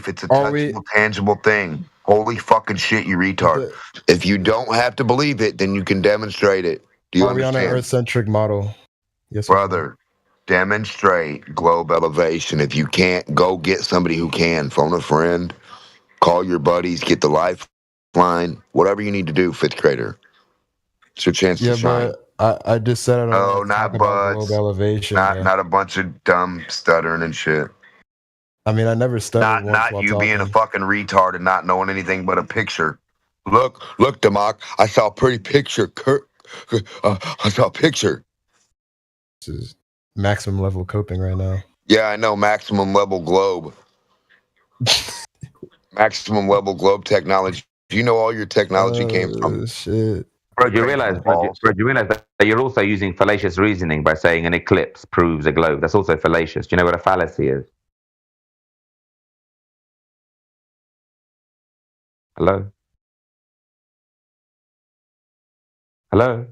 belief. It's a touchable, tangible thing. Holy fucking shit, you retard. If you don't have to believe it, then you can demonstrate it. Do you understand? Are we on an Earth-centric model? Yes, brother. Demonstrate globe elevation. If you can't, go get somebody who can. Phone a friend. Call your buddies. Get the lifeline. Whatever you need to do, fifth grader. It's your chance to shine. But I just said I don't not about globe elevation. Not a bunch of dumb stuttering and shit. I mean, I never stuttered once Not while you talking. being a fucking retard and not knowing anything but a picture. Look, Democ. I saw a pretty picture. I saw a picture. This is maximum level coping right now. Yeah, I know. Maximum level globe. Maximum level globe technology. Do you know all your technology came from? Shit. Bro, do you realize that you're also using fallacious reasoning by saying an eclipse proves a globe? That's also fallacious. Do you know what a fallacy is? Hello? Hello?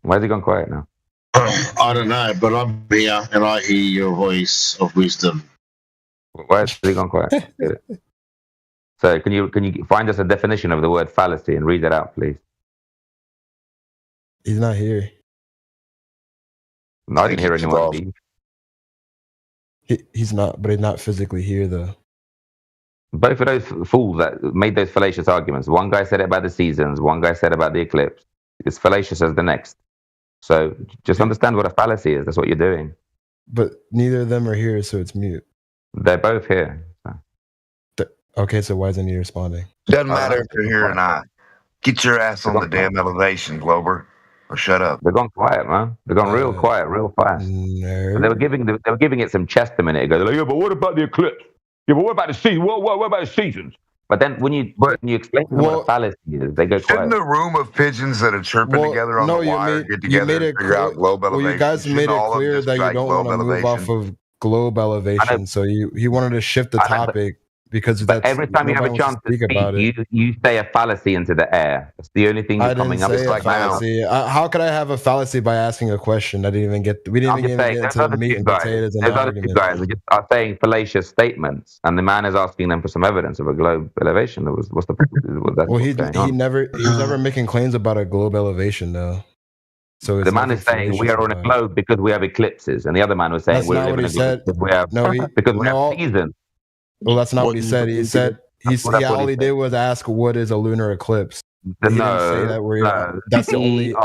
Why has he gone quiet now? I don't know, but I'm here and I hear your voice of wisdom. Why has he gone quiet? So can you find us a definition of the word fallacy and read it out, please? He's not here. No, I didn't hear anyone leave. He's not, but he's not physically here though. Both of those fools that made those fallacious arguments. One guy said it about the seasons. One guy said about the eclipse. It's fallacious as the next. So just understand what a fallacy is. That's what you're doing. But neither of them are here, so it's mute. They're both here. So. Okay, so why isn't he responding? Doesn't matter if you're here or not. Get your ass on the damn elevation, Glober, or shut up. They're gone quiet, man. They're gone real quiet, real fast. No. They were giving it some chest a minute ago. They're like, yeah, but what about the eclipse? Yeah, but what about the season? What about the seasons? But then when you explain to them what a fallacy is, they go quiet. Shouldn't a room of pigeons that are chirping together on the wire get together and figure out globe elevation? Well, you guys made it clear that you don't want to move off of globe elevation, so he wanted to shift the topic because that's every time you have a chance to speak, you say a fallacy into the air. That's the only thing you're coming up with like fallacy. How could I have a fallacy by asking a question? We didn't even get into the meat and potatoes and the argument. Guys are saying fallacious statements, and the man is asking them for some evidence of a globe elevation. What's the well, he was never making claims about a globe elevation though. So the man is saying we are on a globe because we have eclipses, and the other man was saying we're living in a globe because we have seasons. Well, that's not what he said. He said all he did was ask what is a lunar eclipse. He didn't say that that's the only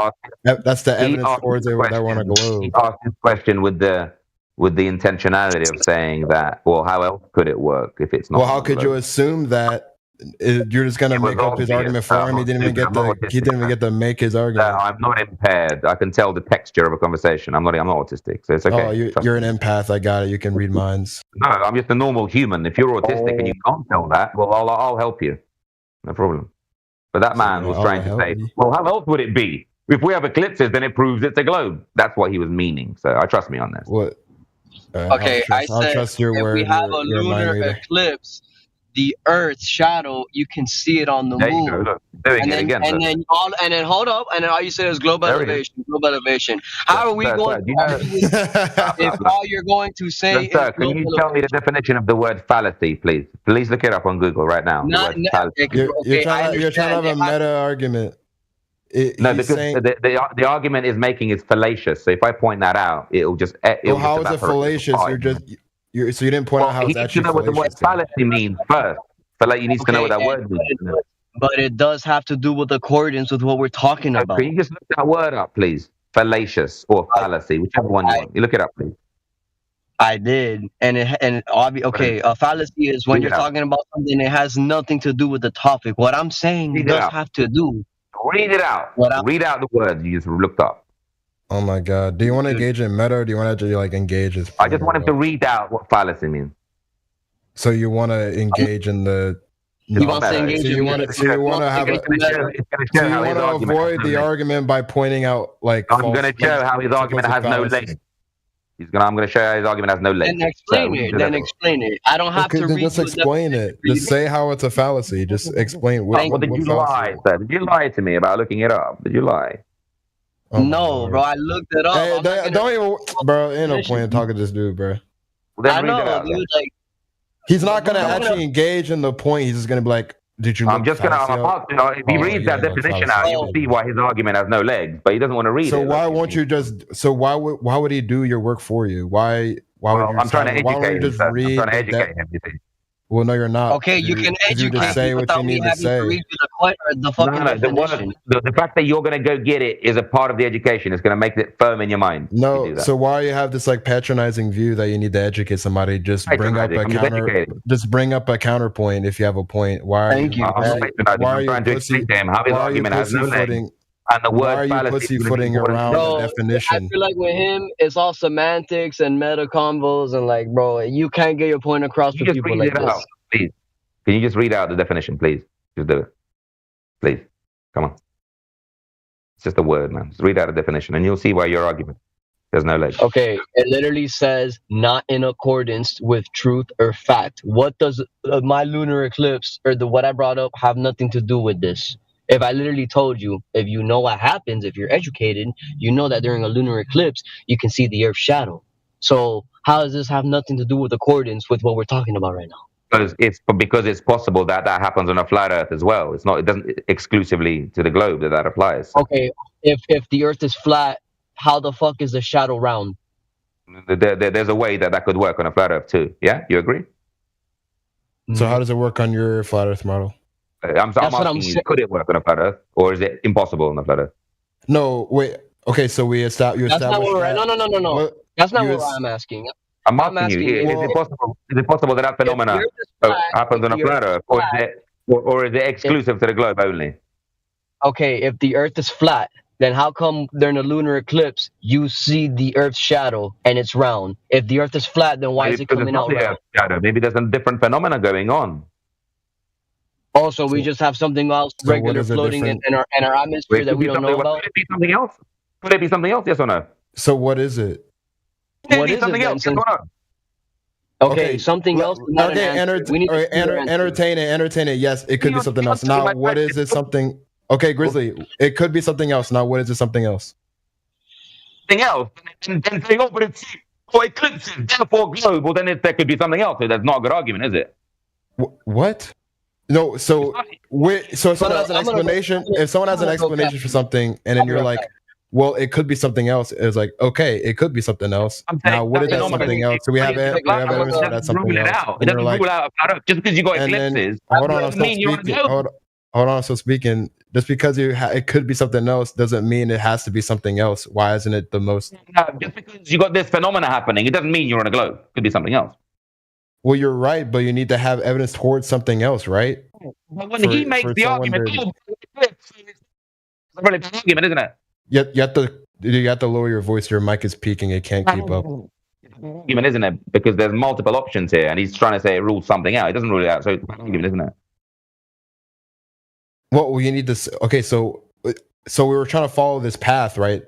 that's the evidence towards it that we're on a globe. He asked this question with the intentionality of saying that, well, how else could it work if it's not? Well, how could you assume that you're just gonna make up his argument for him? He didn't even get to make his argument. I'm not impaired. I can tell the texture of a conversation. I'm not autistic, so it's okay. Oh, you're an empath. I got it. You can read minds. No, I'm just a normal human. If you're autistic and you can't tell that, well, I'll help you. No problem. But that man was trying to say, well, how else would it be? If we have eclipses, then it proves it's a globe. That's what he was meaning. So I trust me on this. What? Okay, I'll trust your word. If we have a lunar eclipse, the Earth's shadow, you can see it on the moon. Go, look, doing it again. And then hold up, and then all you say is global elevation, global elevation. How are we going? If all you're going to say is, can you tell me the definition of the word fallacy, please? Please look it up on Google right now. You're trying to have a meta argument. Because the argument is making is fallacious. So if I point that out, it'll just. How is it fallacious? So you didn't point out how it's actually fallacious. You need to know what the word fallacy means first. You need to know what that word means. But it does have to do with accordance with what we're talking about. Can you just look that word up, please? Fallacious or fallacy, whichever one you want. You look it up, please. I did, a fallacy is when you're talking about something that has nothing to do with the topic. What I'm saying does have to do. Read it out. Read out the words you just looked up. Oh my God! Do you want to engage in meta, or do you want to actually engage? I just want him to read out what fallacy means. So you want to engage in the? You want to engage? So you want to have a? So you want to avoid the argument by pointing out like. I'm going to show how his argument has no legs. I'm going to show you how his argument has no legs. Then explain it. I don't have to read. Just explain it. Just say how it's a fallacy. Just explain what. Did you lie, sir? Did you lie to me about looking it up? Did you lie? Oh no, bro. I looked it up. Hey, don't even, bro. Ain't no point in talking to this dude, bro. I know, dude. He's not going to actually engage in the point. He's just going to be like, "Did you?" I'm just going to. If he reads that definition out, you'll see why his argument has no legs. But he doesn't want to read it. So why won't you just? So why would he do your work for you? Why would you? I'm trying to educate him. I'm trying to educate him. You see. Well, no, you're not. Okay, you can educate me without me having to read you the fucking definition. The fact that you're going to go get it is a part of the education. It's going to make it firm in your mind. No, so why you have this like patronizing view that you need to educate somebody? Just bring up a counter. Just bring up a counterpoint if you have a point. Why? Thank you. Why are you trying to explain to him how his argument has no legs? And the word why are you pussyfooting around the definition? I feel like with him, it's all semantics and meta combos, and like, bro, you can't get your point across to people like this. Please, can you just read out the definition, please? Just do it, please. Come on, it's just a word, man. Just read out the definition, and you'll see why your argument there's no legs. Okay, it literally says not in accordance with truth or fact. What does my lunar eclipse or what I brought up have nothing to do with this? If I literally told you, if you know what happens, if you're educated, you know that during a lunar eclipse, you can see the Earth's shadow. So how does this have nothing to do with accordance with what we're talking about right now? Because it's possible that happens on a flat Earth as well. It doesn't exclusively to the globe that applies. Okay, if the Earth is flat, how the fuck is the shadow round? There's a way that could work on a flat Earth too. Yeah, you agree? So how does it work on your flat Earth model? I'm asking you, could it work on a flat Earth, or is it impossible on a flat Earth? No, wait. Okay, so you established that. No. That's not what I'm asking. I'm asking you, is it possible that phenomena happens on a flat Earth, or is it exclusive to the globe only? Okay, if the Earth is flat, then how come during a lunar eclipse you see the Earth's shadow and it's round? If the Earth is flat, then why is it coming out round? Shadow. Maybe there's a different phenomena going on. Also, we just have something else regular floating in our atmosphere that we don't know about. Could it be something else? Could it be something else? Yes or no? So what is it? What is something else? Okay, something else. Okay, entertain it. Yes, it could be something else. Now, what is it? Something. Okay, Grizzly, it could be something else. Now, what is it? Something else. Something else, and saying, "Oh, but it's eclipses, therefore globe." Well, then there could be something else. So that's not a good argument, is it? What? No. So if someone has an explanation, if someone has an explanation for something, and then you're like, "Well, it could be something else," it's like, okay, it could be something else. Now, what is that something else? So we have evidence for that something else. It doesn't rule out just because you got eclipses. Hold on, I'm still speaking. Hold on, so speaking, just because it could be something else doesn't mean it has to be something else. Why isn't it the most? No, just because you got this phenomena happening, it doesn't mean you're on a globe. It could be something else. Well, you're right, but you need to have evidence towards something else, right? But when he makes the argument, it's a really bad argument, isn't it? You have to lower your voice. Your mic is peaking. It can't keep up. Argument, isn't it? Because there's multiple options here, and he's trying to say it rules something out. It doesn't rule it out, so it's an argument, isn't it? Well, you need to. Okay, so we were trying to follow this path, right?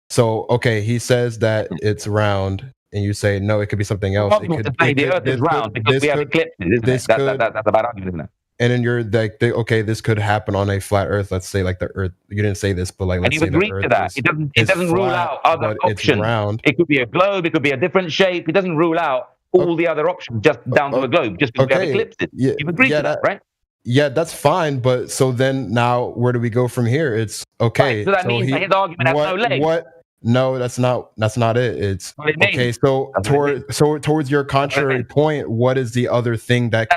So, okay, he says that it's round, and you say no, it could be something else. The Earth is round because we have eclipses. That's a bad argument, isn't it? And then you're like, okay, this could happen on a flat Earth. Let's say like the Earth. You didn't say this, but like let's say the Earth. That. It doesn't rule out other options. Round. It could be a globe. It could be a different shape. It doesn't rule out all the other options just down to a globe. Just because we have eclipses. You've agreed to that, right? Yeah, that's fine. But so then now, where do we go from here? It's okay. Right, so that means his argument has no legs. What? No, that's not it. It's okay. So towards your contrary point, what is the other thing that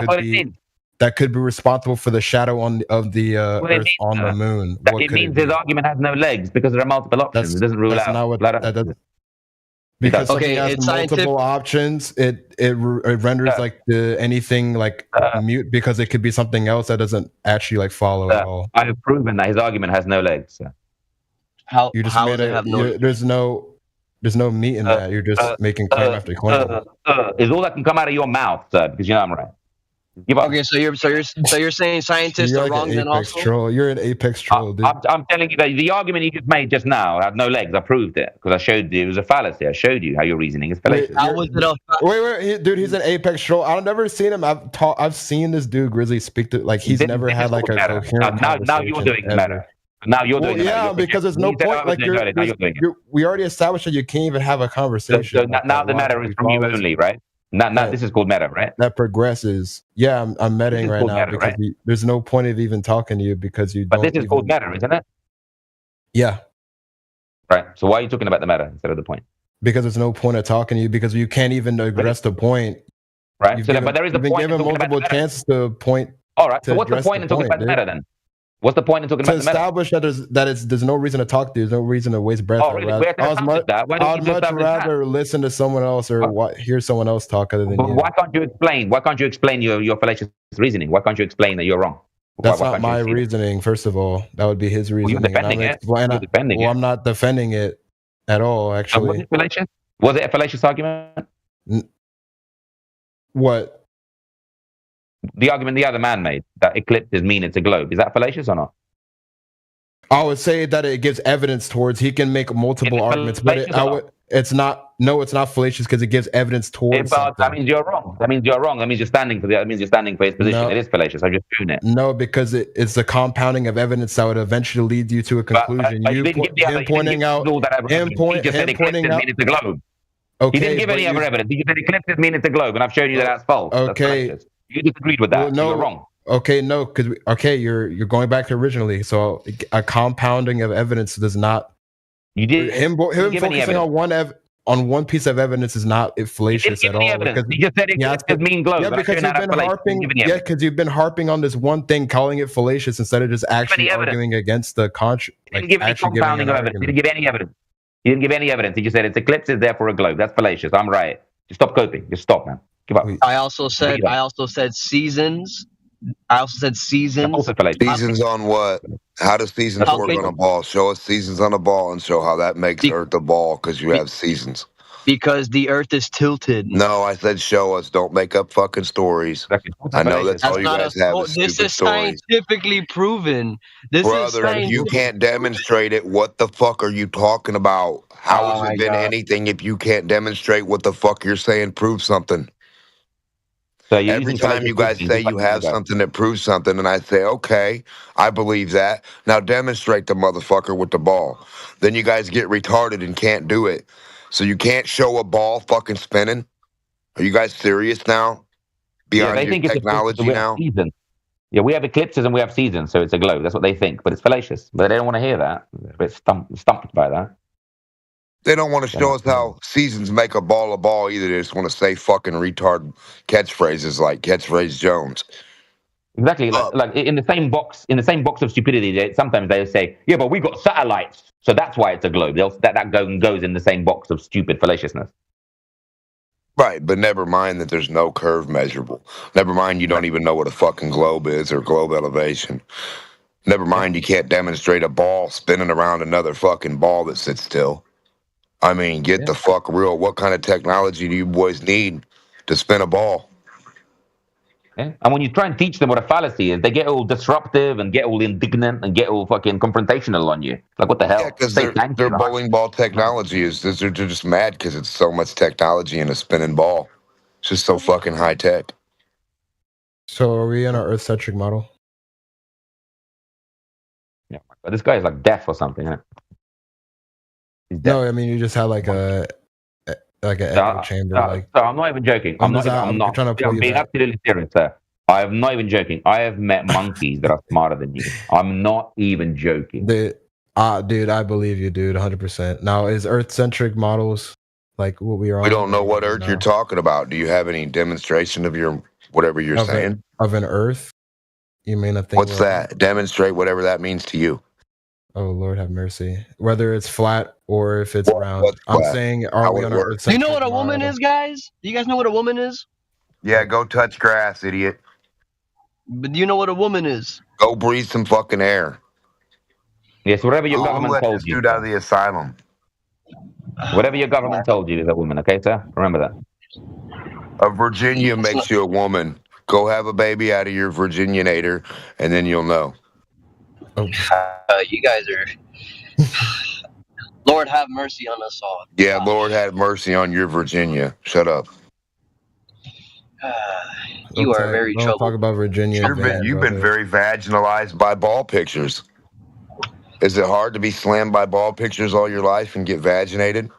could be responsible for the shadow of the Earth on the moon? It means his argument has no legs because there are multiple options. It doesn't rule out. Not what that does. Because something has multiple options, it renders like anything like mute because it could be something else that doesn't actually like follow at all. I have proven that his argument has no legs. How you just how made does it have no? there's no meat in that. You're just making claim after claim. Is all that can come out of your mouth, sir? Because you know I'm right. Okay, so you're saying scientists are wrong then also? Troll. You're an apex troll, dude. I'm telling you that the argument you just made just now had no legs. I proved it because I showed you it was a fallacy. I showed you how your reasoning is fallacious. Wait, dude, he's an apex troll. I've never seen him. I've seen this dude Grizzly speak to like he's never had like a coherent conversation. Now you're doing it better. Now you're doing it. Yeah, because there's no point. Like we already established that you can't even have a conversation. So now the matter is from you only, right? Not this is called meta, right? That progresses. Yeah, I'm meting right now meta, because right? there's no point of even talking to you because you But don't. this is called meta, isn't it? Yeah. Right. So why are you talking about the meta instead of the point? Because there's no point of talking to you because you can't even address the point. Right. But there is a you've been point given multiple chances to point. All right. So what's the point in talking about the meta then? What's the point in talking about the meta? To establish that there's no reason to talk to you. There's no reason to waste breath. Oh, really? I'd much rather listen to someone else or hear someone else talk other than you. Why can't you explain? Why can't you explain your fallacious reasoning? Why can't you explain that you're wrong? That's not my reasoning. First of all, that would be his reasoning. Well, you're defending it. I'm not defending it at all. Actually, was it fallacious? Was it a fallacious argument? What? The argument the other man made that eclipses mean it's a globe. Is that fallacious or not? I would say that it gives evidence towards he can make multiple arguments, but it's not. No, it's not fallacious because it gives evidence towards. That means you're wrong. That means you're wrong. That means you're standing for his position. No, it is fallacious. I've just shown it. No, because it's the compounding of evidence that would eventually lead you to a conclusion. Him pointing out it's a globe. Okay, he didn't give any other evidence. He just said eclipses mean it's a globe, and I've shown you that that's false. Okay, that's you disagreed with that. Well, no, you're wrong. Okay, no, because you're going back to originally. So a compounding of evidence does not. You did him focusing on one piece of evidence is not fallacious at all. Because he just said it mean globe. Yeah, because you've been harping on this one thing, calling it fallacious instead of just actually arguing against the He didn't give any compounding of evidence. He didn't give any evidence. He didn't give any evidence. He just said it's eclipses, therefore a globe. That's fallacious. I'm right. Just stop coping. Just stop, man. Give up. I also said seasons. Seasons on what? How does seasons work on a ball? Show us seasons on a ball and show how that makes Earth a ball because you have seasons. Because the Earth is tilted. No, I said show us. Don't make up fucking stories. I know that's all you guys have is This is scientifically proven. Brother, if you can't demonstrate it, what the fuck are you talking about? How has it been anything if you can't demonstrate what the fuck you're saying? Prove something. So every time you guys say you have something that proves something, and I say, okay, I believe that. Now demonstrate the motherfucker with the ball. Then you guys get retarded and can't do it. So you can't show a ball fucking spinning? Are you guys serious now? Beyond your technology now? Yeah, we have eclipses and we have seasons, so it's a globe. That's what they think, but it's fallacious. But they don't want to hear that. They're a bit stumped by that. They don't want to show us how seasons make a ball either. They just want to say fucking retard catchphrases like Catchphrase Jones. Exactly. Like in the same box of stupidity, sometimes they say, yeah, but we got satellites, so that's why it's a globe. That goes in the same box of stupid fallaciousness. Right, but never mind that there's no curve measurable. Never mind you don't even know what a fucking globe is or globe elevation. Never mind you can't demonstrate a ball spinning around another fucking ball that sits still. I mean, get the fuck real. What kind of technology do you boys need to spin a ball? Yeah. And when you try and teach them what a fallacy is, they get all disruptive and get all indignant and get all fucking confrontational on you. Like, what the hell? Yeah, because their bowling ball technology is they're just mad because it's so much technology in a spinning ball. It's just so fucking high tech. So are we in our Earth-centric model? Yeah, but this guy is like deaf or something, huh? No, I mean you just had like an echo chamber. So I'm not even joking. I'm being absolutely serious, sir. I am not even joking. I have met monkeys that are smarter than you. I'm not even joking. Dude, I believe you, dude, 100%. Now, is Earth-centric models like what we are? We don't know what Earth you're talking about. Do you have any demonstration of your whatever you're saying? Of an Earth? You mean a thing? What's that? Demonstrate whatever that means to you. Oh, Lord have mercy. Whether it's flat or if it's round. I'm saying, are we on our Earth? Do you know what a woman is, guys? Do you guys know what a woman is? Yeah, go touch grass, idiot. But do you know what a woman is? Go breathe some fucking air. Yes, whatever your government told you. Dude out of the asylum. Whatever your government told you is a woman, okay, sir? Remember that. A Virginia makes you a woman. Go have a baby out of your Virginianator, and then you'll know. You guys are... Lord have mercy on us all. Yeah, Lord have mercy on your Virginia. Shut up. You are very troubled. Talk about Virginia. You've been very vaginalized by ball pictures. Is it hard to be slammed by ball pictures all your life and get vaginated?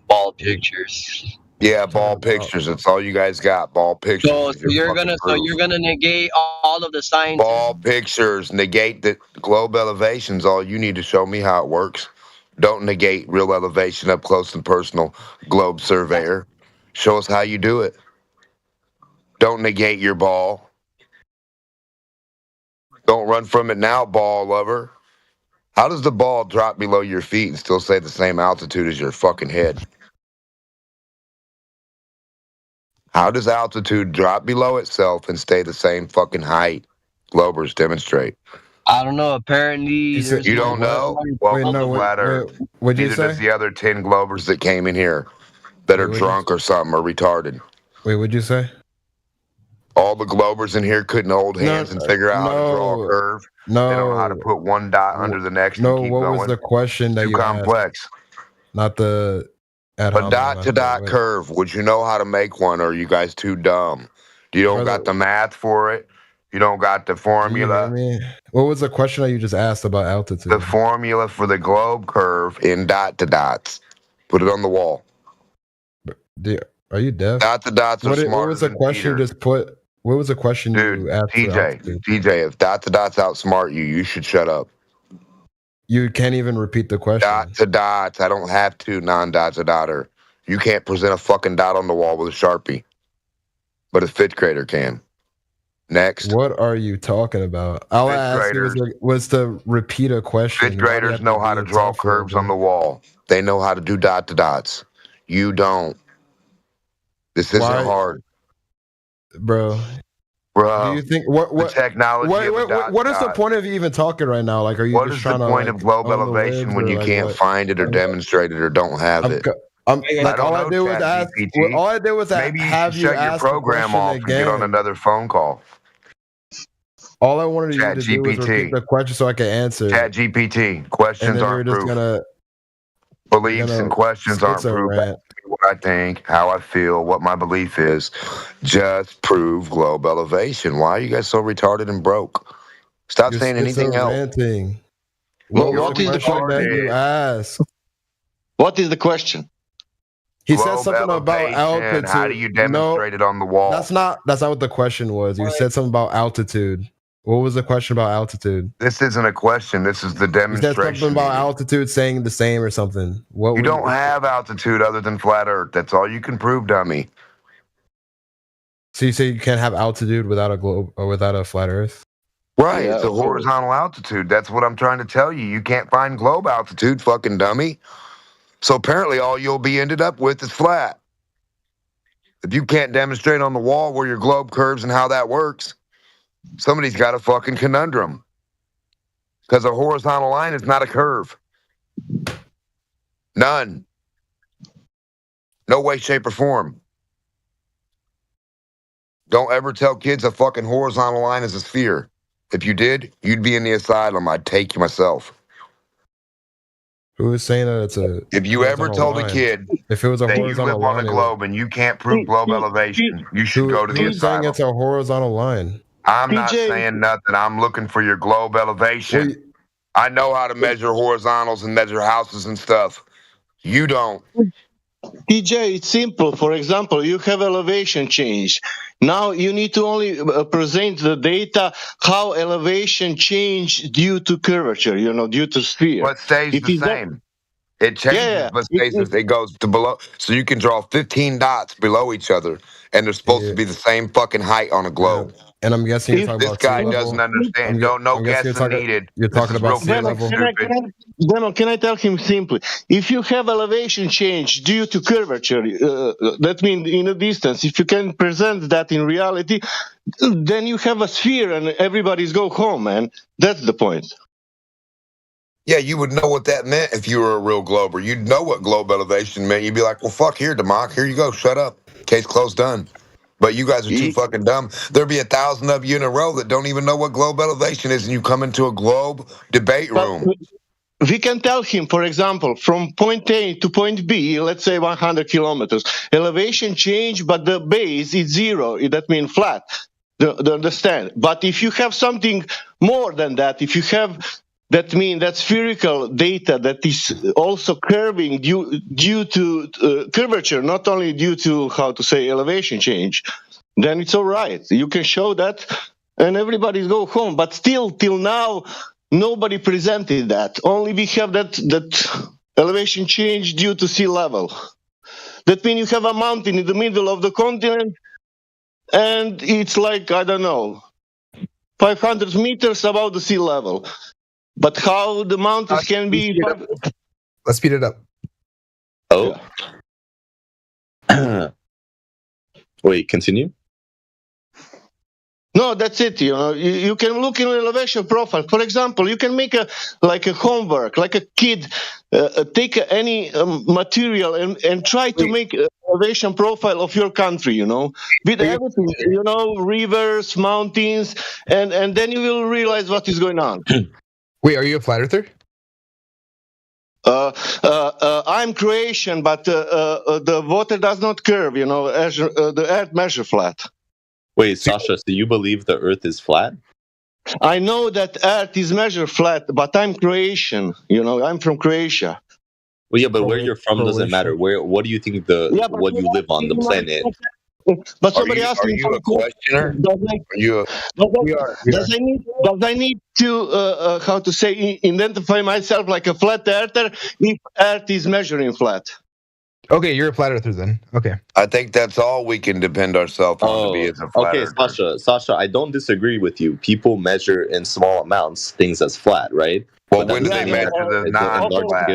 Ball pictures. Yeah, ball pictures. That's all you guys got. Ball pictures. So, is your fucking proof. you're gonna negate all of the science. Ball pictures negate the globe elevations. All you need to show me how it works. Don't negate real elevation up close and personal, globe surveyor. Show us how you do it. Don't negate your ball. Don't run from it now, ball lover. How does the ball drop below your feet and still stay the same altitude as your fucking head? How does altitude drop below itself and stay the same fucking height? Globers demonstrate. I don't know. Apparently, You don't know? Welcome to Flat Earth. What'd you Neither say? does the other 10 Globers that came in here that are drunk or something or retarded. Wait, what'd you say? All the Globers in here couldn't hold hands and figure out how to draw a curve. No. They don't know how to put one dot under the next and keep going. No, what was the question that Too you complex. asked? Not the A dot-to-dot curve. Would you know how to make one, or are you guys too dumb? You don't got the math for it. You don't got the formula. Do you hear me? What was the question that you just asked about altitude? The formula for the globe curve in dot-to-dots. Put it on the wall. Are you deaf? Dot-to-dots are smarter What was the than question Peter. you just put? What was the question you asked? TJ, if dot-to-dots outsmart you, you should shut up. You can't even repeat the question. Dot-to-dots. I don't have to non-dot-to-dotter. You can't present a fucking dot on the wall with a Sharpie. But a fifth grader can. Next. What are you talking about? All I asked you was to repeat a question. Fifth graders know how to draw curves on the wall. They know how to do dot-to-dots. You don't. This isn't hard. Bro, do you think what technology? What is the point of you even talking right now? Like, are you just trying to? What is the point of globe elevation when you can't find it or demonstrate it or don't have it? All I did was ask. All I did was maybe you have should you shut your ask program off and get on another phone call. All I wanted you to do was repeat the question so I could answer. ChatGPT. Questions aren't proof. Beliefs and questions aren't proof. What I think, how I feel, what my belief is. Just prove globe elevation. Why are you guys so retarded and broke? Stop saying anything else. What is the question that you asked? What is the question? He said something about altitude. How do you demonstrate it on the wall? That's not what the question was. You said something about altitude. What was the question about altitude? This isn't a question. This is the demonstration. You said something about altitude saying the same or something. You don't have altitude other than flat Earth. That's all you can prove, dummy. So you say you can't have altitude without a globe or without a flat Earth? Right. Yeah, it's a horizontal altitude. That's what I'm trying to tell you. You can't find globe altitude, fucking dummy. So apparently all you'll be ended up with is flat. If you can't demonstrate on the wall where your globe curves and how that works, somebody's got a fucking conundrum. Because a horizontal line is not a curve. None. No way, shape, or form. Don't ever tell kids a fucking horizontal line is a sphere. If you did, you'd be in the asylum. I'd take you myself. Who is saying that it's a? If you ever told a kid if it was a that horizontal you live on a globe and you can't prove globe elevation, you should go to the asylum. Who's saying it's a horizontal line? I'm not saying nothing. I'm looking for your globe elevation. I know how to measure horizontals and measure houses and stuff. You don't. TJ, it's simple. For example, you have elevation change. Now you need to only present the data how elevation change due to curvature, due to sphere. But stays the same. It changes, but stays it goes to below. So you can draw 15 dots below each other, and they're supposed to be the same fucking height on a globe. Yeah. And I'm guessing you're talking this guy doesn't understand. No guessing needed. You're talking about sea level. Can I tell him simply? If you have elevation change due to curvature, that means in a distance, if you can present that in reality, then you have a sphere and everybody's go home, man. That's the point. Yeah, you would know what that meant if you were a real glober. You'd know what globe elevation meant. You'd be like, well, fuck, here, Democ, here you go, shut up. Case closed, done. But you guys are too fucking dumb. There'll be 1,000 of you in a row that don't even know what globe elevation is, and you come into a globe debate room. We can tell him, for example, from point A to point B, let's say 100 kilometers, elevation change, but the base is zero. That means flat. Understand? But if you have something more than that, if you have That means that spherical data that is also curving due to curvature, not only due to, how to say, elevation change, then it's all right. You can show that and everybody go home. But still, till now, nobody presented that. Only we have that elevation change due to sea level. That means you have a mountain in the middle of the continent and it's like, I don't know, 500 meters above the sea level. But how the mountains can be... Let's speed it up. Oh. Yeah. Wait, continue? No, that's it. You can look in elevation profile. For example, you can make a homework, like a kid, take any material and try to make an elevation profile of your country, with everything, rivers, mountains, and then you will realize what is going on. Wait, are you a flat earther? I'm Croatian, but the water does not curve, the earth measure flat. Wait, Sasha, so you believe the Earth is flat? I know that Earth is measured flat, but I'm Croatian. I'm from Croatia. Well, yeah, but where you're from doesn't matter. What do you think what you live on the planet? But somebody asked me, are you a questioner? Does I need to how to say, identify myself like a flat earther if Earth is measuring flat? Okay, you're a flat earther then. Okay. I think that's all we can depend ourselves on to be as a flat earther. Sasha, I don't disagree with you. People measure in small amounts things as flat, right? Well, when do they measure the non-flat?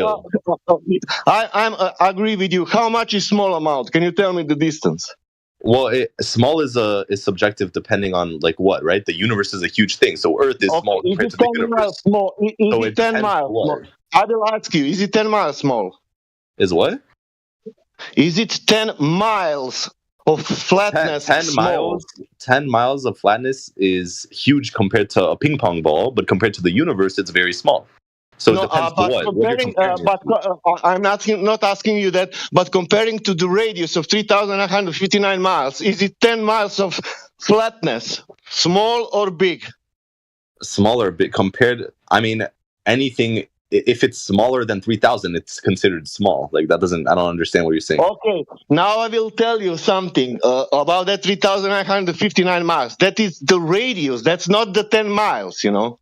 I agree with you. How much is small amount? Can you tell me the distance? Well, small is subjective depending on like what, right? The universe is a huge thing, so Earth is small compared to the universe. Small? Is it 10 miles small? I will ask you, is it 10 miles small? Is what? Is it 10 miles of flatness 10 miles of flatness is huge compared to a ping pong ball, but compared to the universe, it's very small. So it depends what. I'm not asking you that, but comparing to the radius of 3,959 miles, is it 10 miles of flatness, small or big? Smaller, big compared. I mean, anything. If it's smaller than 3,000, it's considered small. Like that doesn't. I don't understand what you're saying. Okay, now I will tell you something about that 3,959 miles. That is the radius. That's not the 10 miles. Well,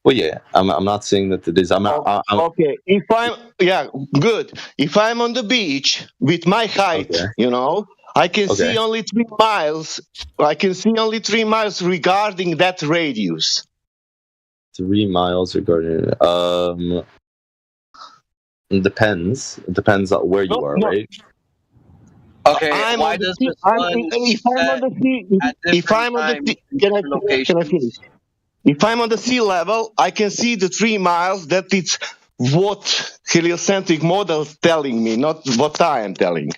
yeah, I'm not saying that it is. Okay, good. If I'm on the beach with my height, I can see only 3 miles. I can see only 3 miles regarding that radius. 3 miles regarding. It depends. It depends on where you are, right? Okay. Why does the sun if I'm on the sea, can I finish? If I'm on the sea level, I can see the 3 miles. That it's what heliocentric model is telling me, not what I am telling.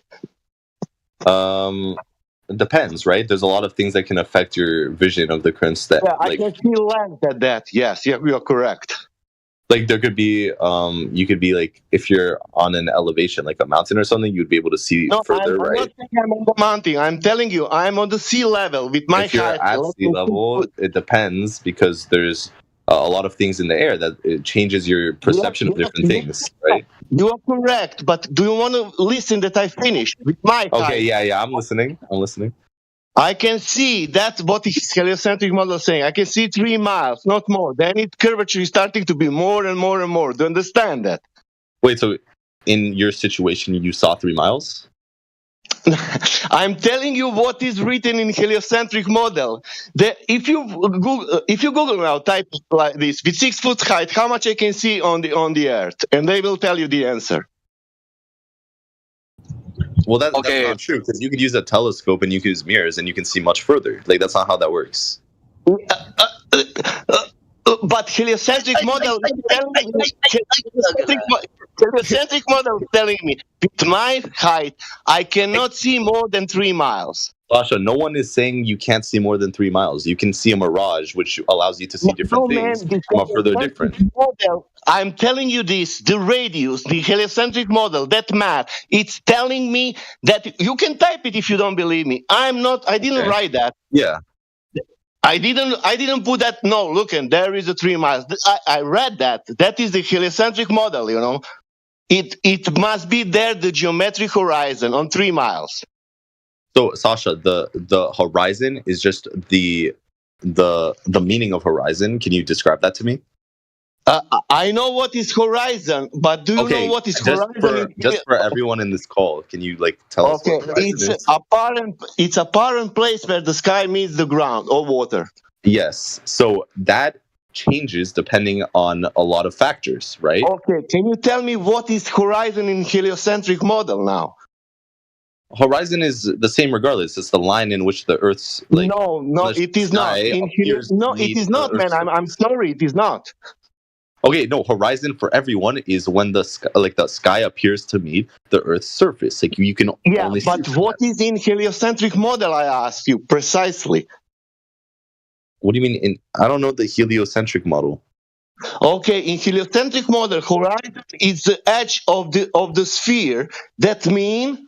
It depends, right? There's a lot of things that can affect your vision of the current step. Yeah, I can see length at that. Yes, you are correct. Like there could be, you could be like, if you're on an elevation, like a mountain or something, you'd be able to see further, right? I'm not saying I'm on the mountain. I'm telling you, I'm on the sea level with my height. If you're at sea level, it depends because there's a lot of things in the air that it changes your perception of different things, right? You are correct, but do you want to listen that I finished with my height? Okay, yeah, I'm listening. I can see that's what the heliocentric model is saying. I can see 3 miles, not more. Then its curvature is starting to be more and more and more. Do you understand that? Wait, so in your situation, you saw 3 miles? I'm telling you what is written in heliocentric model. If you Google now, type like this with 6 foot height, how much I can see on the Earth, and they will tell you the answer. Well, that's not true because you could use a telescope and you could use mirrors and you can see much further. Like that's not how that works. But heliocentric model telling me with my height I cannot see more than 3 miles. Sasha, no one is saying you can't see more than 3 miles. You can see a mirage, which allows you to see different things from a further difference. I'm telling you this, the radius, the heliocentric model, that math, it's telling me that you can type it if you don't believe me. I didn't write that. Yeah. I didn't put that. No, look, and there is a 3 miles. I read that. That is the heliocentric model. You know, it must be there the geometric horizon on 3 miles. So Sasha, the horizon is just the meaning of horizon. Can you describe that to me? I know what is horizon, but do you know what is horizon? Just for everyone in this call, can you tell us what horizon is? It's apparent place where the sky meets the ground or water. Yes. So that changes depending on a lot of factors, right? Okay. Can you tell me what is horizon in heliocentric model now? Horizon is the same regardless. It's the line in which the Earth's no, it is not. It is not, man. I'm sorry, it is not. Okay, no, horizon for everyone is when the sky appears to meet the Earth's surface. You can only but what is in heliocentric model? I asked you precisely. What do you mean? I don't know the heliocentric model. Okay, in heliocentric model, horizon is the edge of the sphere. That means, do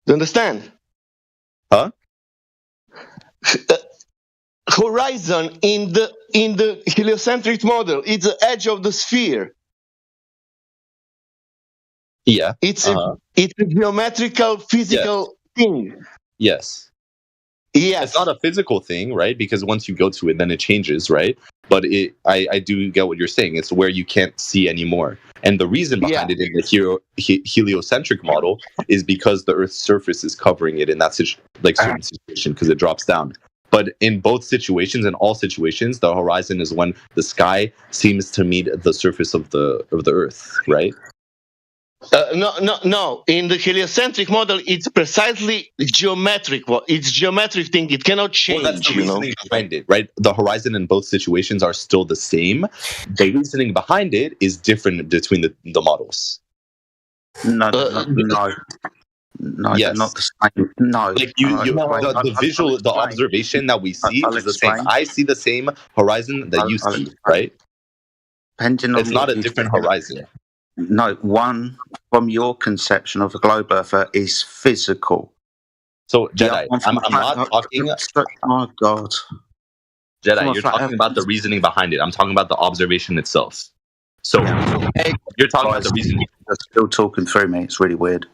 you understand? Huh? Horizon in the heliocentric model, it's the edge of the sphere. Yeah. It's a geometrical, physical thing. Yes. Yes. It's not a physical thing, right? Because once you go to it, then it changes, right? But I do get what you're saying. It's where you can't see anymore. And the reason behind it in the heliocentric model is because the Earth's surface is covering it in that certain situation because it drops down. But in both situations, in all situations, the horizon is when the sky seems to meet the surface of the Earth, right? No. In the heliocentric model, it's precisely geometric. It's geometric thing. It cannot change. Well, that's the reasoning behind it, right? The horizon in both situations are still the same. The reasoning behind it is different between the models. No. No, yes. they're not the same. No. The visual, the observation that we see is the same. I see the same horizon that you see, right? It's not a different horizon. No, one from your conception of a globe earther is physical. So Jedi, I'm not talking. Oh God, Jedi, you're talking about the reasoning behind it. I'm talking about the observation itself. So you're talking about the reasoning. You're still talking through me. It's really weird.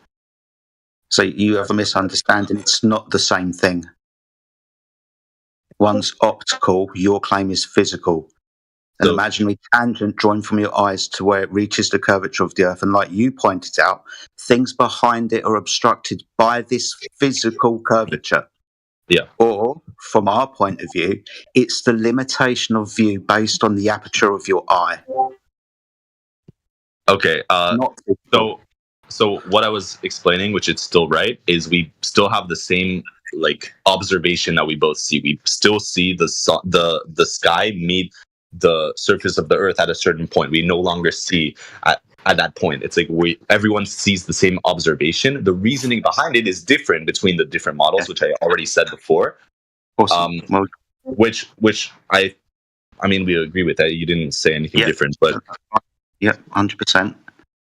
So you have a misunderstanding. It's not the same thing. One's optical. Your claim is physical. An imaginary tangent drawn from your eyes to where it reaches the curvature of the Earth. And like you pointed out, things behind it are obstructed by this physical curvature. Yeah. Or, from our point of view, it's the limitation of view based on the aperture of your eye. Okay. So what I was explaining, which it's still right, is we still have the same observation that we both see. We still see the sky meet the surface of the Earth at a certain point. We no longer see at that point. It's everyone sees the same observation. The reasoning behind it is different between the different models, which I already said before. Awesome. Which I mean, we agree with that. You didn't say anything different, but 100%.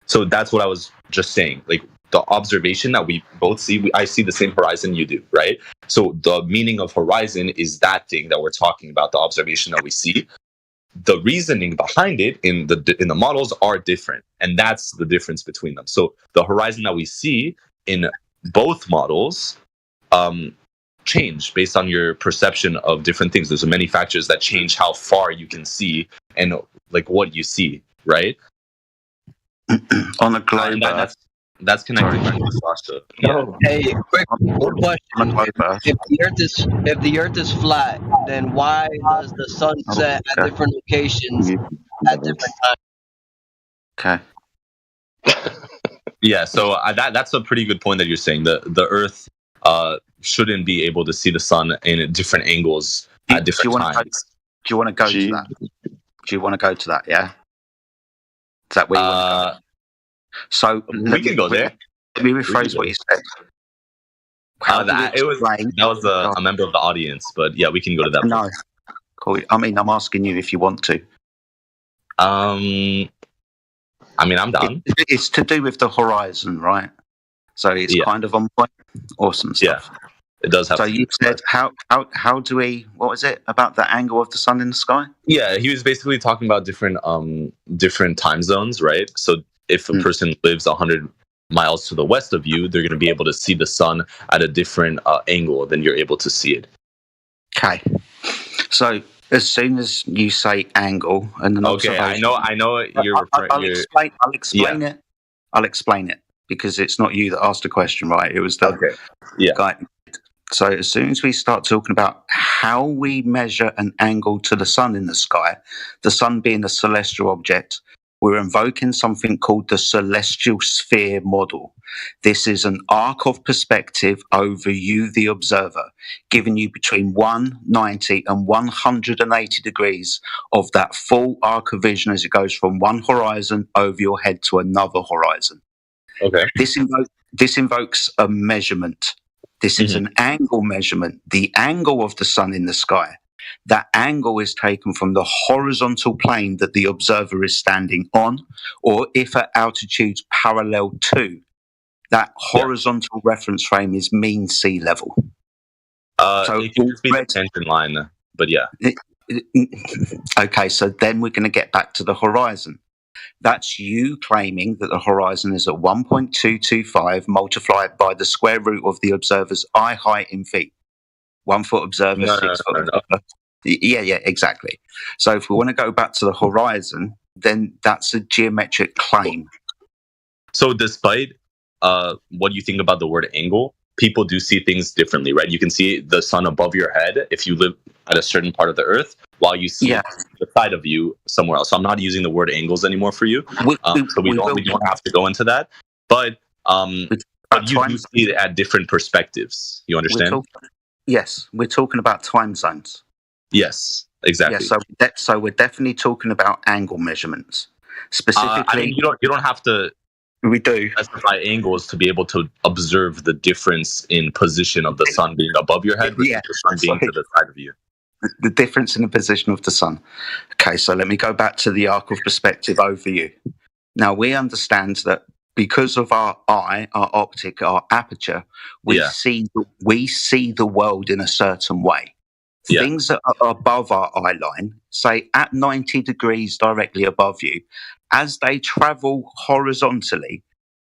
So that's what I was just saying. The observation that we both see, I see the same horizon you do, right? So the meaning of horizon is that thing that we're talking about, the observation that we see. The reasoning behind it in the models are different, and that's the difference between them. So the horizon that we see in both models change based on your perception of different things. There's many factors that change how far you can see and what you see, right? On a globe, that's connected back to Sasha. Yeah. Hey, quick question: if the Earth is flat, then why does the sun set at different locations at different times? Okay. Yeah. So that's a pretty good point that you're saying. The Earth shouldn't be able to see the sun in different angles at different times. Do you want to go to that? Do you want to go to that? Yeah. Is that where you want to go? So we can go there. Let me rephrase what you said. That was a member of the audience, but yeah, we can go to that. No, cool. I mean, I'm asking you if you want to. I mean, I'm down. It's to do with the horizon, right? So it's kind of on point. Awesome stuff. It does have. So you said how do we? What was it about the angle of the sun in the sky? Yeah, he was basically talking about different time zones, right? So if a person lives 100 miles to the west of you, they're going to be able to see the sun at a different angle than you're able to see it. Okay. So as soon as you say angle and an observation, I know you're. I'll explain it. I'll explain it because it's not you that asked the question, right? It was the guy. So as soon as we start talking about how we measure an angle to the sun in the sky, the sun being a celestial object, we're invoking something called the celestial sphere model. This is an arc of perspective over you, the observer, giving you between 190 and 180 degrees of that full arc of vision as it goes from one horizon over your head to another horizon. Okay. This invokes a measurement. This is an angle measurement, the angle of the sun in the sky. That angle is taken from the horizontal plane that the observer is standing on, or if at altitudes parallel to. That horizontal reference frame is mean sea level. So it can just be the tangent line, but yeah. Okay, so then we're going to get back to the horizon. That's you claiming that the horizon is at 1.225 multiplied by the square root of the observer's eye height in feet. 1 foot observer, 6 foot observer. Yeah, exactly. So if we want to go back to the horizon, then that's a geometric claim. So despite what you think about the word angle, people do see things differently, right? You can see the sun above your head if you live at a certain part of the earth, while you see the side of you somewhere else. So I'm not using the word angles anymore for you. So we don't have to go into that. But you do see it at different perspectives. You understand? Yes, we're talking about time zones. Yes, exactly. Yeah, so we're definitely talking about angle measurements. Specifically, you don't have to. We do specify angles to be able to observe the difference in position of the sun being above your head versus the sun being to the side of you. The difference in the position of the sun. Okay, so let me go back to the arc of perspective overview. Now, we understand that because of our eye, our optic, our aperture, we see the world in a certain way. Yeah. Things that are above our eye line, say at 90 degrees directly above you, as they travel horizontally,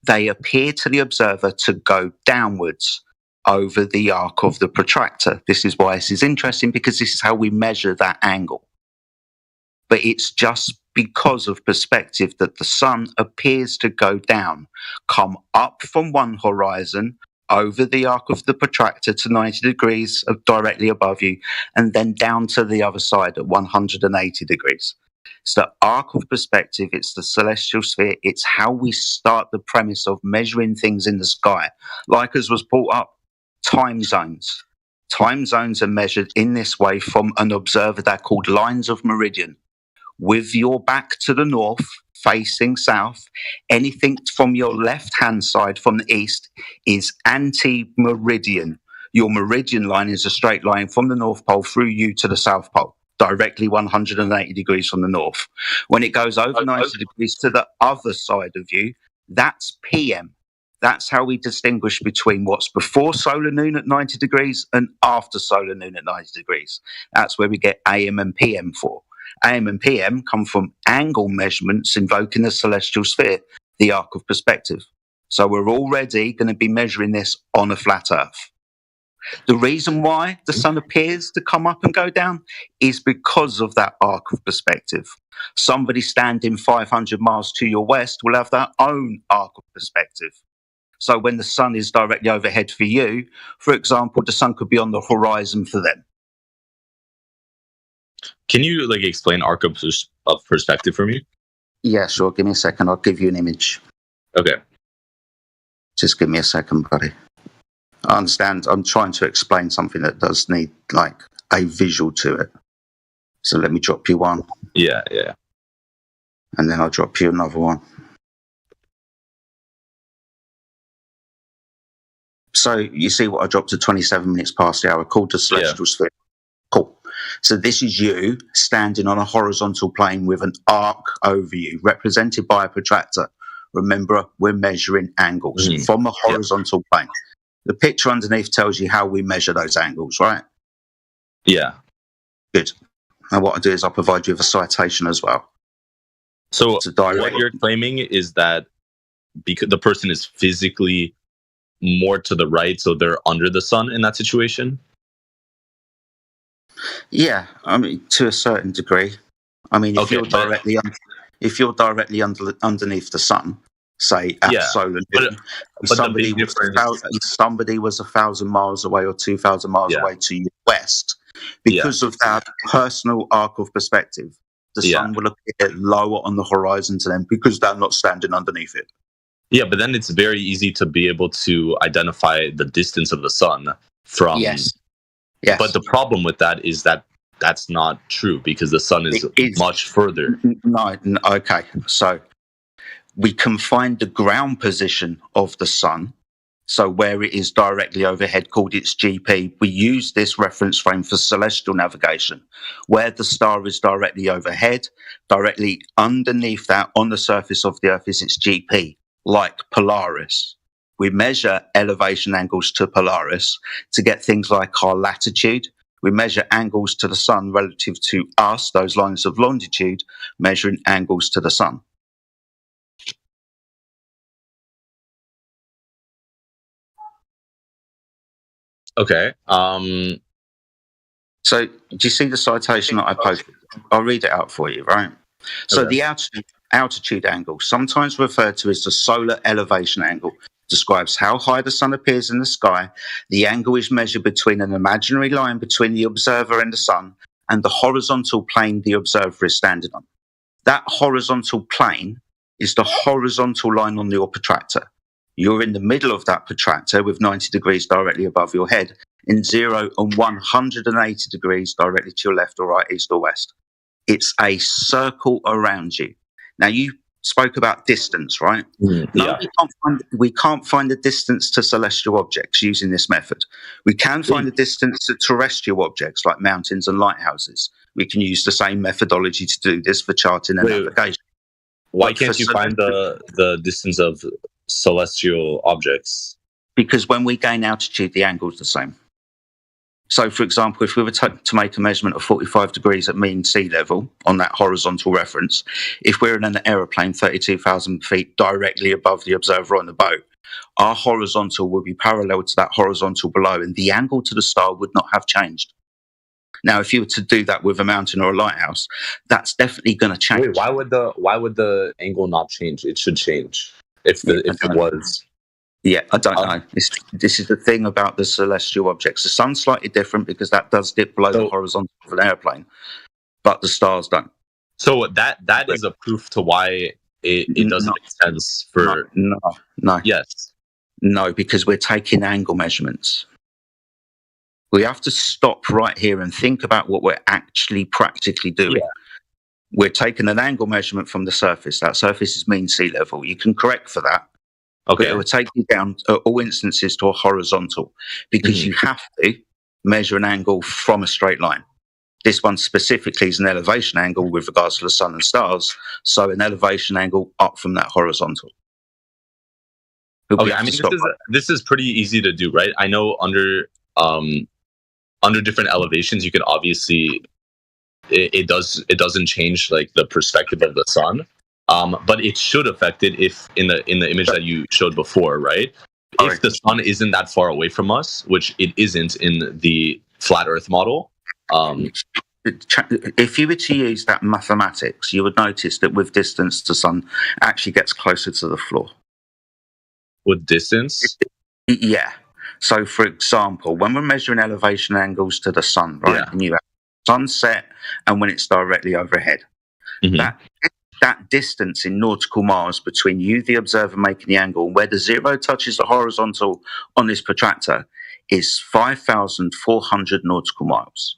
they appear to the observer to go downwards over the arc of the protractor. This is why this is interesting, because this is how we measure that angle. But it's just because of perspective that the sun appears to go down, come up from one horizon, over the arc of the protractor to 90 degrees directly above you, and then down to the other side at 180 degrees. It's the arc of perspective, it's the celestial sphere, it's how we start the premise of measuring things in the sky. Like as was brought up, time zones. Time zones are measured in this way from an observer. They're called lines of meridian. With your back to the north, facing south, anything from your left-hand side from the east is anti-meridian. Your meridian line is a straight line from the North Pole through you to the South Pole, directly 180 degrees from the north. When it goes over 90 degrees to the other side of you, that's PM. That's how we distinguish between what's before solar noon at 90 degrees and after solar noon at 90 degrees. That's where we get AM and PM for. AM and PM come from angle measurements invoking the celestial sphere, the arc of perspective. So we're already going to be measuring this on a flat Earth. The reason why the sun appears to come up and go down is because of that arc of perspective. Somebody standing 500 miles to your west will have their own arc of perspective. So when the sun is directly overhead for you, for example, the sun could be on the horizon for them. Can you explain arc of perspective for me? Yeah, sure. Give me a second. I'll give you an image. Okay. Just give me a second, buddy. I understand. I'm trying to explain something that does need a visual to it. So let me drop you one. Yeah. And then I'll drop you another one. So you see what I dropped at 27 minutes past the hour, called the celestial sphere. Cool. So this is you standing on a horizontal plane with an arc over you, represented by a protractor. Remember, we're measuring angles from a horizontal plane. The picture underneath tells you how we measure those angles, right? Yeah. Good. And what I do is I'll provide you with a citation as well. So what you're claiming is that because the person is physically more to the right, so they're under the sun in that situation? Yeah, I mean, to a certain degree. I mean, if you're directly underneath the sun, say at solar noon, somebody was 1,000 miles away or 2,000 miles away to your west, because of that personal arc of perspective, the sun will appear lower on the horizon to them because they're not standing underneath it. Yeah, but then it's very easy to be able to identify the distance of the sun from. Yes. But the problem with that is that that's not true because the sun is much further. No, okay. So we can find the ground position of the sun, so where it is directly overhead, called its GP. We use this reference frame for celestial navigation, where the star is directly overhead, directly underneath that on the surface of the Earth is its GP, like Polaris. We measure elevation angles to Polaris to get things like our latitude. We measure angles to the sun relative to us, those lines of longitude, measuring angles to the sun. Okay. So do you see the citation that I posted? I'll read it out for you, right? So the altitude angle, sometimes referred to as the solar elevation angle, describes how high the sun appears in the sky. The angle is measured between an imaginary line between the observer and the sun and the horizontal plane the observer is standing on. That horizontal plane is the horizontal line on your protractor. You're in the middle of that protractor with 90 degrees directly above your head, in 0 and 180 degrees directly to your left or right, east or west. It's a circle around you. Now, you spoke about distance, right? No, we can't find the distance to celestial objects using this method. We can find the distance to terrestrial objects like mountains and lighthouses. We can use the same methodology to do this for charting and navigation. Why can't you find the distance of celestial objects? Because when we gain altitude, the angle is the same. So, for example, if we were to make a measurement of 45 degrees at mean sea level on that horizontal reference, if we're in an aeroplane 32,000 feet directly above the observer on the boat, our horizontal will be parallel to that horizontal below, and the angle to the star would not have changed. Now, if you were to do that with a mountain or a lighthouse, that's definitely going to change. Wait, why would the angle not change? It should change if it was. Yeah, I don't know. This is the thing about the celestial objects. The sun's slightly different because that does dip below the horizontal of an airplane, but the stars don't. So that is a proof to why it doesn't make sense for... No. Yes. No, because we're taking angle measurements. We have to stop right here and think about what we're actually practically doing. Yeah. We're taking an angle measurement from the surface. That surface is mean sea level. You can correct for that. Okay. But it will take you down all instances to a horizontal because you have to measure an angle from a straight line. This one specifically is an elevation angle with regards to the sun and stars. So an elevation angle up from that horizontal. Okay, I mean, this is pretty easy to do, right? I know under different elevations, you can obviously, it doesn't change like the perspective of the sun. But it should affect it if in the image that you showed before, right? If the sun isn't that far away from us, which it isn't in the flat Earth model. If you were to use that mathematics, you would notice that with distance, the sun actually gets closer to the floor. With distance? Yeah. So, for example, when we're measuring elevation angles to the sun, right? Yeah. And you have sunset and when it's directly overhead. That distance in nautical miles between you, the observer, making the angle, and where the zero touches the horizontal on this protractor is 5,400 nautical miles.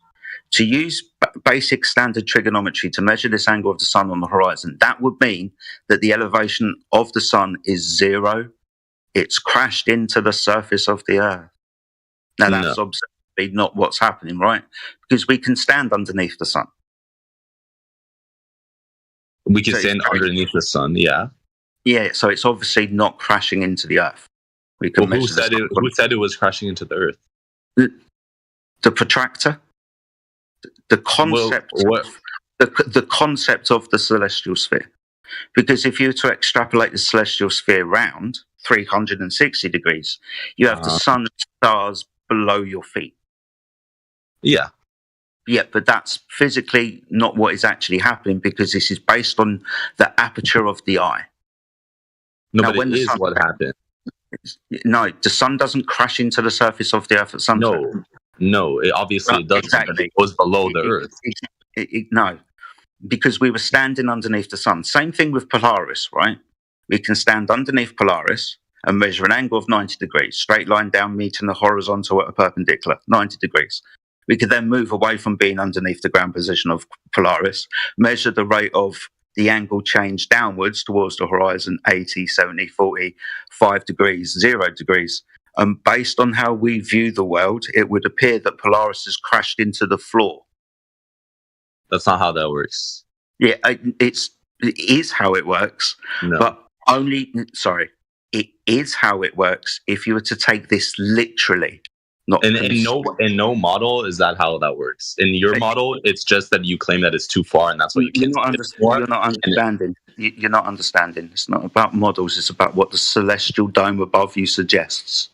To use basic standard trigonometry to measure this angle of the sun on the horizon, that would mean that the elevation of the sun is 0. It's crashed into the surface of the Earth. Now, that's obviously not what's happening, right? Because we can stand underneath the sun. We can stand underneath the sun, yeah. Yeah, so it's obviously not crashing into the Earth. We can Well, measure the sun. who said it was crashing into the Earth? The protractor, the concept, the concept of the celestial sphere. Because if you were to extrapolate the celestial sphere round 360 degrees, you have the sun and stars below your feet. Yeah. Yeah, but that's physically not what is actually happening, because this is based on the aperture of the eye. No, now, but it is what happened. No, the sun doesn't crash into the surface of the Earth at sunset. No, it obviously doesn't. Exactly. It goes below the Earth. No, because we were standing underneath the sun. Same thing with Polaris, right? We can stand underneath Polaris and measure an angle of 90 degrees, straight line down, meeting the horizontal at a perpendicular, 90 degrees. We could then move away from being underneath the ground position of Polaris, measure the rate of the angle change downwards towards the horizon, 80, 70, 40, 5 degrees, 0 degrees. And based on how we view the world, it would appear that Polaris has crashed into the floor. That's not how that works. Yeah, it is how it works. No. But it is how it works if you were to take this literally. In no model is that how that works. In your model, it's just that you claim that it's too far, and that's why you can't. You're not understanding. You're not understanding. It's not about models. It's about what the celestial dome above you suggests.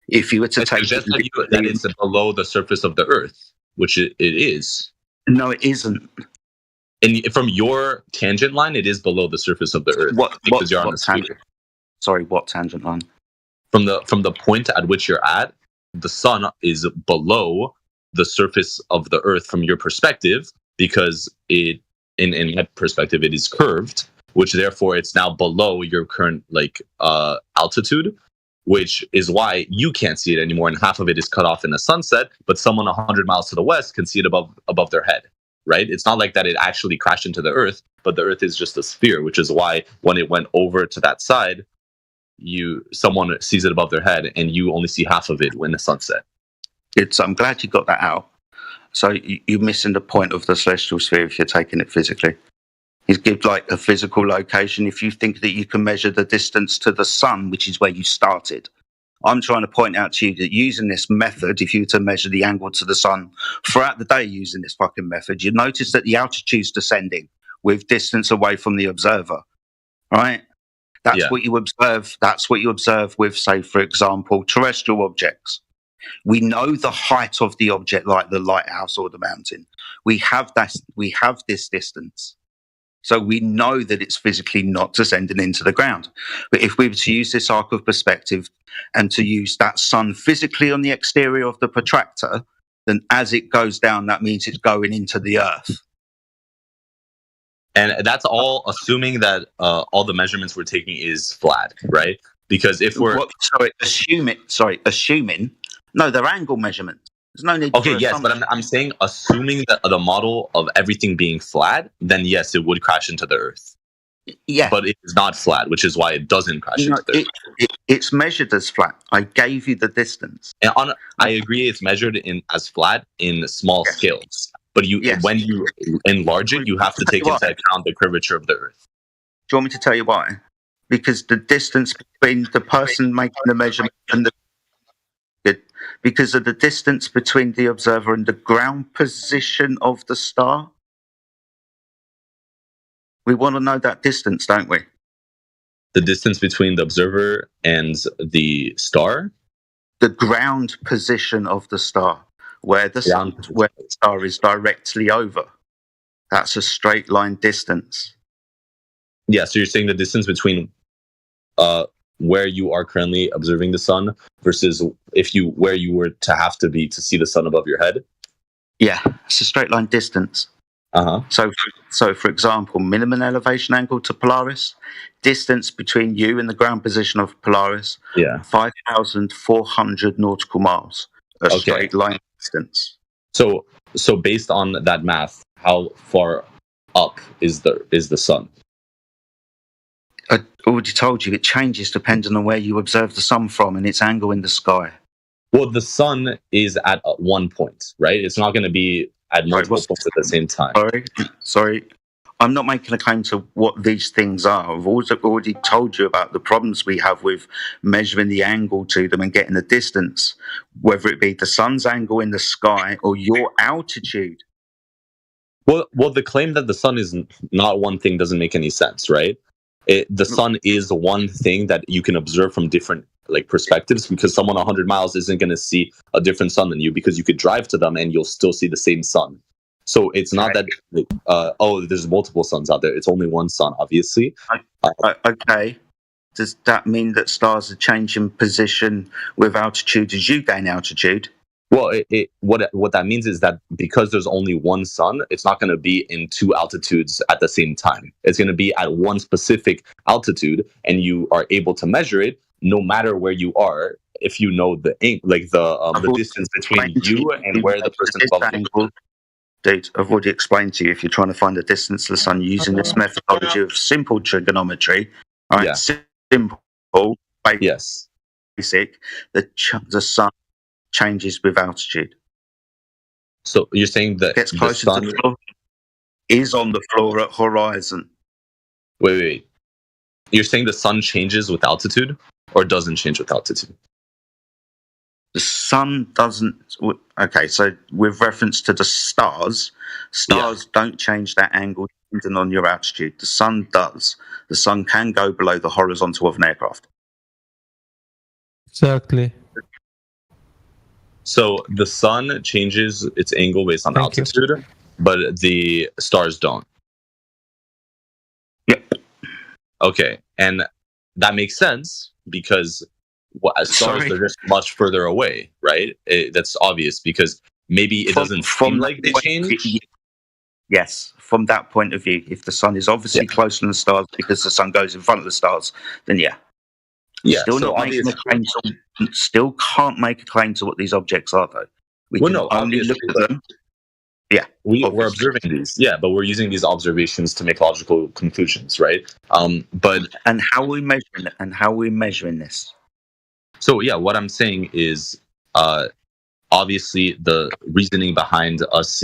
If you were to take that it's below the surface of the Earth, which it is. No, it isn't. And from your tangent line, it is below the surface of the Earth. What tangent? Sorry, what tangent line? From the point at which you're at, the sun is below the surface of the Earth from your perspective, because in that perspective it is curved, which therefore it's now below your current altitude, which is why you can't see it anymore, and half of it is cut off in the sunset, but someone 100 miles to the west can see it above their head, right? It's not like that it actually crashed into the Earth, but the Earth is just a sphere, which is why when it went over to that side, someone sees it above their head, and you only see half of it when the sunset. I'm glad you got that out. So you're missing the point of the celestial sphere if you're taking it physically. You give like a physical location if you think that you can measure the distance to the sun, which is where you started. I'm trying to point out to you that using this method, if you were to measure the angle to the sun throughout the day using this fucking method, you'd notice that the altitude's descending with distance away from the observer, right? That's what you observe. That's what you observe with, say, for example, terrestrial objects. We know the height of the object, like the lighthouse or the mountain. We have this distance. So we know that it's physically not descending into the ground. But if we were to use this arc of perspective and to use that sun physically on the exterior of the protractor, then as it goes down, that means it's going into the Earth. And that's all assuming that all the measurements we're taking is flat, right? Because if we're... assuming... No, they're angle measurements. There's no need. Okay, yes, but I'm saying assuming that the model of everything being flat, then yes, it would crash into the Earth. Yeah. But it is not flat, which is why it doesn't crash into the Earth. It's measured as flat. I gave you the distance. And I agree it's measured as flat in small scales. But when you enlarge it, you have to take into account the curvature of the Earth. Do you want me to tell you why? Because the distance between the person making the measurement and because of the distance between the observer and the ground position of the star. We want to know that distance, don't we? The distance between the observer and the star? The ground position of the star, where the star is directly over. That's a straight line distance. Yeah, so you're saying the distance between where you are currently observing the sun versus where you were to have to be to see the sun above your head? Yeah, it's a straight line distance. So for example, minimum elevation angle to Polaris, distance between you and the ground position of Polaris, 5,400 nautical miles, straight line distance. So based on that math, how far up is the sun? I already told you it changes depending on where you observe the sun from and its angle in the sky. Well, the sun is at one point, right? It's not going to be at multiple points at the same time. Sorry. I'm not making a claim to what these things are. I've also already told you about the problems we have with measuring the angle to them and getting the distance, whether it be the sun's angle in the sky or your altitude. Well, the claim that the sun is not one thing doesn't make any sense, right? The sun is one thing that you can observe from different perspectives, because someone 100 miles isn't going to see a different sun than you, because you could drive to them and you'll still see the same sun. So it's not that there's multiple suns out there. It's only one sun, obviously. Okay. Does that mean that stars are changing position with altitude as you gain altitude? Well, what that means is that because there's only one sun, it's not going to be in two altitudes at the same time. It's going to be at one specific altitude, and you are able to measure it no matter where you are, if you know the distance between you and where the person is above. Dude, I've already explained to you, if you're trying to find the distance of the sun using this methodology of simple trigonometry, all right, simple, basic, the sun changes with altitude. So you're saying that gets closer to the floor, is on the floor at horizon. Wait. You're saying the sun changes with altitude or doesn't change with altitude? The sun doesn't. Okay, so with reference to the stars don't change that angle depending on your altitude. The sun does. The sun can go below the horizontal of an aircraft. Exactly. So the sun changes its angle based on altitude, but the stars don't. Yep. Okay, and that makes sense because stars are just much further away, right? That's obvious because maybe it doesn't seem like they change. Yes, from that point of view, if the sun is obviously closer than the stars because the sun goes in front of the stars, then still not making a claim. Still can't make a claim to what these objects are, though. We can only look at them. Yeah, we're observing these. Yeah, but we're using these observations to make logical conclusions, right? And how are we measuring it? And how are we measuring this? So what I'm saying is, obviously the reasoning behind us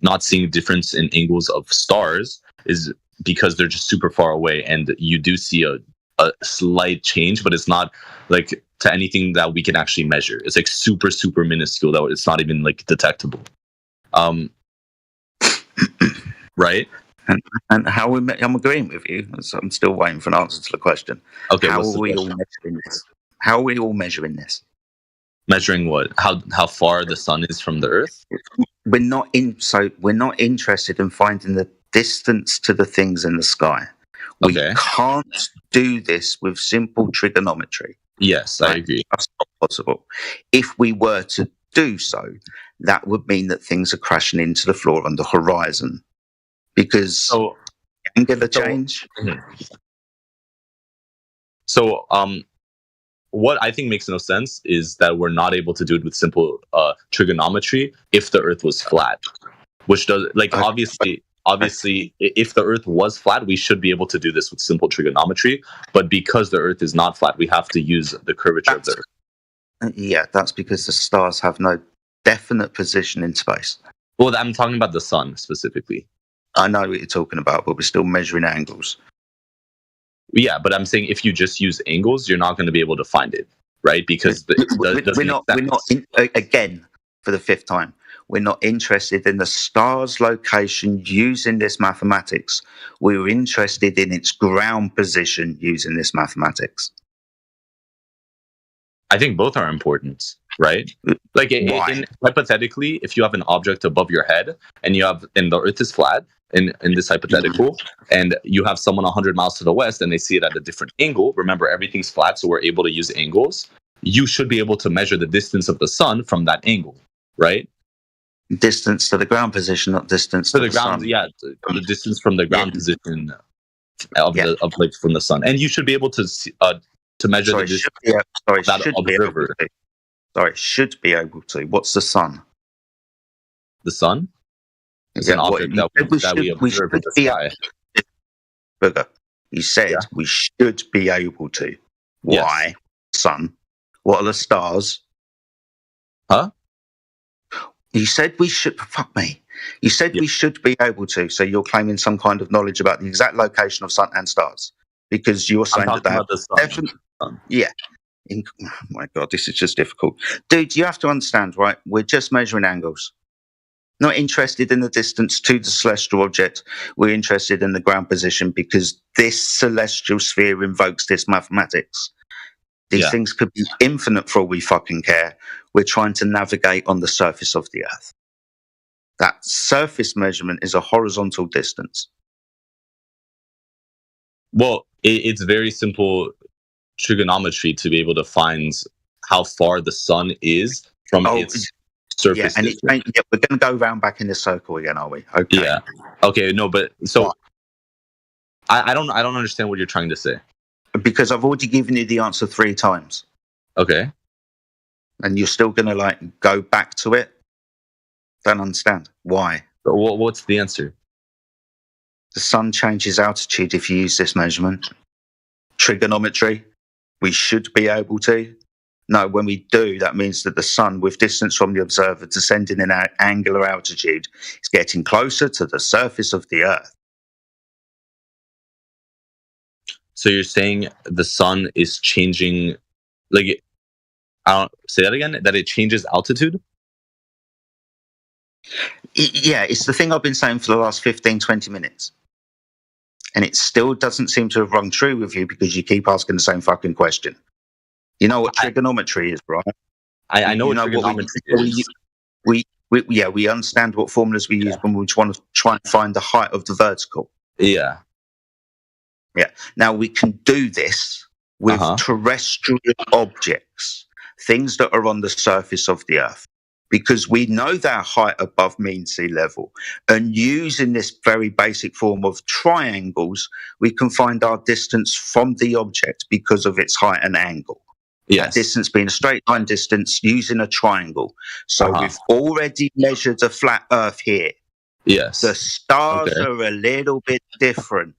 not seeing difference in angles of stars is because they're just super far away, and you do see a slight change, but it's not to anything that we can actually measure. It's super, super minuscule that it's not even detectable. Right? And how I'm agreeing with you. So I'm still waiting for an answer to the question. Okay. How are we all measuring this? How are we all measuring this? Measuring what? How far the sun is from the Earth? We're not interested in finding the distance to the things in the sky. We can't do this with simple trigonometry. Yes, I agree. That's not possible. If we were to do so, that would mean that things are crashing into the floor on the horizon because angular change. So, what I think makes no sense is that we're not able to do it with simple trigonometry if the Earth was flat, which does obviously, if the Earth was flat, we should be able to do this with simple trigonometry. But because the Earth is not flat, we have to use the curvature of the Earth. Yeah, that's because the stars have no definite position in space. Well, I'm talking about the sun specifically. I know what you're talking about, but we're still measuring angles. Yeah, but I'm saying if you just use angles, you're not going to be able to find it, right? Because we're not again, for the fifth time, we're not interested in the star's location using this mathematics. We're interested in its ground position using this mathematics. I think both are important, right? Hypothetically, if you have an object above your head and the Earth is flat, in this hypothetical, and you have someone 100 miles to the west and they see it at a different angle, remember everything's flat, so we're able to use angles. You should be able to measure the distance of the sun from that angle, right? Distance to the ground position, not distance to the ground. sun. Yeah, the distance from the ground position from the sun, and you should be able to measure the distance of that observer. Should be able to. What's the sun? The sun? It's an object that we observe in the sky. Booger, you said we should be able to. Why? Yes. Sun. What are the stars? Huh? You said we should. Fuck me. You said we should be able to, so you're claiming some kind of knowledge about the exact location of sun and stars, because you're saying that they have the sun. Yeah. Oh my God, this is just difficult. Dude, you have to understand, right? We're just measuring angles. Not interested in the distance to the celestial object. We're interested in the ground position because this celestial sphere invokes this mathematics. These things could be infinite for all we fucking care. We're trying to navigate on the surface of the Earth. That surface measurement is a horizontal distance. Well, it's very simple trigonometry to be able to find how far the sun is from its surface. And we're going to go round back in the circle again, are we? Okay. Yeah. Okay. No, but so I don't understand what you're trying to say. Because I've already given you the answer 3 times. Okay. And you're still going to go back to it? Don't understand. Why? But what's the answer? The sun changes altitude if you use this measurement. Trigonometry, we should be able to. No, when we do, that means that the sun, with distance from the observer descending in angular altitude, is getting closer to the surface of the Earth. So you're saying the sun is changing, I don't say that again, that it changes altitude? Yeah, it's the thing I've been saying for the last 15, 20 minutes. And it still doesn't seem to have rung true with you because you keep asking the same fucking question. You know what trigonometry is, right? I know what trigonometry is. We understand what formulas we use when we want to try and find the height of the vertical. Yeah. Yeah. Now we can do this with terrestrial objects, things that are on the surface of the Earth, because we know their height above mean sea level. And using this very basic form of triangles, we can find our distance from the object because of its height and angle. That distance being a straight line distance using a triangle. So we've already measured a flat Earth here. Yes. The stars are a little bit different.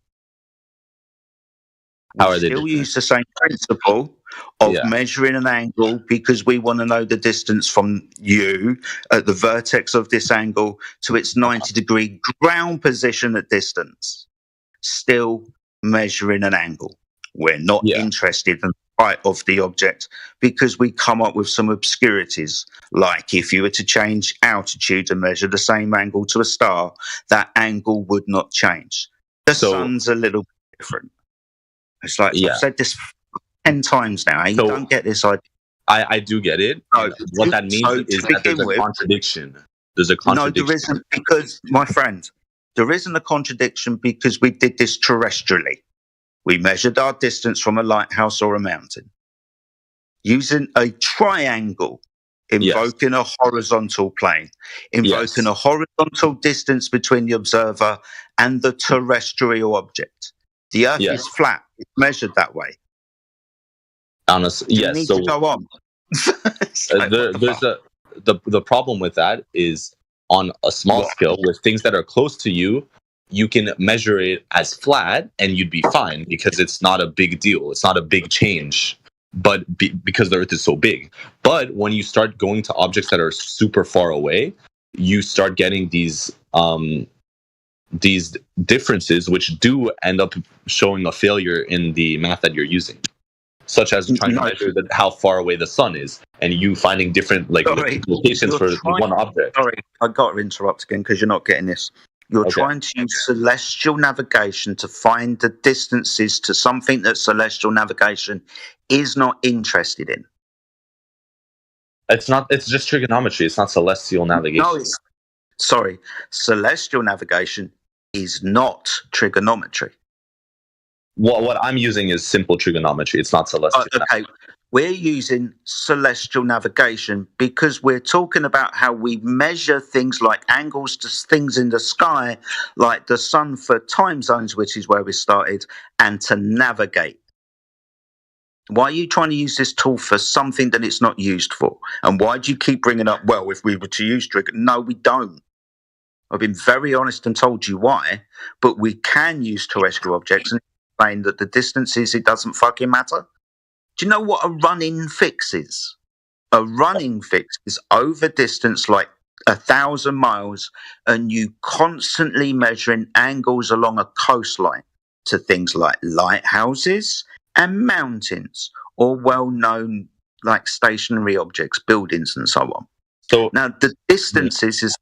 How are they still different? use the same principle of measuring an angle because we want to know the distance from you at the vertex of this angle to its 90-degree ground position at distance. Still measuring an angle. We're not interested in the height of the object because we come up with some obscurities. Like if you were to change altitude and measure the same angle to a star, that angle would not change. The sun's a little bit different. It's like I've said this 10 times now. You don't get this idea. I do get it. No, what that means is that there's a contradiction. There's a contradiction. No, there isn't, because, my friend, there isn't a contradiction because we did this terrestrially. We measured our distance from a lighthouse or a mountain using a triangle, invoking a horizontal plane, invoking a horizontal distance between the observer and the terrestrial object. The Earth is flat. It's measured that way. Honestly, yes. Need to go on. The problem with that is on a small scale with things that are close to you, you can measure it as flat and you'd be fine because it's not a big deal. It's not a big change, but because the Earth is so big. But when you start going to objects that are super far away, you start getting these differences, which do end up showing a failure in the math that you're using, such as trying to measure how far away the sun is, and you finding different locations for one object. Sorry, I got to interrupt again because you're not getting this. You're trying to use celestial navigation to find the distances to something that celestial navigation is not interested in. It's not. It's just trigonometry. It's not celestial navigation. No, sorry. Celestial navigation is not trigonometry. What I'm using is simple trigonometry. It's not celestial. Okay. We're using celestial navigation because we're talking about how we measure things like angles to things in the sky, like the sun for time zones, which is where we started, and to navigate. Why are you trying to use this tool for something that it's not used for? And why do you keep bringing up, well, if we were to use trigonometry? No, we don't. I've been very honest and told you why, but we can use terrestrial objects and explain that the distances, it doesn't fucking matter. Do you know what a running fix is? A running fix is over distance like 1,000 miles and you constantly measuring angles along a coastline to things like lighthouses and mountains, or well-known like stationary objects, buildings and so on. So now the distances is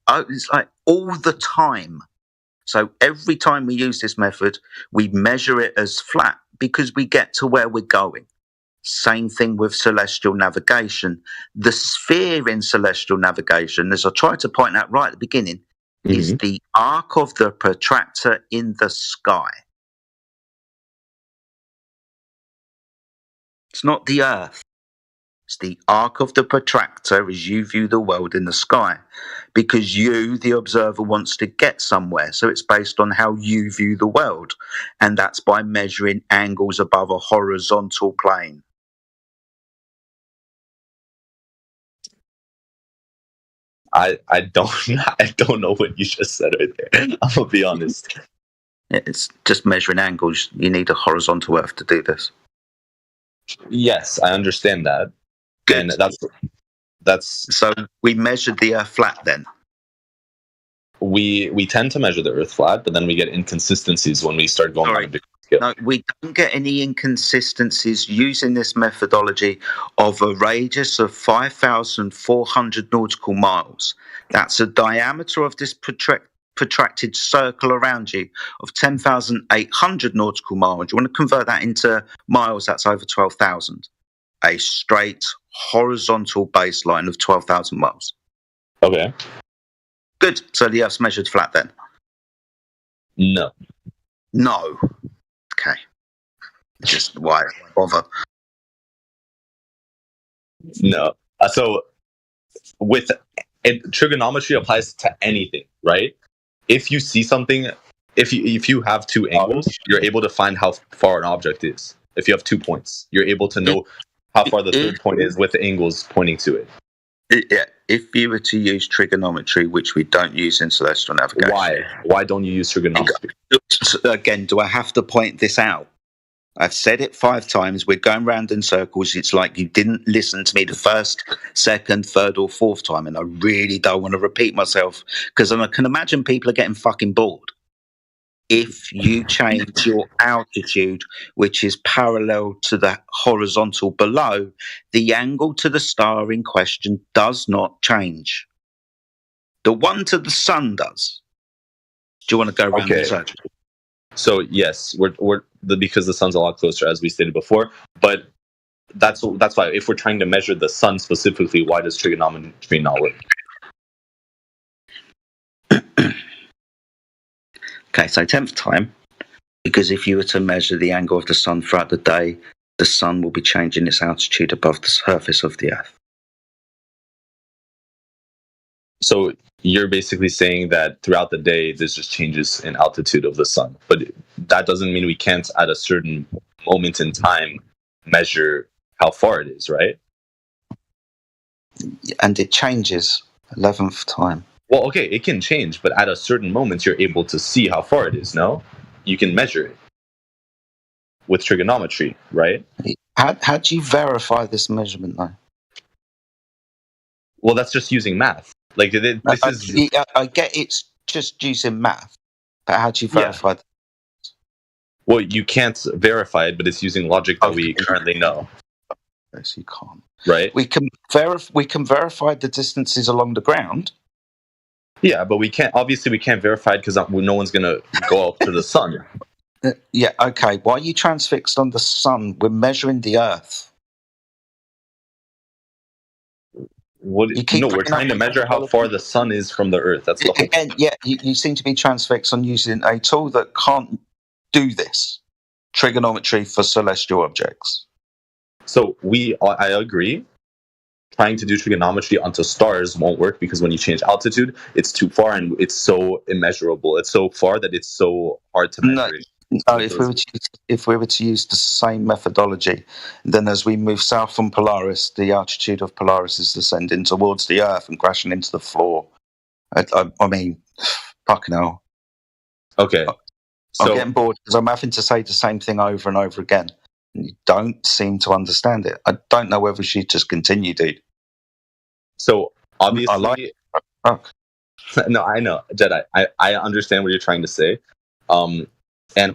like all the time. So every time we use this method, we measure it as flat because we get to where we're going. Same thing with celestial navigation. The sphere in celestial navigation, as I tried to point out right at the beginning, is the arc of the protractor in the sky. It's not the Earth. It's the arc of the protractor as you view the world in the sky, because you, the observer, wants to get somewhere. So it's based on how you view the world, and that's by measuring angles above a horizontal plane. I don't know what you just said right there. I'm gonna be honest. It's just measuring angles. You need a horizontal Earth to do this. Yes, I understand that. Good. And that's so we measured the Earth flat then. We tend to measure the Earth flat, but then we get inconsistencies when we start going on a big scale. No, we don't get any inconsistencies using this methodology of a radius of 5,400 nautical miles. That's a diameter of this protracted circle around you of 10,800 nautical miles. You want to convert that into miles, that's over 12,000. A straight horizontal baseline of 12,000 miles. Okay. Good. So the Earth's measured flat then? No. No. Okay. Just why bother? No. So with trigonometry applies to anything, right? If you see something, if you have two angles, you're able to find how far an object is. If you have 2 points, you're able to know how far the third point is with the angles pointing to it. Yeah. If you were to use trigonometry, which we don't use in celestial navigation. Why? Why don't you use trigonometry? Again, do I have to point this out? I've said it 5 times. We're going round in circles. It's like you didn't listen to me the first, second, third, or fourth time, and I really don't want to repeat myself because I can imagine people are getting fucking bored. If you change your altitude, which is parallel to the horizontal below, the angle to the star in question does not change. The one to the sun does. Do you want to go around in circles? So yes, we're because the sun's a lot closer, as we stated before. But that's why if we're trying to measure the sun specifically, why does trigonometry not work? Okay, so 10th time, because if you were to measure the angle of the sun throughout the day, the sun will be changing its altitude above the surface of the Earth. So you're basically saying that throughout the day, there's just changes in altitude of the sun. But that doesn't mean we can't, at a certain moment in time, measure how far it is, right? And it changes 11th time. Well, okay, it can change, but at a certain moment, you're able to see how far it is, no? You can measure it with trigonometry, right? How do you verify this measurement, though? Well, that's just using math. Like, I get it's just using math, but how do you verify that? Well, you can't verify it, but it's using logic that we currently know. Yes, you can't. Right? We can verify the distances along the ground. Yeah, but we can't verify it because no one's going to go up to the sun. Yeah, okay. Why are you transfixed on the sun? We're measuring the Earth. We're trying to measure how far the sun is from the Earth. That's the whole again. Yeah, you seem to be transfixed on using a tool that can't do this. Trigonometry for celestial objects. So I agree. Trying to do trigonometry onto stars won't work because when you change altitude, it's too far and it's so immeasurable. It's so far that it's so hard to measure. No, if we were to use the same methodology, then as we move south from Polaris, the altitude of Polaris is descending towards the Earth and crashing into the floor. I mean, fucking hell. Okay. I'm getting bored because I'm having to say the same thing over and over again. And you don't seem to understand it. I don't know whether we should just continue, dude. So obviously, fuck? No, I know, Jedi. I understand what you're trying to say. And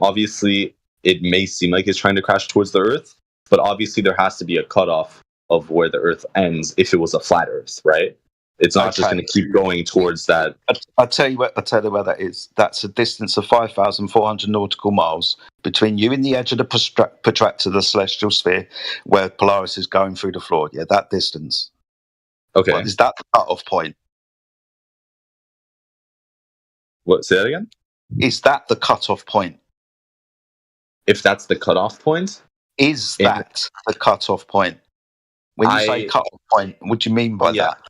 obviously, it may seem like it's trying to crash towards the Earth, but obviously there has to be a cutoff of where the Earth ends if it was a flat Earth, right? It's not just going to keep going towards that. I'll tell you where that is. That's a distance of 5,400 nautical miles between you and the edge of the protractor, the celestial sphere, where Polaris is going through the floor. Yeah, that distance. Okay. Well, is that the cutoff point? What? Say that again? Is that the cutoff point? If that's the cutoff point? Is that the cutoff point? When you say cutoff point, what do you mean by that?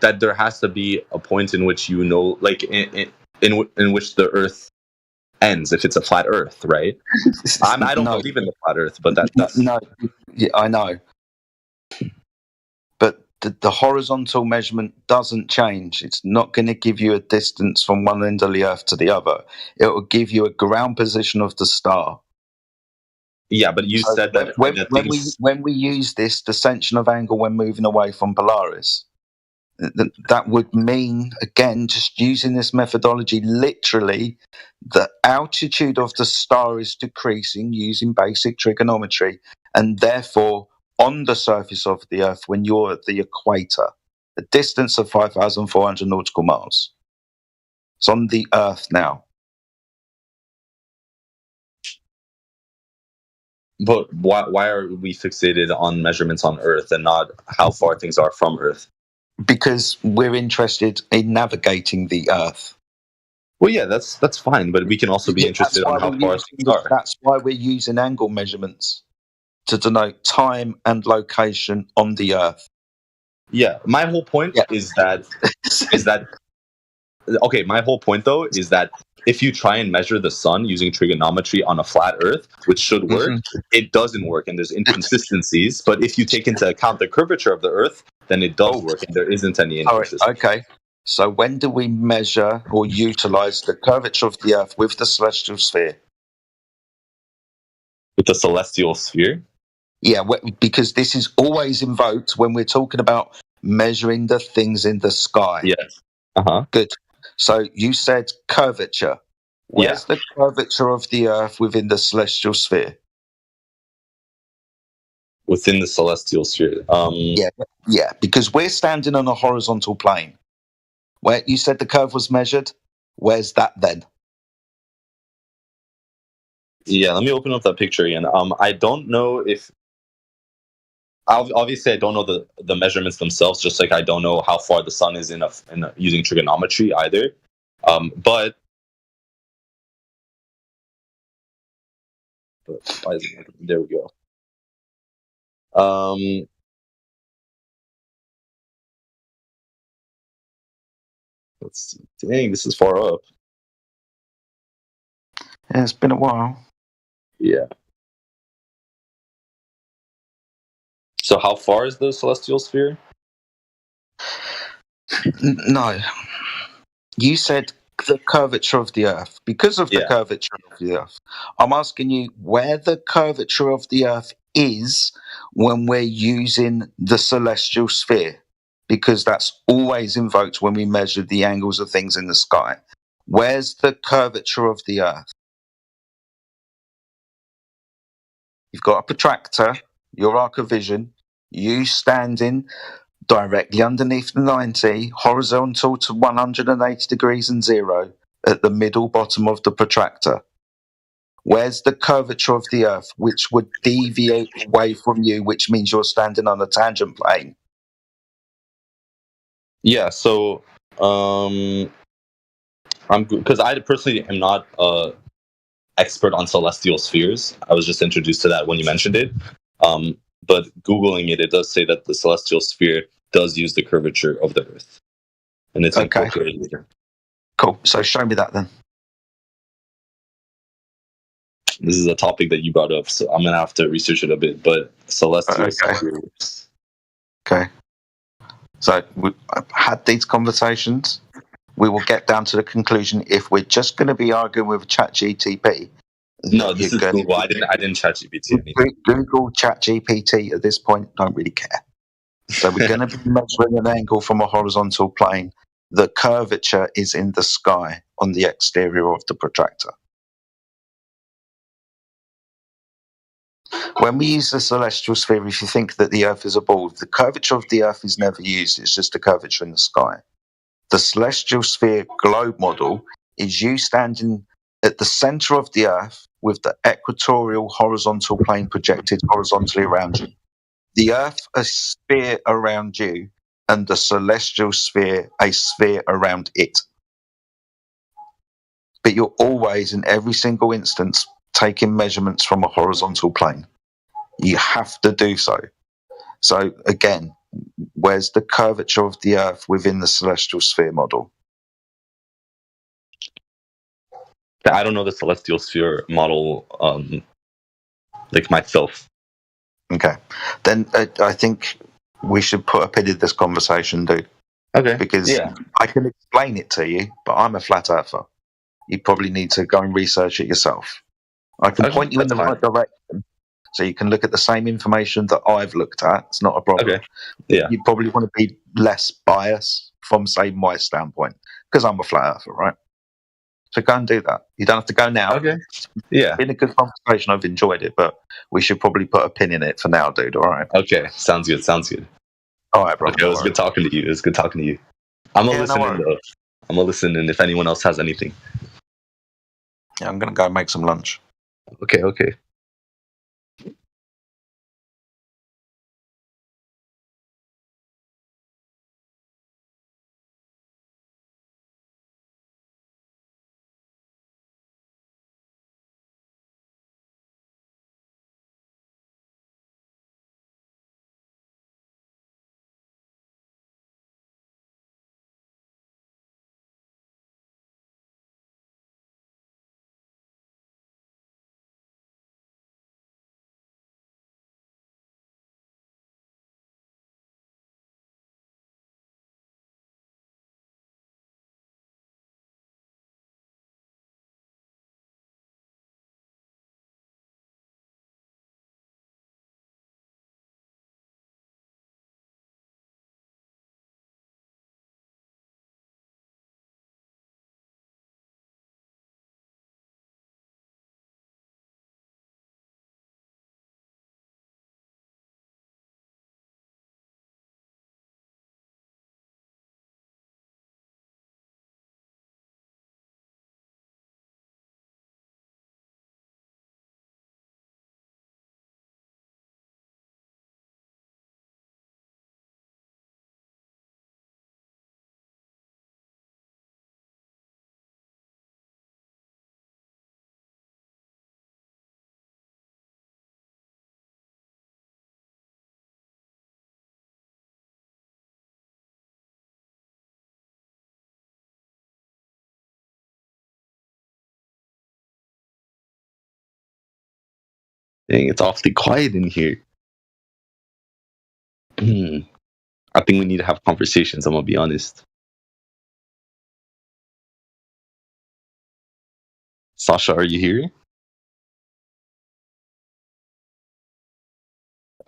That there has to be a point in which you know, like in which the Earth ends, if it's a flat Earth, right? I don't believe in the flat Earth, but that's no. Yeah, I know. But the horizontal measurement doesn't change. It's not going to give you a distance from one end of the Earth to the other. It will give you a ground position of the star. Yeah, but you said that when we use this dissension of angle when moving away from Polaris, that would mean, again, just using this methodology, literally, the altitude of the star is decreasing using basic trigonometry, and therefore, on the surface of the Earth, when you're at the equator, a distance of 5,400 nautical miles. It's on the Earth now. But why are we fixated on measurements on Earth and not how far things are from Earth? Because we're interested in navigating the Earth. Well, yeah, that's fine, but we can also be interested on how far things are. That's why we're using angle measurements to denote time and location on the Earth. Yeah, my whole point is that okay, my whole point though is that if you try and measure the sun using trigonometry on a flat Earth, which should work, it doesn't work, and there's inconsistencies. But if you take into account the curvature of the Earth, then it does work, and there isn't any inconsistency. Okay. So when do we measure or utilize the curvature of the Earth with the celestial sphere? With the celestial sphere? Yeah, because this is always invoked when we're talking about measuring the things in the sky. Yes. Good. So you said curvature. Where's the curvature of the Earth within the celestial sphere? Within the celestial sphere. Yeah, because we're standing on a horizontal plane. Where you said the curve was measured, where's that then? Yeah, let me open up that picture again. I don't know if obviously I don't know the measurements themselves, just like I don't know how far the sun is in using trigonometry either. But why is it, there we go. Let's see. Dang, this is far up. Yeah, it's been a while. Yeah. So how far is the celestial sphere? No. You said the curvature of the Earth. Because of the curvature of the Earth, I'm asking you where the curvature of the Earth is when we're using the celestial sphere. Because that's always invoked when we measure the angles of things in the sky. Where's the curvature of the Earth? You've got a protractor, your arc of vision, you standing directly underneath the 90, horizontal to 180 degrees and 0 at the middle bottom of the protractor. Where's the curvature of the Earth, which would deviate away from you, which means you're standing on a tangent plane? Yeah, so I'm because I personally am not expert on celestial spheres. I was just introduced to that when you mentioned it. But Googling it, it does say that the celestial sphere does use the curvature of the Earth. And it's incorporated here. Cool. So show me that then. This is a topic that you brought up, so I'm going to have to research it a bit. But celestial spheres. Okay. So we've had these conversations. We will get down to the conclusion if we're just going to be arguing with ChatGPT. No, this is Google. I didn't ChatGPT anything. Google ChatGPT at this point don't really care. So we're going to be measuring an angle from a horizontal plane. the curvature is in the sky on the exterior of the protractor. When we use the celestial sphere, if you think that the Earth is a ball, the curvature of the Earth is never used. It's just a curvature in the sky. The celestial sphere globe model is you standing at the center of the Earth with the equatorial horizontal plane projected horizontally around you. The Earth a sphere around you, and the celestial sphere a sphere around it. But you're always, in every single instance, taking measurements from a horizontal plane. You have to do so. So again, where's the curvature of the Earth within the celestial sphere model? I don't know the celestial sphere model like myself. Okay, then I think we should put a pin in this conversation, dude. Okay. Because I can explain it to you, but I'm a flat earther. You probably need to go and research it yourself. I can point you in the right direction, so you can look at the same information that I've looked at. It's not a problem. Okay. Yeah. You probably want to be less biased from, say, my standpoint, because I'm a flat earther, right? So go and do that. You don't have to go now. Okay. Yeah. It's been a good conversation. I've enjoyed it, but we should probably put a pin in it for now, dude. All right. Okay. Sounds good. Sounds good. All right, bro. Okay, it was good talking to you. It was good talking to you. I'm gonna listen in though. I'm gonna listen in if anyone else has anything. Yeah, I'm gonna go make some lunch. Okay. Okay. Dang, it's awfully quiet in here. I think we need to have conversations. I'm gonna be honest. Sasha, are you here?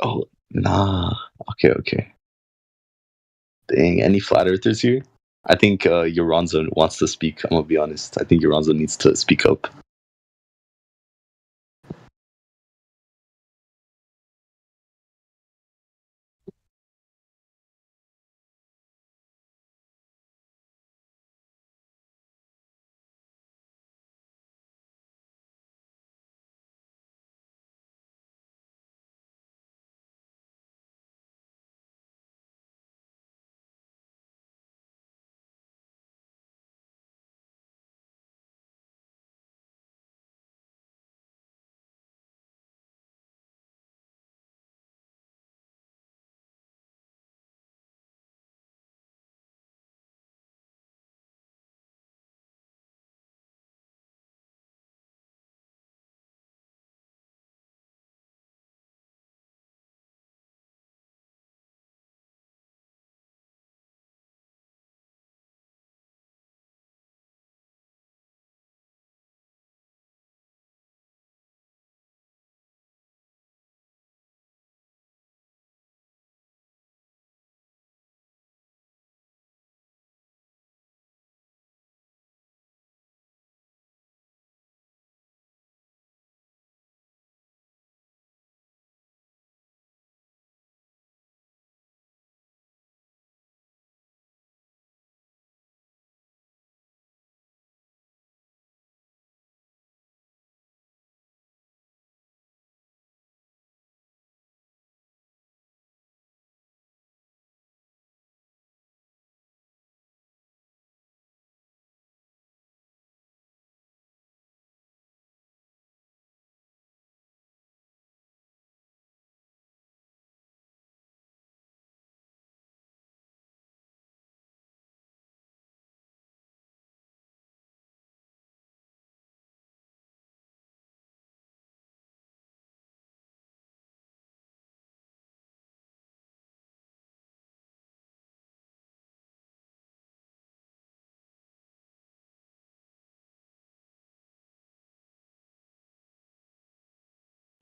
Oh, nah. Okay, okay. Dang, any flat earthers here? I think Yoronzo wants to speak. I'm gonna be honest. I think Yoronzo needs to speak up.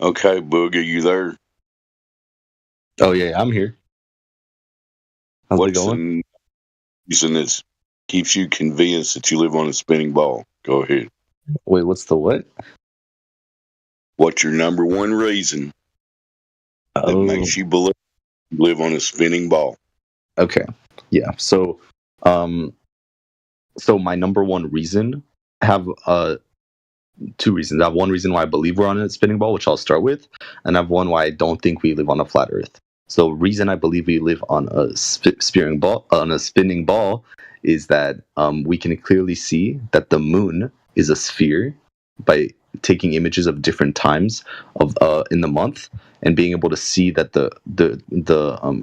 Okay, Boogie, you there? Oh yeah, I'm here. How's it What's going? the reason that keeps you convinced that you live on a spinning ball? Go ahead. Wait, what's the what? What's your number one reason that makes you believe you live on a spinning ball? Okay. Yeah. So my number one reason, I have two reasons. I have one reason why I believe we're on a spinning ball, which I'll start with, and I have one why I don't think we live on a flat Earth. So, reason I believe we live on a spinning ball, is that we can clearly see that the moon is a sphere by taking images of different times of in the month and being able to see that the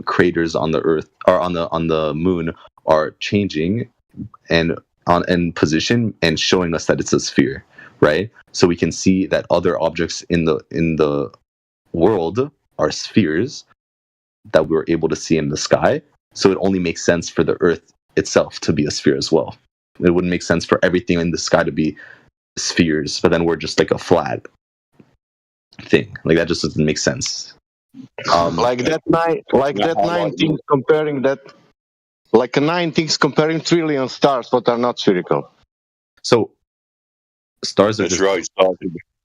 craters on the Earth or on the moon are changing and in position and showing us that it's a sphere, right? So we can see that other objects in the world are spheres that we're able to see in the sky. So it only makes sense for the Earth itself to be a sphere as well. It wouldn't make sense for everything in the sky to be spheres, but then we're just like a flat thing. Like that just doesn't make sense. Like that nine things comparing that, like 9 things comparing trillion stars what are not spherical. So stars are That's just right.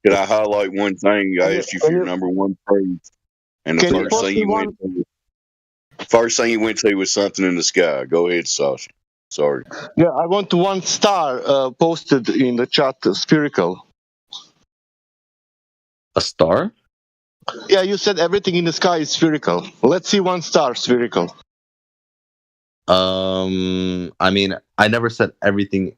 Could I highlight one thing? I asked you for your number one praise, and the first thing you went to was something in the sky. Go ahead, Sasha. Sorry. Yeah, I want one star posted in the chat, spherical. A star? Yeah, you said everything in the sky is spherical. Let's see one star spherical. I mean, I never said everything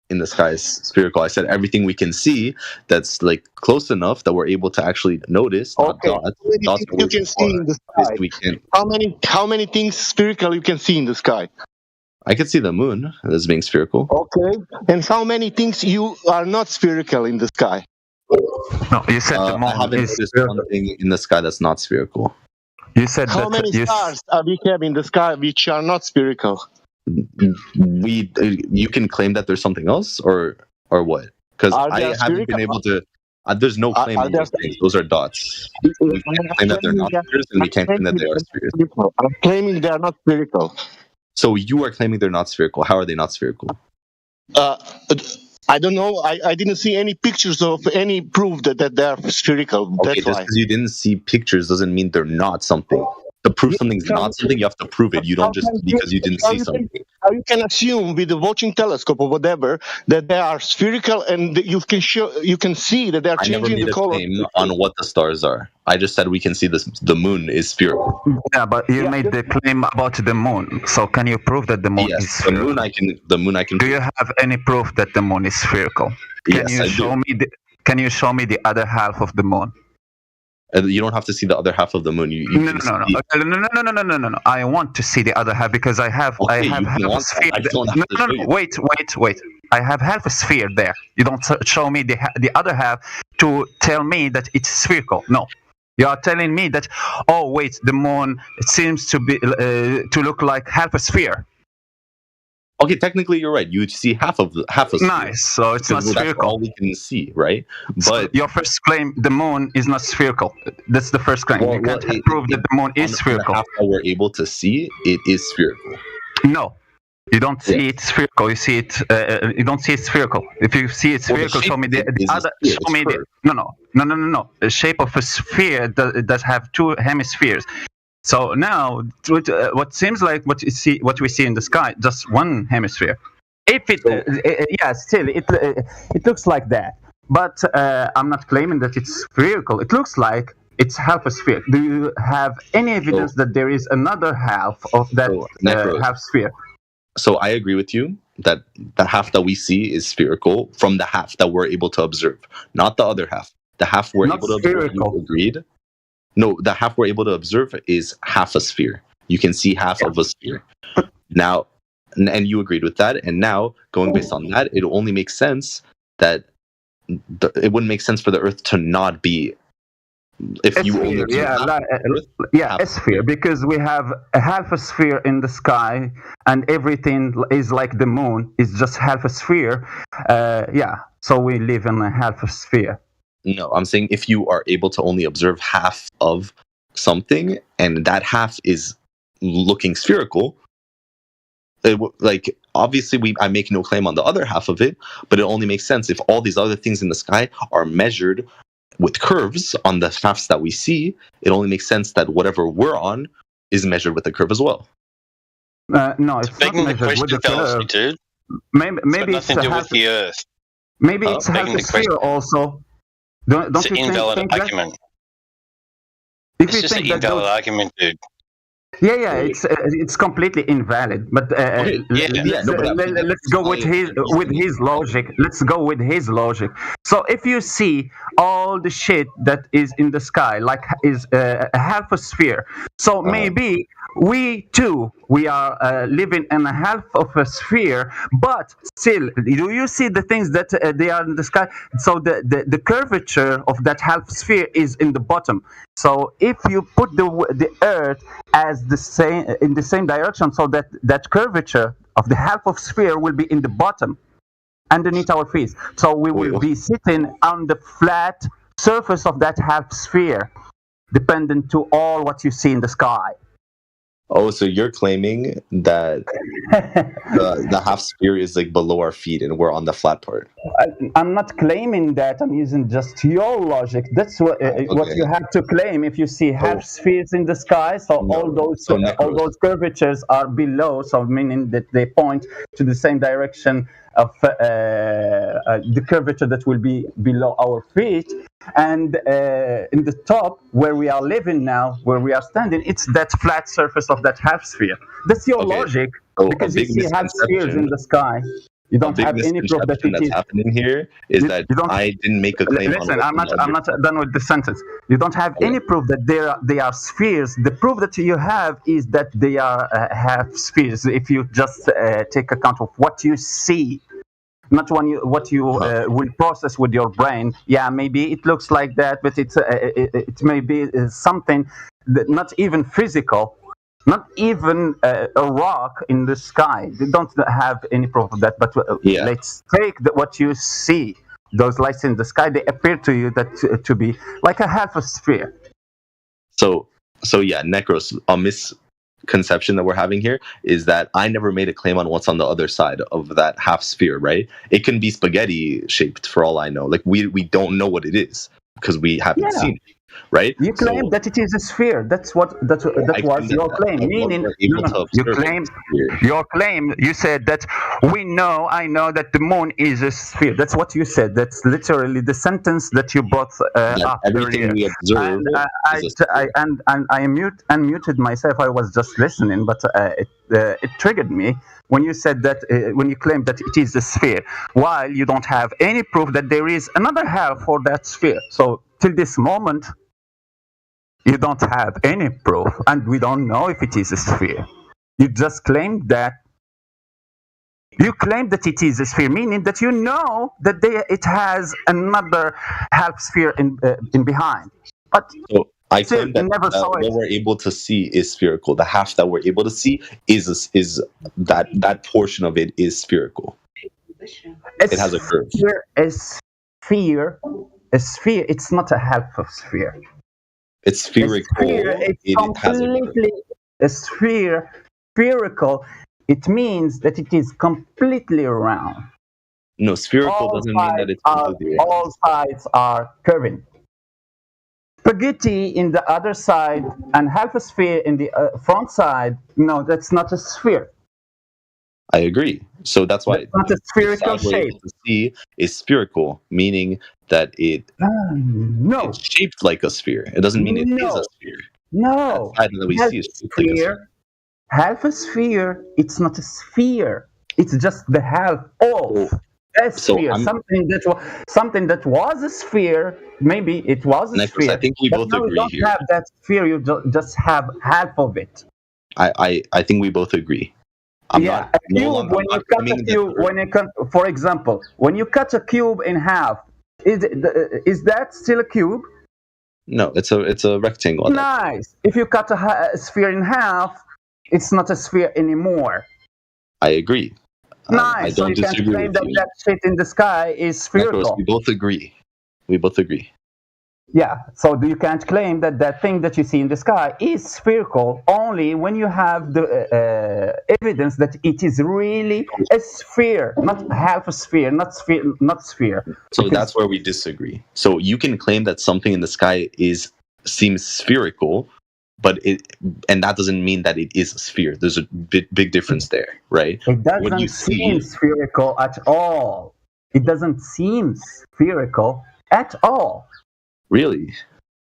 in the sky is spherical. I said everything we can see that's like close enough that we're able to actually notice. Not Okay. dots. How many Dots things you can see in the sky? we can. How many things spherical you can see in the sky? I could see the moon as being spherical. Okay. And how many things you are not spherical in the sky? No, you said the moon I haven't is noticed spherical. one thing in the sky that's not spherical. You said how many stars we have in the sky which are not spherical? You can claim that there's something else, or what? Because I haven't been able to. There's no claim on those things. Those are dots. We can't claim that they're not spheres, and we can't claim that they are spheres. I'm claiming they are not spherical. So you are claiming they're not spherical. How are they not spherical? I don't know. I didn't see any pictures of any proof that they are spherical. Okay, that's just because you didn't see pictures doesn't mean they're not something. To prove something's not something, you have to prove it. You don't just because you didn't see something. How you can assume with the watching telescope or whatever that they are spherical and you can see that they are changing the color. I never made a claim on what the stars are. I just said we can see the moon is spherical. Yeah, but you made the claim about the moon. So can you prove that the moon is spherical? The moon I can. Do you have any proof that the moon is spherical? Can you show me Can you show me the other half of the moon? You don't have to see the other half of the moon. No. I want to see the other half because I have half a sphere. Wait. I have half a sphere there. You don't show me the other half to tell me that it's spherical. No, you are telling me that. Oh wait, the moon seems to be to look like half a sphere. Okay, technically you're right. You see half a sphere. Nice. So it's not spherical. That's all we can see, right? But so your first claim, the moon is not spherical. That's the first claim. You can't prove that the moon is spherical. The half that we're able to see, it is spherical. No, you don't see it spherical. You see it. You don't see it spherical. If you see it spherical, show me the other. Show me the no. The shape of a sphere does have two hemispheres. So now, what seems like what we see in the sky, just one hemisphere. If still it looks like that. But I'm not claiming that it's spherical. It looks like it's half a sphere. Do you have any evidence that there is another half of that half sphere? So I agree with you that the half that we see is spherical from the half that we're able to observe, not the other half. The half we're able to observe, you agreed. No, the half we're able to observe is half a sphere. You can see half of a sphere. Now, and you agreed with that. And now, going based on that, it only makes sense that it wouldn't make sense for the Earth to not be. If you only a sphere, because we have a half a sphere in the sky, and everything is like the moon is just half a sphere. So we live in a half a sphere. No, I'm saying if you are able to only observe half of something, and that half is looking spherical, like obviously I make no claim on the other half of it, but it only makes sense if all these other things in the sky are measured with curves on the halves that we see. It only makes sense that whatever we're on is measured with a curve as well. No, it's not measured with the curve. Dude. Maybe it's nothing to do with the Earth. Maybe it's half a sphere also. Don't it's you an invalid think argument. If it's just an invalid argument, dude. Yeah, it's completely invalid. But let's go with his logic. Let's go with his logic. So if you see all the shit that is in the sky, like is a half a sphere, so maybe we are living in a half of a sphere, but still, do you see the things that they are in the sky? So the curvature of that half sphere is in the bottom. So if you put the Earth as the same in the same direction, so that curvature of the half of sphere will be in the bottom, underneath our feet. So we will be sitting on the flat surface of that half sphere, dependent to all what you see in the sky. Oh, so you're claiming that the half sphere is like below our feet and we're on the flat part? I'm not claiming that. I'm using just your logic. That's what you have to claim if you see half spheres in the sky. So all those curvatures are below. So meaning that they point to the same direction of the curvature that will be below our feet. And in the top, where we are living now, where we are standing, it's that flat surface of that half sphere. That's your logic, because you see half spheres in the sky. You don't have any proof that it is happening here. That I didn't make a claim. Listen, I'm not done with the sentence. You don't have any proof that they are spheres. The proof that you have is that they are half spheres. If you just take account of what you see, not what you will process with your brain. Yeah, maybe it looks like that, but it may be something that not even physical. Not even a rock in the sky. They don't have any proof of that. But let's take what you see. Those lights in the sky, they appear to you to be like a half a sphere. So yeah, Necros, a misconception that we're having here is that I never made a claim on what's on the other side of that half sphere, right? It can be spaghetti shaped for all I know. Like we don't know what it is because we haven't seen it. Right? You claim that it is a sphere. That was your claim. Meaning, your claim. You said that I know that the moon is a sphere. That's what you said. That's literally the sentence that you brought up everything we observe. And I unmuted myself. I was just listening, but it triggered me when you said that when you claimed that it is a sphere, while you don't have any proof that there is another half for that sphere. So till this moment, you don't have any proof, and we don't know if it is a sphere. You just claimed that. You claim that it is a sphere, meaning that you know that it has another half sphere in behind. But so I claim that what we're able to see is spherical. The half that we're able to see is that portion of it is spherical. It has a curve. A sphere. It's not a half of sphere. It's spherical. It's completely a sphere. Spherical. It means that it is completely round. No, spherical doesn't mean that it's completely round. All sides are curving. Spaghetti in the other side and half a sphere in the front side. No, that's not a sphere. I agree. So that's why it's not a spherical shape. To see is spherical, meaning that it's shaped like a sphere. It doesn't mean it is a sphere. No. That we see is shaped like a sphere. Half a sphere. It's not a sphere. It's just the half of a sphere. Something that was a sphere. Maybe it was a sphere. I think we both agree here. You don't have that sphere. You just have half of it. I think we both agree. For example, when you cut a cube in half, is that still a cube? No, it's a rectangle. Nice. If you cut a sphere in half, it's not a sphere anymore. I agree. Nice. So you can claim that shit in the sky is spherical. We both agree. We both agree. Yeah, so you can't claim that that thing that you see in the sky is spherical only when you have the evidence that it is really a sphere, not half a sphere, not sphere. So that's where we disagree. So you can claim that something in the sky seems spherical, and that doesn't mean that it is a sphere. There's a big difference there, right? It doesn't seem spherical at all. It doesn't seem spherical at all. Really?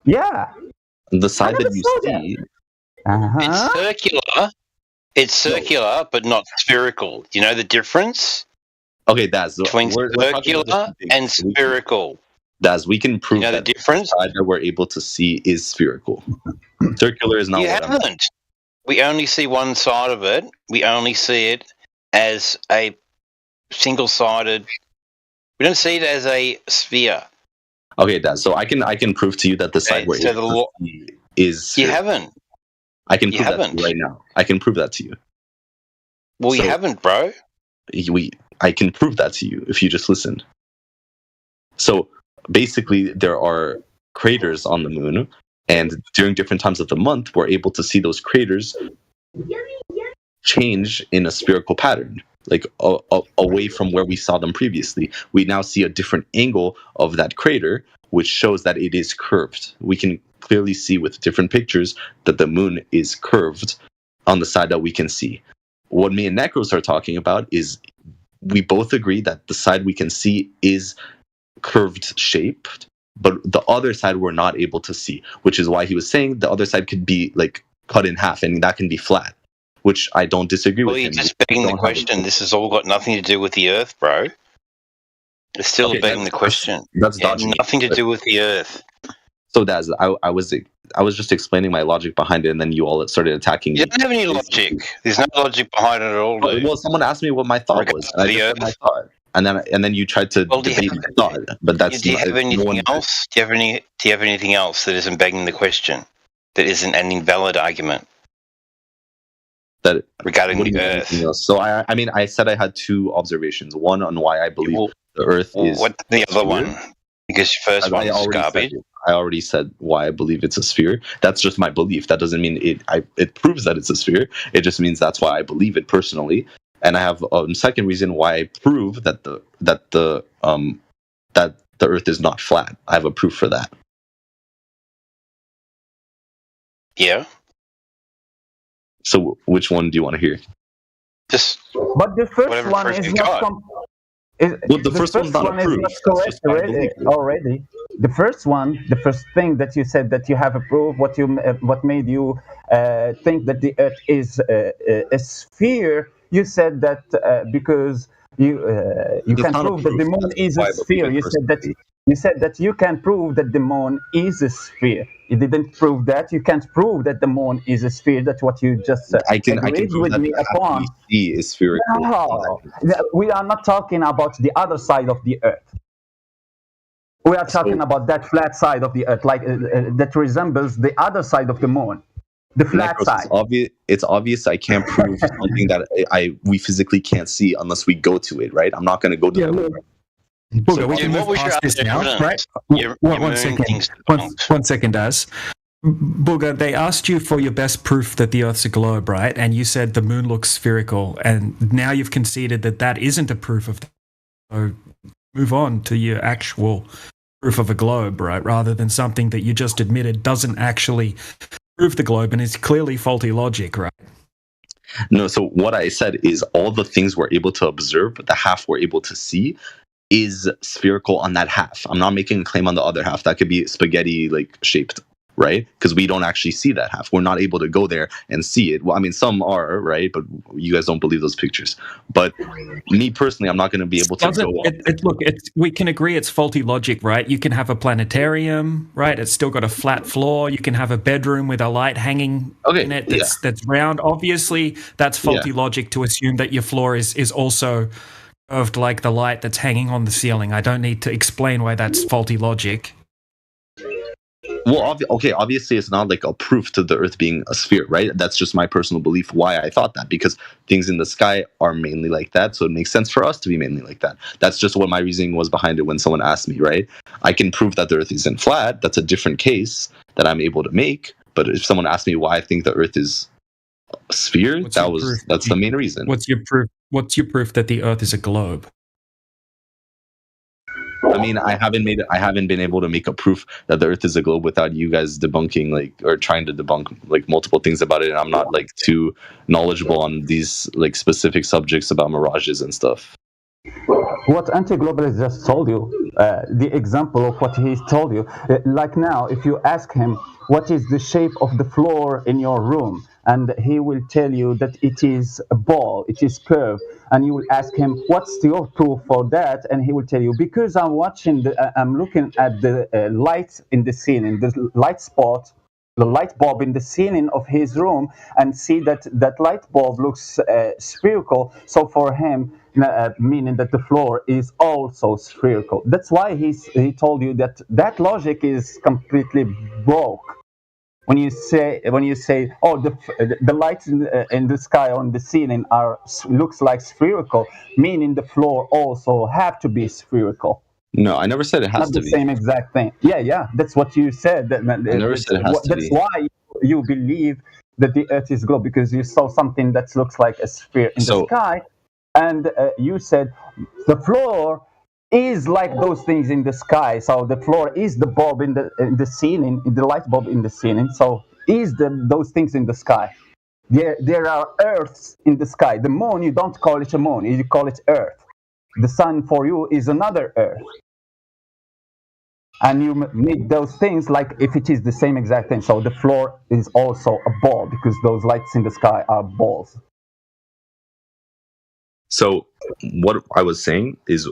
Yeah. The side that you see. It's circular. It's circular, but not spherical. Do you know the difference? Okay, Daz. Between circular and spherical. Daz, we can prove that the difference? The side that we're able to see is spherical. Circular is not. You haven't. We only see one side of it. We only see it as a single-sided. We don't see it as a sphere. Okay, Daz. So I can prove to you that the side where is. You haven't. I can prove that to you right now. I can prove that to you. Well, you haven't, bro. I can prove that to you if you just listened. So basically, there are craters on the moon, and during different times of the month, we're able to see those craters change in a spherical pattern, like away from where we saw them previously. We now see a different angle of that crater, which shows that it is curved. We can clearly see with different pictures that the moon is curved on the side that we can see. What me and Necros are talking about is we both agree that the side we can see is curved shaped, but the other side we're not able to see, which is why he was saying the other side could be like cut in half and that can be flat, which I don't disagree with. Well, you're just begging the question. This has all got nothing to do with the Earth, bro. It's still begging the question. That's nothing to do with the Earth. So Daz, I was just explaining my logic behind it, and then you all started attacking me. You don't have any logic. There's no logic behind it at all, dude. Well, someone asked me what my thought was. And I just said my thought. And then you tried to debate my thought, but that's. Do you have anything else? Do you have anything else that isn't begging the question? That isn't an invalid argument? That regarding the Earth. So I said I had two observations. One on why I believe the Earth is. What's the other one? Because your first one is garbage. I already said why I believe it's a sphere. That's just my belief. That doesn't mean it proves that it's a sphere. It just means that's why I believe it personally. And I have a second reason why I prove that the Earth is not flat. I have a proof for that. Yeah. So which one do you want to hear? But the first one is not. The first one's not a proof. Correct already. The first thing that you said that you have a proof. What made you think that the Earth is a sphere? You said that because you can prove that the moon is a sphere. You said that you can prove that the moon is a sphere. You didn't prove that. You can't prove that the moon is a sphere. That's what you just I can prove with that me upon. Is spherical. No, we are not talking about the other side of the Earth. We are talking about that flat side of the Earth, like that resembles the other side of the moon. The flat side. It's obvious I can't prove something that we physically can't see unless we go to it, right? I'm not going to go to the moon. So we can move past this now, right? One second, Daz. Booger, they asked you for your best proof that the Earth's a globe, right? And you said the moon looks spherical, and now you've conceded that that isn't a proof of that. So move on to your actual proof of a globe, right? Rather than something that you just admitted doesn't actually prove the globe and is clearly faulty logic, right? No, so what I said is all the things we're able to observe, the half we're able to see, is spherical on that half. I'm not making a claim on the other half. That could be spaghetti like shaped, right? Because we don't actually see that half. We're not able to go there and see it. Well, I mean, some are, right? But you guys don't believe those pictures. But me personally, I'm not going to be able to go. We can agree it's faulty logic, right? You can have a planetarium, right? It's still got a flat floor. You can have a bedroom with a light hanging in it that's round. Obviously, that's faulty logic to assume that your floor is also curved like the light that's hanging on the ceiling. I don't need to explain why that's faulty logic. Well, okay, obviously it's not like a proof to the Earth being a sphere, right? That's just my personal belief why I thought that, because things in the sky are mainly like that, so it makes sense for us to be mainly like that. That's just what my reasoning was behind it when someone asked me, right? I can prove that the Earth isn't flat. That's a different case that I'm able to make. But if someone asked me why I think the Earth is a sphere, that's the main reason. What's your proof? What's your proof that the Earth is a globe? I mean, I haven't been able to make a proof that the Earth is a globe without you guys debunking or trying to debunk multiple things about it. And I'm not too knowledgeable on these specific subjects about mirages and stuff. What anti-globalist just told you, the example of what he told you, like now, if you ask him what is the shape of the floor in your room, and he will tell you that it is a ball, it is curved, and you will ask him what's your proof for that, and he will tell you because I'm looking at the light in the ceiling, the light spot, the light bulb in the ceiling of his room, and see that light bulb looks spherical. So for him, meaning that the floor is also spherical. That's why he told you that logic is completely broke. When you say oh the lights in the sky on the ceiling looks like spherical, meaning the floor also have to be spherical. No, I never said it has to be. Not the same exact thing. Yeah, that's what you said. I never said it has to be. That's why you believe that the Earth is globe, because you saw something that looks like a sphere in the sky, and you said the floor is like those things in the sky. So the floor is the bulb in the ceiling, the light bulb in the ceiling. So is those things in the sky. There are Earths in the sky. The moon, you don't call it a moon, you call it Earth. The sun for you is another Earth. And you make those things like if it is the same exact thing. So the floor is also a ball because those lights in the sky are balls. So what I was saying is,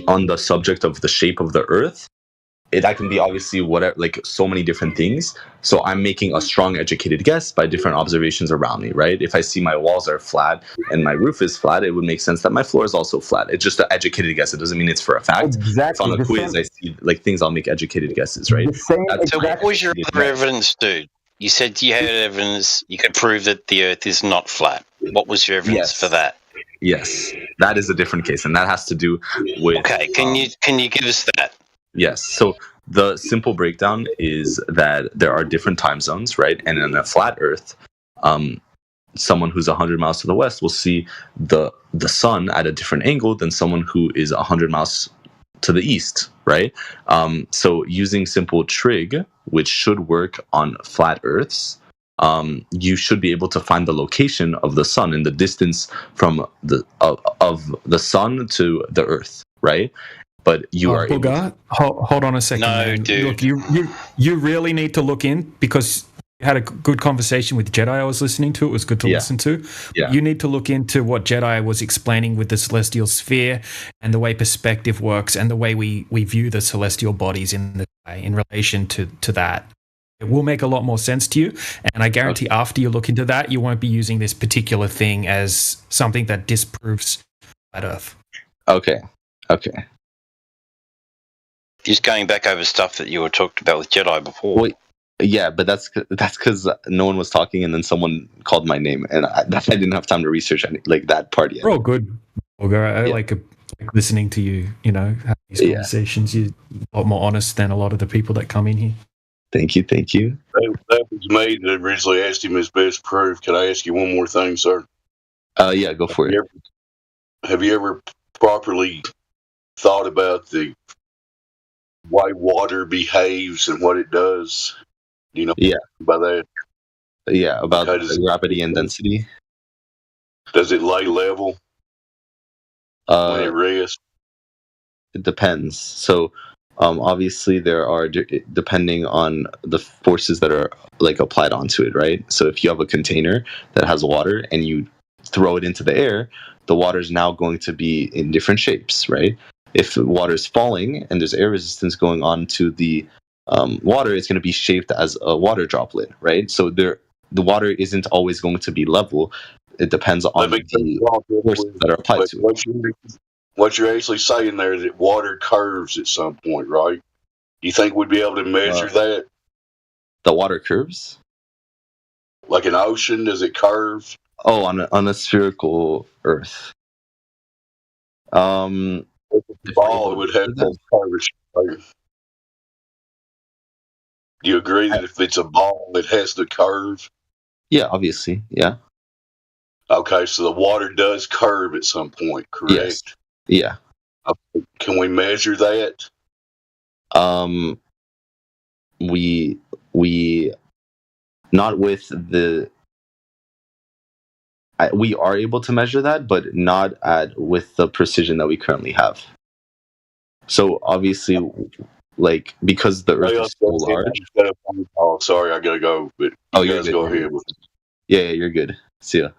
on the subject of the shape of the Earth, that can be obviously whatever, so many different things. So I'm making a strong educated guess by different observations around me, right? If I see my walls are flat and my roof is flat, it would make sense that my floor is also flat. It's just an educated guess. It doesn't mean it's for a fact. Exactly. If on a quiz I see things, I'll make educated guesses, right? So what was your other evidence, dude? You said you had evidence, you could prove that the Earth is not flat. What was your evidence for that? Yes, that is a different case, and that has to do with... Okay, can you give us that? Yes, so the simple breakdown is that there are different time zones, right? And in a flat Earth, someone who's 100 miles to the west will see the sun at a different angle than someone who is 100 miles to the east, right? So using simple trig, which should work on flat Earths, you should be able to find the location of the sun and the distance from of the sun to the Earth, right? But you are able to... Hold on a second. No, man. dude. Look, you really need to look in, because you had a good conversation with Jedi I was listening to. It was good to listen to. Yeah. You need to look into what Jedi was explaining with the celestial sphere and the way perspective works and the way we view the celestial bodies in the sky in relation to that. It will make a lot more sense to you, and I guarantee after you look into that, you won't be using this particular thing as something that disproves flat Earth. Okay. Just going back over stuff that you were talked about with Jedi before. Wait, yeah, but that's because no one was talking, and then someone called my name, and I didn't have time to research that part yet. We're all good. I like listening to you. Have these conversations. You're a lot more honest than a lot of the people that come in here. Thank you. That was me that originally asked him his best proof. Can I ask you one more thing, sir? Yeah, go for it. Have you ever properly thought about the why water behaves and what it does? Do you know about that? Yeah, about gravity and density. Does it lay level when it rests? It depends. So obviously there are, depending on the forces that are applied onto it, right? So if you have a container that has water and you throw it into the air, the water is now going to be in different shapes, right? If the water is falling and there's air resistance going on to the water, it's going to be shaped as a water droplet, right? So the water isn't always going to be level. It depends on the forces that are applied to it. What you're actually saying there is that water curves at some point, right? You think we'd be able to measure that? The water curves? Like an ocean, does it curve? Oh, on a spherical Earth. If it's a ball, it would have some curvature. Do you agree that if it's a ball, it has to curve? Yeah, obviously. Yeah. Okay, so the water does curve at some point, correct? Yes. Yeah. Can we measure that? We not with the. We are able to measure that, but not with the precision that we currently have. So obviously, like, because the Earth is so large. Oh, sorry, I gotta go. But you guys go ahead. Yeah, you're good. See ya.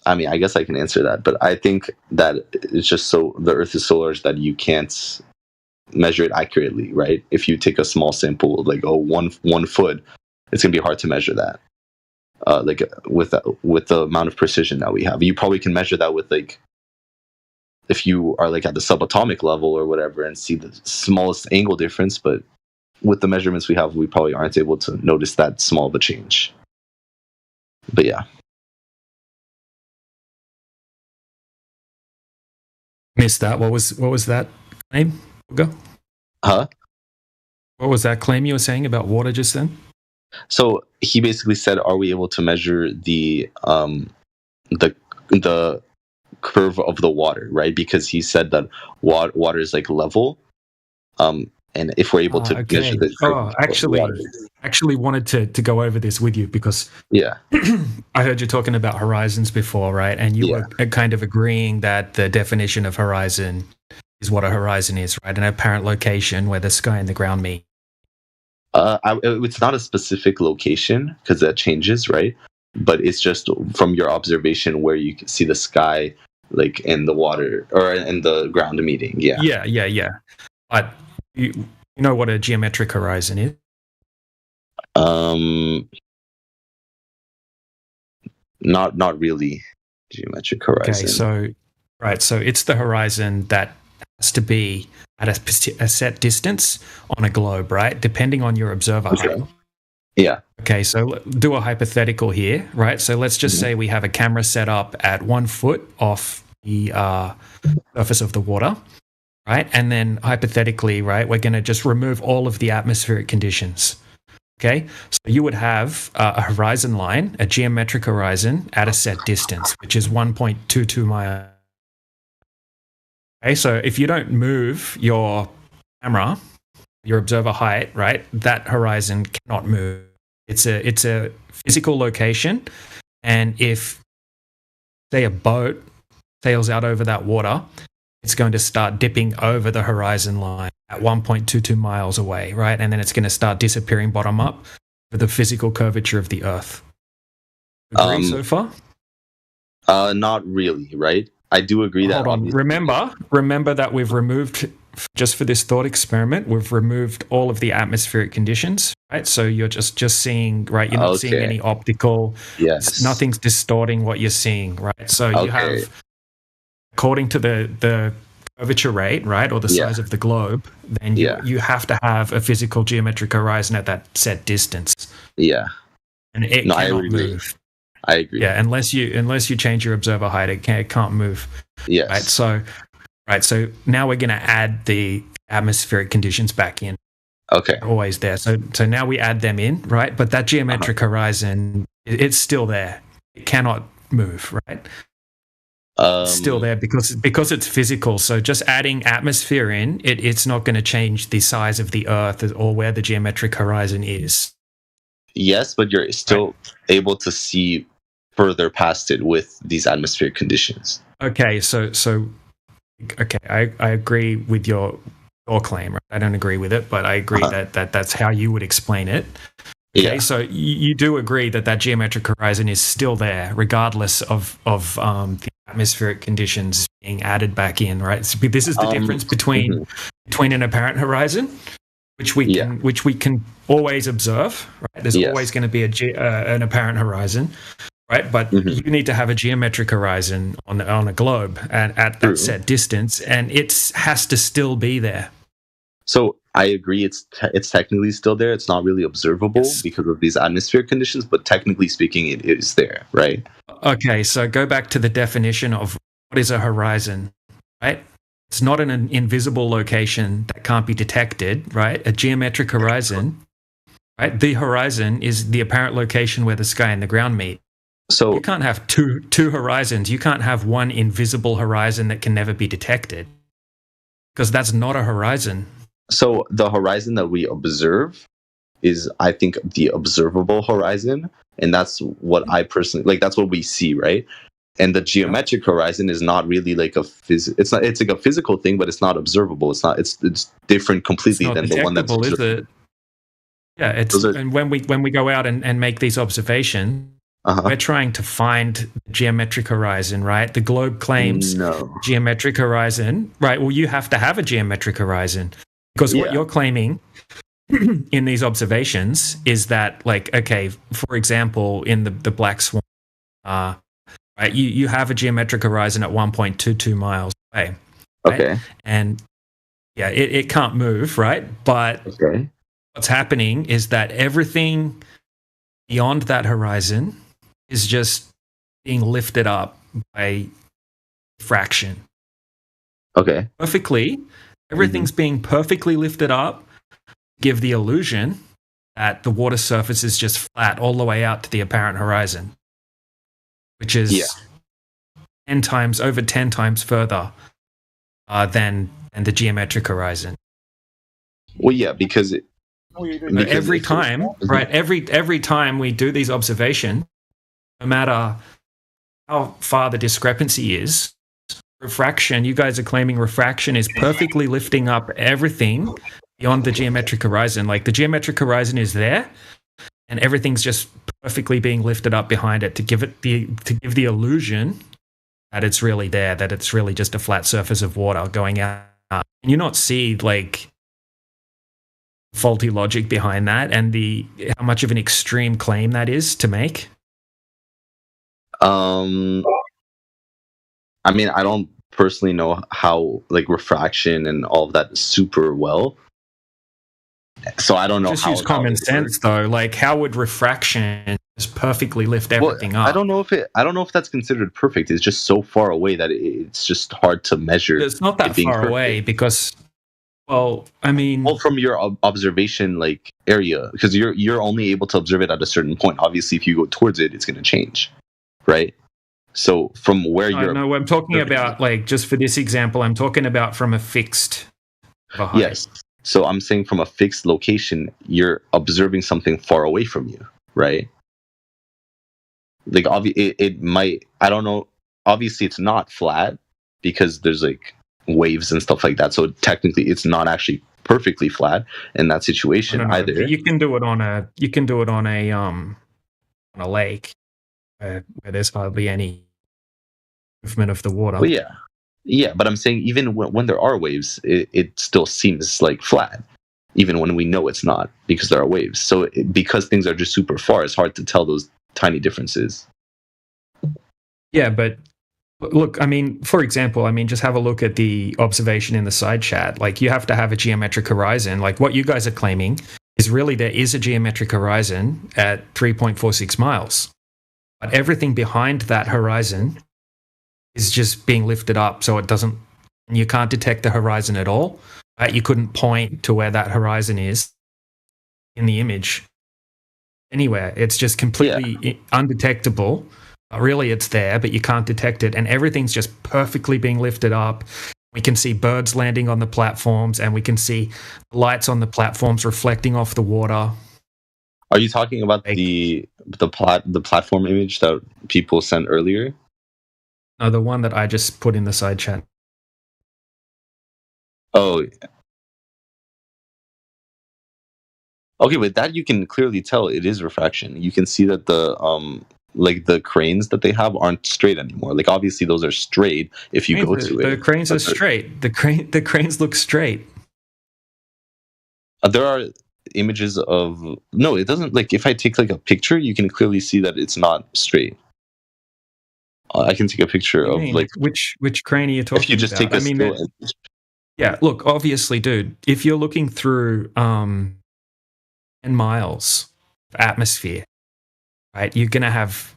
I mean, I guess I can answer that, but I think that it's just so the Earth is so large that you can't measure it accurately, right? If you take a small sample of like one foot, it's gonna be hard to measure that. Like with the amount of precision that we have, you probably can measure that with like if you are like at the subatomic level or whatever and see the smallest angle difference, but with the measurements we have, we probably aren't able to notice that small of a change. But yeah. Missed that. What was that claim? Go. Huh? What was that claim you were saying about water just then? So he basically said, "Are we able to measure the curve of the water?" Right? Because he said that water is like level, and if we're able to measure the curve actually wanted to go over this with you because I heard you talking about horizons before, right? And you were kind of agreeing that the definition of horizon is what a horizon is, right? An apparent location where the sky and the ground meet. It's not a specific location because that changes, right? But it's just from your observation where you can see the sky, like in the water or in the ground meeting. Yeah. But you know what a geometric horizon is? Not really geometric horizon. Okay, so it's the horizon that has to be at a set distance on a globe, right? Depending on your observer height. Yeah. Okay, so do a hypothetical here, right? So let's just say we have a camera set up at 1 foot off the surface of the water, right? And then hypothetically, right, we're going to just remove all of the atmospheric conditions. Okay, so you would have a horizon line, a geometric horizon at a set distance, which is 1.22 miles. Okay, so if you don't move your camera, your observer height, right, that horizon cannot move. It's a physical location, and if, say, a boat sails out over that water, it's going to start dipping over the horizon line at 1.22 miles away, right? And then it's going to start disappearing bottom up for the physical curvature of the Earth. Agree so far? Not really, right? I do agree that. Hold on. Remember that we've removed, just for this thought experiment, we've removed all of the atmospheric conditions, right? So you're just seeing, right? You're not seeing any optical. Yes. Nothing's distorting what you're seeing, right? So you have, according to the curvature rate, right, or the size of the globe, then you have to have a physical geometric horizon at that set distance. Yeah. And it cannot move. I agree. Yeah, unless you change your observer height, it can't move. Yes. Right. So now we're going to add the atmospheric conditions back in. Okay. They're always there. So now we add them in, right? But that geometric horizon, it's still there. It cannot move, right? It's still there because it's physical. So just adding atmosphere in, it's not going to change the size of the Earth or where the geometric horizon is. Yes, but you're still able to see further past it with these atmospheric conditions. Okay, I agree with your claim. Right? I don't agree with it, but I agree that that's how you would explain it. Okay, so you do agree that geometric horizon is still there, regardless of the atmospheric conditions being added back in, right? So this is the difference between an apparent horizon, which we can always observe, right? There's always going to be an apparent horizon, right? But you need to have a geometric horizon on a globe and at that set distance, and it has to still be there. So I agree, it's technically still there. It's not really observable because of these atmospheric conditions, but technically speaking, it is there, right? Okay, so go back to the definition of what is a horizon, right? It's not an invisible location that can't be detected, right? A geometric horizon, right? The horizon is the apparent location where the sky and the ground meet. So you can't have two horizons. You can't have one invisible horizon that can never be detected, because that's not a horizon. So the horizon that we observe is, I think, the observable horizon, and that's what I personally like. That's what we see, right? And the geometric horizon is not really like it's like a physical thing, but it's not observable. It's different completely than the one that's observable. Is it? Yeah, and when we go out and make these observations, we're trying to find the geometric horizon, right? The globe claims geometric horizon, right? Well, you have to have a geometric horizon, because what you're claiming in these observations is that, like, okay, for example, in the Black Swan, right, you have a geometric horizon at 1.22 miles away. Right? Okay. And yeah, it can't move, right? But what's happening is that everything beyond that horizon is just being lifted up by refraction. Okay. Perfectly. Everything's being perfectly lifted up, give the illusion that the water surface is just flat all the way out to the apparent horizon, which is 10 times further than the geometric horizon. Well, yeah, because every time, right? Every time we do these observations, no matter how far the discrepancy is, refraction, you guys are claiming refraction is perfectly lifting up everything beyond the geometric horizon. Like, the geometric horizon is there, and everything's just perfectly being lifted up behind it to give the illusion that it's really there, that it's really just a flat surface of water going out. And you not see, like, faulty logic behind that, and how much of an extreme claim that is to make? I mean, I don't personally know how, like, refraction and all of that super well, so I don't know. Just use common sense, though. Like, how would refraction just perfectly lift everything up? I don't know if that's considered perfect. It's just so far away that it's just hard to measure. It's not that far away because, well, I mean, from your observation, like, area, because you're only able to observe it at a certain point. Obviously, if you go towards it, it's going to change, right? So from where you're... No, I'm talking about, like, just for this example, I'm talking about from a fixed height. Yes. So I'm saying from a fixed location, you're observing something far away from you, right? Like, it might... I don't know. Obviously, it's not flat because there's, like, waves and stuff like that. So technically, it's not actually perfectly flat in that situation either. You can do it on a lake where there's hardly any movement of the water. Well, yeah, but I'm saying even when there are waves, it still seems like flat, even when we know it's not, because there are waves. So because things are just super far, it's hard to tell those tiny differences. Yeah, but look, I mean, for example, just have a look at the observation in the side chat. Like, you have to have a geometric horizon. Like, what you guys are claiming is really there is a geometric horizon at 3.46 miles. But everything behind that horizon is just being lifted up, so you can't detect the horizon at all. Right? You couldn't point to where that horizon is in the image anywhere. It's just completely undetectable. Really, it's there, but you can't detect it, and everything's just perfectly being lifted up. We can see birds landing on the platforms, and we can see lights on the platforms reflecting off the water. Are you talking about the platform image that people sent earlier? No, the one that I just put in the side chat. Oh. Okay, with that you can clearly tell it is refraction. You can see that the cranes that they have aren't straight anymore. Like, obviously those are straight if you go to it. The cranes are straight. The cranes look straight. There are images of... No, it doesn't. Like, if I take, like, a picture, you can clearly see that it's not straight. I can take a picture of, like... Which crane are you talking about? If you just take a still image. Yeah, look, obviously, dude, if you're looking through 10 miles of atmosphere, right, you're going to have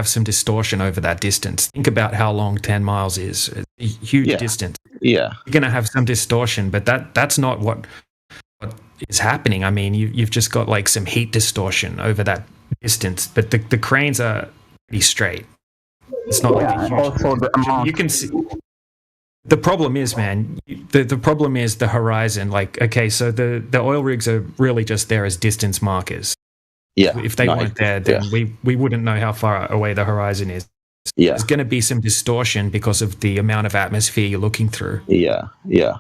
some distortion over that distance. Think about how long 10 miles is. It's a huge distance. Yeah. You're going to have some distortion, but that's not what is happening. I mean, you've just got like some heat distortion over that distance, but the cranes are pretty straight. It's not like a huge also the amount. You can see. The problem is, man, the problem is the horizon. Like, okay, so the oil rigs are really just there as distance markers. Yeah. If they weren't there, then we wouldn't know how far away the horizon is. Yeah. There's going to be some distortion because of the amount of atmosphere you're looking through. Yeah. Yeah.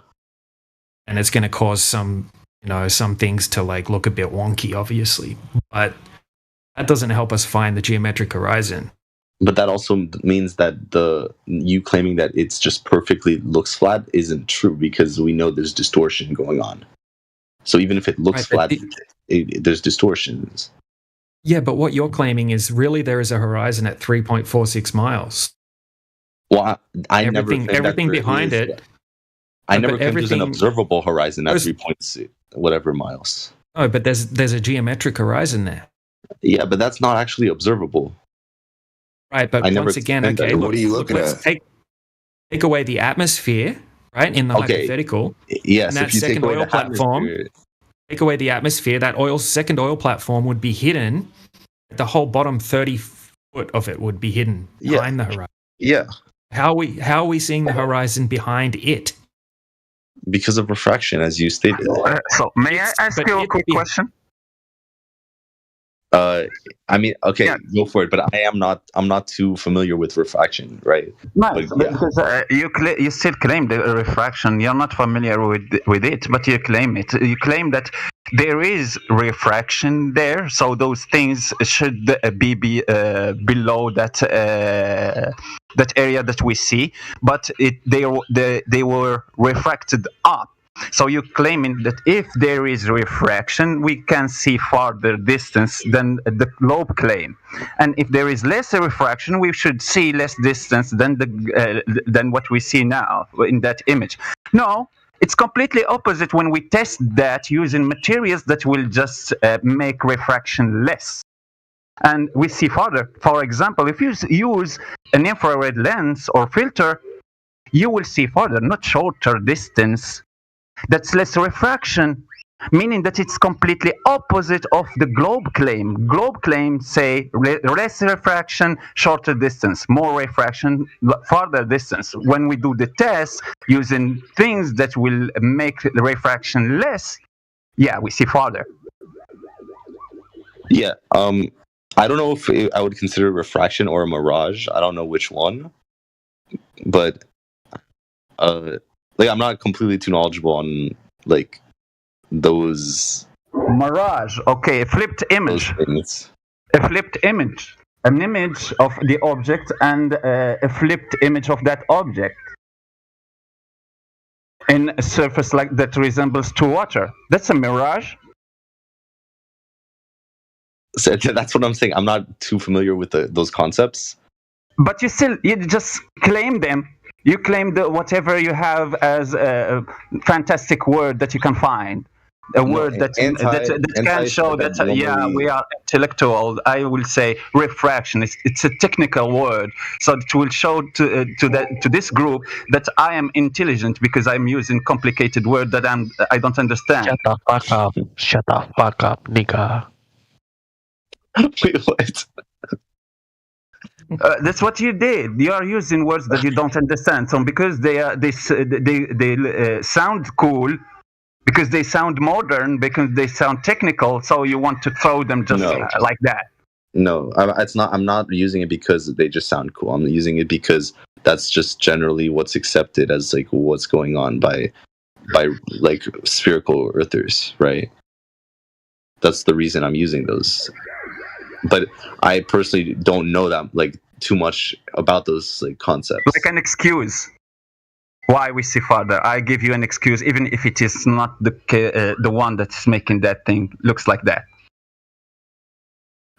And it's going to cause some things to like look a bit wonky, obviously. But that doesn't help us find the geometric horizon. But that also means that you claiming that it's just perfectly looks flat isn't true, because we know there's distortion going on. So even if it looks flat, there's distortions. Yeah, but what you're claiming is really there is a horizon at 3.46 miles. Well, I never claimed everything behind it. I never claimed there's an observable horizon at 3.6 whatever miles. Oh, but there's a geometric horizon there. Yeah, but that's not actually observable. Right, but once again, okay, what are you looking at? Take away the atmosphere, right, in the hypothetical. Yes, and that second oil platform. Take away the atmosphere. That second oil platform would be hidden. The whole bottom 30 foot of it would be hidden behind the horizon. Yeah. How are we seeing the horizon behind it? Because of refraction, as you stated. So may I ask you a quick question? I mean, okay, go for it. But I'm not too familiar with refraction, right? Nice, because you still claim the refraction. You're not familiar with it, but you claim it. You claim that there is refraction there, so those things should be below that area that we see, but they were refracted up. So you're claiming that if there is refraction, we can see farther distance than the globe claim, and if there is less refraction, we should see less distance than what we see now in that image. No, it's completely opposite when we test that using materials that will just make refraction less. And we see farther. For example, if you use an infrared lens or filter, you will see farther, not shorter distance. That's less refraction, meaning that it's completely opposite of the globe claim. Globe claims say less refraction, shorter distance, more refraction, farther distance. When we do the test using things that will make the refraction less, we see farther. Yeah, I don't know if I would consider refraction or a mirage. I don't know which one, but I'm not completely too knowledgeable on like those mirage. Okay, a flipped image. A flipped image. An image of the object and a flipped image of that object in a surface like that resembles to water. That's a mirage. So that's what I'm saying. I'm not too familiar with those concepts. But you just claim them. You claim whatever you have as a fantastic word that you can find. A word that can show that we are intellectual. I will say refraction. It's a technical word, so it will show to this group that I am intelligent because I'm using complicated word that I don't understand. Shut the fuck up! Shut the fuck up, nigga. Wait, what? That's what you did. You are using words that you don't understand. So because they sound cool, because they sound modern, because they sound technical, so you want to throw them just like that. No, it's not. I'm not using it because they just sound cool. I'm using it because that's just generally what's accepted as like what's going on by like spherical earthers, right? That's the reason I'm using those. But I personally don't know that like too much about those like concepts. Like an excuse why we see farther. I give you an excuse, even if it is not the one that's making that thing looks like that.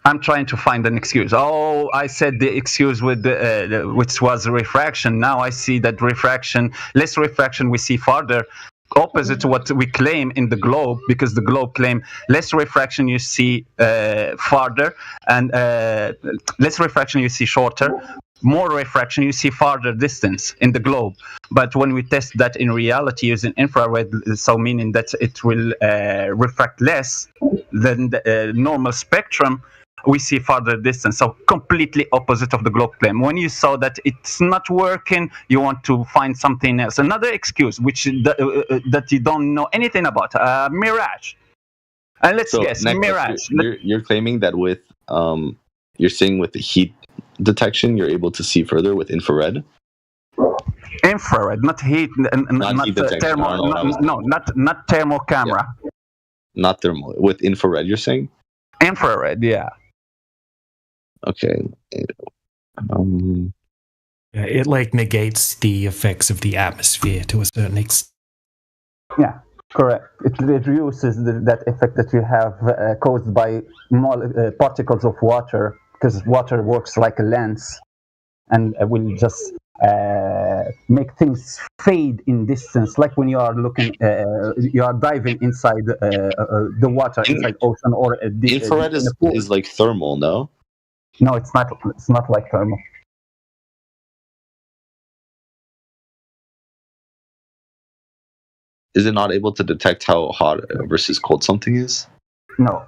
I'm trying to find an excuse. Oh, I said the excuse with which was refraction. Now I see that less refraction, we see farther. Opposite to what we claim in the globe, because the globe claim less refraction you see farther, and less refraction you see shorter. More refraction you see farther distance in the globe. But when we test that in reality using infrared, so meaning that it will refract less than the normal spectrum, we see farther distance. So completely opposite of the globe claim. When you saw that it's not working, you want to find something else. Another excuse, which that you don't know anything about, mirage. And let's guess, mirage. You're claiming that with you're saying with the heat detection, you're able to see further with infrared. Infrared, not heat, not heat detection. thermal. Not thermal camera. Yeah. Not thermal. With infrared, you're saying? Infrared, yeah. Okay. Yeah, it like negates the effects of the atmosphere to a certain extent. Yeah, correct. It reduces that effect that you have caused by particles of water, because water works like a lens and will just make things fade in distance, like when you are looking, you are diving inside the water, inside ocean or infrared is like thermal, no? No, it's not. It's not like thermal. Is it not able to detect how hot versus cold something is? No.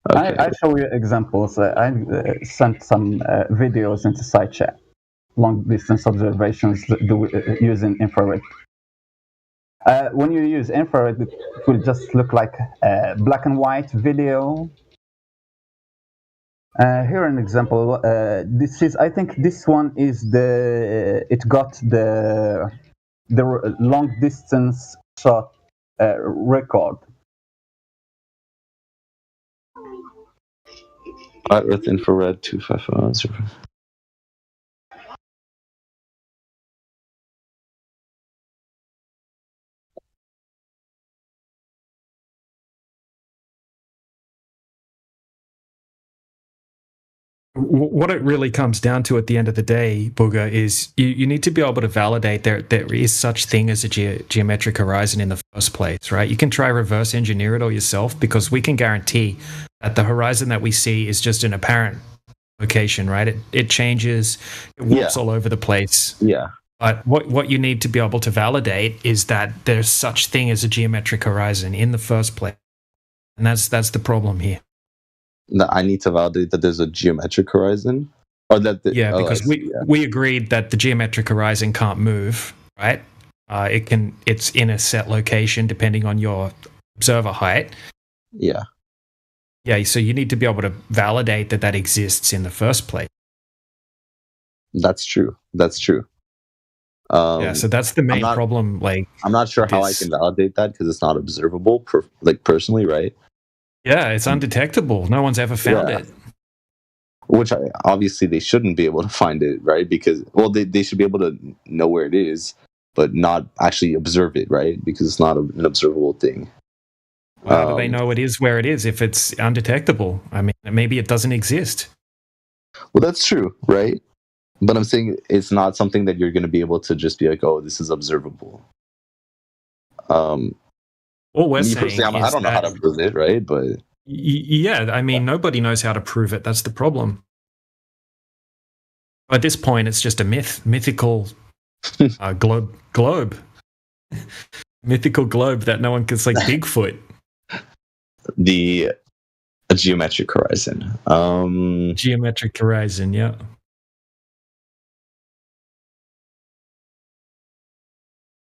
Okay. I show you examples. I sent some videos into side chat. Long distance observations using infrared. When you use infrared, it will just look like a black and white video. Here an example. This is, I think, this one is it got the long distance shot record. Earth infrared 255. What it really comes down to at the end of the day, Booger, is you need to be able to validate there is such thing as a geometric horizon in the first place, right? You can try reverse engineer it all yourself, because we can guarantee that the horizon that we see is just an apparent location, right? It changes, it warps all over the place. Yeah. But what you need to be able to validate is that there's such thing as a geometric horizon in the first place. And that's the problem here. I need to validate that there's a geometric horizon, or that because we agreed that the geometric horizon can't move, right? It's in a set location depending on your observer height. Yeah. Yeah, so you need to be able to validate that exists in the first place. That's true. Yeah, so that's the main problem. Like, I'm not sure how I can validate that, because it's not observable, personally, right? Yeah, it's undetectable. No one's ever found it. Which obviously they shouldn't be able to find it, right? Because, well, they should be able to know where it is, but not actually observe it, right? Because it's not an observable thing. Well, how do they know it is where it is if it's undetectable? I mean, maybe it doesn't exist. Well, that's true, right? But I'm saying it's not something that you're going to be able to just be like, oh, this is observable. All we're saying I don't know how to prove it, right? But yeah, I mean, nobody knows how to prove it. That's the problem. At this point, it's just a mythical globe, mythical globe that no one can. It's like Bigfoot. A geometric horizon. Geometric horizon, yeah.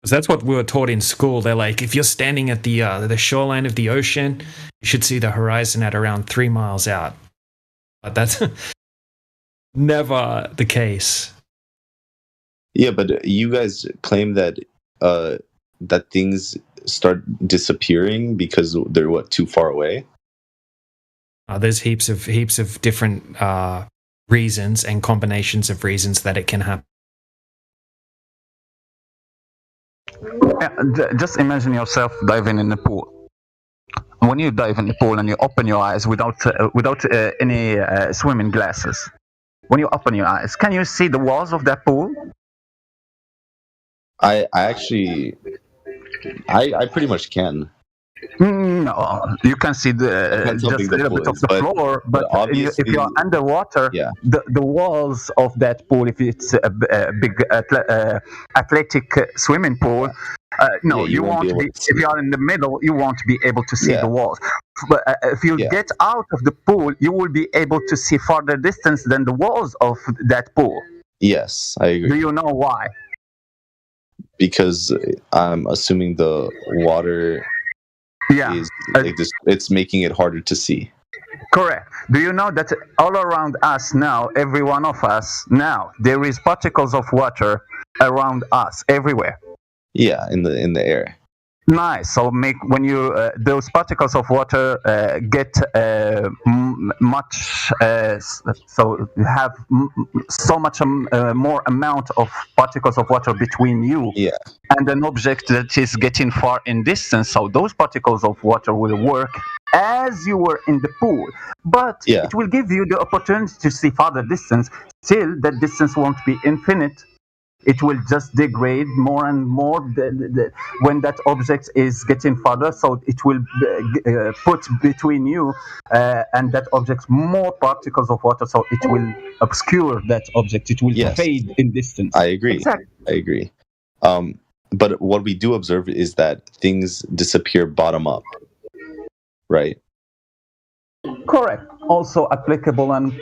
Because that's what we were taught in school. They're like, if you're standing at the shoreline of the ocean, you should see the horizon at around 3 miles out. But that's never the case. Yeah, but you guys claim that that things start disappearing because they're too far away? There's heaps of different reasons and combinations of reasons that it can happen. Just imagine yourself diving in a pool. when you dive in the pool and you open your eyes without any swimming glasses, when you open your eyes, can you see the walls of that pool? I actually, I pretty much can. No, you can see just a little bit of the floor, but if you're underwater, the walls of that pool, if it's a big athletic swimming pool, no, you won't be. If you are in the middle, you won't be able to see the walls. But if you get out of the pool, you will be able to see farther distance than the walls of that pool. Yes, I agree. Do you know why? Because I'm assuming the water is like this, it's making it harder to see. Correct. Do you know that all around us now, every one of us now, there is particles of water around us everywhere? Yeah, in the air. Nice. So when you those particles of water get much, so you have so much more amount of particles of water between you and an object that is getting far in distance. So those particles of water will work as you were in the pool, but it will give you the opportunity to see farther distance. Still, that distance won't be infinite. It will just degrade more and more when that object is getting farther. So it will put between you and that object more particles of water. So it will obscure that object. It will fade in distance. I agree. Exactly. I agree. But what we do observe is that things disappear bottom up, right? Correct. Also applicable and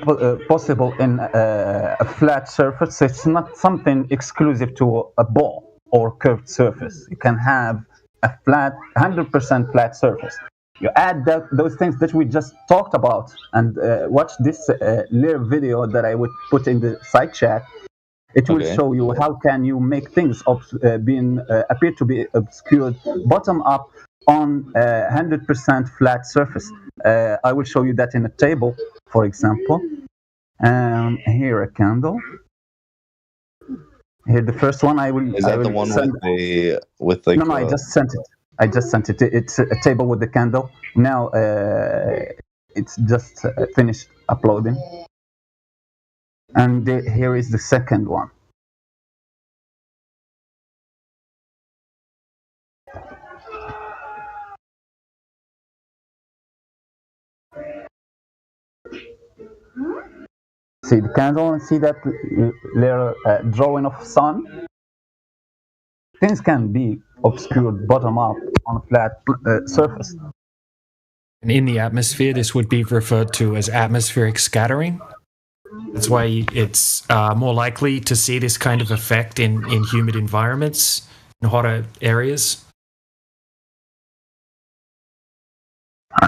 possible in a flat surface. It's not something exclusive to a ball or curved surface. You can have a flat, 100% flat surface. You add those things that we just talked about and watch this little video that I would put in the side chat. It will show you how can you make things appear to be obscured bottom up on 100% flat surface. I will show you that in a table, for example. Here a candle. Here the first one I will. Is that the one with like? No, I just sent it. It's a table with the candle. Now it's just finished uploading. And here is the second one. See the candle and see that little drawing of sun? Things can be obscured bottom up on a flat surface. And in the atmosphere, this would be referred to as atmospheric scattering. That's why it's more likely to see this kind of effect in humid environments, in hotter areas.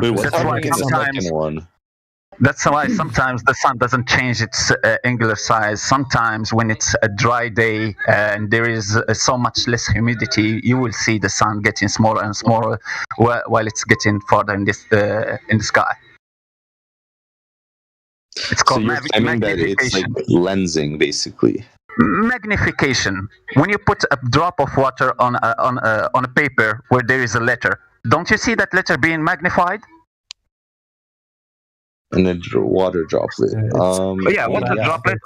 Wait, what's the second one? That's why sometimes the sun doesn't change its angular size. Sometimes when it's a dry day and there is so much less humidity, you will see the sun getting smaller and smaller while it's getting farther in the sky. It's called magnification. That it's like lensing, basically. Magnification. When you put a drop of water on a paper where there is a letter, don't you see that letter being magnified? And a water droplet. Water droplet.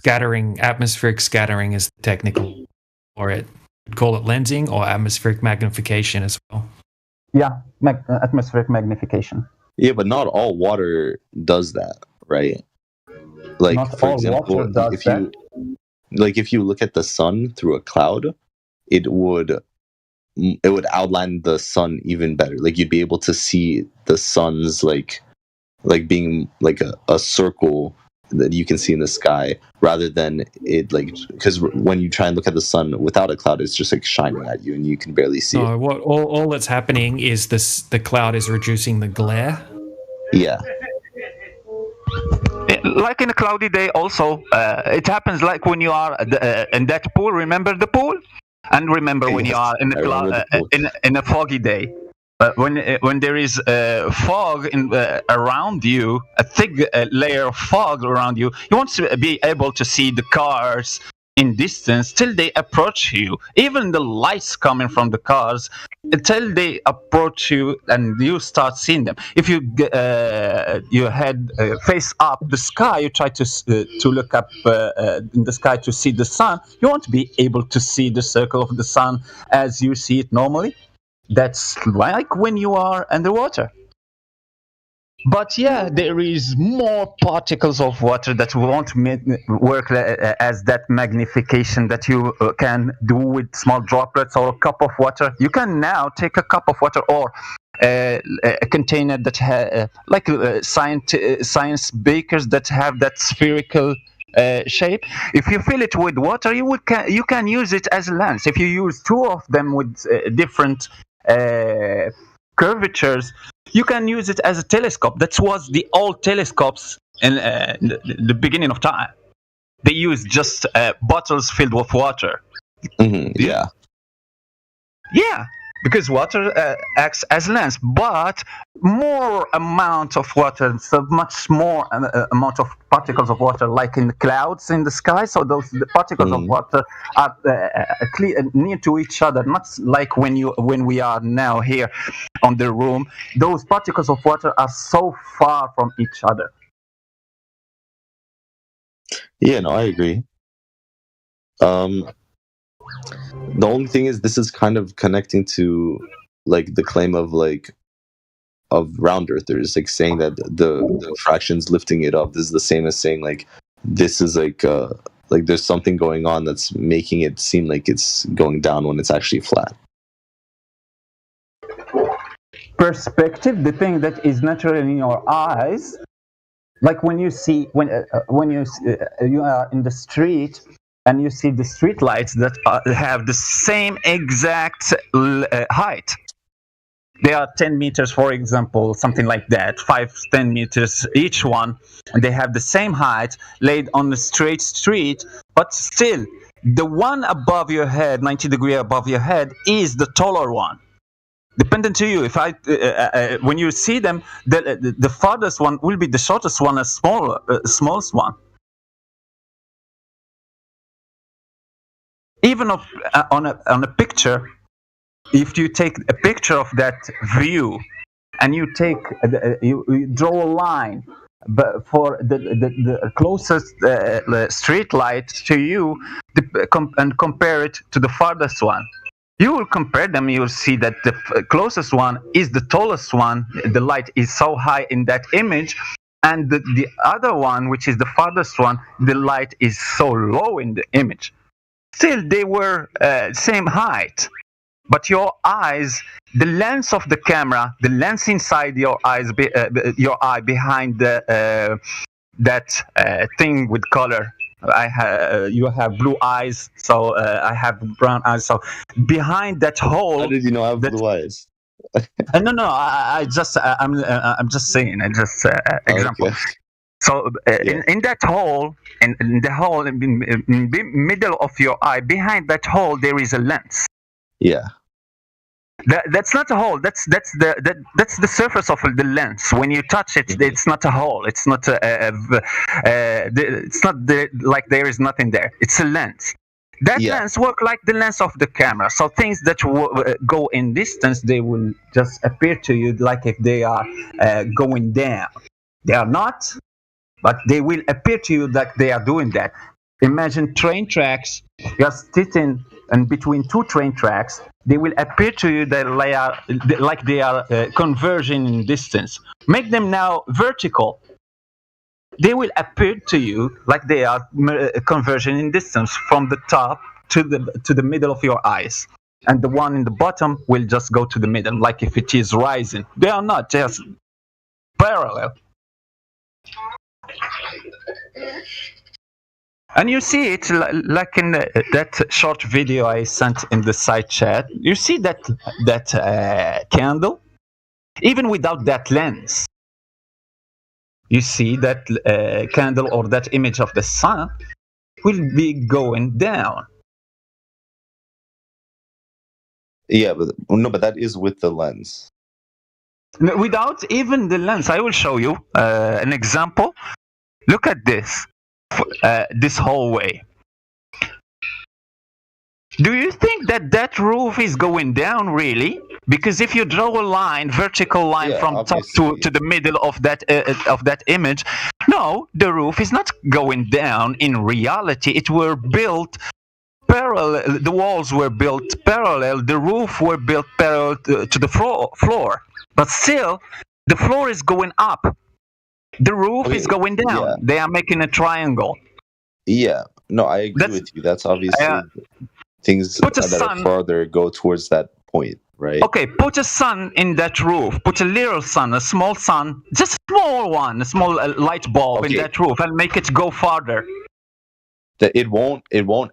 Scattering, atmospheric scattering is technical for it. You'd call it lensing or atmospheric magnification as well. Yeah, atmospheric magnification. Yeah, but not all water does that, right? Like, not for example, if you look at the sun through a cloud, it would outline the sun even better. Like, you'd be able to see the sun's like being like a circle that you can see in the sky, rather than it like, because when you try and look at the sun without a cloud, it's just like shining at you and you can barely see it. All that's happening is the cloud is reducing the glare. Yeah. Like in a cloudy day also, it happens like when you are in that pool. Remember the pool? And remember when you are in the in a foggy day. When there is fog around you, a thick layer of fog around you, you want to be able to see the cars, in distance till they approach you. Even the lights coming from the cars, until they approach you and you start seeing them. If you your head face up the sky, you try to look up in the sky to see the sun, you won't be able to see the circle of the sun as you see it normally. That's like when you are underwater. But yeah, there is more particles of water that won't work as that magnification that you can do with small droplets or a cup of water. You can now take a cup of water or a container that like science bakers that have that spherical shape. If you fill it with water, you can use it as a lens. If you use two of them with different curvatures, you can use it as a telescope. That was the old telescopes in the beginning of time. They used just bottles filled with water. Yeah. Yeah, because water acts as a lens, but more amount of water, so much more amount of particles of water, like in the clouds in the sky. So the particles of water are near to each other, not like when we are now here on the room. Those particles of water are so far from each other. Yeah, no, I agree. The only thing is, this is kind of connecting to like the claim of round earthers, like saying that the fractions lifting it up. This is the same as saying like this is like there's something going on that's making it seem like it's going down when it's actually flat. Perspective, the thing that is natural in your eyes, like when you see you are in the street and you see the street lights that have the same exact height. They are 10 meters, for example, something like that, 5-10 meters each one, and they have the same height laid on the straight street, but still the one above your head, 90 degrees above your head, is the taller one. Dependent to you. If when you see them, the farthest one will be the shortest one, smallest one. Even on a picture, if you take a picture of that view and you you draw a line, but for the closest street light to you, and compare it to the farthest one, you will compare them. You will see that the closest one is the tallest one. The light is so high in that image, and the other one, which is the farthest one, the light is so low in the image. Still, they were same height, but your eyes, the lens of the camera, the lens inside your eyes, your eye behind that thing with color. You have blue eyes, so I have brown eyes. So behind that hole. How did you know I have blue eyes? No. I'm just saying. Example. Okay. So in that hole, in the hole, in the middle of your eye, behind that hole, there is a lens. Yeah. That's not a hole. That's the surface of the lens. When you touch it, it's not a hole. It's not like there is nothing there. It's a lens. That lens work like the lens of the camera. So things that go in distance, they will just appear to you like if they are going down. They are not, but they will appear to you like they are doing that. Imagine train tracks. You're sitting in between two train tracks. They will appear to you that like they are converging in distance. Make them now vertical. They will appear to you like they are converging in distance from the top to the middle of your eyes. And the one in the bottom will just go to the middle, like if it is rising. They are not, just parallel. And you see it like in that short video I sent in the side chat. You see that candle, even without that lens. You see that candle or that image of the sun will be going down. Yeah, but that is with the lens. Without even the lens, I will show you an example. Look at this. This hallway. Do you think that roof is going down really? Because if you draw a line, vertical line from top to the middle of that image, no, the roof is not going down. In reality, it were built parallel. The walls were built parallel. The roof were built parallel to the floor. But still, the floor is going up. The roof is going down. Yeah. They are making a triangle. Yeah. No, I agree with you. That's obviously things that are farther go towards that point, right? Okay, put a sun in that roof. Put a little sun, a small sun, just a small one, a small light bulb in that roof, and make it go farther. It won't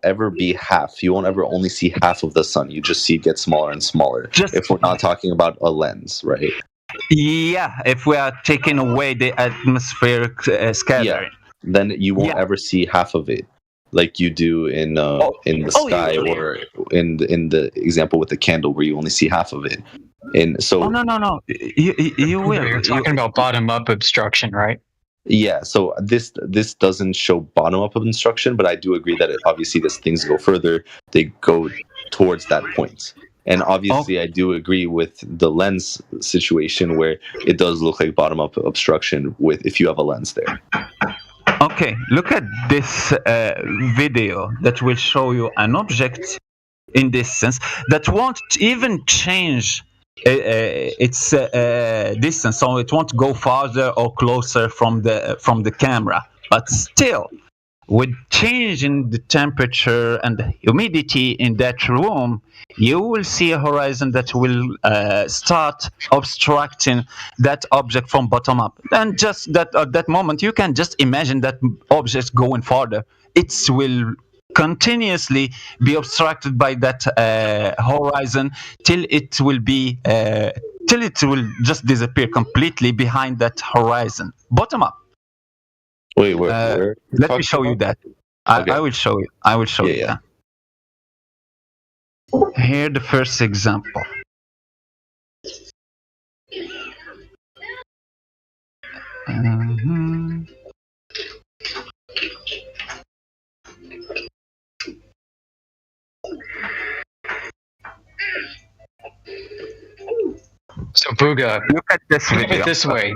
ever be half. You won't ever only see half of the sun. You just see it get smaller and smaller. If we're not talking about a lens, right? Yeah, if we are taking away the atmospheric scattering, then you won't ever see half of it, like you do in the sky or in the example with the candle where you only see half of it. And so no, you will. You're talking about bottom up obstruction, right? Yeah, so this doesn't show bottom up obstruction, but I do agree that obviously as things go further, they go towards that point. And obviously, I do agree with the lens situation where it does look like bottom up obstruction if you have a lens there. Okay, look at this video that will show you an object in this sense that won't even change its distance, so it won't go farther or closer from the camera. But still, with change in the temperature and the humidity in that room, you will see a horizon that will start obstructing that object from bottom up. And just that at that moment, you can just imagine that object going farther. It will continuously be obstructed by that horizon till it will just disappear completely behind that horizon. Bottom up. Wait, where? Let me show you that. I will show you. I will show you that. Here, the first example. So Booga, look at this video. Think of it this way: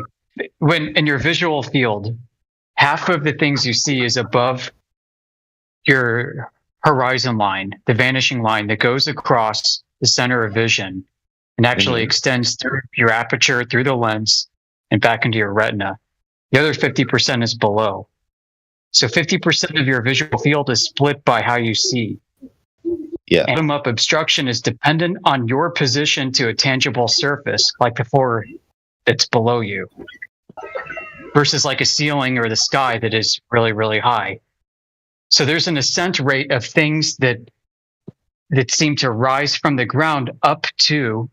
when in your visual field, half of the things you see is above your horizon line, the vanishing line that goes across the center of vision and actually extends through your aperture, through the lens, and back into your retina. The other 50% is below. So 50% of your visual field is split by how you see. Yeah. Bottom-up obstruction is dependent on your position to a tangible surface, like the floor that's below you, versus like a ceiling or the sky that is really, really high. So there's an ascent rate of things that seem to rise from the ground up to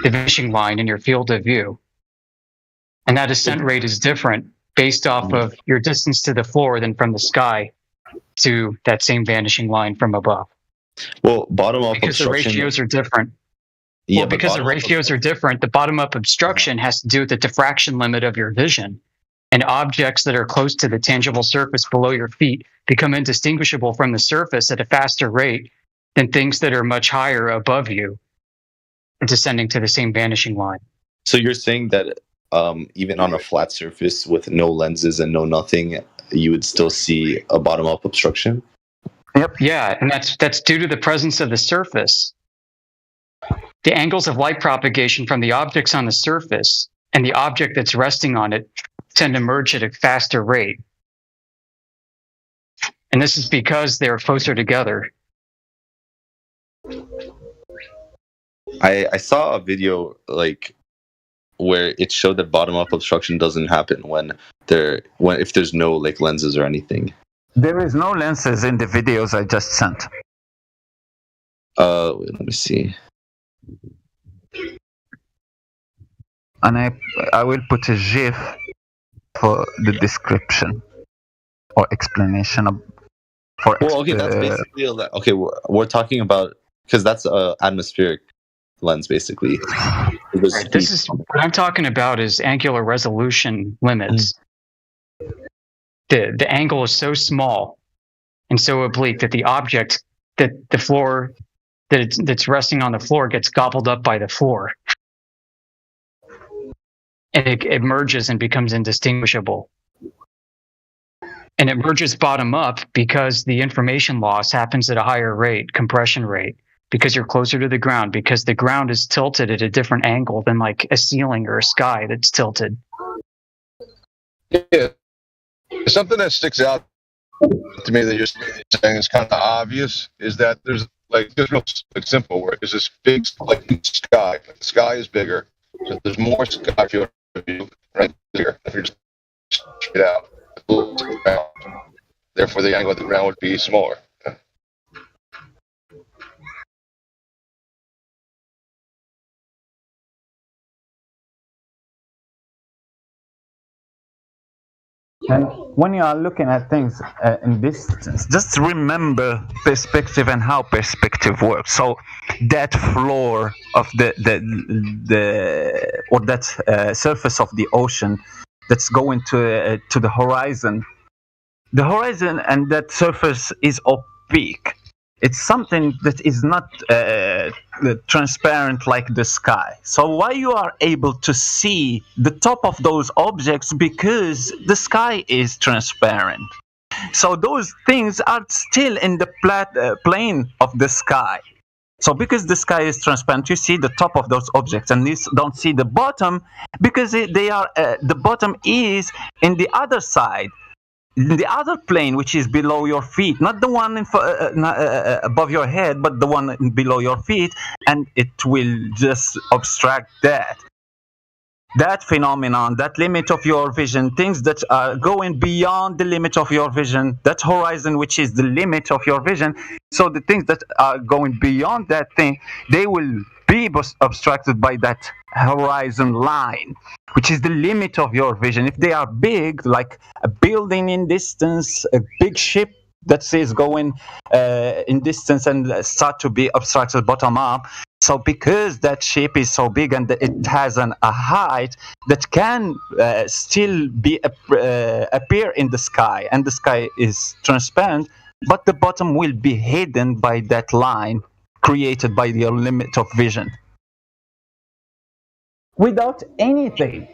the vanishing line in your field of view. And that ascent rate is different based off of your distance to the floor than from the sky to that same vanishing line from above. Well, bottom-up because the ratios are different. Yeah, well, because the ratios are different, the bottom-up obstruction has to do with the diffraction limit of your vision. And objects that are close to the tangible surface below your feet become indistinguishable from the surface at a faster rate than things that are much higher above you, descending to the same vanishing line. So you're saying that even on a flat surface with no lenses and no nothing, you would still see a bottom-up obstruction? Yep. Yeah, and that's due to the presence of the surface. The angles of light propagation from the objects on the surface and the object that's resting on it tend to merge at a faster rate. And this is because they're closer together. I saw a video where it showed that bottom-up obstruction doesn't happen if there's no lenses or anything. There is no lenses in the videos I just sent. Wait, let me see. And I will put a GIF for the description or explanation that's basically okay. We're talking about, because that's a atmospheric lens basically. Right, this is what I'm talking about is angular resolution limits. The angle is so small and so oblique that the object that the floor that's resting on the floor gets gobbled up by the floor, and it merges and becomes indistinguishable. And it merges bottom up because the information loss happens at a higher rate, compression rate, because you're closer to the ground, because the ground is tilted at a different angle than like a ceiling or a sky that's tilted. Yeah. Something that sticks out to me that you're saying is kind of obvious is that there's like just real simple where there's this big like sky. The sky is bigger, so there's more sky field of view right there. If you're just straight out, therefore the angle of the ground would be smaller. And when you are looking at things in distance, just remember perspective and how perspective works. So that floor of the or that surface of the ocean that's going to the horizon. The horizon and that surface is opaque. It's something that is not transparent like the sky. So why you are able to see the top of those objects? Because the sky is transparent. So those things are still in the plane of the sky. So because the sky is transparent, you see the top of those objects, and you don't see the bottom because they are the bottom is in the other side. The other plane, which is below your feet, not the one above your head, but the one below your feet, and it will just obstruct that phenomenon, that limit of your vision, things that are going beyond the limit of your vision, that horizon, which is the limit of your vision. So the things that are going beyond that thing, they will be obstructed by that horizon line, which is the limit of your vision. If they are big, like a building in distance, a big ship that is going in distance and start to be obstructed bottom up. So because that ship is so big and it has a height that can still be appear in the sky, and the sky is transparent, but the bottom will be hidden by that line created by your limit of vision. Without anything.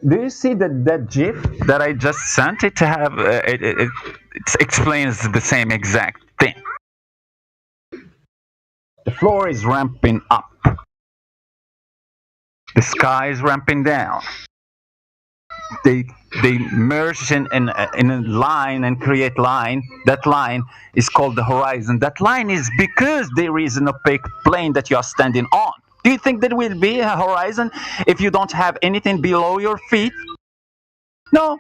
Do you see that GIF that I just sent? It explains the same exact thing. The floor is ramping up. The sky is ramping down. They merge in a line and create line. That line is called the horizon. That line is because there is an opaque plane that you are standing on. Do you think there will be a horizon if you don't have anything below your feet? No.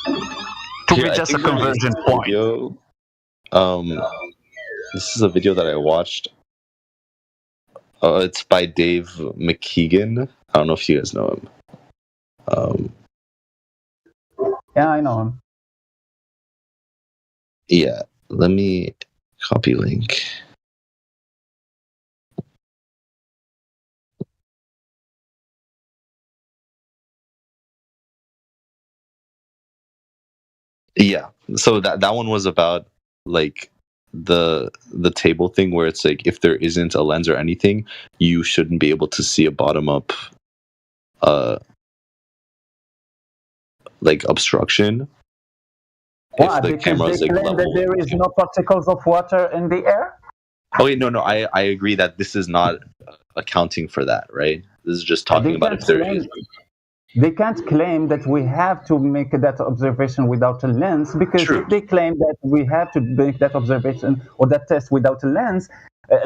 To be just a convergent point. Video, this is a video that I watched. It's by Dave McKeegan. I don't know if you guys know him. Yeah, I know him. Yeah, let me copy link. Yeah, so that one was about like the table thing where it's like if there isn't a lens or anything, you shouldn't be able to see a bottom up like obstruction. Why? If the Because camera is they like claim level. that there is no particles of water in the air? Okay, no, I agree that this is not accounting for that, right? This is just talking about if there is. They can't claim that we have to make that observation without a lens, because if they claim that we have to make that observation or that test without a lens,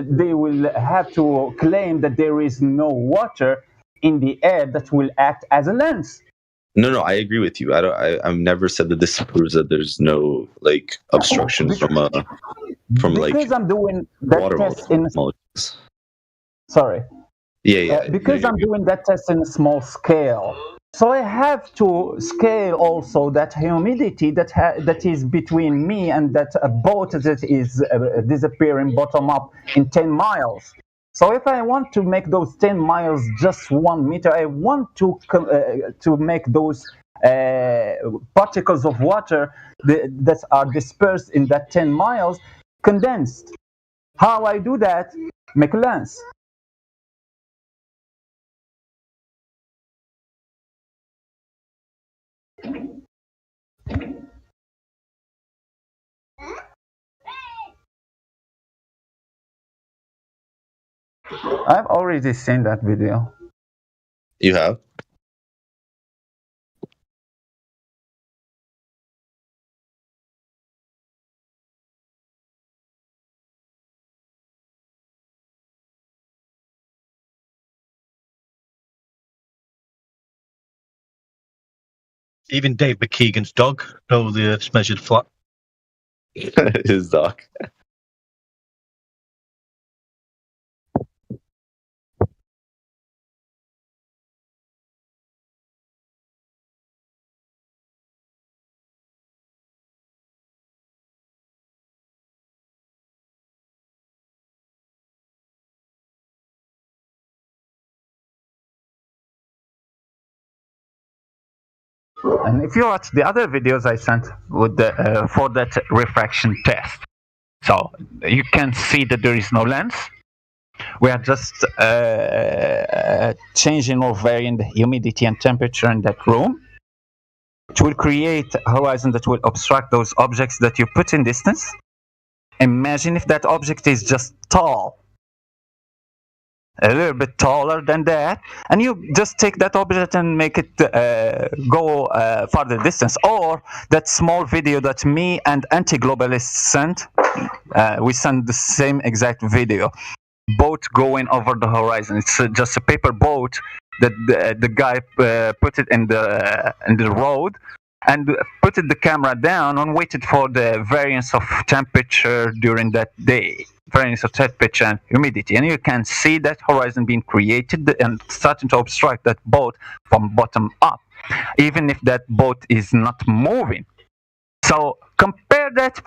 they will have to claim that there is no water in the air that will act as a lens. No, I agree with you. I've never said that this proves that there's no like obstruction from because I'm doing that test in. Molecules. Sorry. Yeah. Because I'm doing that test in a small scale, so I have to scale also that humidity that is between me and that boat that is disappearing bottom up in 10 miles. So if I want to make those 10 miles just 1 meter, I want to make those particles of water that are dispersed in that 10 miles condensed. How I do that? Make a lens. I've already seen that video. You have? Even Dave McKeegan's dog knows the Earth's measured flat. His dog. And if you watch the other videos I sent with for that refraction test, so you can see that there is no lens. We are just changing or varying the humidity and temperature in that room. It will create a horizon that will obstruct those objects that you put in distance. Imagine if that object is just tall, a little bit taller than that, and you just take that object and make it go farther distance. Or that small video that me and anti-globalists sent, we sent the same exact video, boat going over the horizon. It's just a paper boat that the guy put it in the road and put the camera down and waited for the variance of temperature during that day, variance of temperature and humidity. And you can see that horizon being created and starting to obstruct that boat from bottom up, even if that boat is not moving. So compare that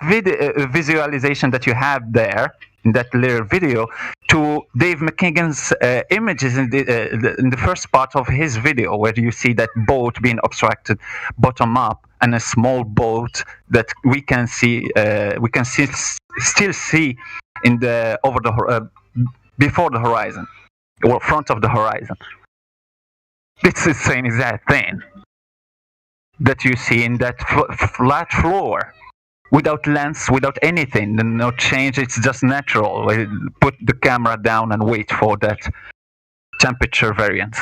visualization that you have there in that little video to Dave McKeegan's images in the first part of his video, where you see that boat being obstructed bottom up and a small boat that we can still see in the before the horizon or front of the horizon. It's the same exact thing that you see in that flat floor, without lens, without anything, no change. It's just natural. We put the camera down and wait for that temperature variance.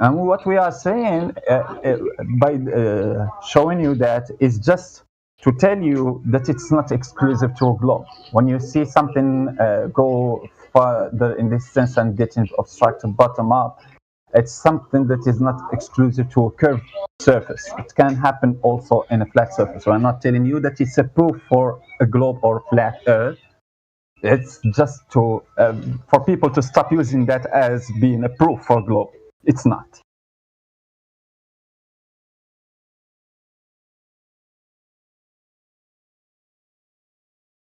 And what we are saying by showing you that is just to tell you that it's not exclusive to a globe. When you see something go further in distance and getting obstructed bottom up, it's something that is not exclusive to a curved surface. It can happen also in a flat surface. We're not telling you that it's a proof for a globe or flat Earth. It's just to for people to stop using that as being a proof for globe. It's not.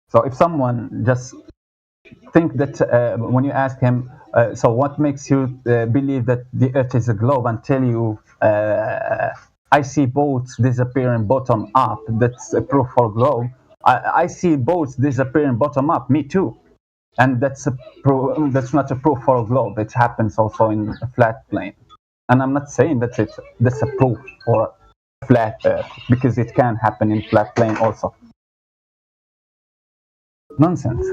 So if someone just think that when you ask him, so what makes you believe that the Earth is a globe, and tell you, I see boats disappearing bottom up, that's a proof for globe. I see boats disappearing bottom up, me too. And that's that's not a proof for a globe. It happens also in a flat plane. And I'm not saying that that's a proof for a flat Earth, because it can happen in flat plane also. Nonsense.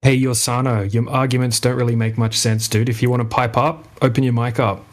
Hey, Yorsano, your arguments don't really make much sense, dude. If you want to pipe up, open your mic up.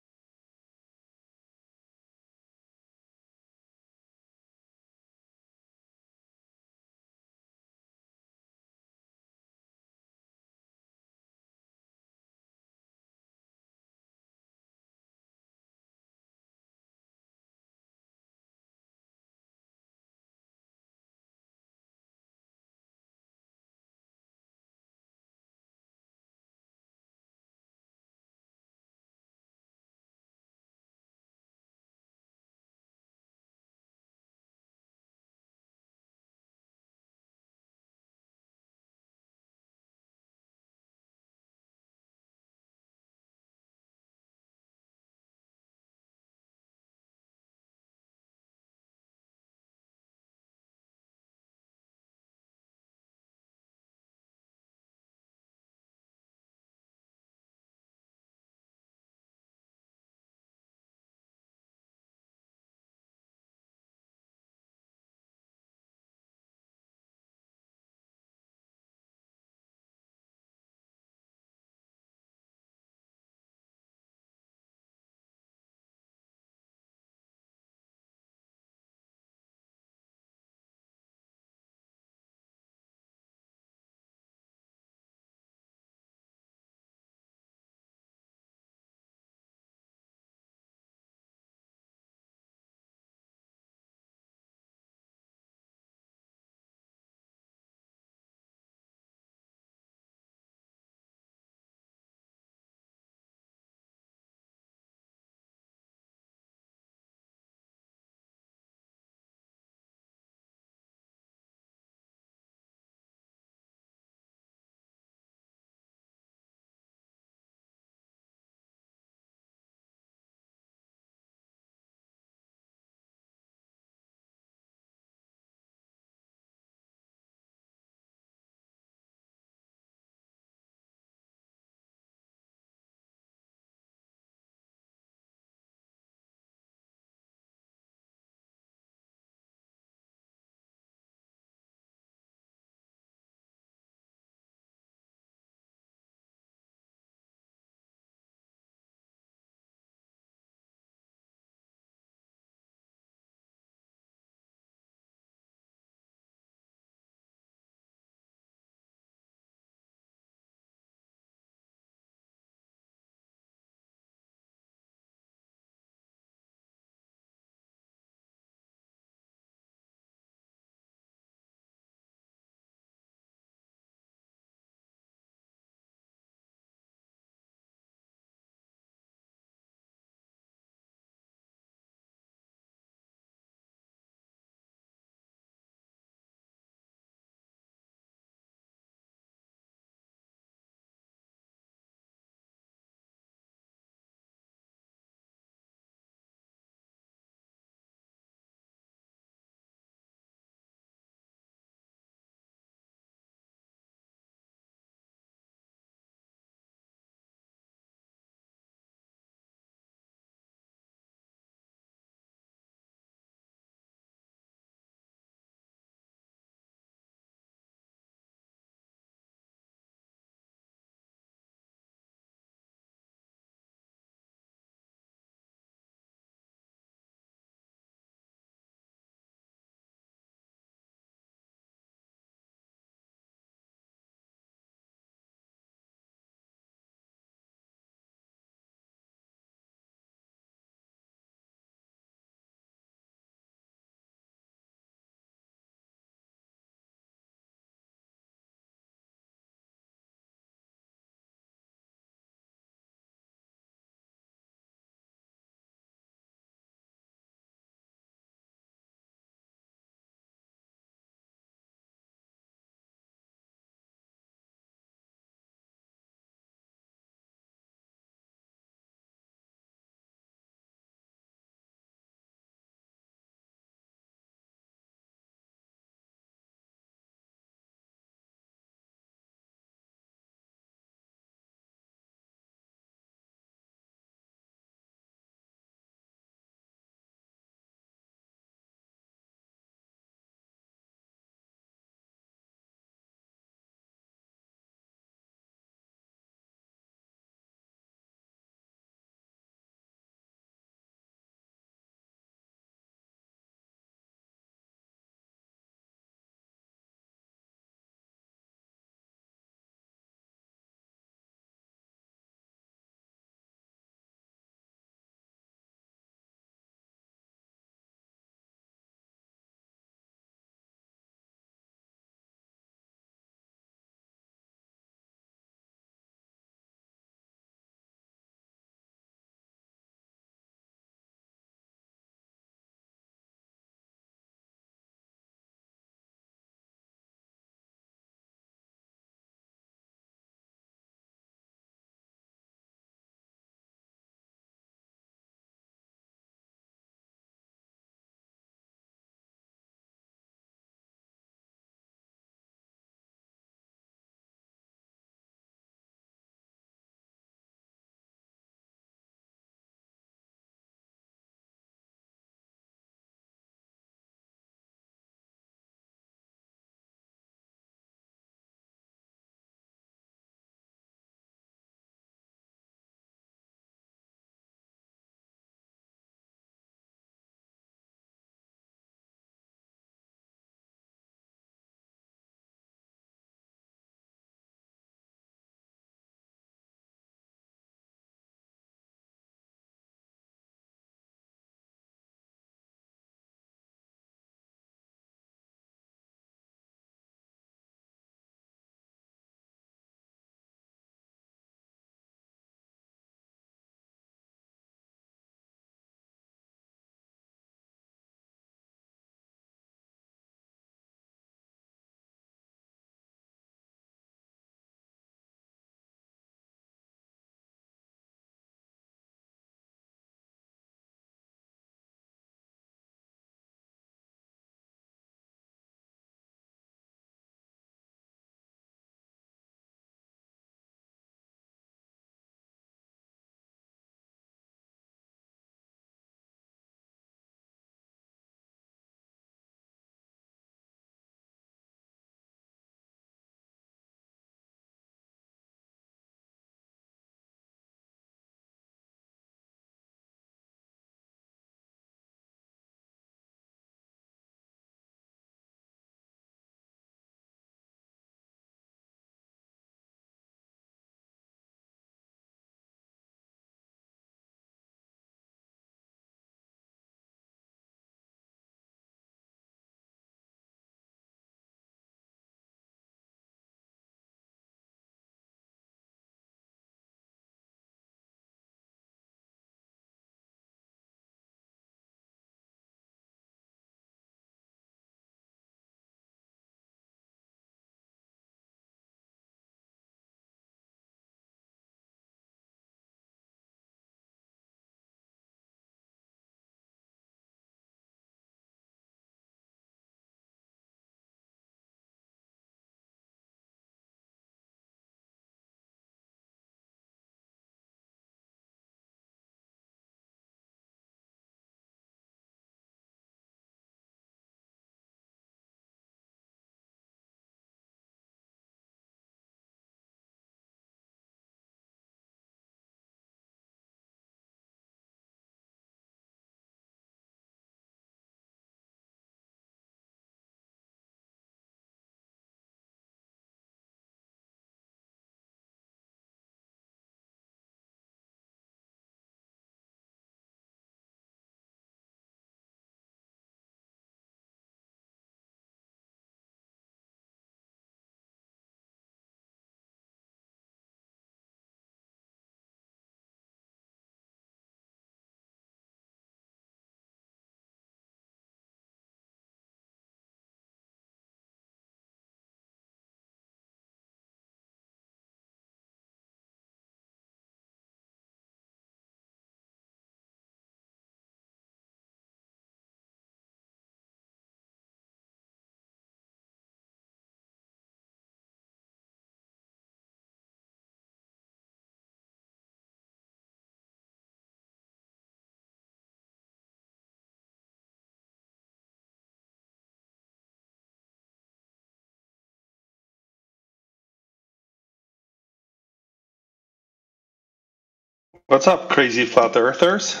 What's up, crazy flat earthers?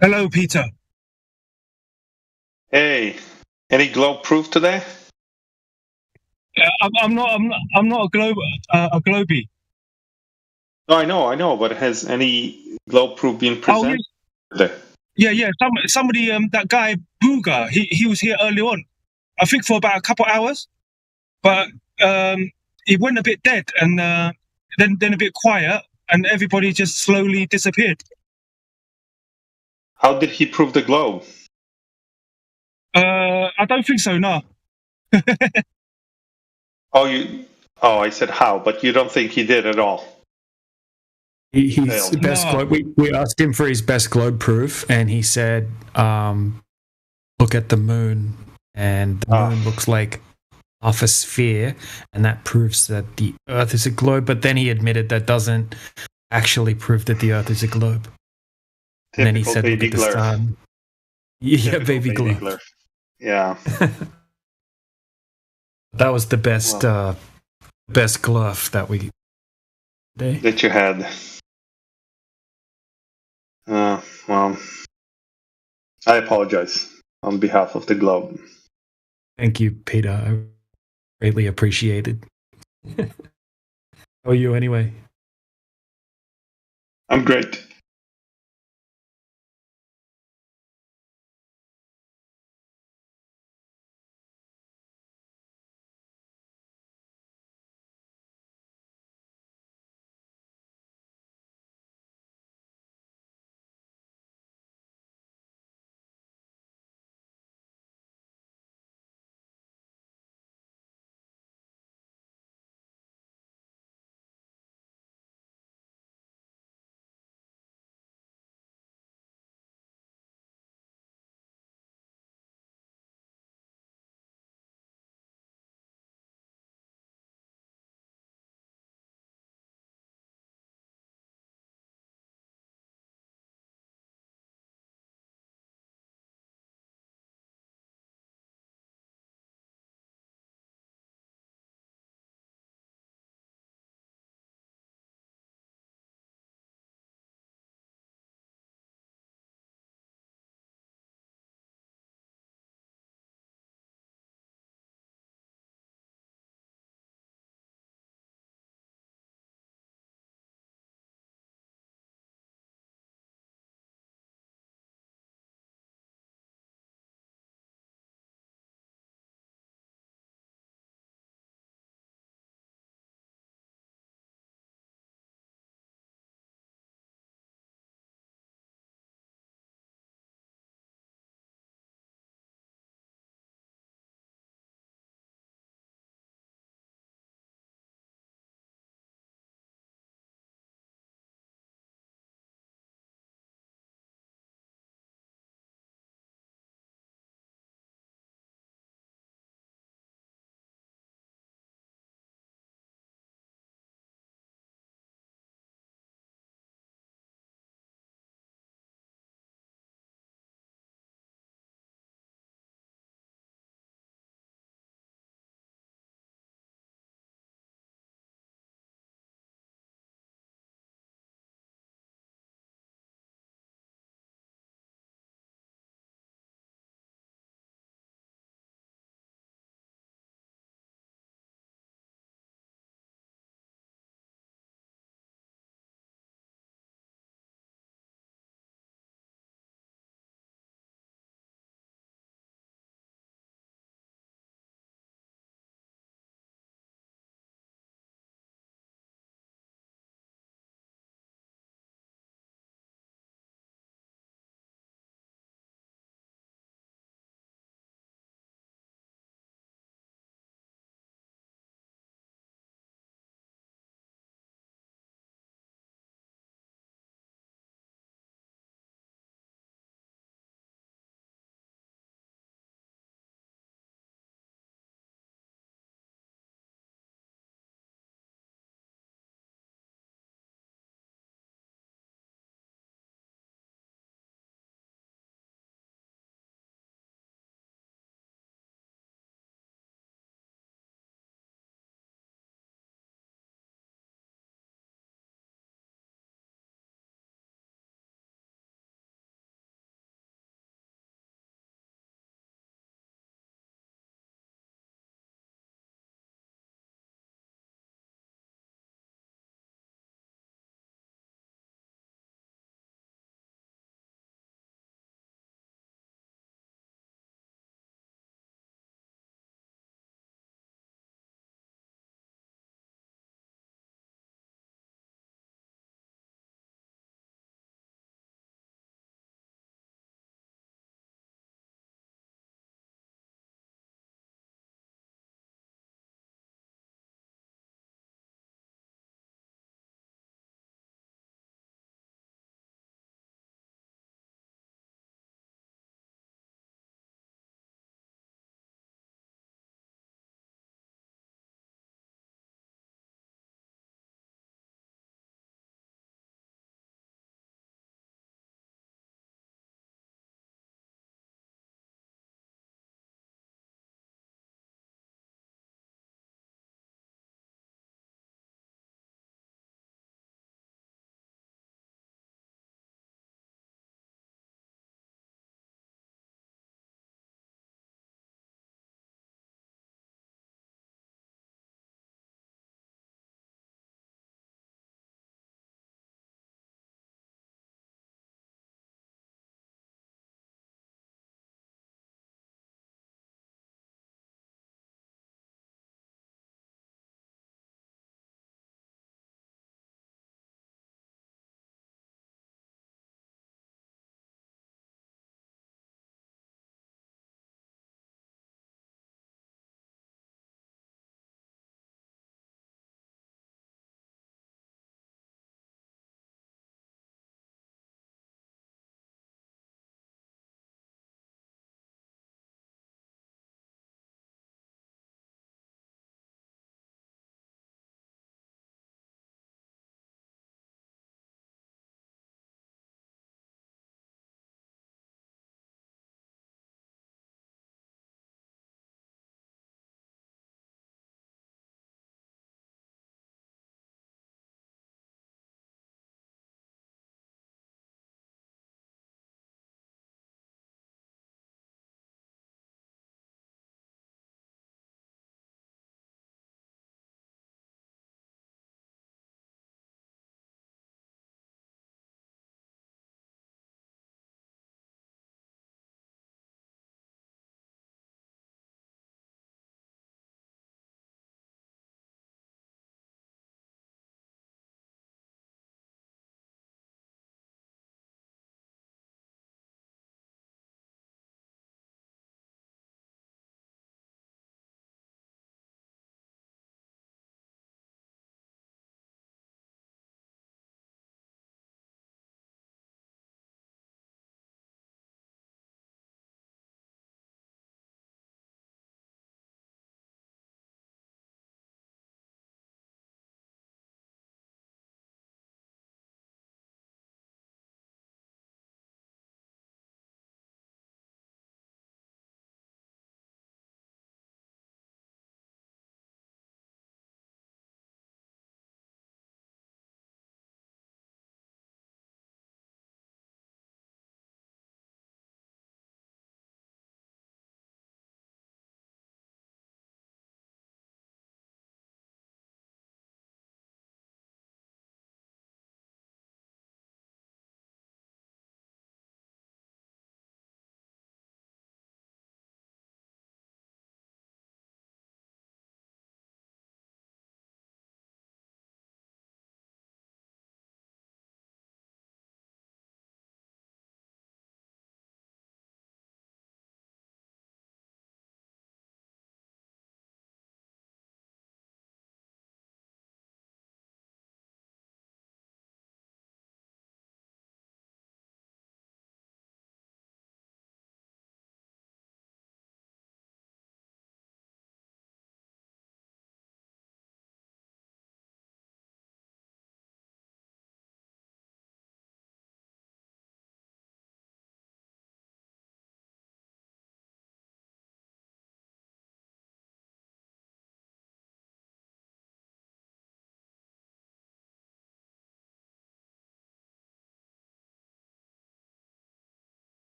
Hello, Peter. Hey, any globe proof today? I'm not a globie. No, I know, but has any globe proof been presented today? Yeah. Somebody, that guy Booga, he was here early on. I think for about a couple hours, but he went a bit dead and then a bit quiet, and everybody just slowly disappeared. How did he prove the globe? I don't think so. No. Oh, I said how, but you don't think he did at all? His best globe. We asked him for his best globe proof, and he said, "Look at the moon, and the moon looks like half a sphere, and that proves that the Earth is a globe." But then he admitted that doesn't actually prove that the Earth is a globe. And then he said, "Look at the sun." Yeah, baby glove. Yeah. That was the best best glove that we that you had. Well, I apologize on behalf of the globe. Thank you, Peter. I greatly appreciate it. How are you anyway? I'm great.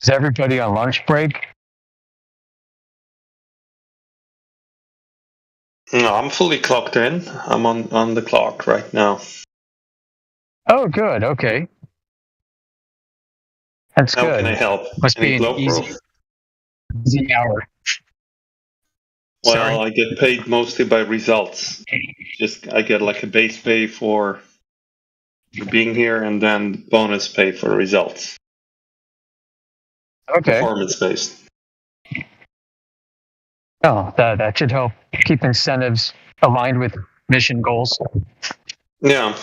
Is everybody on lunch break? No, I'm fully clocked in. I'm on the clock right now. Oh, good. Okay. That's How good. can I help? Must Any be an globe easy hour. Well, Sorry? I get paid mostly by results. Just I get like a base pay for being here, and then bonus pay for results. Okay. Performance based. Oh, that should help keep incentives aligned with mission goals. Yeah.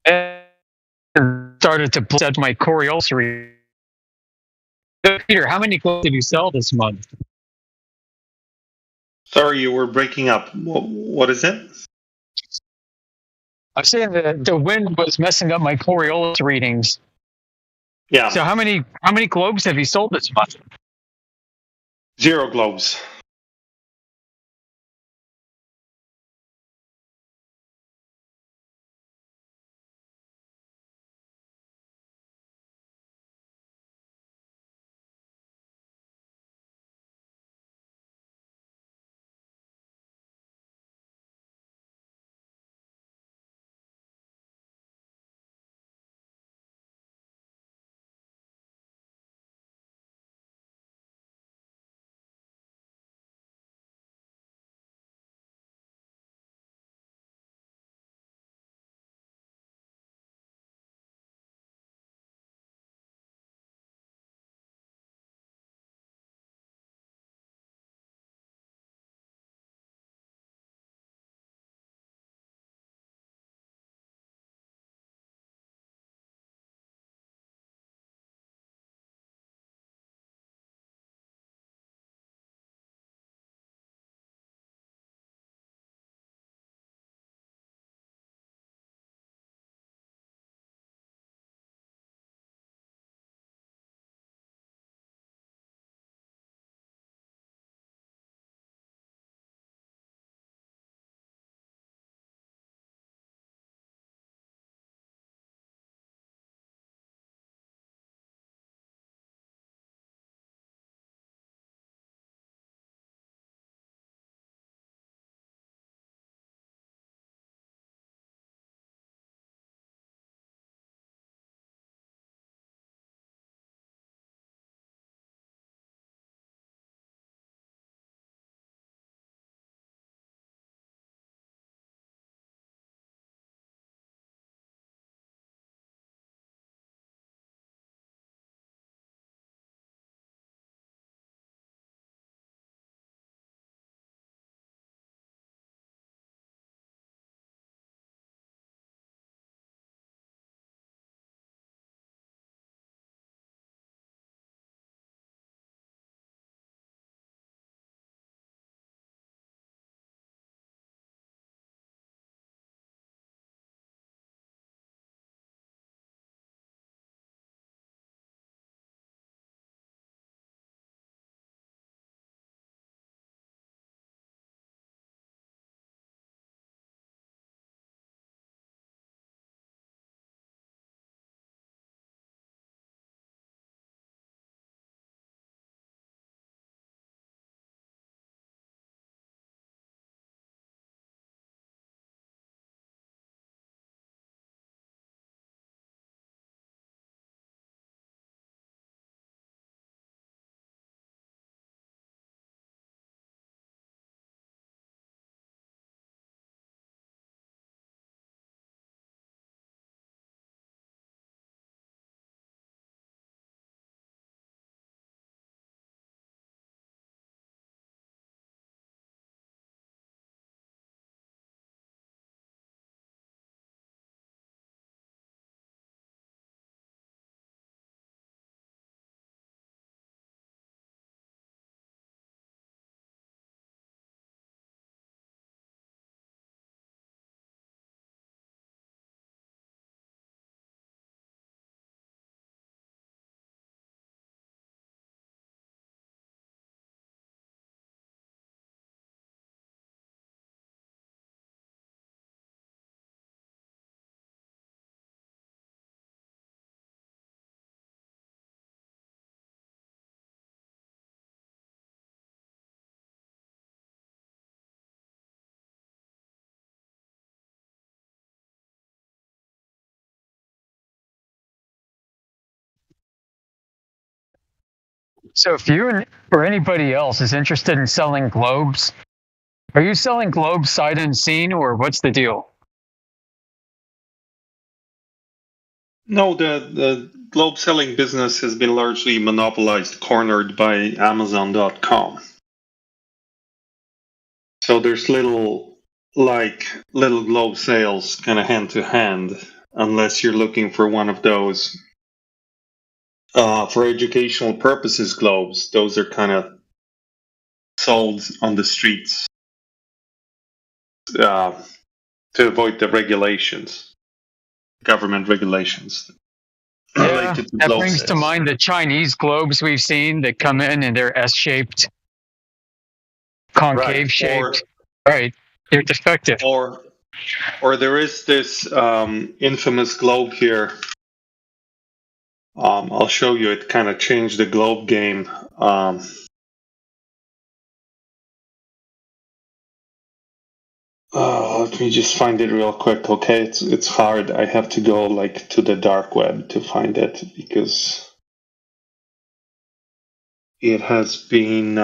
And started to set my Coriolis reading. Peter, how many clothes did you sell this month? Sorry, you were breaking up. What is it? I'm saying that the wind was messing up my Coriolis readings. Yeah. So how many globes have you sold this month? 0 globes. So if you or anybody else is interested in selling globes, are you selling globes sight unseen, or what's the deal? No, the globe selling business has been largely monopolized, cornered by Amazon.com. So there's little globe sales kind of hand to hand, unless you're looking for one of those for educational purposes globes. Those are kind of sold on the streets to avoid the regulations, government regulations. Yeah, that brings to mind the Chinese globes we've seen that come in and they're S-shaped, concave shaped. Right, they're defective. Or there is this infamous globe here. I'll show you. It kind of changed the globe game. Let me just find it real quick, okay? It's hard. I have to go like to the dark web to find it because it has been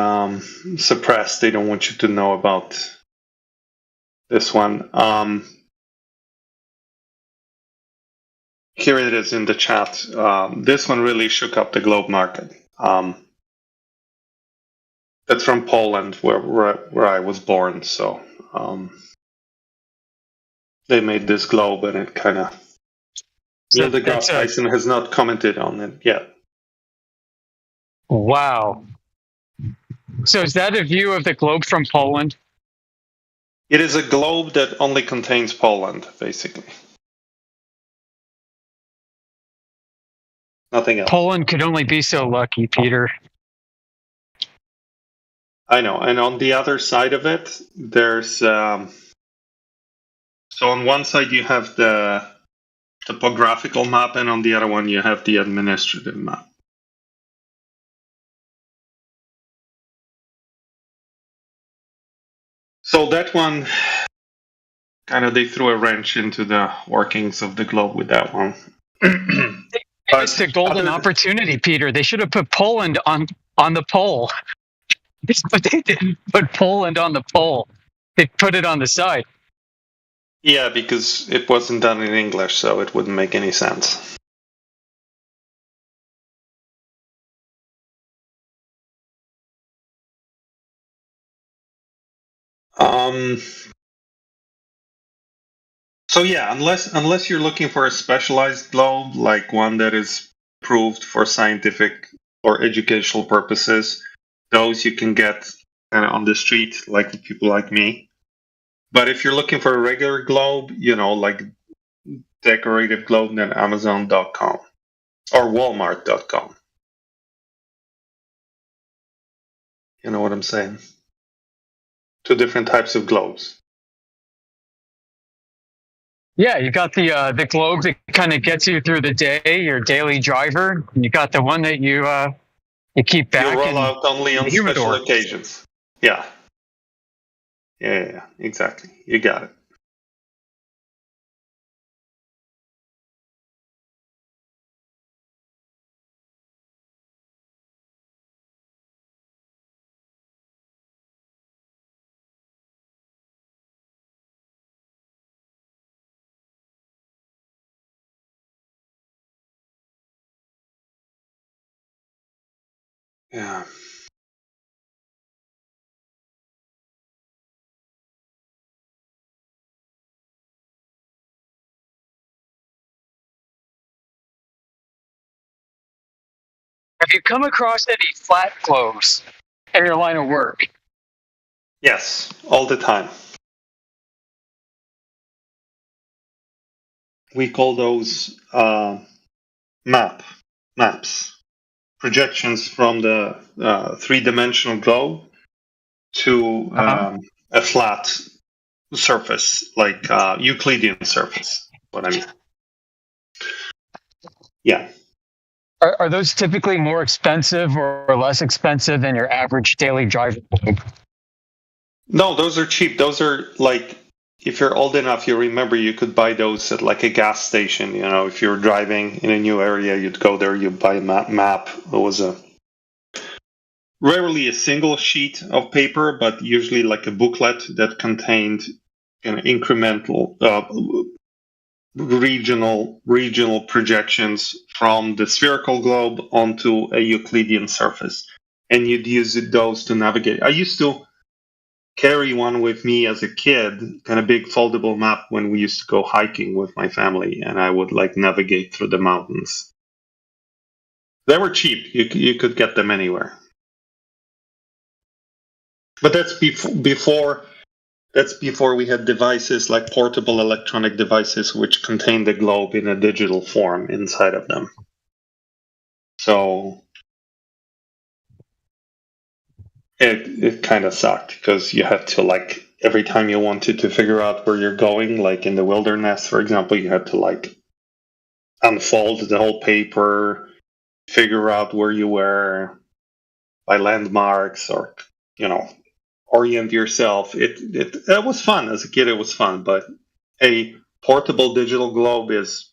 suppressed. They don't want you to know about this one. Here it is in the chat. This one really shook up the globe market. That's from Poland, where I was born. So they made this globe, and it kind of. Neil deGrasse Tyson has not commented on it yet. Wow. So is that a view of the globe from Poland? It is a globe that only contains Poland, basically. Nothing else. Poland could only be so lucky, Peter. I know. And on the other side of it, there's... so on one side you have the topographical map, and on the other one you have the administrative map. So that one, kind of they threw a wrench into the workings of the globe with that one. It's the golden opportunity, Peter. They should have put Poland on the pole. But they didn't put Poland on the pole. They put it on the side. Yeah, because it wasn't done in English, so it wouldn't make any sense. So yeah, unless you're looking for a specialized globe, like one that is approved for scientific or educational purposes, those you can get on the street, like people like me. But if you're looking for a regular globe, like decorative globe, then Amazon.com or Walmart.com. You know what I'm saying? Two different types of globes. Yeah, you got the globe that kind of gets you through the day, your daily driver. And you got the one that you keep back. You roll out only on special occasions. Yeah. Yeah, exactly. You got it. Yeah. Have you come across any flat globes in your line of work? Yes, all the time. We call those maps, projections from the three-dimensional globe to a flat surface, like Euclidean surface. What I mean. Yeah. Are those typically more expensive or less expensive than your average daily driver globe? No, those are cheap. Those are like, if you're old enough, you remember you could buy those at like a gas station. If you're driving in a new area, you'd go there, you'd buy a map. It was rarely a single sheet of paper, but usually like a booklet that contained an incremental regional projections from the spherical globe onto a Euclidean surface, and you'd use those to navigate. I used to carry one with me as a kid, kind of big foldable map when we used to go hiking with my family, and I would like navigate through the mountains. They were cheap. You could get them anywhere. But that's before we had devices like portable electronic devices which contain the globe in a digital form inside of them. So it kind of sucked because you had to, like, every time you wanted to figure out where you're going, like in the wilderness, for example, you had to like unfold the whole paper, figure out where you were by landmarks, or orient yourself. It was fun as a kid. It was fun, but a portable digital globe is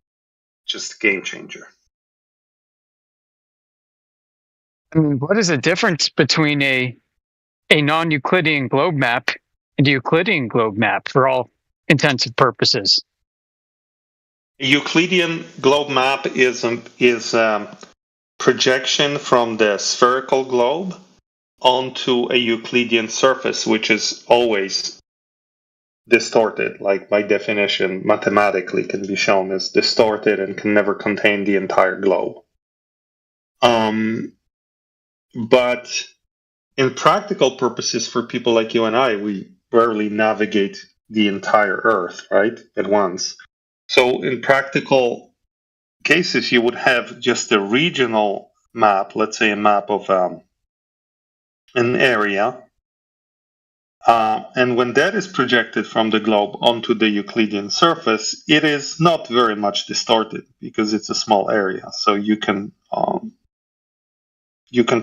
just a game changer. I mean, what is the difference between a non-Euclidean globe map and a Euclidean globe map for all intents and purposes? A Euclidean globe map is projection from the spherical globe onto a Euclidean surface, which is always distorted, like by definition, mathematically can be shown as distorted and can never contain the entire globe. But in practical purposes, for people like you and I, we rarely navigate the entire Earth, right, at once. So in practical cases, you would have just a regional map, let's say a map of an area. And when that is projected from the globe onto the Euclidean surface, it is not very much distorted because it's a small area. So you can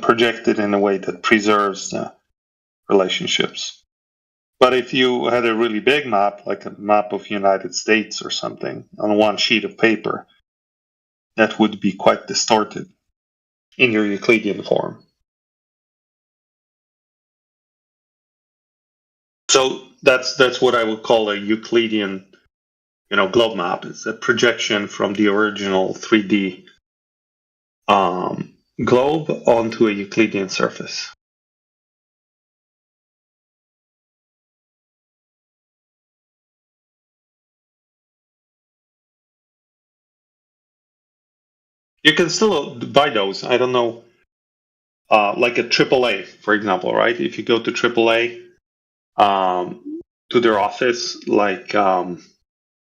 project it in a way that preserves the relationships. But if you had a really big map, like a map of the United States or something, on one sheet of paper, that would be quite distorted in your Euclidean form. So that's what I would call a Euclidean, globe map. It's a projection from the original 3D globe onto a Euclidean surface. You can still buy those. I don't know, like a AAA, for example, right? If you go to AAA, to their office, like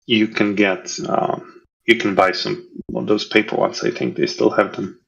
you can get, you can buy some of those paper ones. I think they still have them.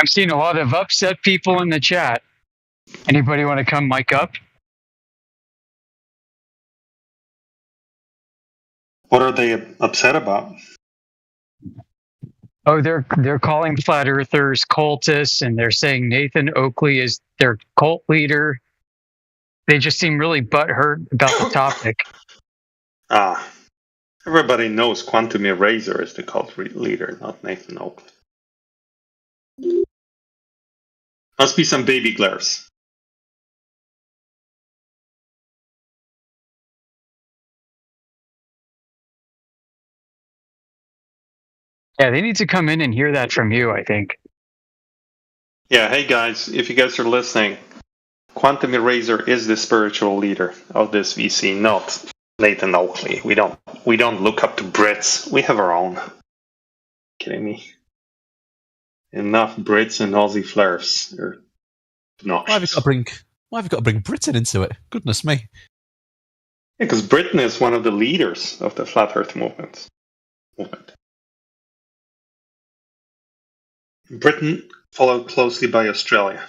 I'm seeing a lot of upset people in the chat. Anybody want to come mic up? What are they upset about? Oh, they're calling flat earthers cultists, and they're saying Nathan Oakley is their cult leader. They just seem really butthurt about the topic. Everybody knows Quantum Eraser is the cult leader, not Nathan Oakley. Must be some baby glares. Yeah, they need to come in and hear that from you, I think. Yeah, hey guys, if you guys are listening, Quantum Eraser is the spiritual leader of this VC, not Nathan Oakley. We don't look up to Brits. We have our own. Kidding me? Enough Brits and Aussie flares. They're obnoxious. Why have you got to bring Britain into it? Goodness me. Because Britain is one of the leaders of the Flat Earth movement. Britain followed closely by Australia.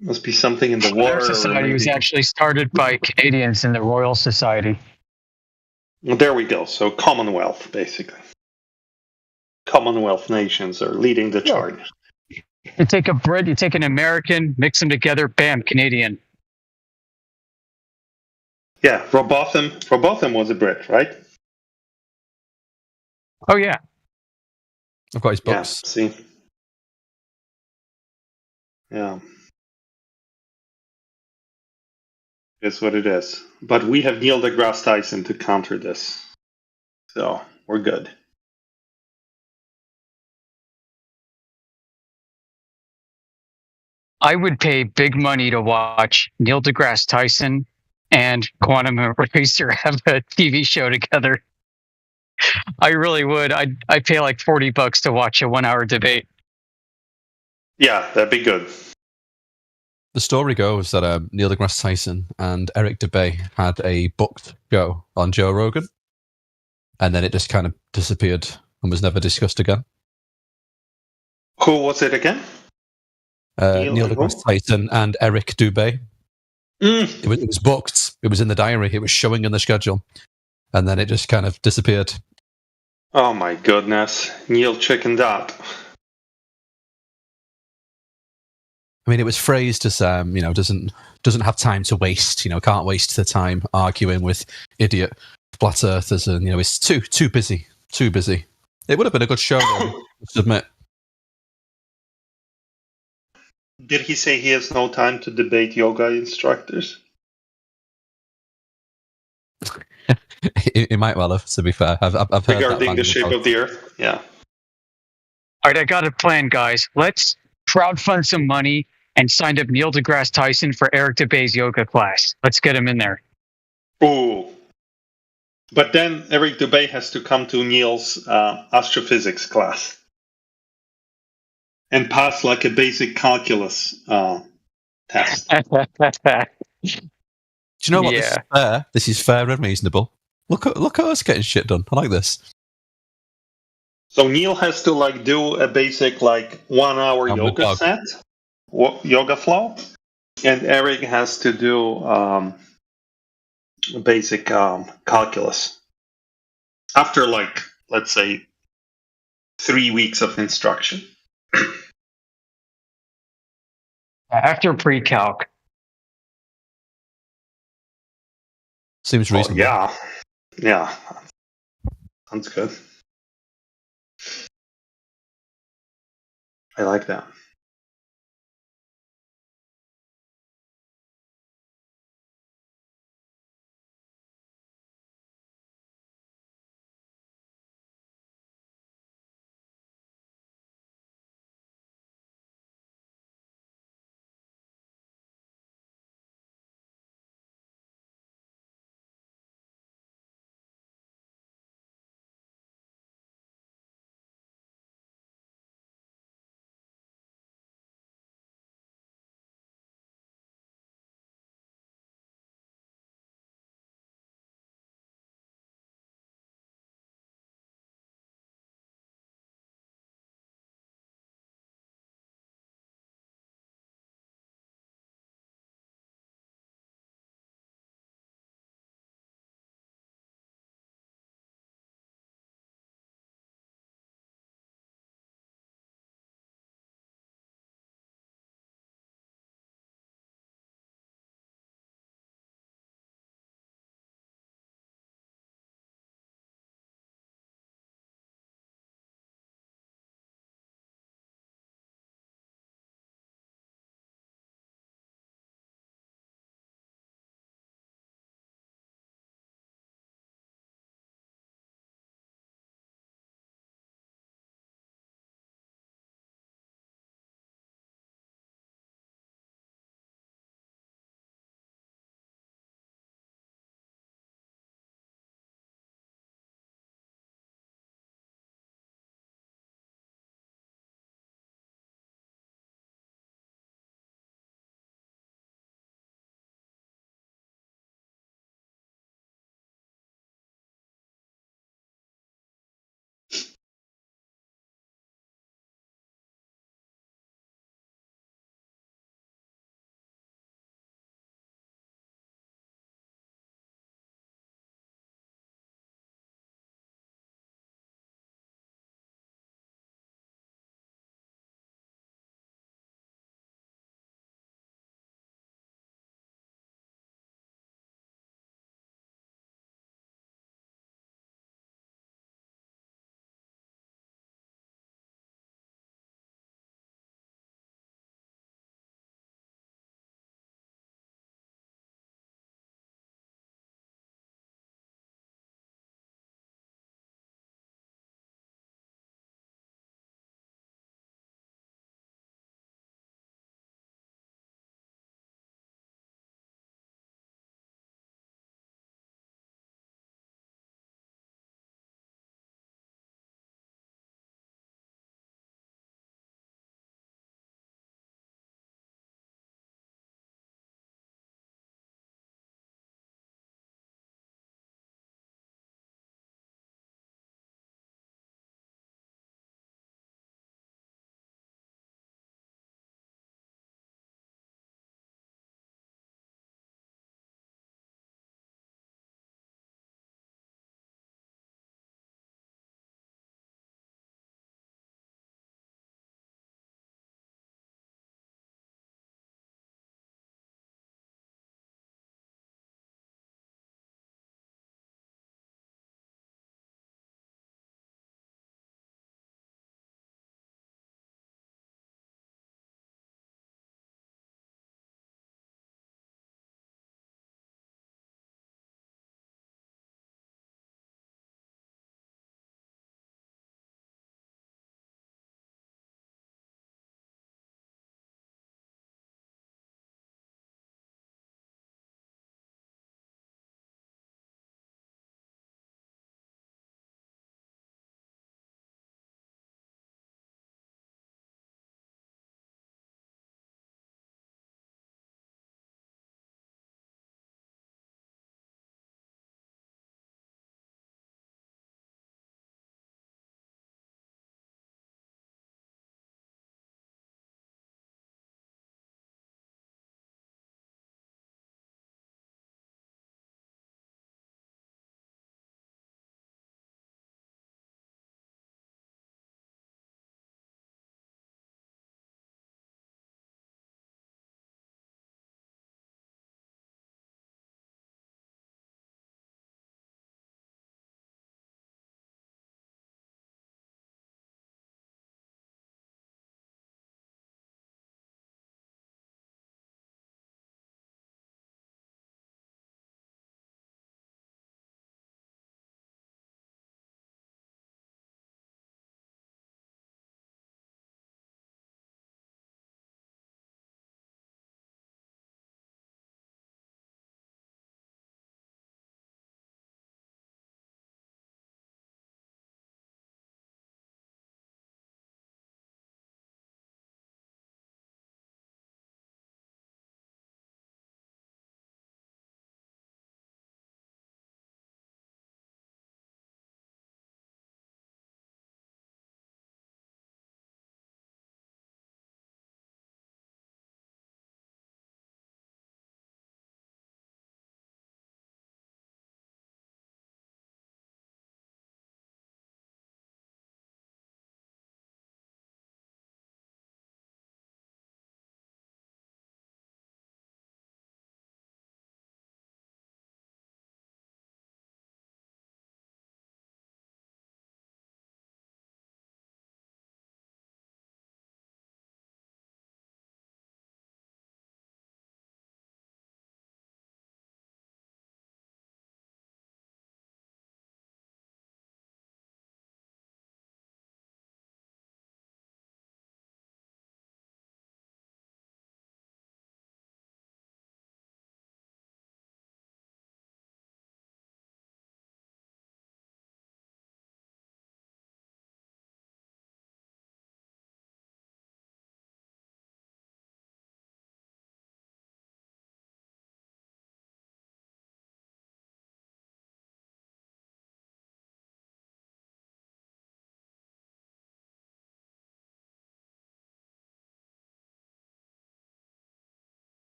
Must be something in the water. Their society was actually started by Canadians in the Royal Society. Well, there we go. So Commonwealth, basically. Commonwealth nations are leading the charge. You take a Brit, you take an American, mix them together, bam, Canadian. Yeah, Robotham was a Brit, right? Oh, yeah. I've got his books. Yeah, see? Yeah. It's what it is. But we have Neil deGrasse Tyson to counter this. So, we're good. I would pay big money to watch Neil deGrasse Tyson and Quantum Eraser have a TV show together. I really would. I'd pay like $40 to watch a 1-hour debate. Yeah, that'd be good. The story goes that Neil deGrasse Tyson and Eric Dubay had a booked show on Joe Rogan, and then it just kind of disappeared and was never discussed again. Who was it again? Neil deGrasse Tyson and Eric Dubay. It was booked. It was in the diary. It was showing in the schedule, and then it just kind of disappeared. Oh my goodness, Neil chickened out. I mean, it was phrased as doesn't have time to waste. Can't waste the time arguing with idiot flat earthers, and it's too busy. It would have been a good show, though, I admit. Did he say he has no time to debate yoga instructors? It might well have, to be fair. I've heard regarding that the shape of the Earth, yeah. All right, I got a plan, guys. Let's crowdfund some money and sign up Neil deGrasse Tyson for Eric Dubay's yoga class. Let's get him in there. Ooh. But then Eric Dubay has to come to Neil's astrophysics class and pass like a basic calculus test. Do you know what? Yeah. This is fair and reasonable. Look at us getting shit done. I like this. So Neil has to do a basic 1-hour yoga set, yoga flow, and Eric has to do basic calculus. After let's say 3 weeks of instruction. After pre-calc. Seems reasonable. Yeah. Sounds good. I like that.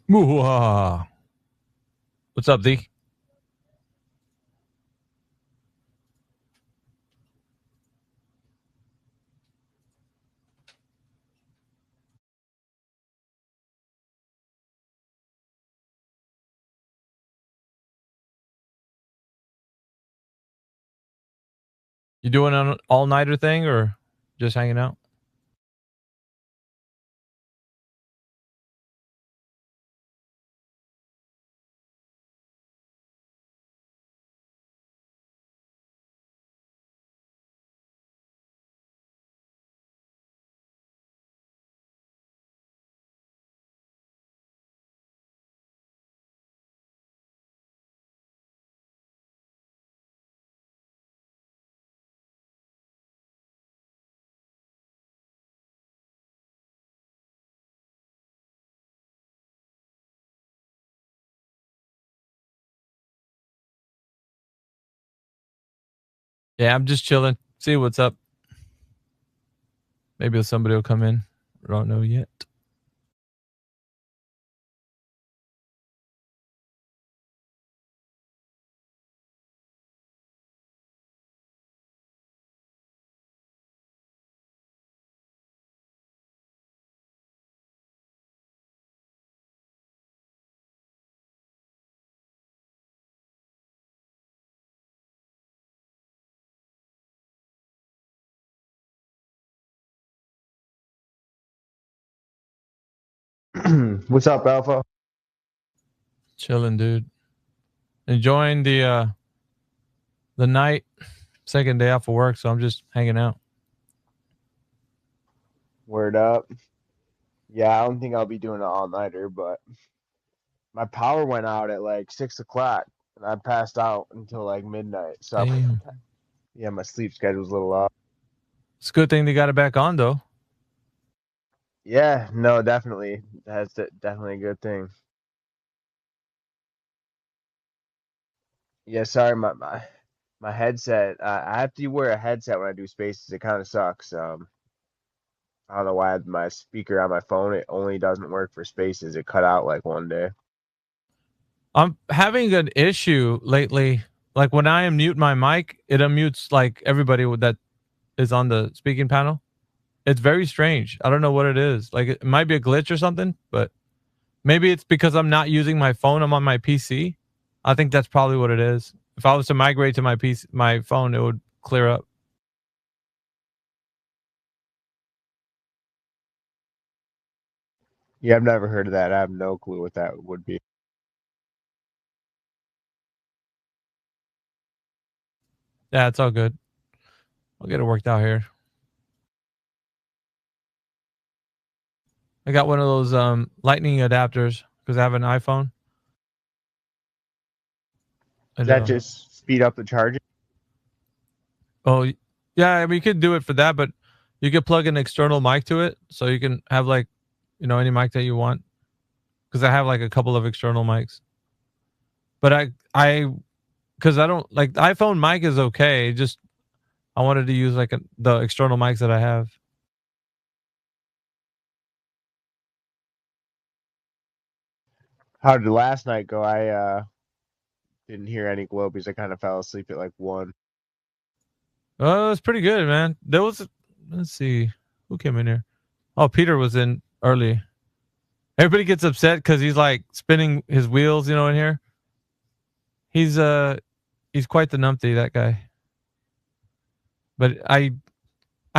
What's up, D? You doing an all-nighter thing or just hanging out? Yeah, I'm just chilling. See what's up. Maybe somebody will come in. I don't know yet. What's up, Alpha? Chilling, dude. Enjoying the night. Second day off of work, so I'm just hanging out. Word up. Yeah, I don't think I'll be doing an all-nighter, but my power went out at like 6 o'clock, and I passed out until like midnight. So, Damn. yeah, my sleep schedule's a little off. It's a good thing they got it back on, though. Yeah, no, definitely. That's definitely a good thing. Yeah, sorry, my headset. I have to wear a headset when I do spaces. It kind of sucks. I don't know why my speaker on my phone, it only doesn't work for spaces. It cut out like one day. I'm having an issue lately. Like when I unmute my mic, it unmutes like everybody that is on the speaking panel. It's very strange. I don't know what it is. Like it might be a glitch or something, but maybe it's because I'm not using my phone. I'm on my PC. I think that's probably what it is. If I was to migrate to my PC, my phone, it would clear up. Yeah, I've never heard of that. I have no clue what that would be. Yeah, it's all good. I'll get it worked out here. I got one of those lightning adapters because I have an iPhone. Does that just speed up the charging? Oh, yeah. I mean, you could do it for that, but you could plug an external mic to it, so you can have like, any mic that you want. Because I have like a couple of external mics. But because I don't like the iPhone mic is okay. Just I wanted to use like the external mics that I have. How did last night go? I didn't hear any globies. I kind of fell asleep at like 1. Oh, it was pretty good, man. There was, let's see, who came in here? Oh, Peter was in early. Everybody gets upset because he's like spinning his wheels, in here. He's quite the numpty, that guy. But I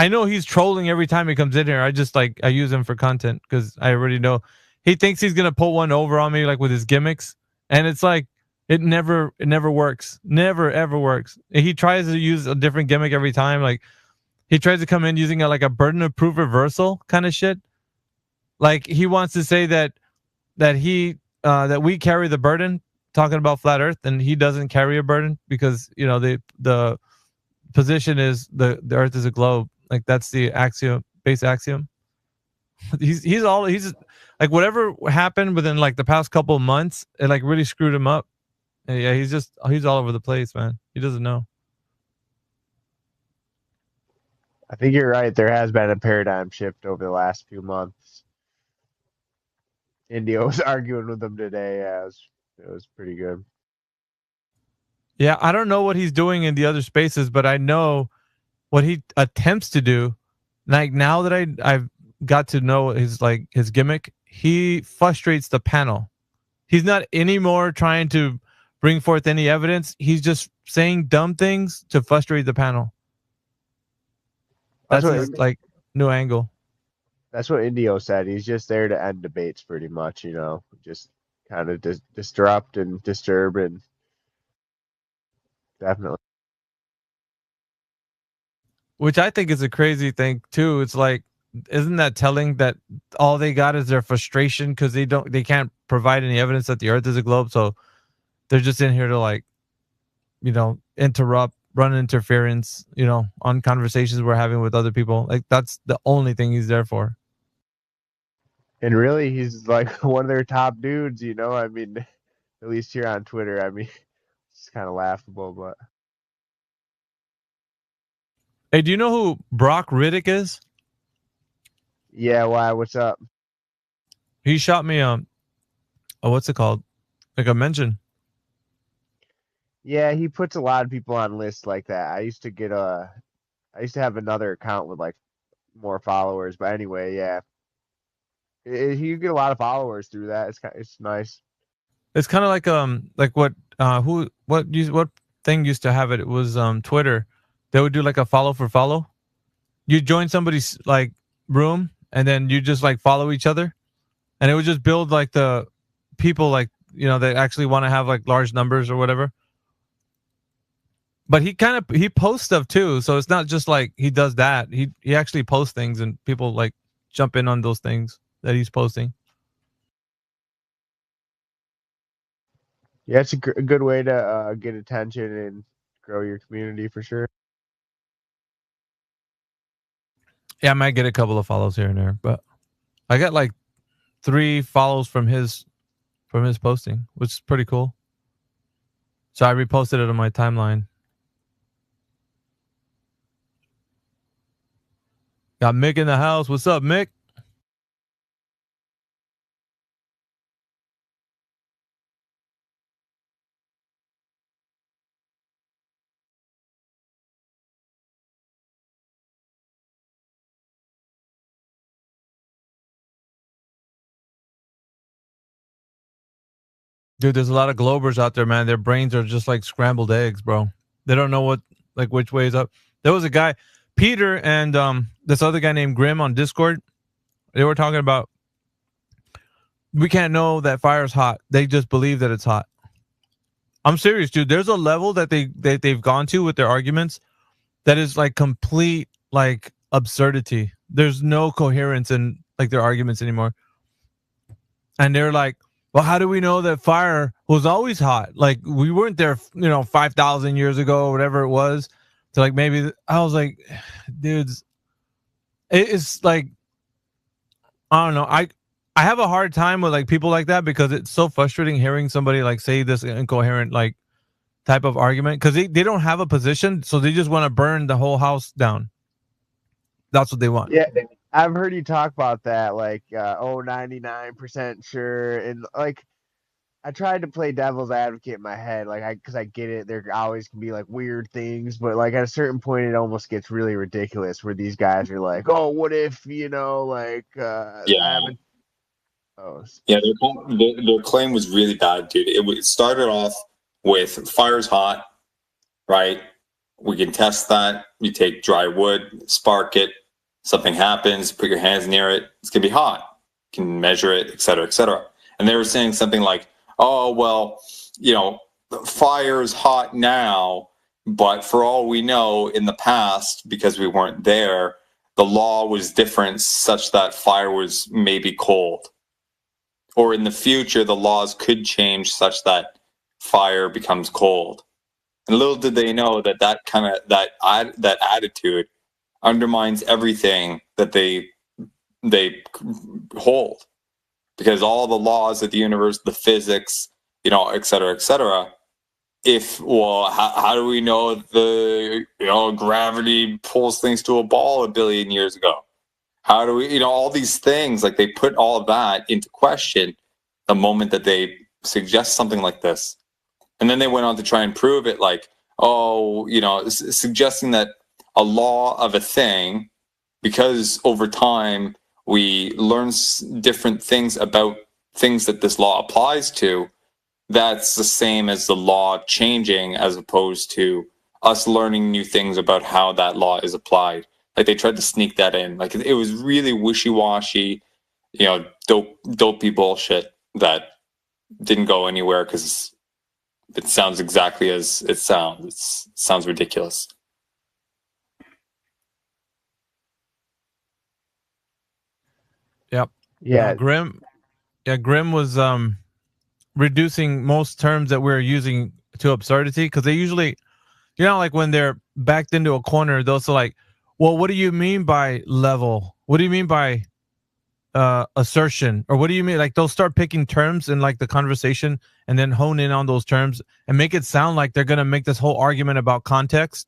know he's trolling every time he comes in here. I just I use him for content because I already know he thinks he's gonna pull one over on me like with his gimmicks, and it's like it never works, never ever works. He tries to use a different gimmick every time. Like he tries to come in using like a burden of proof reversal kind of shit. Like he wants to say that that we carry the burden, talking about flat Earth, and he doesn't carry a burden because the position is the Earth is a globe. Like that's the base axiom. he's like whatever happened within like the past couple of months, it like really screwed him up. And yeah, he's all over the place, man. He doesn't know. I think you're right. There has been a paradigm shift over the last few months. Indio was arguing with him today. Yeah, it was pretty good. Yeah, I don't know what he's doing in the other spaces, but I know what he attempts to do. Like now that I've got to know his gimmick, he frustrates the panel. He's not anymore trying to bring forth any evidence. He's just saying dumb things to frustrate the panel. That's his new angle. That's what Indio said. He's just there to end debates, pretty much. Just kind of disrupt and disturb, and definitely. Which I think is a crazy thing too. It's like, isn't that telling that all they got is their frustration because they can't provide any evidence that the Earth is a globe, so they're just in here to interrupt, run interference, on conversations we're having with other people. Like that's the only thing he's there for. And really, he's like one of their top dudes. I mean, at least here on Twitter. I mean, it's kind of laughable, but. Hey, do you know who Brock Riddick is? Yeah, why? What's up? He shot me what's it called? Like a mention. Yeah, he puts a lot of people on lists like that. I used to have another account with like more followers, but anyway, yeah. You get a lot of followers through that. It's nice. It's kind of like what thing used to have it? It was Twitter. They would do like a follow for follow. You join somebody's like room and then you just like follow each other, and it would just build like the people that actually want to have like large numbers or whatever. But he posts stuff too, so it's not just like he does that. He actually posts things and people like jump in on those things that he's posting. Yeah, it's a good way to get attention and grow your community for sure. Yeah, I might get a couple of follows here and there, but I got like 3 follows from his posting, which is pretty cool. So I reposted it on my timeline. Got Mick in the house. What's up, Mick? Dude, there's a lot of globers out there, man. Their brains are just like scrambled eggs, bro. They don't know which way is up. There was a guy, Peter, and this other guy named Grim on Discord. They were talking about, we can't know that fire's hot. They just believe that it's hot. I'm serious, dude. There's a level that they've gone to with their arguments that is like complete like absurdity. There's no coherence in like their arguments anymore. And they're like, well, how do we know that fire was always hot? Like we weren't there, 5,000 years ago or whatever it was. So like maybe I was like, dudes, it's like, I don't know. I have a hard time with like people like that because it's so frustrating hearing somebody like say this incoherent like type of argument because they don't have a position, so they just want to burn the whole house down. That's what they want. Yeah, I've heard you talk about that, like 99% sure, and like I tried to play devil's advocate in my head, like because I get it, there always can be like weird things, but like at a certain point it almost gets really ridiculous where these guys are like, oh, what if I haven't. Oh. Yeah, their claim was really bad, dude. It started off with fire's hot, right? We can test that. You take dry wood, spark it, something happens, put your hands near it, it's gonna be hot. You can measure it, et cetera, et cetera. And they were saying something like, oh, well, fire's hot now, but for all we know, in the past, because we weren't there, the law was different such that fire was maybe cold. Or in the future, the laws could change such that fire becomes cold. And little did they know that attitude undermines everything that they hold, because all the laws of the universe, the physics, et cetera, et cetera. How do we know the gravity pulls things to a ball 1 billion years ago? How do we, all these things, like they put all of that into question the moment that they suggest something like this. And then they went on to try and prove it, like, oh, you know, suggesting that a law of a thing, because over time we learn different things about things that this law applies to, that's the same as the law changing, as opposed to us learning new things about how that law is applied. Like they tried to sneak that in. Like it was really wishy-washy, you know, dopey bullshit that didn't go anywhere because it sounds exactly as it sounds. It sounds ridiculous. Yep. Yeah. Grim was reducing most terms that we're using to absurdity, because they usually, you know, like when they're backed into a corner, they'll say like, well, what do you mean by level? What do you mean by assertion? Or what do you mean? Like they'll start picking terms in like the conversation and then hone in on those terms and make it sound like they're going to make this whole argument about context,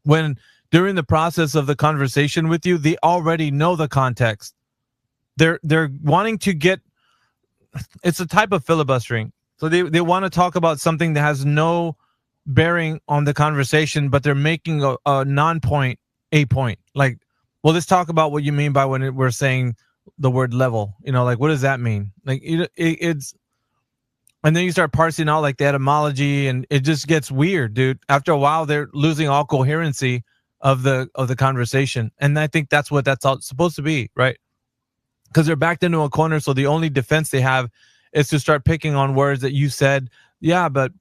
when during the process of the conversation with you, they already know the context. They're wanting to get, it's a type of filibustering. So they want to talk about something that has no bearing on the conversation, but they're making a non-point a point. Like, well, let's talk about what you mean by when we're saying the word level. You know, like what does that mean? Like it's, and then you start parsing out like the etymology, and it just gets weird, dude. After a while, they're losing all coherency of the conversation, and I think that's what that's all supposed to be, right? Because they're backed into a corner, so the only defense they have is to start picking on words that you said. Yeah, but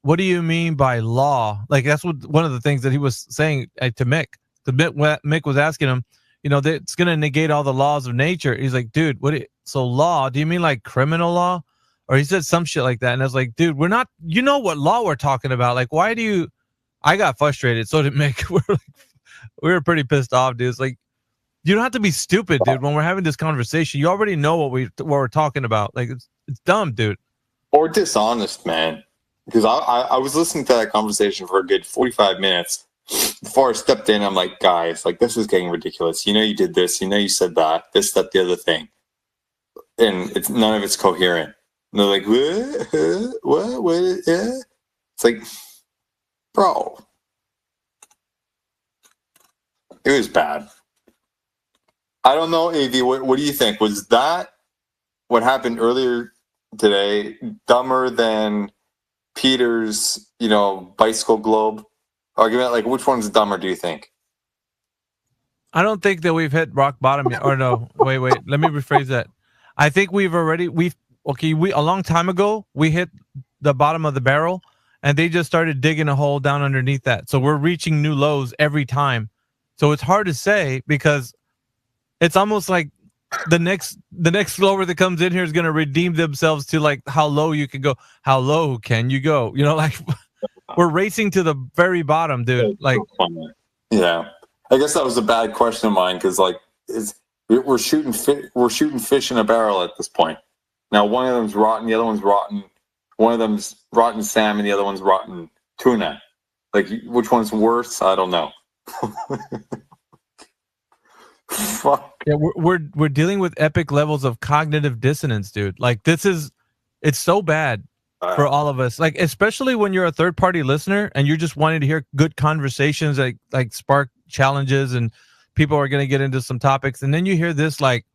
what do you mean by law? Like that's what one of the things that he was saying to Mick. Mick was asking him, you know, it's going to negate all the laws of nature. He's like, dude, so law? Do you mean like criminal law? Or he said some shit like that, and I was like, dude, we're not. You know what law we're talking about? Like, why do you? I got frustrated. So did Mick. We were pretty pissed off, dude. It's like, you don't have to be stupid, dude. When we're having this conversation, you already know what we're talking about. Like it's dumb, dude. Or dishonest, man. Because I was listening to that conversation for a good 45 minutes before I stepped in. I'm like, guys, like this is getting ridiculous. You know, you did this. You know, you said that. This, that, the other thing, and it's none of it's coherent. And they're like, what? Yeah. It's like, bro, it was bad. I don't know, AV. What do you think? Was that what happened earlier today dumber than Peter's, you know, bicycle globe argument? Like, which one's dumber, do you think? I don't think that we've hit rock bottom yet. Or no, wait. Let me rephrase that. I think we a long time ago, we hit the bottom of the barrel, and they just started digging a hole down underneath that. So we're reaching new lows every time. So it's hard to say, because it's almost like the next flower that comes in here is going to redeem themselves to like how low you can go. How low can you go? You know, like we're racing to the very bottom, dude. Like, yeah, I guess that was a bad question of mine, because like we're shooting fish in a barrel at this point. Now one of them's rotten, the other one's rotten. One of them's rotten salmon, the other one's rotten tuna. Like, which one's worse? I don't know. Fuck. Yeah, we're dealing with epic levels of cognitive dissonance, dude. Like it's so bad for all of us. Like, especially when you're a third party listener and you're just wanting to hear good conversations, like spark challenges, and people are gonna get into some topics, and then you hear this like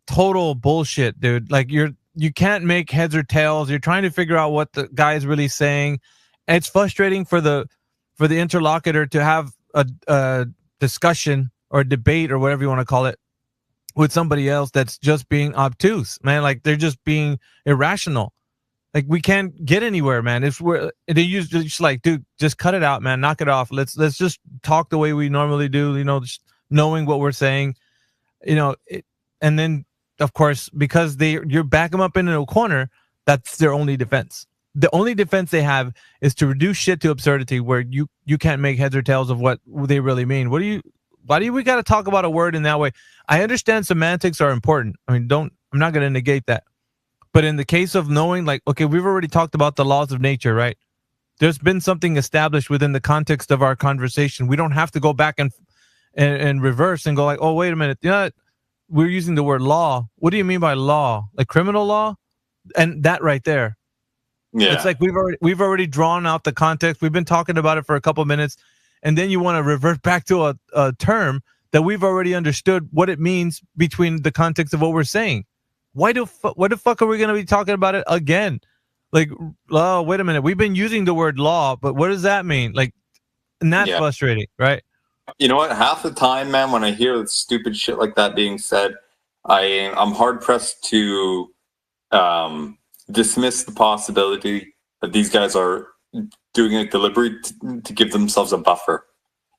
total bullshit, dude. Like you can't make heads or tails. You're trying to figure out what the guy is really saying. And it's frustrating for the interlocutor to have a discussion or debate or whatever you want to call it with somebody else that's just being obtuse, man. Like they're just being irrational. Like we can't get anywhere, man. If they use just like, dude, just cut it out, man. Knock it off. Let's just talk the way we normally do. You know, just knowing what we're saying. You know, and then of course, because you back them up into a corner, that's their only defense. The only defense they have is to reduce shit to absurdity, where you can't make heads or tails of what they really mean. Why do we got to talk about a word in that way? I understand semantics are important. I mean, I'm not going to negate that. But in the case of knowing, like, okay, we've already talked about the laws of nature, right? There's been something established within the context of our conversation. We don't have to go back and reverse and go like, oh, wait a minute. You know, we're using the word law. What do you mean by law? Like criminal law? And that right there. Yeah. It's like we've already drawn out the context. We've been talking about it for a couple minutes, and then you want to revert back to a term that we've already understood what it means between the context of what we're saying. What the fuck are we going to be talking about it again? Like, oh, wait a minute. We've been using the word law, but what does that mean? Like, and that's frustrating, right? You know what? Half the time, man, when I hear stupid shit like that being said, I'm hard pressed to dismiss the possibility that these guys are doing it deliberately to give themselves a buffer.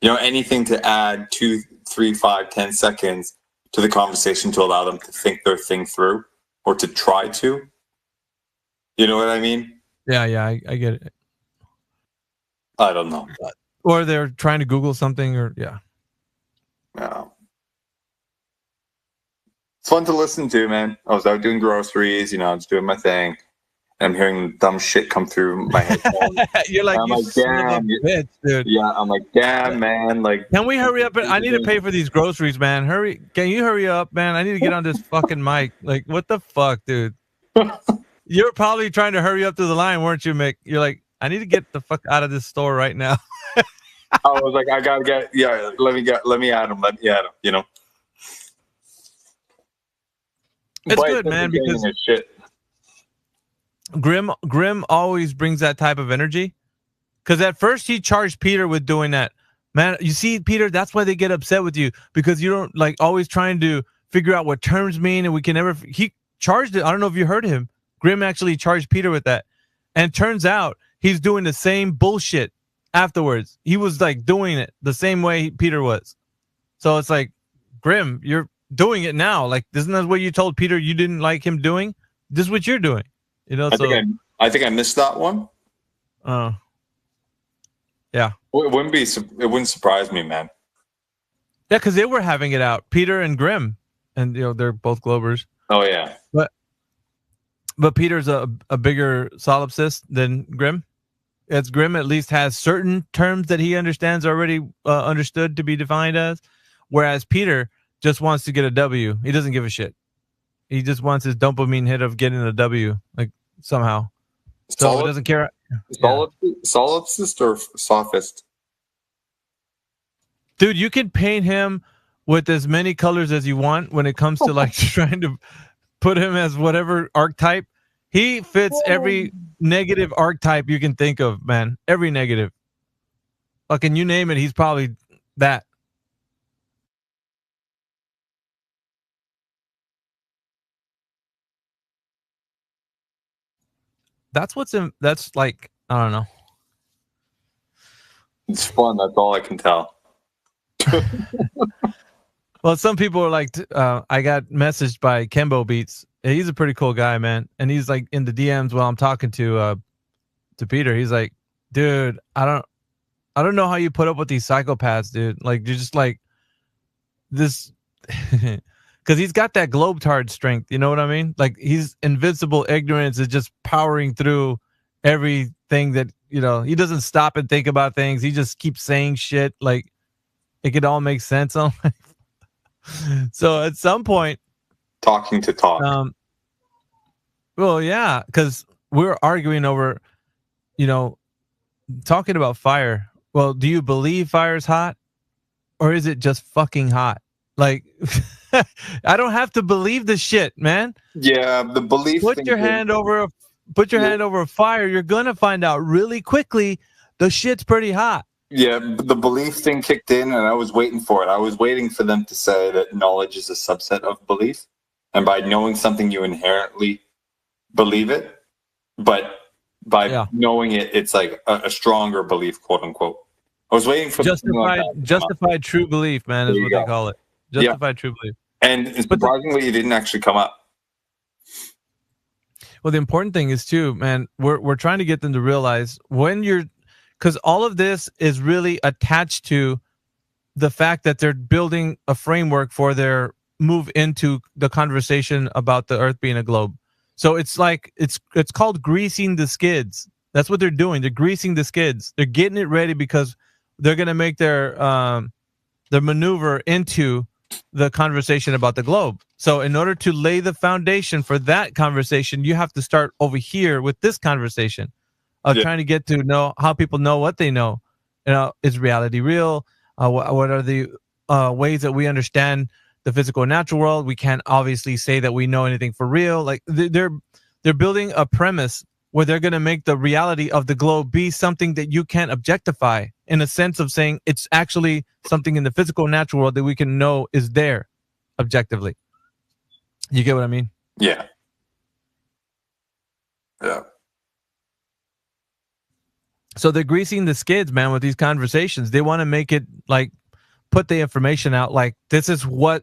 You know, anything to add 2, 3, 5, 10 seconds to the conversation to allow them to think their thing through or to try to. You know what I mean? Yeah, I get it. I don't know. Or they're trying to Google something, or Yeah. It's fun to listen to, man. I was out doing groceries, I was doing my thing. I'm hearing dumb shit come through my headphones. You're like, I'm you son of a bitch, dude. Yeah, I'm like, damn, man. Like, can we hurry up? I need to pay for these groceries, man. Hurry! Can you hurry up, man? I need to get on this fucking mic. Like, what the fuck, dude? You're probably trying to hurry up to the line, weren't you, Mick? You're like, I need to get the fuck out of this store right now. I was like, I gotta get. Yeah, let me add him. It's good, man, because shit. Grim always brings that type of energy. Because at first he charged Peter with doing that. Man, you see, Peter, that's why they get upset with you, because you don't like always trying to figure out what terms mean, and we can never. He charged it. I don't know if you heard him. Grim actually charged Peter with that, and turns out he's doing the same bullshit afterwards. He was like doing it the same way Peter was. So it's like, Grim, you're doing it now. Like, isn't that what you told Peter you didn't like him doing? This is what you're doing. I think I missed that one. Oh. Yeah. It wouldn't surprise me, man. Yeah, because they were having it out, Peter and Grim, and they're both Globers. Oh yeah. But Peter's a bigger solipsist than Grim. As Grim at least has certain terms that he understands already understood to be defined as, whereas Peter just wants to get a W. He doesn't give a shit. He just wants his dopamine hit of getting a W, like somehow. So he doesn't care. Solipsist or sophist? Dude, you can paint him with as many colors as you want when it comes to like trying to put him as whatever archetype. He fits every negative archetype you can think of, man. Every negative. Fucking you name it, he's probably that. That's like, I don't know. It's fun. That's all I can tell. Well, some people are like, I got messaged by Kembo Beats. He's a pretty cool guy, man. And he's like in the DMs while I'm talking to Peter. He's like, dude, I don't know how you put up with these psychopaths, dude. Like, you're just like this. Because he's got that globetard strength, you know what I mean? Like, he's invincible ignorance is just powering through everything that, he doesn't stop and think about things. He just keeps saying shit like it could all make sense. So at some point, talking to talk. Well, yeah, because we're arguing over, talking about fire. Well, do you believe fire's hot, or is it just fucking hot? Like, I don't have to believe the shit, man. Yeah, the belief. Put your hand over a fire. You're gonna find out really quickly the shit's pretty hot. Yeah, the belief thing kicked in, and I was waiting for it. I was waiting for them to say that knowledge is a subset of belief, and by knowing something, you inherently believe it. But by knowing it, it's like a stronger belief, quote unquote. I was waiting for justified true belief, man, is what they call it. Justified true belief. And surprisingly, it didn't actually come up. Well, the important thing is too, man, we're trying to get them to realize because all of this is really attached to the fact that they're building a framework for their move into the conversation about the Earth being a globe. So it's like it's called greasing the skids. That's what they're doing. They're greasing the skids. They're getting it ready because they're gonna make their maneuver into the conversation about the globe. So in order to lay the foundation for that conversation, you have to start over here with this conversation of trying to get to know how people know what they know. You know, is reality real? What are the ways that we understand the physical and natural world? We can't obviously say that we know anything for real. Like they're building a premise where they're going to make the reality of the globe be something that you can't objectify, in a sense of saying it's actually something in the physical and natural world that we can know is there objectively. You get what I mean? Yeah. Yeah. So they're greasing the skids, man, with these conversations. They want to make it like put the information out like this is what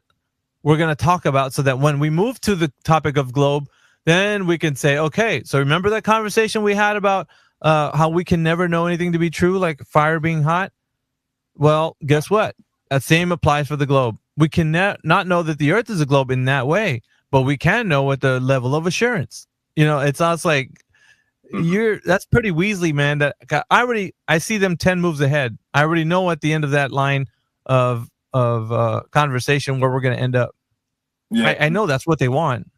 we're going to talk about, so that when we move to the topic of globe, then we can say, okay, so remember that conversation we had about how we can never know anything to be true, like fire being hot? Well, guess what? That same applies for the globe. We can not know that the Earth is a globe in that way, but we can know what the level of assurance. You know, it sounds like that's pretty Weasley, man. That I see them 10 moves ahead. I already know at the end of that line of conversation where we're going to end up. Yeah. I know that's what they want.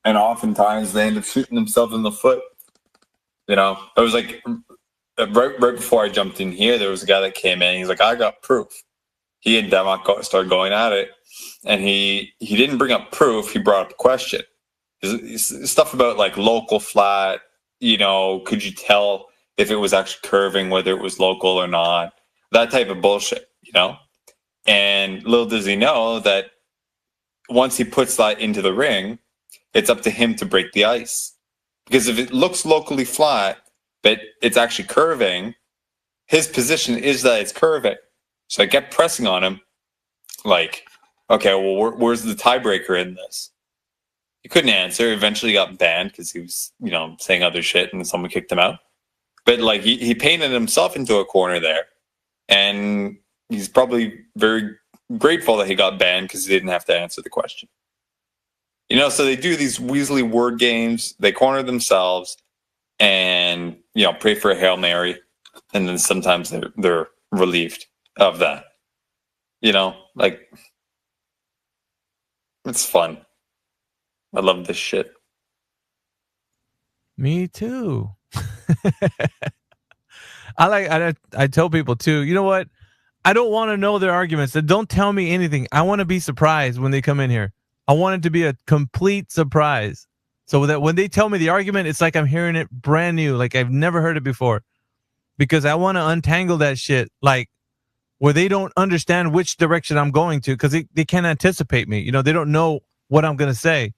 And oftentimes they end up shooting themselves in the foot. You know, it was like right before I jumped in here, there was a guy that came in. He's like, I got proof. He and Demok started going at it, and he didn't bring up proof. He brought up a question. Stuff about like local flat. You know, could you tell if it was actually curving, whether it was local or not? That type of bullshit. You know, and little does he know that once he puts that into the ring, it's up to him to break the ice. Because if it looks locally flat, but it's actually curving, his position is that it's curving. So I kept pressing on him, like, okay, well, where's the tiebreaker in this? He couldn't answer. Eventually got banned because he was, you know, saying other shit, and someone kicked him out. But like he painted himself into a corner there, and he's probably very grateful that he got banned because he didn't have to answer the question. You know, so they do these Weasley word games. They corner themselves, and you know, pray for a Hail Mary, and then sometimes they're relieved of that. You know, like it's fun. I love this shit. Me too. I tell people too, you know what? I don't want to know their arguments. Don't tell me anything. I want to be surprised when they come in here. I want it to be a complete surprise. So that when they tell me the argument, it's like I'm hearing it brand new, like I've never heard it before. Because I want to untangle that shit, like where they don't understand which direction I'm going to, because they can't anticipate me. You know, they don't know what I'm going to say.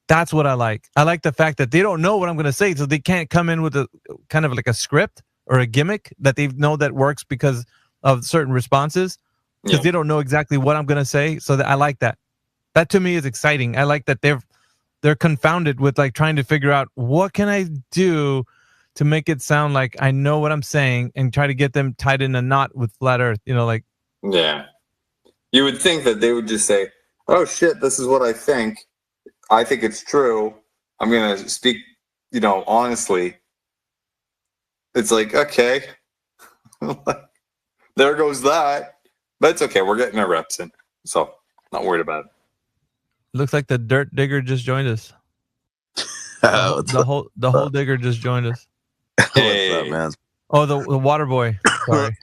That's what I like. I like the fact that they don't know what I'm going to say, so they can't come in with a kind of like a script or a gimmick that they know that works because of certain responses, because they don't know exactly what I'm going to say. So I like that. That to me is exciting. I like that they're confounded with like trying to figure out what can I do to make it sound like I know what I'm saying, and try to get them tied in a knot with flat Earth. You know, like yeah. You would think that they would just say, "Oh shit, this is what I think. I think it's true. I'm going to speak, you know, honestly." It's like, okay, there goes that. But it's okay. We're getting our reps in. So not worried about it. Looks like the dirt digger just joined us. The whole digger just joined us. Hey. What's up, man? Oh, the water boy. Sorry.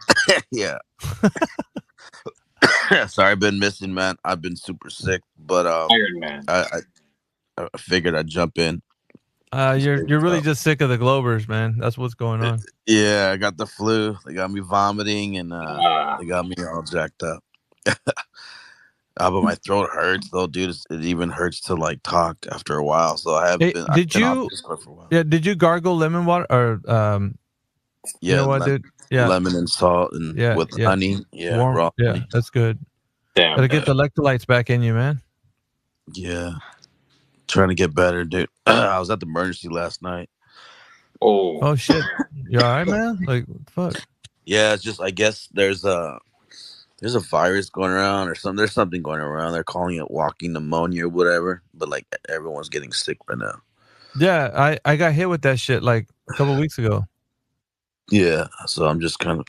Yeah. Sorry, I've been missing, man. I've been super sick, but Iron Man. I figured I'd jump in. You're really just sick of the Globers, man. That's what's going on. Yeah, I got the flu. They got me vomiting, and they got me all jacked up. But my throat hurts, though, dude. It even hurts to like talk after a while. So I have been. Did you? Yeah. Did you gargle lemon water or Yeah, you know what, dude? Yeah, lemon and salt and with honey. Yeah, warm, raw yeah, honey. that's good. Damn. Gotta get the electrolytes back in you, man. Yeah, trying to get better, dude. I was at the emergency last night. Oh shit! You all right, man? Like, fuck. Yeah, it's just I guess there's a virus going around or something. There's something going around. They're calling it walking pneumonia or whatever. But like everyone's getting sick right now. Yeah, I got hit with that shit like a couple weeks ago. Yeah, so I'm just kind of.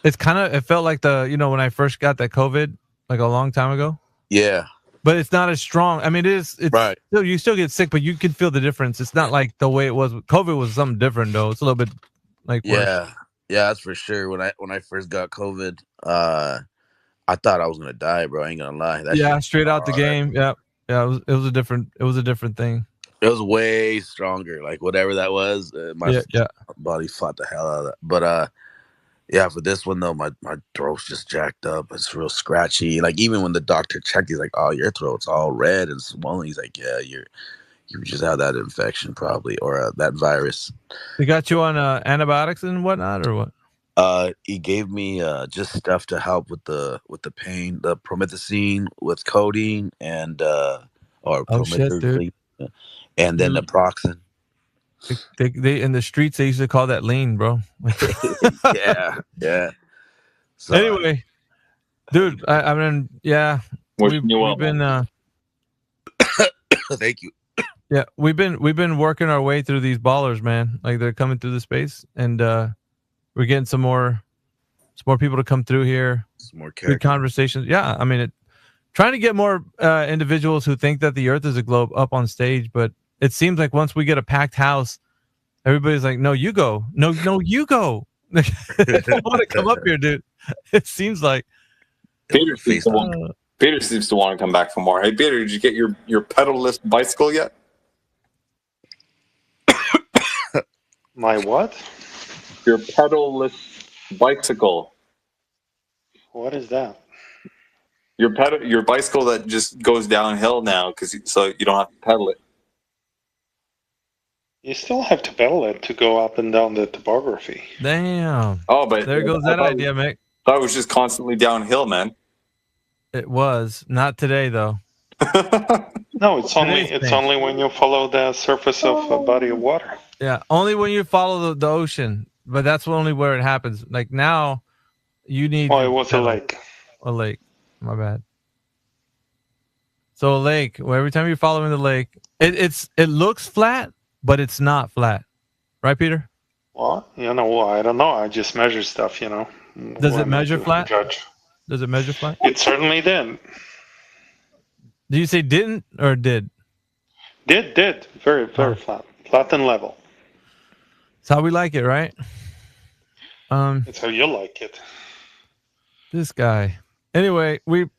It felt like when I first got that COVID like a long time ago. Yeah. But it's not as strong. I mean, it's right. Still, you still get sick, but you can feel the difference. It's not like the way it was. COVID was something different, though. It's a little bit like worse. Yeah, that's for sure. When I first got COVID, I thought I was gonna die, bro. I ain't gonna lie. That straight out the game. Yeah. It was a different thing. It was way stronger. Like whatever that was, my body fought the hell out of that. But yeah, for this one though, my throat's just jacked up. It's real scratchy. Like even when the doctor checked, he's like, "Oh, your throat's all red and swollen." He's like, "Yeah, you just had that infection probably, or that virus." They got you on antibiotics and whatnot, or what? He gave me just stuff to help with the pain, the promethazine with codeine and or promethazine, and then naproxen. They in the streets they used to call that lean, bro. yeah. So, anyway, dude, I mean, yeah, we've been. Thank you. Yeah, we've been working our way through these ballers, man. Like they're coming through the space, and we're getting some more people to come through here. Some more good conversations. Yeah, I mean, trying to get more individuals who think that the Earth is a globe up on stage, but it seems like once we get a packed house, everybody's like, "No, you go. No, you go." They don't want to come up here, dude. It seems like Peter seems to want to come back for more. Hey, Peter, did you get your pedal-less bicycle yet? My what? Your pedal-less bicycle. What is that? Your bicycle that just goes downhill now, so you don't have to pedal it. You still have to pedal it to go up and down the topography. Damn. Oh, but there goes that idea, Mick. I thought it was just constantly downhill, man. It was not today, though. No, it's only when you follow the surface of a body of water. Yeah, only when you follow the ocean, but that's only where it happens. Like now, you need. Oh, it was a lake. A lake. My bad. So a lake. Well, every time you're following the lake, it looks flat, but it's not flat, right, Peter? Well, I don't know. I just measure stuff, Does it measure flat? Does it measure flat? It certainly did. Do you say didn't or did? Did. Very, very flat. Flat and level. It's how we like it, right? It's how you like it. This guy. Anyway, we're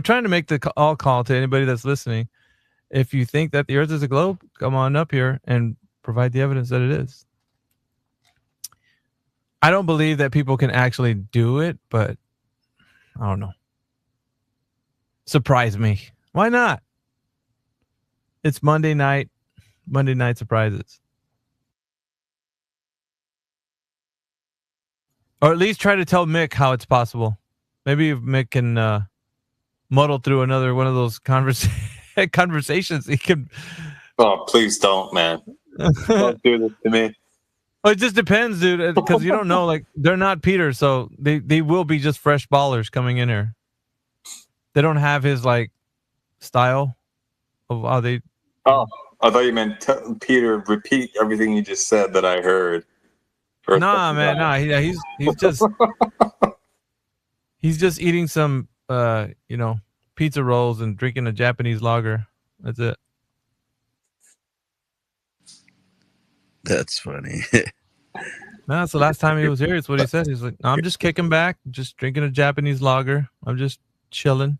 trying to make the call to anybody that's listening. If you think that the Earth is a globe, come on up here and provide the evidence that it is. I don't believe that people can actually do it, but I don't know. Surprise me. Why not? It's Monday night. Monday night surprises. Or at least try to tell Mick how it's possible. Maybe if Mick can muddle through another one of those conversations, he can. Oh, please don't, man. Don't do this to me. Well, it just depends, dude, because you don't know. Like, they're not Peter, so they will be just fresh ballers coming in here. They don't have his like style of how they. Oh, I thought you meant Peter. Repeat everything you just said that I heard. Nah, man, nah. He's just he's just eating some pizza rolls and drinking a Japanese lager. That's it. That's funny. No, it's the last time he was here. It's what he said. He's like, no, I'm just kicking back, just drinking a Japanese lager. I'm just chilling.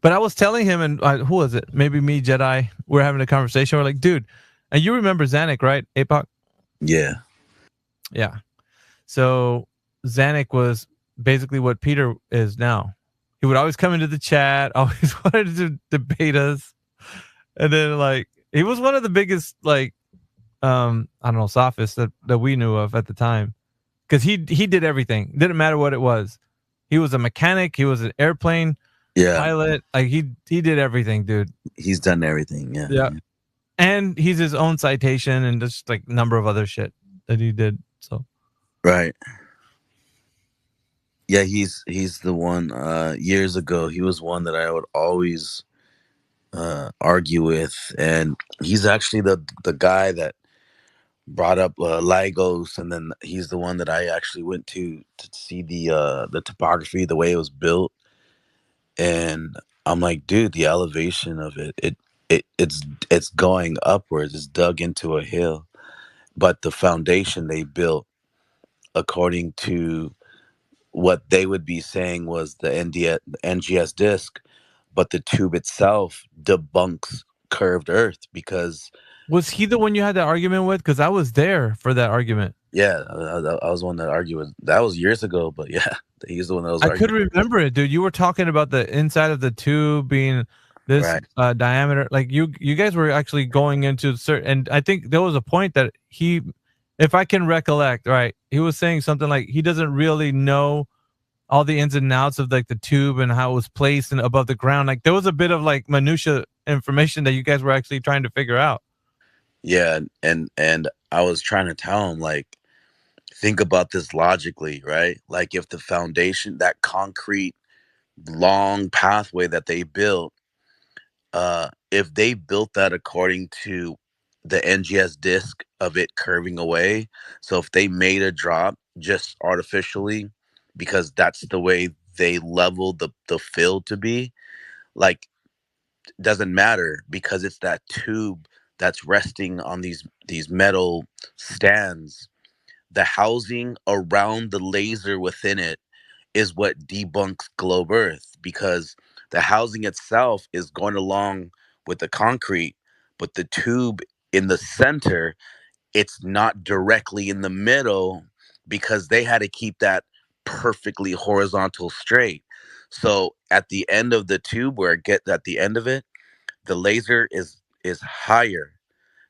But I was telling him, and who was it? Maybe me, Jedi. We're having a conversation. We're like, dude, and you remember Zanuck, right? APOC? Yeah. Yeah. So Zanuck was basically what Peter is now. He would always come into the chat, always wanted to debate us. And then, like, he was one of the biggest, like, I don't know, sophists that we knew of at the time. Because he did everything. Didn't matter what it was. He was a mechanic. He was an airplane pilot. Like, he did everything, dude. He's done everything, yeah. Yeah. And he's his own citation and just, like, number of other shit that he did. So. Right. Yeah, he's the one, years ago, he was one that I would always argue with, and he's actually the guy that brought up LIGOs, and then he's the one that I actually went to see the topography, the way it was built, and I'm like, dude, the elevation of it's going upwards. It's dug into a hill, but the foundation they built, according to what they would be saying, was the NGS disk, but the tube itself debunks curved Earth because. Was he the one you had that argument with? Because I was there for that argument. Yeah, I was the one that argued with. That was years ago, but yeah, he's the one that was. I could remember it, dude. You were talking about the inside of the tube being this diameter. Like you guys were actually going into certain, and I think there was a point that he, if I can recollect, right, he was saying something like he doesn't really know all the ins and outs of like the tube and how it was placed and above the ground. Like there was a bit of like minutia information that you guys were actually trying to figure out. Yeah, and I was trying to tell him, like, think about this logically, right? Like if the foundation, that concrete long pathway that they built, if they built that according to the NGS disk of it curving away, so if they made a drop just artificially because that's the way they leveled the fill to be, like, doesn't matter because it's that tube that's resting on these metal stands. The housing around the laser within it is what debunks globe Earth, because the housing itself is going along with the concrete, but the tube in the center, it's not directly in the middle because they had to keep that perfectly horizontal straight. So at the end of the tube, where it gets at the end of it, the laser is higher.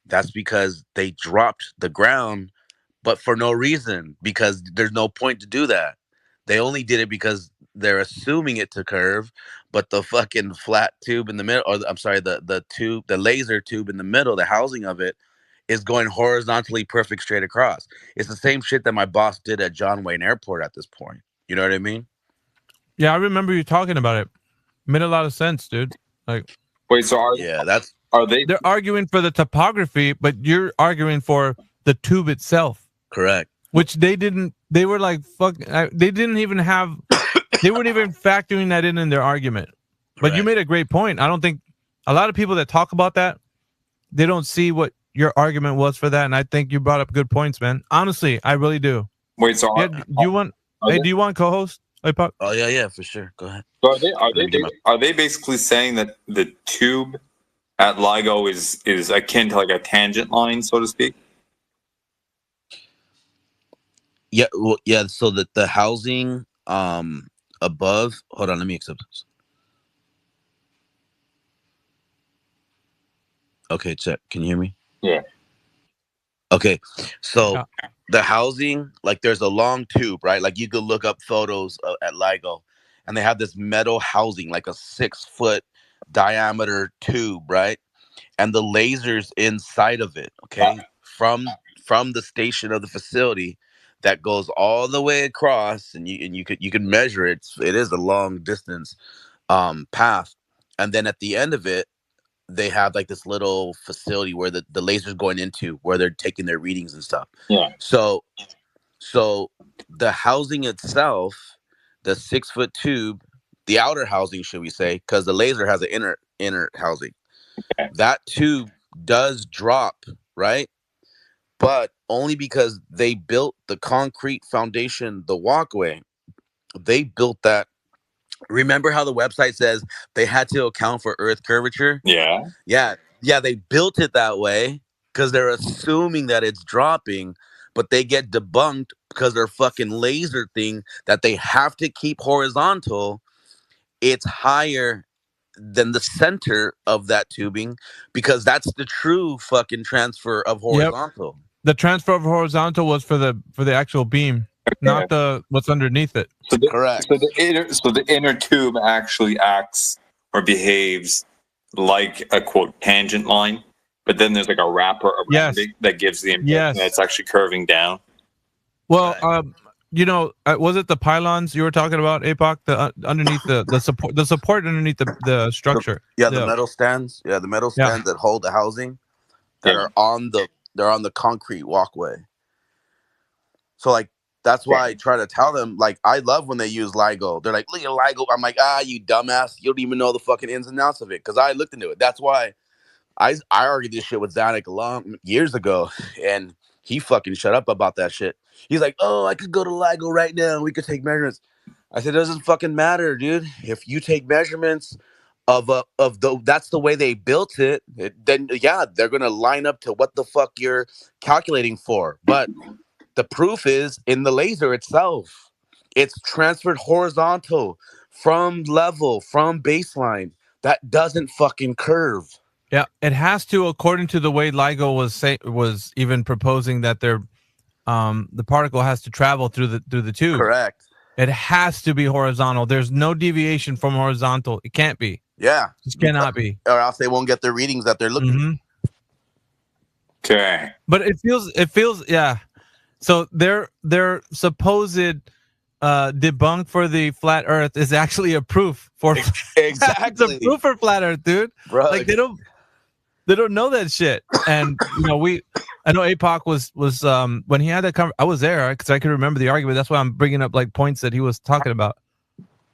That's because they dropped the ground, but for no reason, because there's no point to do that. They only did it because they're assuming it to curve, but the fucking flat tube in the middle, or I'm sorry, the tube, the laser tube in the middle, the housing of it is going horizontally perfect straight across. It's the same shit that my boss did at John Wayne Airport at this point. You know what I mean? Yeah, I remember you talking about it. Made a lot of sense, dude. Like, wait, so they're arguing for the topography, but you're arguing for the tube itself. Correct. Which they didn't. They were like, fuck. They didn't even have. They weren't even factoring that in their argument. But you made a great point. I don't think a lot of people that talk about that, they don't see what your argument was for that, and I think you brought up good points, man. Honestly, I really do. Wait, so do you want co-host? Hey, Pop? Oh yeah, for sure. Go ahead. So are they basically saying that the tube at LIGO is akin to like a tangent line, so to speak? Yeah, well, yeah. So that the housing above. Hold on, let me accept this. Okay, check. Can you hear me? Yeah. Okay, so the housing, like, there's a long tube, right? Like, you could look up photos at LIGO, and they have this metal housing, like a 6-foot diameter tube, right? And the lasers inside of it, okay, from the station of the facility, that goes all the way across, and you could measure it. It is a long distance path, and then at the end of it, they have like this little facility where the laser's going into, where they're taking their readings and stuff. Yeah. So the housing itself, the 6-foot tube, the outer housing, should we say, because the laser has an inner housing. Okay. That tube does drop, right? But only because they built the concrete foundation, the walkway, they built that. Remember how the website says they had to account for Earth curvature? Yeah. Yeah, they built it that way because they're assuming that it's dropping, but they get debunked because their fucking laser thing that they have to keep horizontal, it's higher than the center of that tubing, because that's the true fucking transfer of horizontal. Yep. The transfer of horizontal was for the actual beam, not the what's underneath it. So correct. So the inner tube actually acts or behaves like a quote tangent line, but then there's like a wrapper around it that gives the impression that it's actually curving down. Well, was it the pylons you were talking about, APOC? The underneath the support underneath the structure. The metal stands. Yeah, the metal stands that hold the housing that are on they're on the concrete walkway. So like that's why I try to tell them, like, I love when they use LIGO. They're like, look at LIGO. I'm like, you dumbass. You don't even know the fucking ins and outs of it. Because I looked into it. That's why I argued this shit with Zanuck years ago. And he fucking shut up about that shit. He's like, oh, I could go to LIGO right now and we could take measurements. I said, it doesn't fucking matter, dude. If you take measurements that's the way they built it, then yeah, they're gonna line up to what the fuck you're calculating for. But the proof is in the laser itself. It's transferred horizontal from baseline. That doesn't fucking curve. Yeah, it has to, according to the way LIGO was even proposing that the particle has to travel through the tube. Correct. It has to be horizontal. There's no deviation from horizontal. It can't be. Yeah, it cannot be, or else they won't get the readings that they're looking. Okay, but it feels yeah. So their supposed debunk for the flat Earth is actually a proof for exactly. It's a proof for flat Earth, dude. Bro, like they don't know that shit. And I know APOC was when he had that I was there because I could remember the argument. That's why I'm bringing up like points that he was talking about.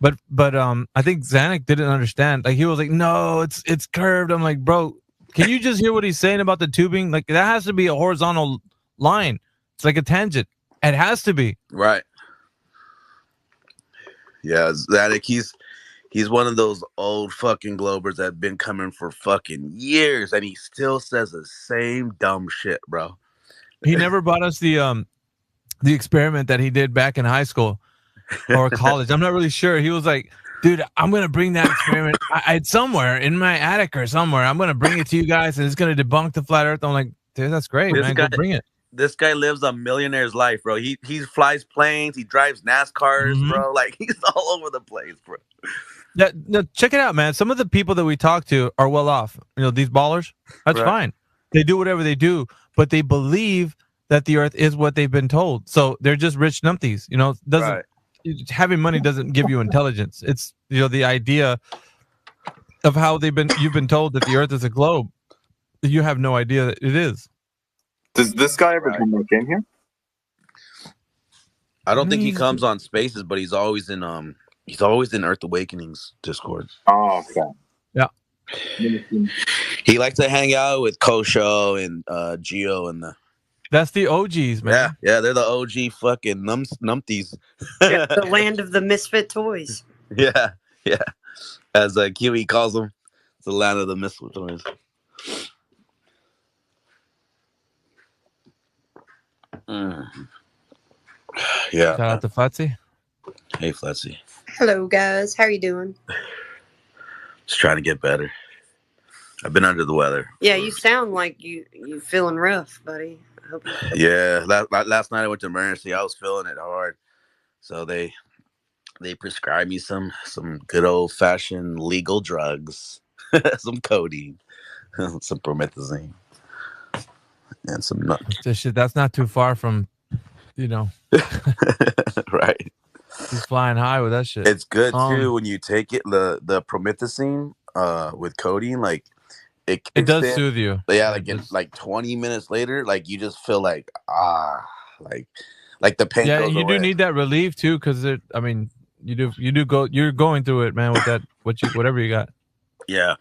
But I think Zanuck didn't understand. Like he was like, no, it's curved. I'm like, bro, can you just hear what he's saying about the tubing? Like that has to be a horizontal line. It's like a tangent. It has to be. Right. Yeah, Zanuck, he's one of those old fucking globers that have been coming for fucking years, and he still says the same dumb shit, bro. He never brought us the experiment that he did back in high school or college. I'm not really sure. He was like, dude, I'm gonna bring that experiment I'd somewhere in my attic or somewhere. I'm gonna bring it to you guys, and it's gonna debunk the flat Earth. I'm like, dude, that's great, man. Go bring it. This guy lives a millionaire's life, bro. He flies planes, he drives NASCARs, bro. Like he's all over the place, bro. Yeah, no, check it out, man. Some of the people that we talk to are well off. These ballers. That's fine. They do whatever they do, but they believe that the Earth is what they've been told. So they're just rich numpties. Having money doesn't give you intelligence. It's the idea of how you've been told that the Earth is a globe. You have no idea that it is. Does this guy ever come back in here? I don't think he comes on Spaces, but he's always in Earth Awakenings Discord. Oh, okay. Yeah. He likes to hang out with Kosho and Geo and That's the OGs, man. Yeah, they're the OG fucking numpties. Yeah, the land of the misfit toys. Yeah. As Kiwi calls them, it's the land of the misfit toys. Yeah. Shout out to Fletzy. Hey, Fletzy. Hello, guys. How are you doing? Just trying to get better. I've been under the weather. Yeah, you sound like you feeling rough, buddy. I hope Yeah, last night I went to emergency. I was feeling it hard, so they prescribed me some good old fashioned legal drugs, some codeine, some promethazine, and some nut. That's not too far from, right. He's flying high with that shit. It's good too when you take it the promethazine with codeine, like. It does soothe you. Yeah, like 20 minutes later, like you just feel like the pain. Yeah, goes you away. do need that relief too, because you're going through it, man, with that whatever you got. Yeah,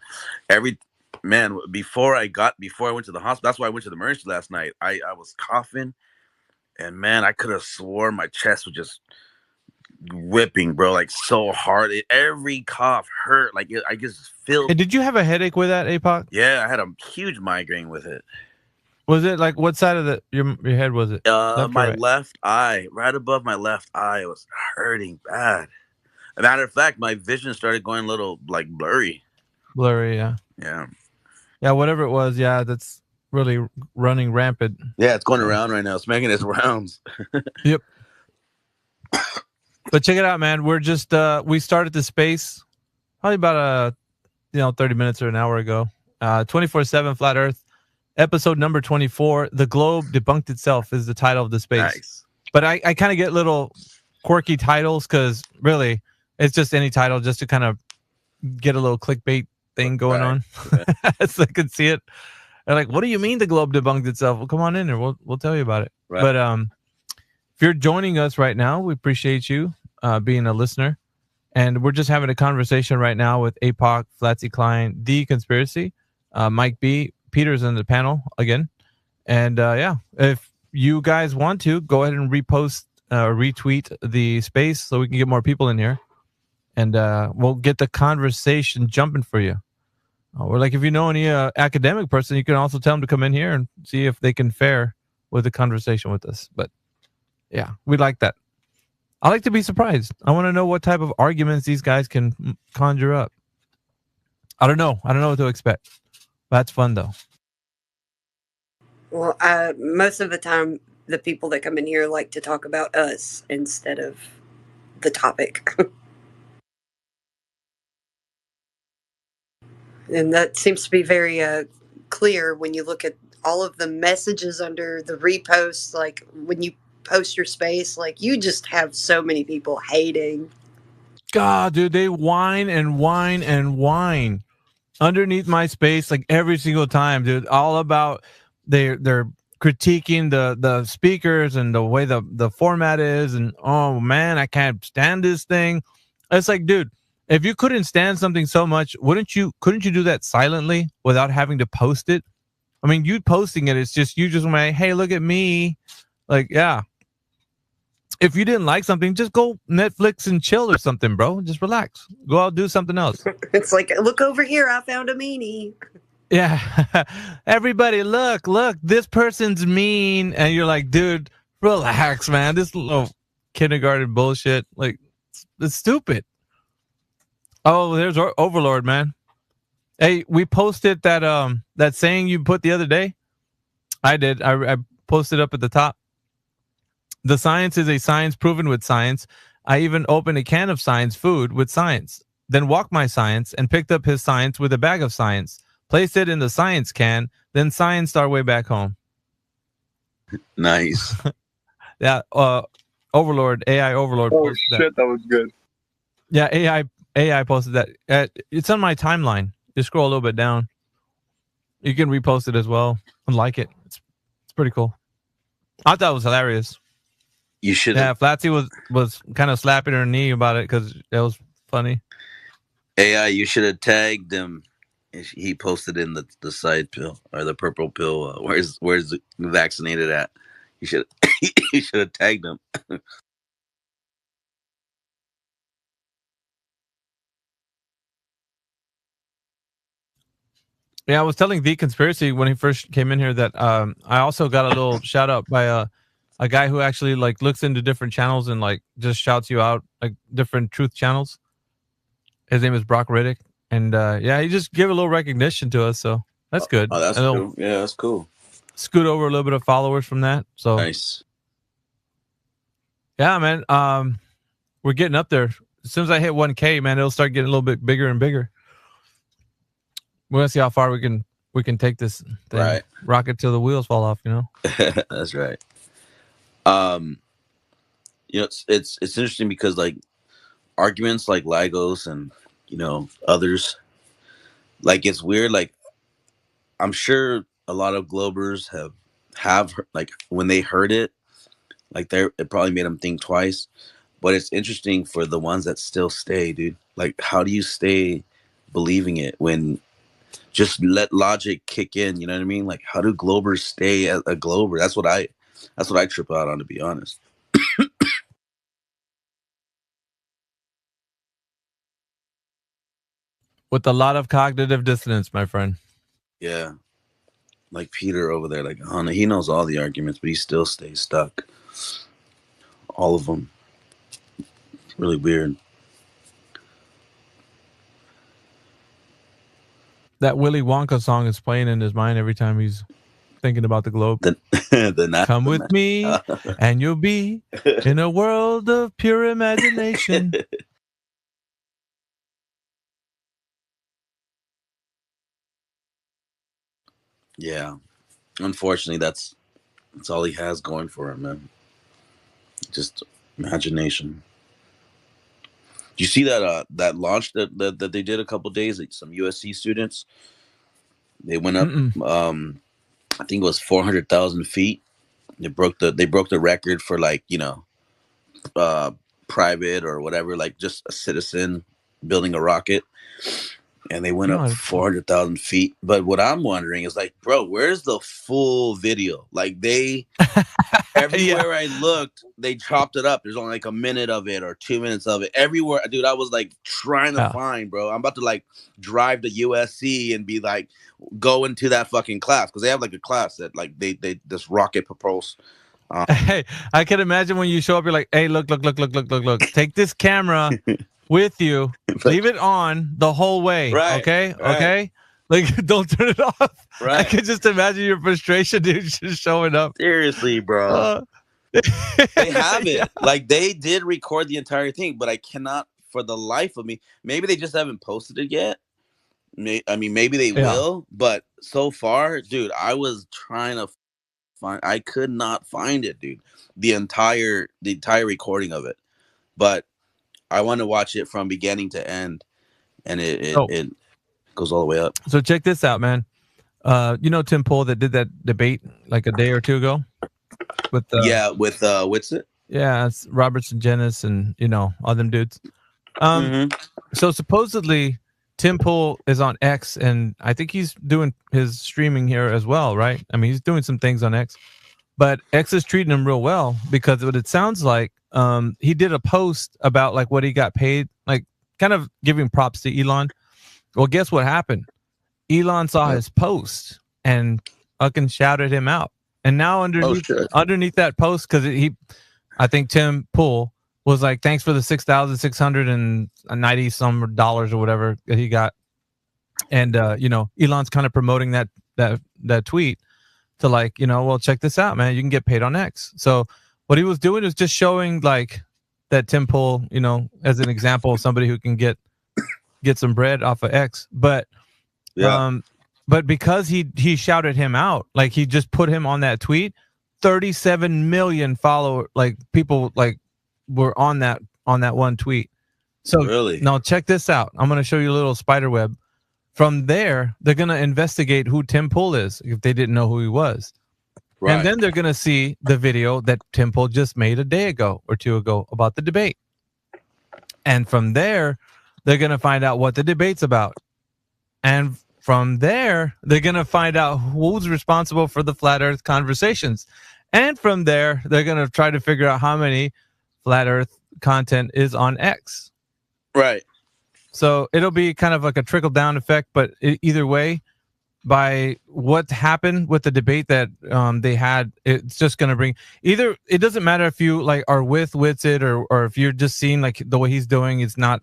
before I went to the hospital, that's why I went to the emergency last night. I was coughing, and man, I could have swore my chest was just whipping, bro, like so hard. Every cough hurt. Like I just feel. Hey, did you have a headache with that, APOC? Yeah, I had a huge migraine with it. Was it like what side of your head was it? My left eye, right above my left eye, was hurting bad. As a matter of fact, my vision started going a little like blurry. Blurry, yeah. Yeah, whatever it was, yeah, that's really running rampant. Yeah, it's going around right now. It's making its rounds. Yep. But check it out, man. We're just we started the space probably about 30 minutes or an hour ago. 24/7 Flat Earth, episode number 24. The globe debunked itself is the title of the space. Nice. But I kind of get little quirky titles because really it's just any title just to kind of get a little clickbait thing going on. So I could see it. They're like, what do you mean the globe debunked itself? Well, come on in there. We'll tell you about it. Right. But if you're joining us right now, we appreciate you being a listener. And we're just having a conversation right now with APOC, Flatsy Klein, The Conspiracy, Mike B. Peter's in the panel again. And yeah, if you guys want to, go ahead and retweet the space so we can get more people in here. And we'll get the conversation jumping for you. Or like if you know any academic person, you can also tell them to come in here and see if they can fare with the conversation with us. But yeah, we like that. I like to be surprised. I want to know what type of arguments these guys can conjure up. I don't know what to expect. That's fun though. Well, most of the time, the people that come in here like to talk about us instead of the topic. And that seems to be very clear when you look at all of the messages under the reposts. Like when you post your space, like you just have so many people hating. God, dude, they whine and whine and whine underneath my space like every single time, dude. All about they're critiquing the speakers and the way the format is, and oh man, I can't stand this thing. It's like, dude, if you couldn't stand something so much, couldn't you do that silently without having to post it? I mean, you posting it, it's just you just like, hey, look at me. Like, yeah. If you didn't like something, just go Netflix and chill or something, bro. Just relax. Go out, do something else. It's like, look over here, I found a meanie. Yeah. Everybody, look, this person's mean. And you're like, dude, relax, man. This little kindergarten bullshit. Like, it's stupid. Oh, there's Overlord, man. Hey, we posted that saying you put the other day. I did. I posted up at the top. The science is a science proven with science. I even opened a can of science food with science. Then walked my science and picked up his science with a bag of science. Placed it in the science can. Then scienced our way back home. Nice. Yeah. Overlord, AI Overlord. Oh shit, that was good. Yeah, AI posted that. It's on my timeline. Just scroll a little bit down. You can repost it as well and like it. It's pretty cool. I thought it was hilarious. You should. Yeah, Flatsy was kind of slapping her knee about it because it was funny. AI, you should have tagged him. He posted in the side pill or the purple pill. Where's the vaccinated at? You should have tagged him. Yeah, I was telling The Conspiracy when he first came in here that I also got a little shout out by a guy who actually like looks into different channels and like just shouts you out, like different truth channels. His name is Brock Riddick, and yeah, he just gave a little recognition to us, so that's good. Oh, that's cool. Yeah, that's cool. Scoot over a little bit of followers from that. So nice. Yeah, man. We're getting up there. As soon as I hit 1K, man, it'll start getting a little bit bigger and bigger. We're gonna see how far we can take this thing. Right. Rocket till the wheels fall off, you know. That's right. You know, it's interesting because like arguments like LIGOs and others, like it's weird. Like I'm sure a lot of Globers have like when they heard it, like it probably made them think twice. But it's interesting for the ones that still stay, dude. Like, how do you stay believing it when just let logic kick in? You know what I mean? Like, how do Globers stay a Glober? That's what I trip out on, to be honest. With a lot of cognitive dissonance, my friend. Yeah. Like Peter over there, like, he knows all the arguments, but he still stays stuck. All of them. Really weird. That Willy Wonka song is playing in his mind every time he's thinking about the globe. Come with me and you'll be in a world of pure imagination. Yeah. Unfortunately, that's all he has going for him, man. Just imagination. Do you see that launch that they did a couple days? Like some USC students, They went up. I think it was 400,000 feet. They broke the record for like private or whatever, like just a citizen building a rocket, and they went up 400,000 feet. But what I'm wondering is like, bro, where's the full video? Like they everywhere I looked, they chopped it up. There's only like a minute of it or 2 minutes of it. Everywhere, dude, I was like trying to find, bro. I'm about to like drive to USC and be like, go into that fucking class because they have like a class that like they this rocket propulse. Hey, I can imagine when you show up, you're like, hey, look. Take this camera with you. Leave it on the whole way. Right, okay? right. Okay? Like, don't turn it off. Right. I can just imagine your frustration, dude, just showing up. Seriously, bro. They have it. Like, they did record the entire thing, but I cannot, for the life of me, maybe they just haven't posted it yet. I mean, maybe they will, but so far, dude, I was trying to I could not find it, dude. The entire recording of it, but I want to watch it from beginning to end, and it goes all the way up. So check this out, man. You know Tim Pool that did that debate like a day or two ago with with what's it? Yeah, it's Robertson, Jennings, and all them dudes. So supposedly Tim Pool is on X, and I think he's doing his streaming here as well, right? I mean, he's doing some things on X, but X is treating him real well because what it sounds like, he did a post about like what he got paid, like kind of giving props to Elon. Well, guess what happened? Elon saw his post and fucking shouted him out. And now underneath that post, because I think Tim Pool was like, thanks for the $6,690 some dollars or whatever that he got. And Elon's kind of promoting that tweet to like, well, check this out, man. You can get paid on X. So what he was doing is just showing like that Tim Pool, as an example of somebody who can get some bread off of X. But but because he shouted him out, like he just put him on that tweet, 37 million people like were on that one tweet. So really? Now check this out. I'm going to show you a little spider web. From there, they're going to investigate who Tim Pool is if they didn't know who he was. Right. And then they're going to see the video that Tim Pool just made a day ago or two ago about the debate. And from there, they're going to find out what the debate's about. And from there, they're going to find out who's responsible for the flat earth conversations. And from there, they're going to try to figure out how many flat earth content is on X. Right. So it'll be kind of like a trickle down effect, but either way, by what happened with the debate that they had, it's just going to bring either. It doesn't matter if you like are with it or if you're just seeing like the way he's doing, it's not,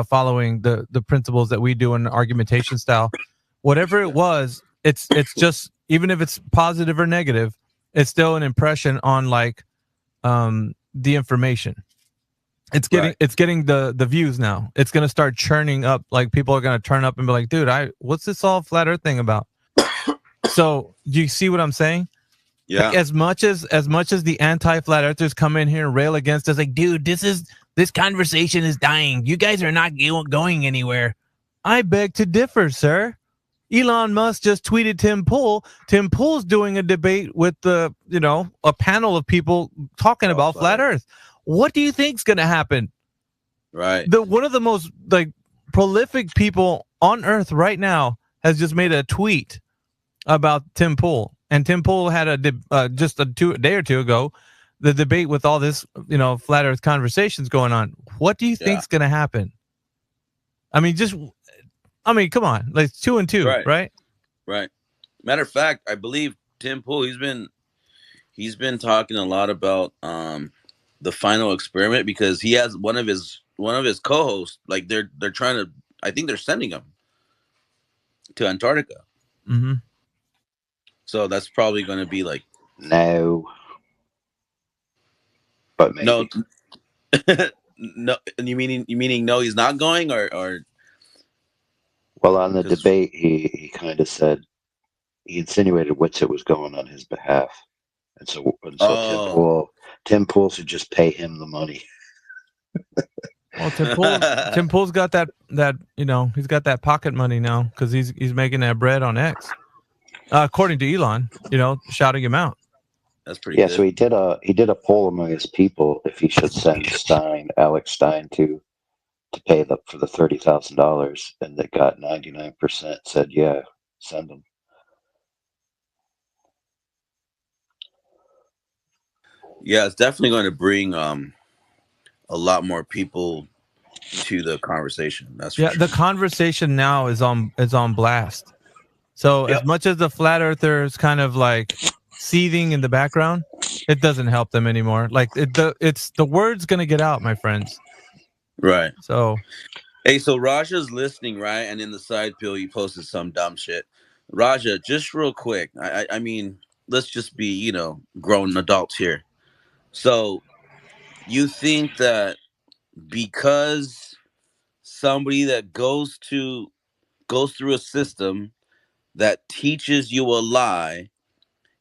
following the principles that we do in argumentation style. Whatever it was, it's just, even if it's positive or negative, it's still an impression on like the information. It's getting the views now. It's going to start churning up. Like people are going to turn up and be like, dude, what's this all flat earth thing about? So do you see what I'm saying? Yeah. Like, as much as the anti-flat earthers come in here and rail against us, like, dude, this conversation is dying. You guys are not going anywhere. I beg to differ, sir. Elon Musk just tweeted Tim Pool. Tim Pool's doing a debate with a panel of people talking about flat earth. What do you think's going to happen? Right. One of the most like prolific people on earth right now has just made a tweet about Tim Pool. And Tim Pool had just a day or two ago, the debate with all this, flat earth conversations going on. What do you think's going to happen? I mean, come on, like 2 and 2, right? Right. Matter of fact, I believe Tim Pool, he's been talking a lot about the final experiment because he has one of his co-hosts, like they're trying to, I think they're sending him to Antarctica. Mm-hmm. So that's probably going to be like no, but maybe. No. No, you meaning no, he's not going or well, on the debate he kind of said, he insinuated Witsit was going on his behalf, and so Tim Pool should just pay him the money. Well, Tim Pool's got that he's got that pocket money now because he's making that bread on X, according to Elon. Shouting him out. That's pretty good. So he did a poll among his people if he should send Alex Stein to pay for the $30,000, and they got 99% said yeah, send him. Yeah, it's definitely going to bring a lot more people to the conversation. That's for sure. The conversation now is on blast. So as much as the flat earthers kind of like seething in the background, it doesn't help them anymore. Like it's the word's going to get out, my friends. Right. So, hey, so Raja's listening, right? And in the side pill, he posted some dumb shit. Raja, just real quick. I mean, let's just be, grown adults here. So you think that because somebody that goes through a system that teaches you a lie,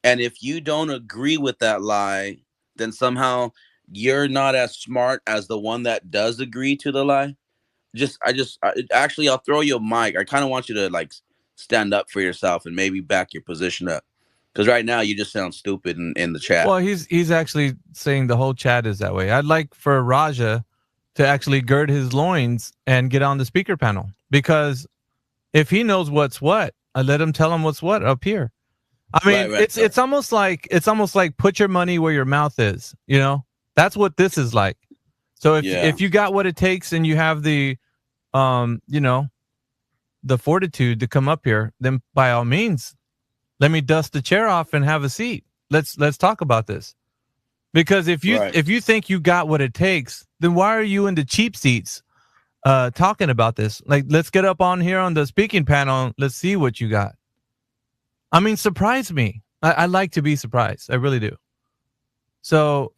and if you don't agree with that lie, then somehow you're not as smart as the one that does agree to the lie? Actually, I'll throw you a mic. I kind of want you to like stand up for yourself and maybe back your position up, because right now you just sound stupid in the chat. Well, he's actually saying the whole chat is that way. I'd like for Raja to actually gird his loins and get on the speaker panel, because if he knows what's what, I let him tell him what's what up here. I mean, it's almost like put your money where your mouth is. That's what this is like. So if you got what it takes and you have the the fortitude to come up here, then by all means, let me dust the chair off and have a seat. Let's talk about this. Because if you think you got what it takes, then why are you in the cheap seats talking about this? Like, let's get up on here on the speaking panel. Let's see what you got. I mean, surprise me. I like to be surprised. I really do. So,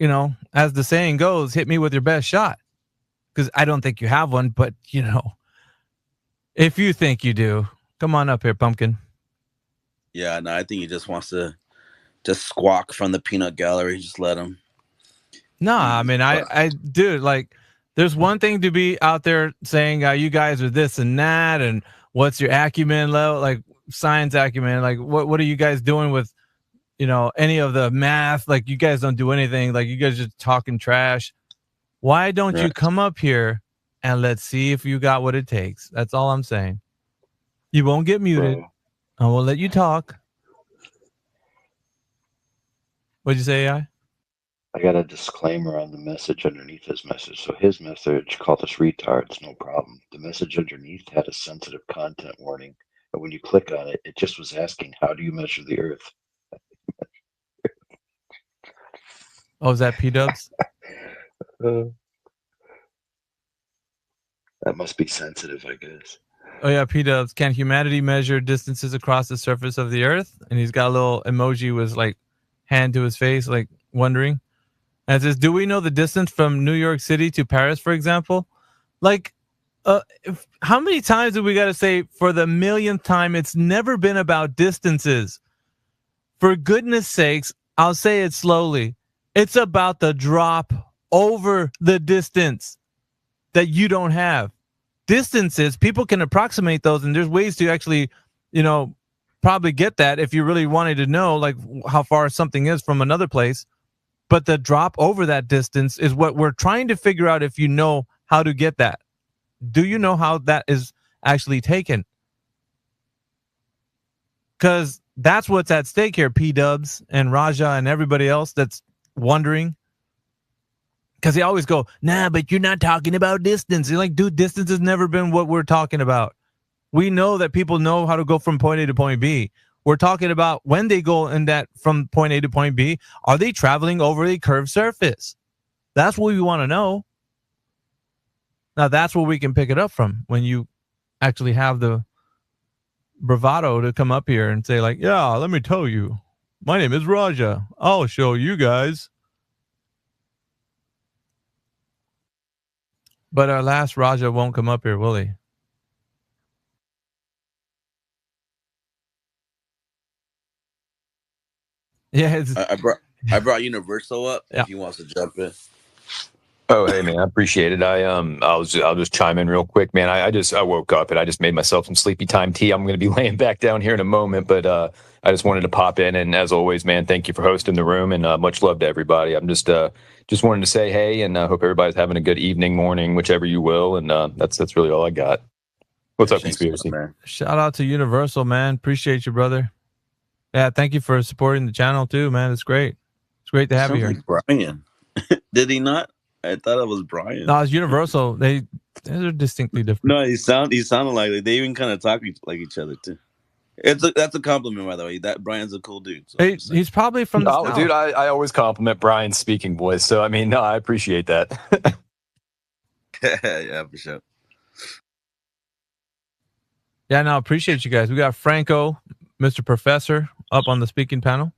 as the saying goes, hit me with your best shot. Because I don't think you have one, but, if you think you do, come on up here, pumpkin. Yeah, no, I think he just wants to just squawk from the peanut gallery. Just let him. No, I mean, I dude, like, there's one thing to be out there saying you guys are this and that, and what's your acumen level, like science acumen, like what are you guys doing with, any of the math? Like, you guys don't do anything. Like, you guys just talking trash. Why don't you come up here and let's see if you got what it takes? That's all I'm saying. You won't get muted. I will let you talk. What'd you say, AI? I got a disclaimer on the message underneath his message. So his message called us retards, no problem. The message underneath had a sensitive content warning. And when you click on it, it just was asking, how do you measure the Earth? Oh, is that P-dubs? That must be sensitive, I guess. Oh, yeah, P-dubs. Can humanity measure distances across the surface of the Earth? And he's got a little emoji with, like, hand to his face, like, wondering. And it says, do we know the distance from New York City to Paris, for example? Like, how many times do we got to say for the millionth time, it's never been about distances? For goodness sakes, I'll say it slowly. It's about the drop over the distance that you don't have. Distances, people can approximate those, and there's ways to actually, probably get that if you really wanted to know, like, how far something is from another place. But the drop over that distance is what we're trying to figure out, if you know how to get that. Do you know how that is actually taken? Because that's what's at stake here, P-dubs and Raja and everybody else that's wondering. Because they always go, nah, but you're not talking about distance. You're like, dude, distance has never been what we're talking about. We know that people know how to go from point A to point B. We're talking about when they go in that from point A to point B, are they traveling over a curved surface? That's what we want to know. Now, that's where we can pick it up from, when you actually have the bravado to come up here and say, like, yeah, let me tell you. My name is Raja. I'll show you guys. But our last Raja won't come up here, will he? Yeah, I brought Universal up if he wants to jump in. Oh, hey man, I appreciate it. I'll just chime in real quick, man. I woke up and I just made myself some sleepy time tea. I'm going to be laying back down here in a moment, but I just wanted to pop in, and as always, man, thank you for hosting the room, and much love to everybody. I'm just wanted to say hey, and hope everybody's having a good evening, morning, whichever you will, and that's really all I got. What's up, Conspiracy? Shout out to Universal, man. Appreciate you, brother. Yeah, thank you for supporting the channel too, man. It's great. It's great to have you here. Like Brian. Did he not? I thought it was Brian. No, it's Universal. They're distinctly different. No, he sounded like it. They even kind of talk like each other too. That's a compliment, by the way. That Brian's a cool dude. So he's probably from the South. Dude, I always compliment Brian's speaking voice. So I mean, no, I appreciate that. Yeah, for sure. Yeah, no, appreciate you guys. We got Franco, Mr. Professor, up on the speaking panel.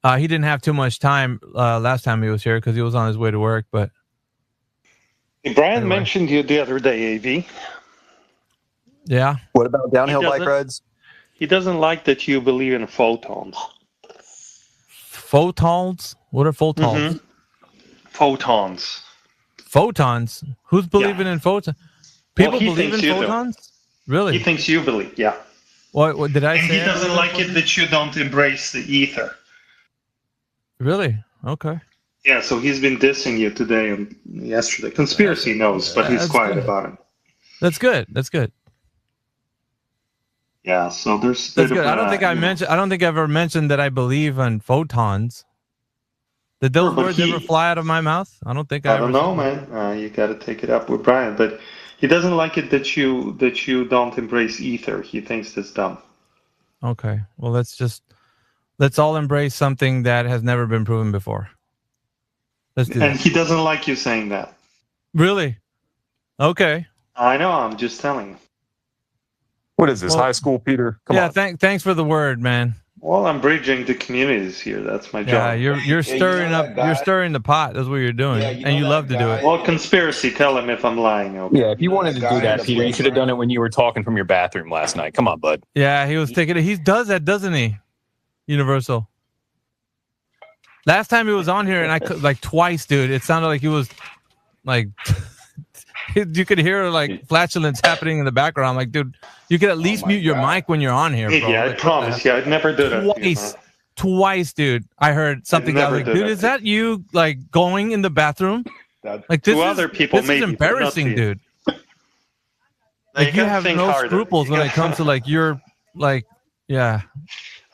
He didn't have too much time last time he was here because he was on his way to work. But Brian mentioned you the other day, AV. Yeah. What about downhill bike rides? He doesn't like that you believe in photons. Photons? What are photons? Photons. Photons? Who's believing in photons? People believe in photons? Really? He thinks you believe, yeah. What did I say? And he doesn't like it that you don't embrace the ether. Really? Okay. Yeah, so he's been dissing you today and yesterday. Conspiracy knows, but he's quiet about it. That's good. That's good. Yeah, so that's good. I don't think I've ever mentioned that I believe in photons. Did those words ever fly out of my mouth? I don't think I don't know, man. You got to take it up with Brian, but he doesn't like it that you don't embrace ether. He thinks that's dumb. Okay. Well, let's all embrace something that has never been proven before. Let's do and that. He doesn't like you saying that. Really? Okay. I know. I'm just telling you. What is this, high school, Peter? Come on. Thanks for the word, man. Well, I'm bridging the communities here. That's my job. Yeah, you're stirring you're stirring the pot. That's what you're doing, and you love to do it. Well, conspiracy. Tell him if I'm lying. Okay? Yeah, if you wanted to do that, Peter, you should have done it when you were talking from your bathroom last night. Come on, bud. Yeah, he was taking it. He does that, doesn't he? Universal. Last time he was on here, and I could like twice, dude. It sounded like he was like you could hear like flatulence happening in the background. I'm like, dude, you could at least mute your mic when you're on here, bro. Yeah, I promise. Yeah, I'd never do that. Twice, dude. I heard something. I was like, dude, is that you like going in the bathroom? Like this other people, this is embarrassing, dude. Like you have no scruples when it comes to like your like, yeah.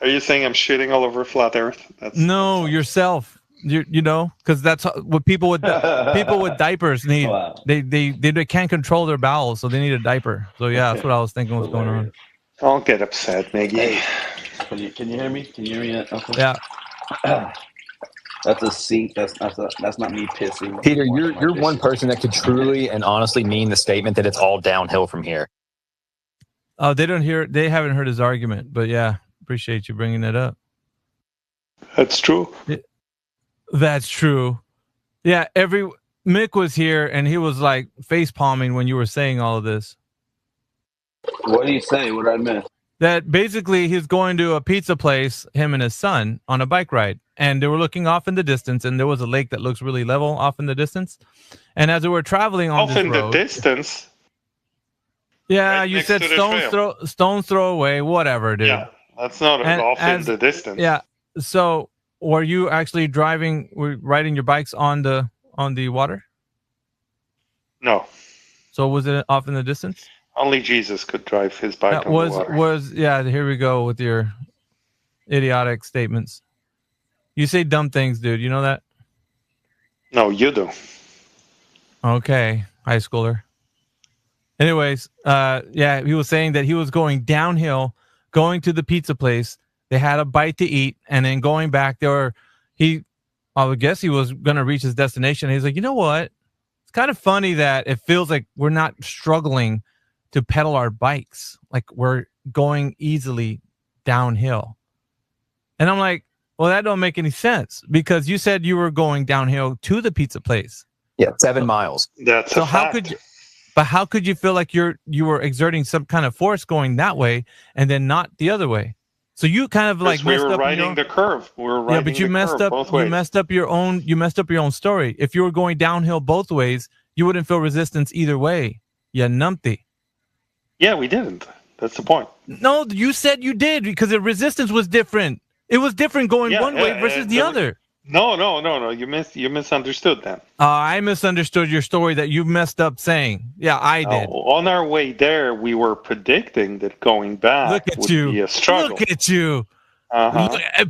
Are you saying I'm shitting all over flat Earth? No, yourself. You know, because that's what people with diapers need. Wow. They can't control their bowels, so they need a diaper. So yeah, that's what I was thinking was going on. Don't get upset, Maggie. Hey, can you hear me? Can you hear me? Okay. Yeah. That's a seat. That's not me pissing. Peter, you're one person that could truly and honestly mean the statement that it's all downhill from here. Oh, they haven't heard his argument, but yeah, appreciate you bringing that up. That's true. That's true. Yeah, Mick was here and he was like face palming when you were saying all of this. What do you say? What did I miss? That basically he's going to a pizza place, him and his son, on a bike ride. And they were looking off in the distance, and there was a lake that looks really level off in the distance. And as they were traveling on this road... Off in the distance? Yeah, right you said stones throw away, whatever, dude. Yeah, that's not off in the distance. Yeah, so... Were you actually riding your bikes on the water? No. So was it off in the distance? Only Jesus could drive his bike on the water. Yeah, here we go with your idiotic statements. You say dumb things, dude. You know that? No, you do. Okay, high schooler. Anyways, yeah, he was saying that he was going downhill, going to the pizza place. They had a bite to eat, and then going back there, I would guess he was going to reach his destination. He's like, you know what? It's kind of funny that it feels like we're not struggling to pedal our bikes. Like we're going easily downhill. And I'm like, well, that don't make any sense because you said you were going downhill to the pizza place. Yeah, 7 miles. That's so how could you? But how could you feel like you were exerting some kind of force going that way and then not the other way? So you kind of like we messed were up riding the curve. We were riding yeah, but you the messed curve up. both You ways. messed up your own. You messed up your own story. If you were going downhill both ways, you wouldn't feel resistance either way. You numpty. Yeah, we didn't. That's the point. No, you said you did because the resistance was different. It was different going one way versus the other. No. You misunderstood then. I misunderstood your story that you messed up saying. Yeah, I did. On our way there, we were predicting that going back would be a struggle. Look at you.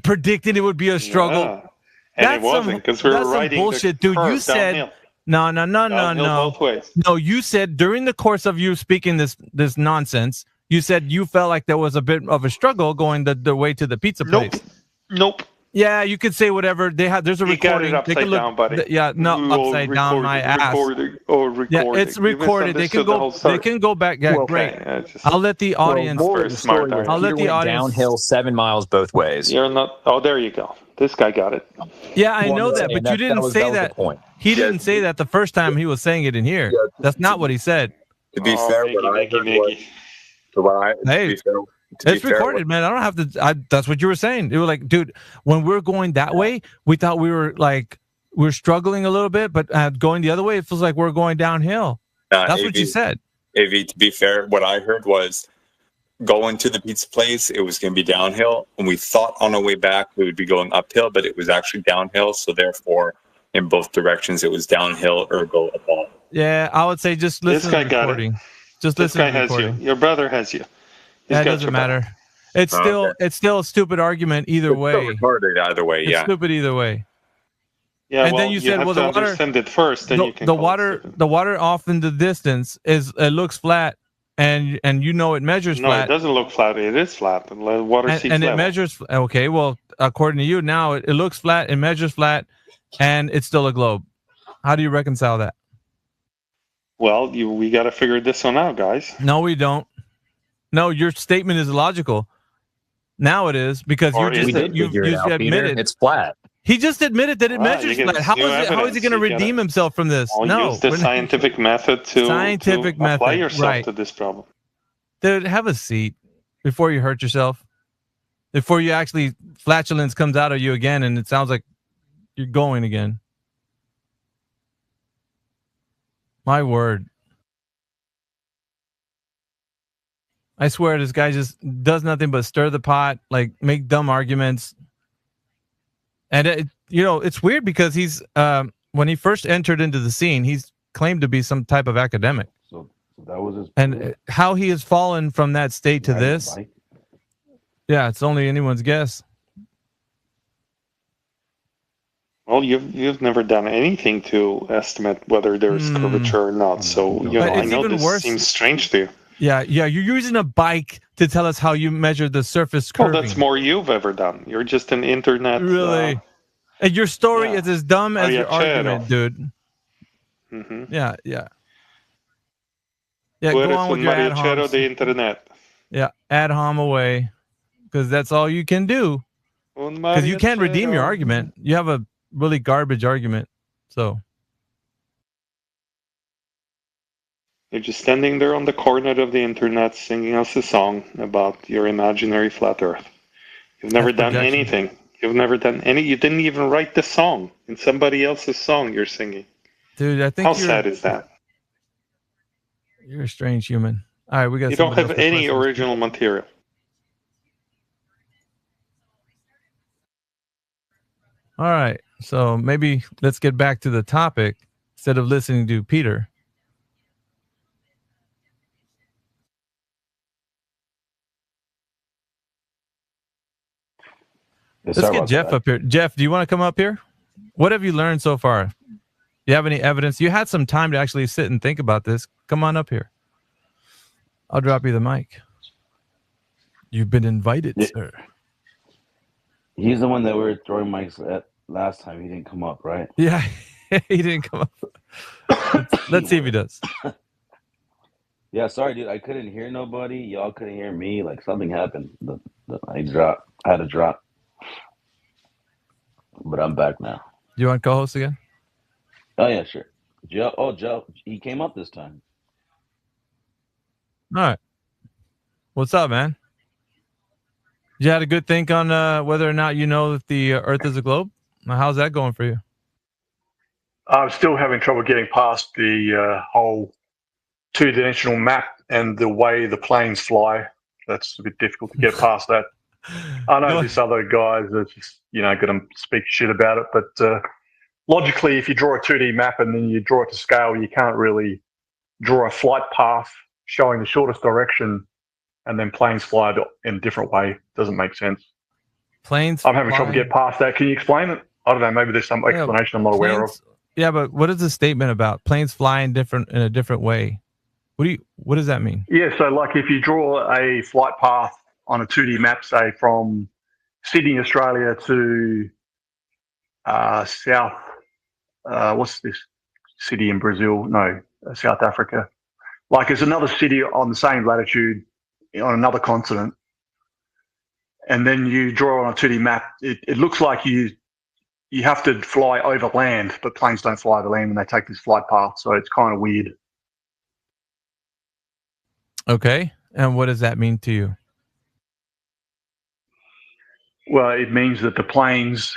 Predicting it would be a struggle. Yeah. And it wasn't because we were riding bullshit, the dude. curve You said downhill. No. Both ways. No, you said during the course of you speaking this nonsense, you said you felt like there was a bit of a struggle going the way to the pizza place. Nope. Yeah, you could say whatever. There's a recording. Got it upside down, buddy. Yeah, no, upside down my ass. Recording. Yeah, it's recorded. They can go. They can go back. Yeah, great. I'll let the audience. I'll let the audience downhill 7 miles both ways. You're not. Oh, there you go. This guy got it. Yeah, I know that, but you didn't say that. He didn't say that the first time he was saying it in here. That's not what he said. To be fair, It's recorded, man. I don't have to. That's what you were saying. You were like, dude, when we're going that way, we thought we were struggling a little bit, but going the other way, it feels like we're going downhill. That's what you said. AV, to be fair, what I heard was going to the pizza place, it was going to be downhill. And we thought on our way back, we would be going uphill, but it was actually downhill. So therefore, in both directions, it was downhill or go above. Yeah, I would say just listen to the recording. Just listen to the recording. Has you. Your brother has you. That doesn't matter. It's still a stupid argument either way. Still recorded either way, it's stupid either way. Yeah, and then you said, "Well, the water." Understand it first, then you can. The water off in the distance it looks flat, and you know it measures flat. No, it doesn't look flat. It is flat. And water seems and it level. measures. Okay, well, according to you, now it looks flat. It measures flat, and it's still a globe. How do you reconcile that? Well, we got to figure this one out, guys. No, we don't. No, your statement is illogical. Now it is because you admitted it's flat. He just admitted that it measures flat. How is he going to redeem himself from this? No, use the scientific method to apply yourself to this problem. Dude, have a seat before you hurt yourself. Before you actually flatulence comes out of you again, and it sounds like you're going again. My word. I swear this guy just does nothing but stir the pot, like make dumb arguments. And it's weird because he's when he first entered into the scene, he's claimed to be some type of academic. So that was his. And how he has fallen from that state to this. Yeah, it's only anyone's guess. Well, you've never done anything to estimate whether there's curvature or not, so I know this seems strange to you. Yeah, you're using a bike to tell us how you measure the surface curving. Well, that's more you've ever done. You're just an internet. Really? And your story is as dumb as your argument, dude. Mm-hmm. Yeah. Yeah, go on with your ad homs. The internet. Yeah, ad hom away, because that's all you can do. Because you can't redeem your argument. You have a really garbage argument, so. You're just standing there on the corner of the internet singing us a song about your imaginary flat Earth. You've never done anything. You've never done any. You didn't even write the song in somebody else's song you're singing. Dude, I think how sad is that? You're a strange human. All right, we got. You don't have any original material. All right, so maybe let's get back to the topic instead of listening to Peter. Let's get Jeff up here. Jeff, do you want to come up here? What have you learned so far? Do you have any evidence? You had some time to actually sit and think about this. Come on up here. I'll drop you the mic. You've been invited, sir. He's the one that we were throwing mics at last time. He didn't come up, right? Yeah, he didn't come up. Let's see if he does. Yeah, sorry, dude. I couldn't hear nobody. Y'all couldn't hear me. Like something happened. I had to drop. But I'm back now. You want co-host again? Oh yeah, sure. Joe, he came up this time. All right. What's up, man? You had a good think on whether or not you know that the Earth is a globe? How's that going for you? I'm still having trouble getting past the whole two-dimensional map and the way the planes fly. That's a bit difficult to get past that. I know this other guys are just, going to speak shit about it, but logically, if you draw a 2D map and then you draw it to scale, you can't really draw a flight path showing the shortest direction and then planes fly in a different way. Doesn't make sense. Planes I'm having trouble getting past that. Can you explain it? I don't know. Maybe there's some explanation I'm not aware of. Yeah, but what is the statement about? Planes fly in a different way. What does that mean? Yeah, so like if you draw a flight path on a 2D map, say from Sydney, Australia to South, what's this city in Brazil? No, South Africa. Like it's another city on the same latitude on another continent. And then you draw on a 2D map. It looks like you have to fly over land, but planes don't fly over land when they take this flight path. So it's kind of weird. Okay. And what does that mean to you? Well, it means that the planes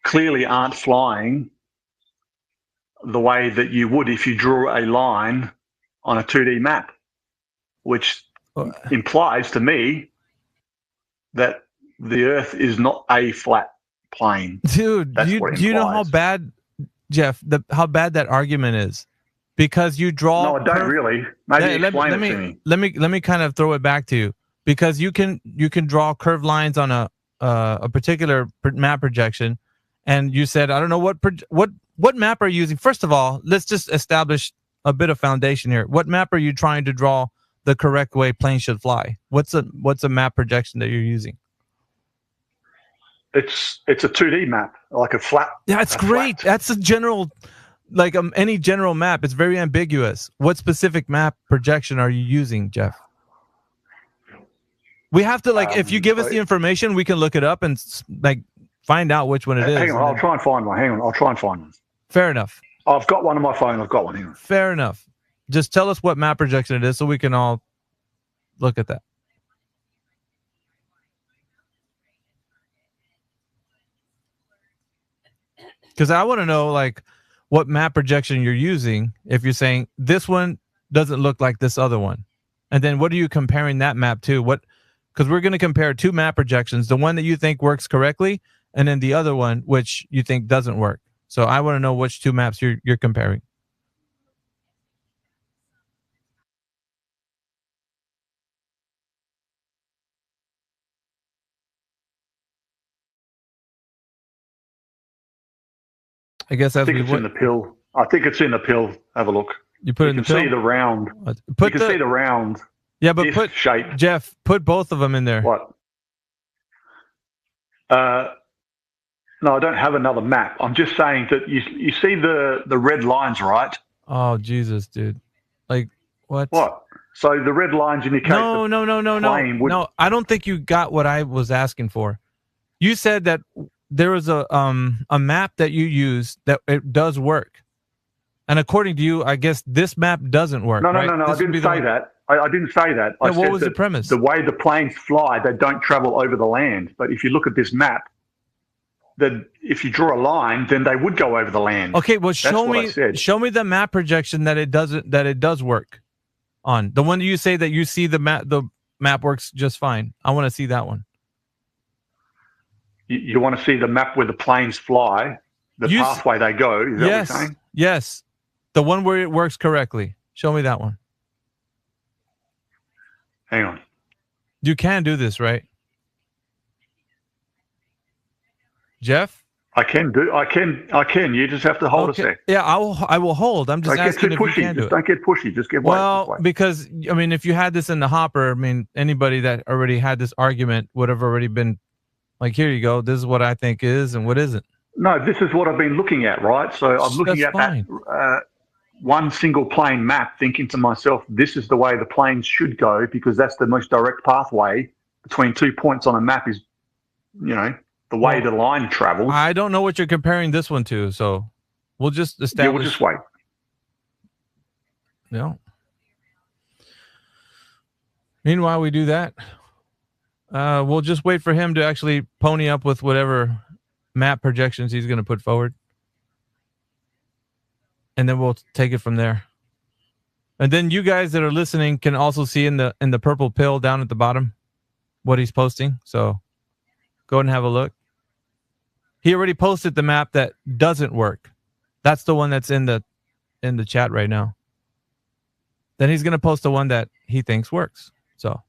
clearly aren't flying the way that you would if you drew a line on a 2D map, which implies to me that the Earth is not a flat plane. Dude, do you know how bad, Jeff, how bad that argument is? Because you draw. No, I don't really. Maybe explain it to me. Let me kind of throw it back to you, because you can draw curved lines on a particular map projection, and you said, I don't know what map are you using. First of all, let's just establish a bit of foundation here. What map are you trying to draw the correct way planes should fly? What's a map projection that you're using? It's a 2D map, like a flat. Yeah, it's great. That's a general, like any general map. It's very ambiguous. What specific map projection are you using, Jeff? We have to if you give us the information, we can look it up and find out which one it is. Hang on, I'll try and find one. I'll try and find one. Fair enough. I've got one on my phone. I've got one here. Fair enough. Just tell us what map projection it is so we can all look at that. Because I want to know what map projection you're using if you're saying this one doesn't look like this other one. And then what are you comparing that map to? Because we're going to compare two map projections, the one that you think works correctly and then the other one which you think doesn't work. So I want to know which two maps you're comparing. I guess I think it's in the pill. I think it's in the pill. Have a look. You put it in the pill? You can see the round. You can see the round. Yeah, but put shape. Jeff, put both of them in there. What? No, I don't have another map. I'm just saying that you see the red lines, right? Oh Jesus, dude! What? What? So the red lines indicate. No. No, I don't think you got what I was asking for. You said that there was a map that you use that it does work, and according to you, I guess this map doesn't work. No. Right? I didn't say that. I didn't say that. Yeah, what was the premise? The way the planes fly, they don't travel over the land. But if you look at this map, that if you draw a line, then they would go over the land. Okay, well, show me the map projection that it does work on. The one that you say that you see the map works just fine. I want to see that one. You want to see the map where the planes fly, the pathway they go. Is that what you're saying? Yes, the one where it works correctly. Show me that one. Hang on. You can do this, right? Jeff? I can. You just have to hold a sec. Yeah, I will hold. I'm just asking if you can do it. Don't get pushy. Just get Well, because, I mean, if you had this in the hopper, I mean, anybody that already had this argument would have already been like, here you go. This is what I think is and what isn't. No, this is what I've been looking at, right? So I'm looking at that one single plane map, thinking to myself, this is the way the planes should go because that's the most direct pathway between 2 points on a map is, the way the line travels. I don't know what you're comparing this one to, so we'll just establish. Yeah, we'll just wait. No. Meanwhile, we do that. We'll just wait for him to actually pony up with whatever map projections he's going to put forward. And then we'll take it from there. And then you guys that are listening can also see in the purple pill down at the bottom what he's posting. So go ahead and have a look. He already posted the map that doesn't work. That's the one that's in the chat right now. Then he's going to post the one that he thinks works. So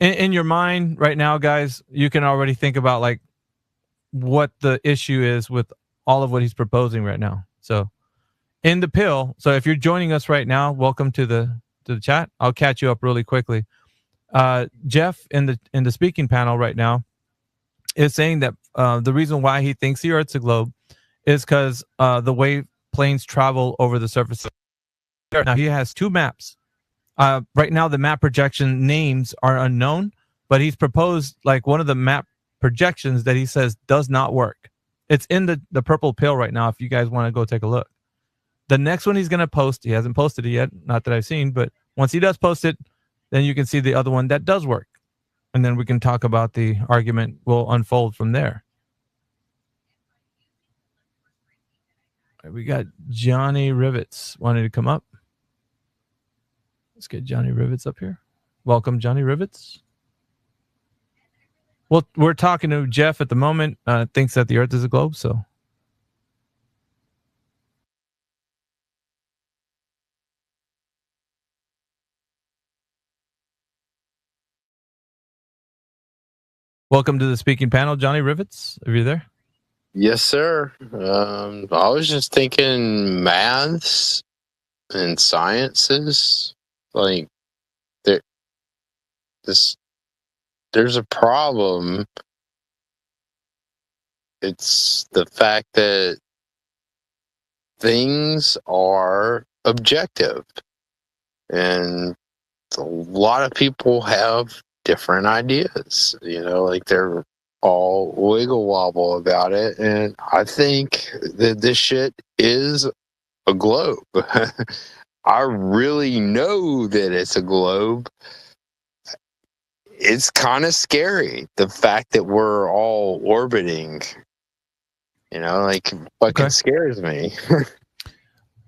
in your mind right now, guys, you can already think about like what the issue is with all of what he's proposing right now. So in the pill, so if you're joining us right now, welcome to the chat. I'll catch you up really quickly. Jeff in the speaking panel right now is saying that the reason why he thinks the Earth's a globe is because the way planes travel over the surface of the Earth. Now he has two maps. Right now the map projection names are unknown, but he's proposed like one of the map projections that he says does not work. It's in the purple pill right now if you guys want to go take a look. The next one he's going to post, he hasn't posted it yet, not that I've seen, but once he does post it, then you can see the other one that does work. And then we can talk about the argument will unfold from there. Right, we got Johnny Rivets wanting to come up. Let's get Johnny Rivets up here. Welcome, Johnny Rivets. Well, we're talking to Jeff at the moment. Thinks that the Earth is a globe, so. Welcome to the speaking panel, Johnny Rivets. Are you there? Yes, sir. I was just thinking maths and sciences. Like, there's a problem. It's the fact that things are objective. And a lot of people have different ideas, like they're all wiggle wobble about it. And I think that this shit is a globe. I really know that it's a globe. It's kind of scary, the fact that we're all orbiting, fucking scares me.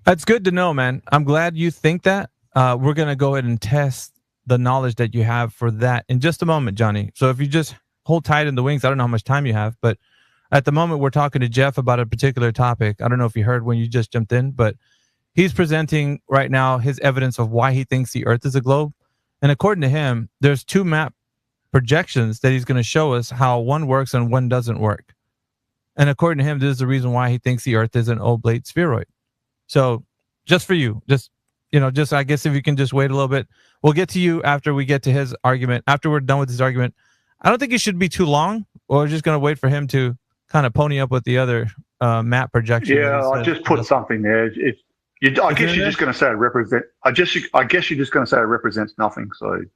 That's good to know, man. I'm glad you think that. We're going to go ahead and test the knowledge that you have for that in just a moment, Johnny. So if you just hold tight in the wings, I don't know how much time you have, but at the moment we're talking to Jeff about a particular topic. I don't know if you heard when you just jumped in, but he's presenting right now his evidence of why he thinks the Earth is a globe. And according to him, there's two map projections that he's going to show us how one works and one doesn't work. And according to him, this is the reason why he thinks the Earth is an oblate spheroid. So just for you, I guess if you can just wait a little bit, we'll get to you after we get to his argument. After we're done with his argument, I don't think it should be too long. We're just going to wait for him to kind of pony up with the other map projection. Yeah, I just put something there. I guess you're just going to say it represent. I guess you're just going to say it represents nothing. So, anyway,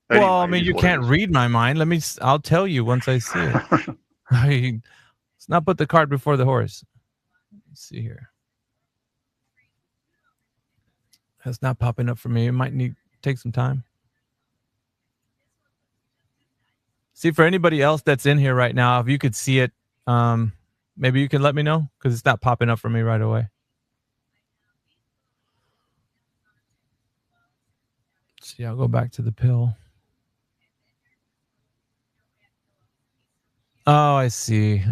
well, I mean, you can't read my mind. I'll tell you once I see it. Let's not put the cart before the horse. Let's see here. That's not popping up for me. It might take some time. See, for anybody else that's in here right now, if you could see it, maybe you can let me know because it's not popping up for me right away. Let's see, I'll go back to the pill. Oh, I see.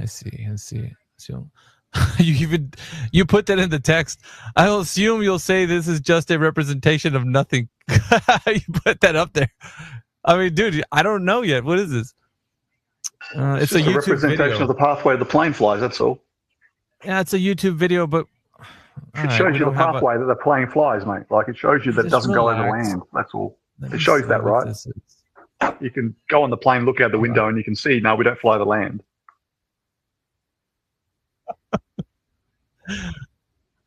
So you put that in the text. I'll assume you'll say this is just a representation of nothing. You put that up there. I mean, dude, I don't know yet. What is this? It's a YouTube representation video of the pathway the plane flies. That's all. Yeah, it's a YouTube video, but it shows you the pathway that the plane flies, mate. Like it shows you that it doesn't go over land. That's all. It shows that, right? You can go on the plane, look out the window, and you can see, no, we don't fly the land.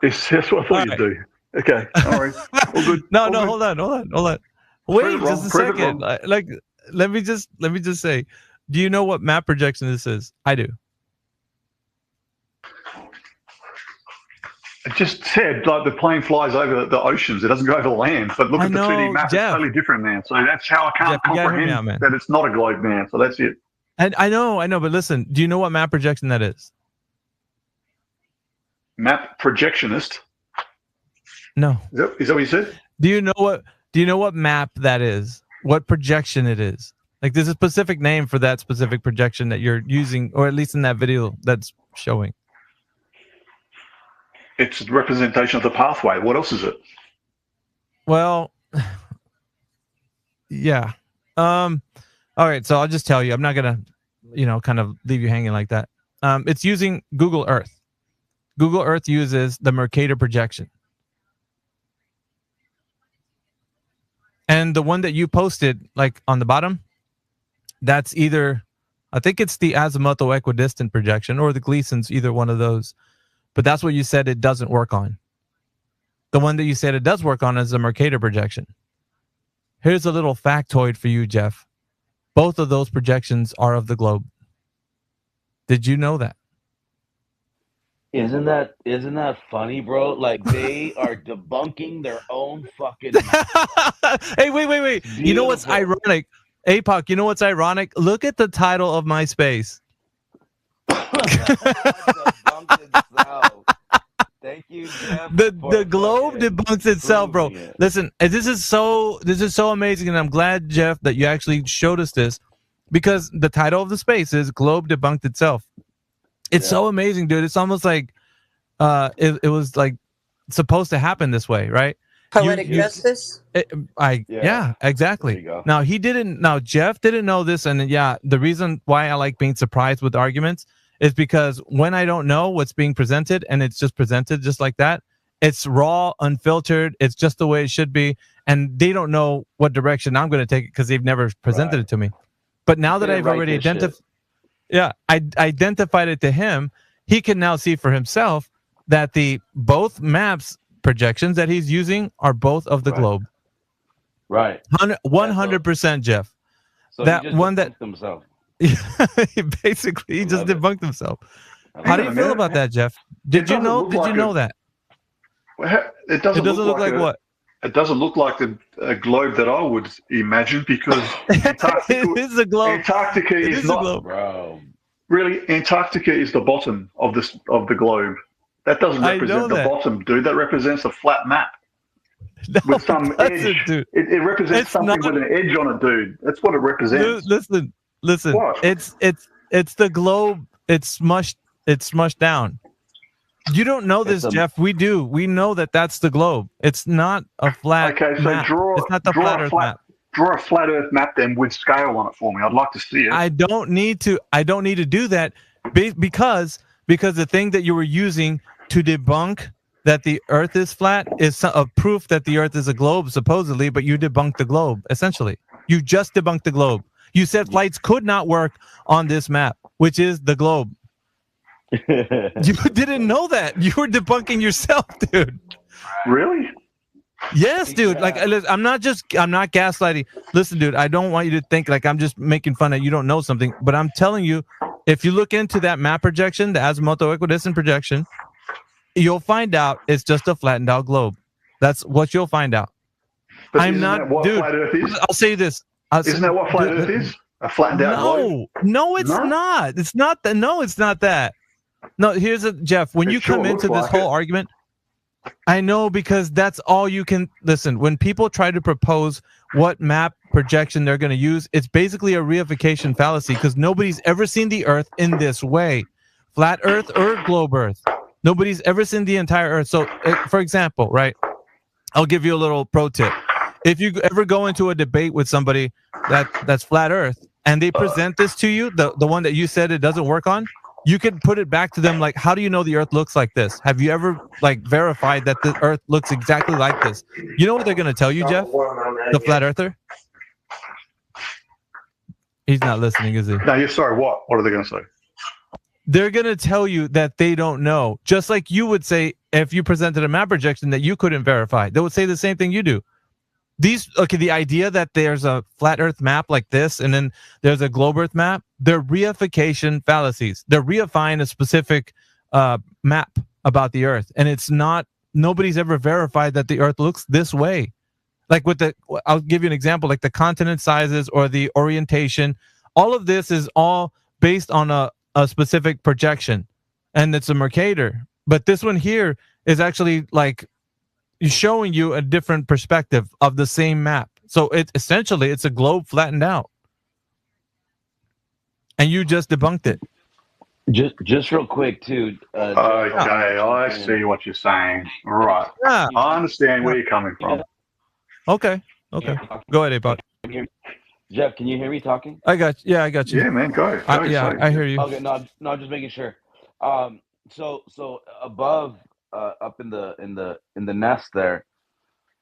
This is what I thought you'd do. Okay, all right. All good. No, all good. Hold on. Wait just a second. Let me just say, do you know what map projection this is? I do. It just said like the plane flies over the oceans. It doesn't go over the land. But look at the 2D map. Jeff. It's totally different, man. So that's how I can't comprehend that it's not a globe, man. So that's it. And I know. But listen, do you know what map projection that is? Map projectionist. No. Is that what you said? Do you know what map that is? What projection it is? Like there's a specific name for that specific projection that you're using, or at least in that video that's showing. It's a representation of the pathway. What else is it? Well, yeah. All right. So I'll just tell you. I'm not gonna, kind of leave you hanging like that. It's using Google Earth. Google Earth uses the Mercator projection. And the one that you posted, like on the bottom, that's either, I think it's the azimuthal equidistant projection or the Gleason's, either one of those. But that's what you said it doesn't work on. The one that you said it does work on is the Mercator projection. Here's a little factoid for you, Jeff. Both of those projections are of the globe. Did you know that? Isn't that funny, bro? Like they are debunking their own fucking. Hey, wait. Beautiful. You know what's ironic? APOC, you know what's ironic? Look at the title of my space. Thank you, Jeff. The globe debunks itself, bro. Listen, this is so amazing, and I'm glad, Jeff, that you actually showed us this, because the title of the space is Globe Debunked Itself. It's so amazing, dude. It's almost like it was like supposed to happen this way, right? Poetic justice. Yeah, exactly. Now Jeff didn't know this, and the reason why I like being surprised with arguments is because when I don't know what's being presented and it's just presented just like that, it's raw, unfiltered, it's just the way it should be, and they don't know what direction I'm going to take it because they've never presented it to me. But now that I've already identified it to him, he can now see for himself that both maps projections that he's using are both of the globe. Right. 100%, Jeff. So that he just one that himself. Basically he just debunked himself. How do you feel about that, Jeff? Did you know that? It doesn't look like what? It doesn't look like a globe that I would imagine, because it is a globe. Antarctica is not, globe. Bro. Really, Antarctica is the bottom of the globe. That doesn't represent the bottom, dude. That represents a flat map with some edge. It represents something with an edge on it, dude. That's what it represents. Listen. What? It's the globe. It's smushed down. You don't know this, Jeff. We do. We know that that's the globe. It's not a flat map. It's not the flat Earth map. Draw a flat Earth map then with scale on it for me. I'd like to see it. I don't need to do that because the thing that you were using to debunk that the Earth is flat is a proof that the Earth is a globe, supposedly, but you debunked the globe, essentially. You just debunked the globe. You said flights could not work on this map, which is the globe. You didn't know that. You were debunking yourself, dude. Really? Yes, dude. Like, I'm not gaslighting. Listen, dude, I don't want you to think like I'm just making fun of you don't know something, but I'm telling you, if you look into that map projection, the azimuthal equidistant projection, you'll find out it's just a flattened out globe. That's what you'll find out. But isn't that what flat Earth is? I'll say this. Isn't that what flat Earth is? A flattened out globe? No, it's not. It's not that. No, it's not that. No, Jeff, when you come into this whole argument, I know, because that's all you can listen. When people try to propose what map projection they're going to use, it's basically a reification fallacy, because nobody's ever seen the Earth in this way. Flat Earth or globe Earth. Nobody's ever seen the entire Earth. So, for example, right, I'll give you a little pro tip. If you ever go into a debate with somebody that's flat Earth and they present this to you, the one that you said it doesn't work on, you could put it back to them like, how do you know the Earth looks like this? Have you ever verified that the Earth looks exactly like this? You know what they're going to tell you, Jeff? The flat earther? He's not listening, is he? No, you're sorry. What? What are they going to say? They're going to tell you that they don't know. Just like you would say if you presented a map projection that you couldn't verify. They would say the same thing you do. The idea that there's a flat Earth map like this and then there's a globe Earth map, they're reification fallacies. They're reifying a specific map about the Earth, and it's not. Nobody's ever verified that the Earth looks this way. Like with the, I'll give you an example, like the continent sizes or the orientation. All of this is all based on a specific projection, and it's a Mercator. But this one here is actually like showing you a different perspective of the same map. So it essentially it's a globe flattened out, and you just debunked it. Just real quick too. Okay, I see what you're saying. Right, Yeah. I understand where you're coming from. Okay. Go ahead, Apod. Jeff, can you hear me talking? I got you. Yeah, man, go. I hear you. Okay, no, just making sure. So above, up in the nest there,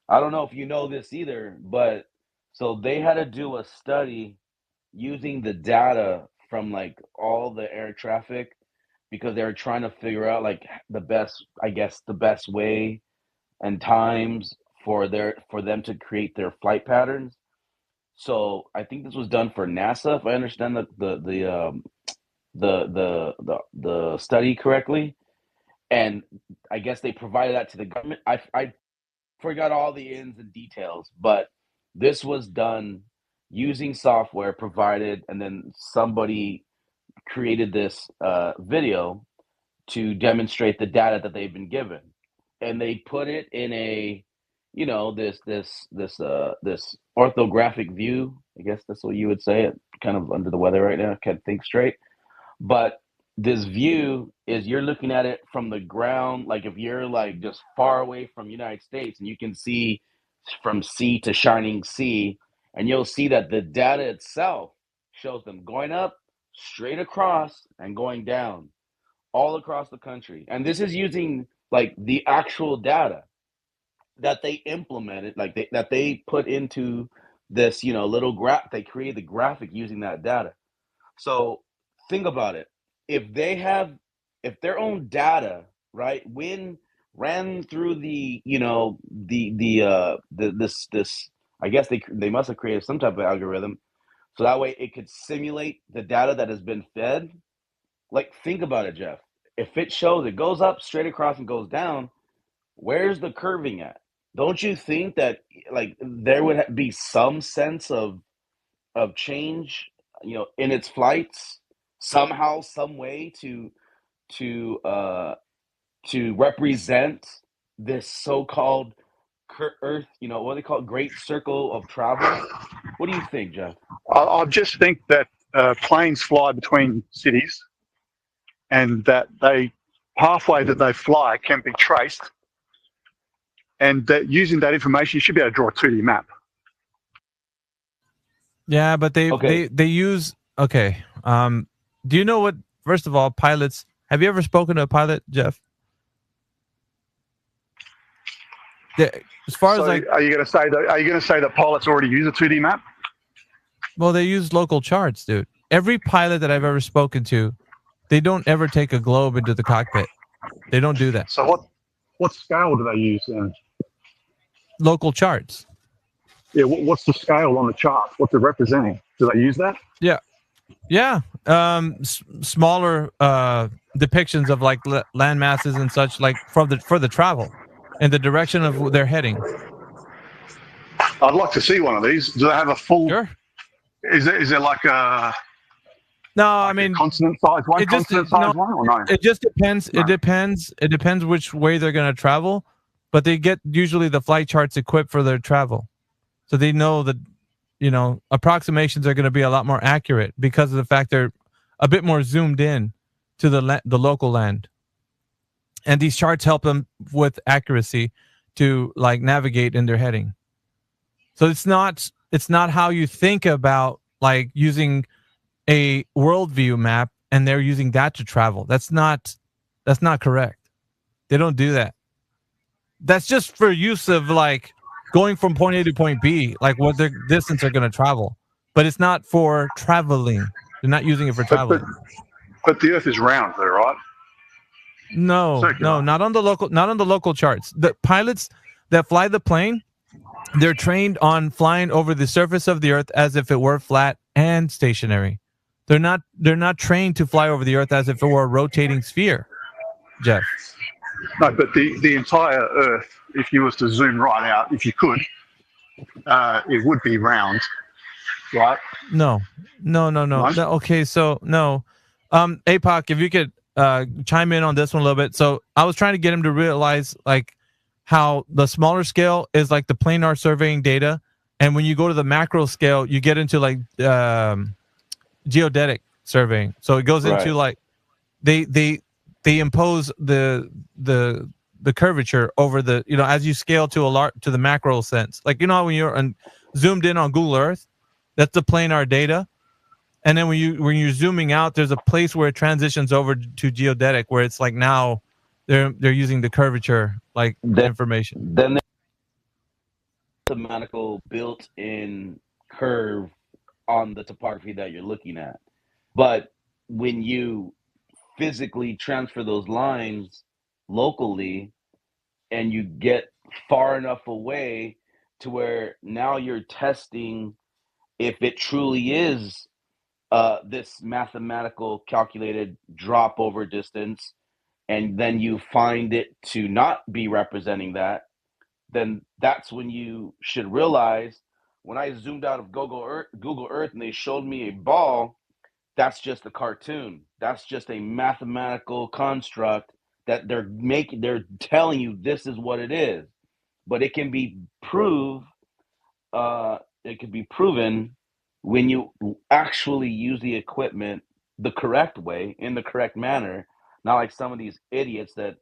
I don't know if you know this either, but so they had to do a study using the data from like all the air traffic because they were trying to figure out like the best way and times for them to create their flight patterns. So I think this was done for NASA, if I understand the study correctly, and I guess they provided that to the government. I forgot all the ins and details, but this was done using software provided, and then somebody created this video to demonstrate the data that they've been given, and they put it in a this orthographic view. I guess that's what you would say. It kind of under the weather right now. Can't think straight. But this view is you're looking at it from the ground, like if you're like just far away from United States and you can see from sea to shining sea, and you'll see that the data itself shows them going up, straight across, and going down all across the country. And this is using like the actual data that they implemented, like that they put into this, little graph. They created the graphic using that data. So think about it. If their own data, right, ran through this, I guess they must have created some type of algorithm, so that way it could simulate the data that has been fed. Like, think about it, Jeff. If it shows it goes up straight across and goes down, where's the curving at? Don't you think that like there would be some sense of change, in its flights somehow, some way to represent this so-called Earth, what they call Great Circle of Travel? What do you think, Jeff? I just think that planes fly between cities, and that halfway that they fly can be traced, and that using that information, you should be able to draw a 2D map. Yeah, but they use okay. Do you know what? First of all, pilots. Have you ever spoken to a pilot, Jeff? As far as like, are you going to say that pilots already use a 2D map? Well, they use local charts, dude. Every pilot that I've ever spoken to, they don't ever take a globe into the cockpit. They don't do that. So what scale do they use then? Local charts. Yeah, what's the scale on the chart? What's it representing? Do they use that? Yeah. Smaller depictions of like land masses and such, like for the travel and the direction of their heading. I'd like to see one of these. Do they have a full? Sure. Is there like a? No, I mean continent size one, continent size one, or no? It just depends. No. It depends which way they're going to travel, but they get usually the flight charts equipped for their travel, so they know that approximations are going to be a lot more accurate because of the fact they're a bit more zoomed in to the local land, and these charts help them with accuracy to like navigate in their heading. So it's not how you think about like using a worldview map and they're using that to travel. That's not correct. They don't do that. That's just for use of like going from point A to point B, like what their distance are going to travel. But it's not for traveling. They're not using it for traveling. But the Earth is round, though, right? No, not on the local charts. The pilots that fly the plane, they're trained on flying over the surface of the Earth as if it were flat and stationary. They're not trained to fly over the Earth as if it were a rotating sphere, Jeff. No, but the entire Earth, if you was to zoom right out, if you could, it would be round, right? No. Okay, so no. APOC, if you could chime in on this one a little bit. So I was trying to get him to realize like how the smaller scale is like the planar surveying data, and when you go to the macro scale, you get into like geodetic surveying. So it goes into like they impose the curvature over the, you know, as you scale to the macro sense. Like, you know how when you're zoomed in on Google Earth, that's the planar data. And then when you're zooming out, there's a place where it transitions over to geodetic, where it's like now they're using the curvature like information. Then there's a mathematical built-in curve on the topography that you're looking at. But when you physically transfer those lines locally and you get far enough away to where now you're testing if it truly is this mathematical calculated drop over distance, and then you find it to not be representing that, then that's when you should realize, when I zoomed out of Google Earth and they showed me a ball, that's just a cartoon. That's just a mathematical construct that they're telling you this is what it is. But it can be proven when you actually use the equipment the correct way, in the correct manner, not like some of these idiots that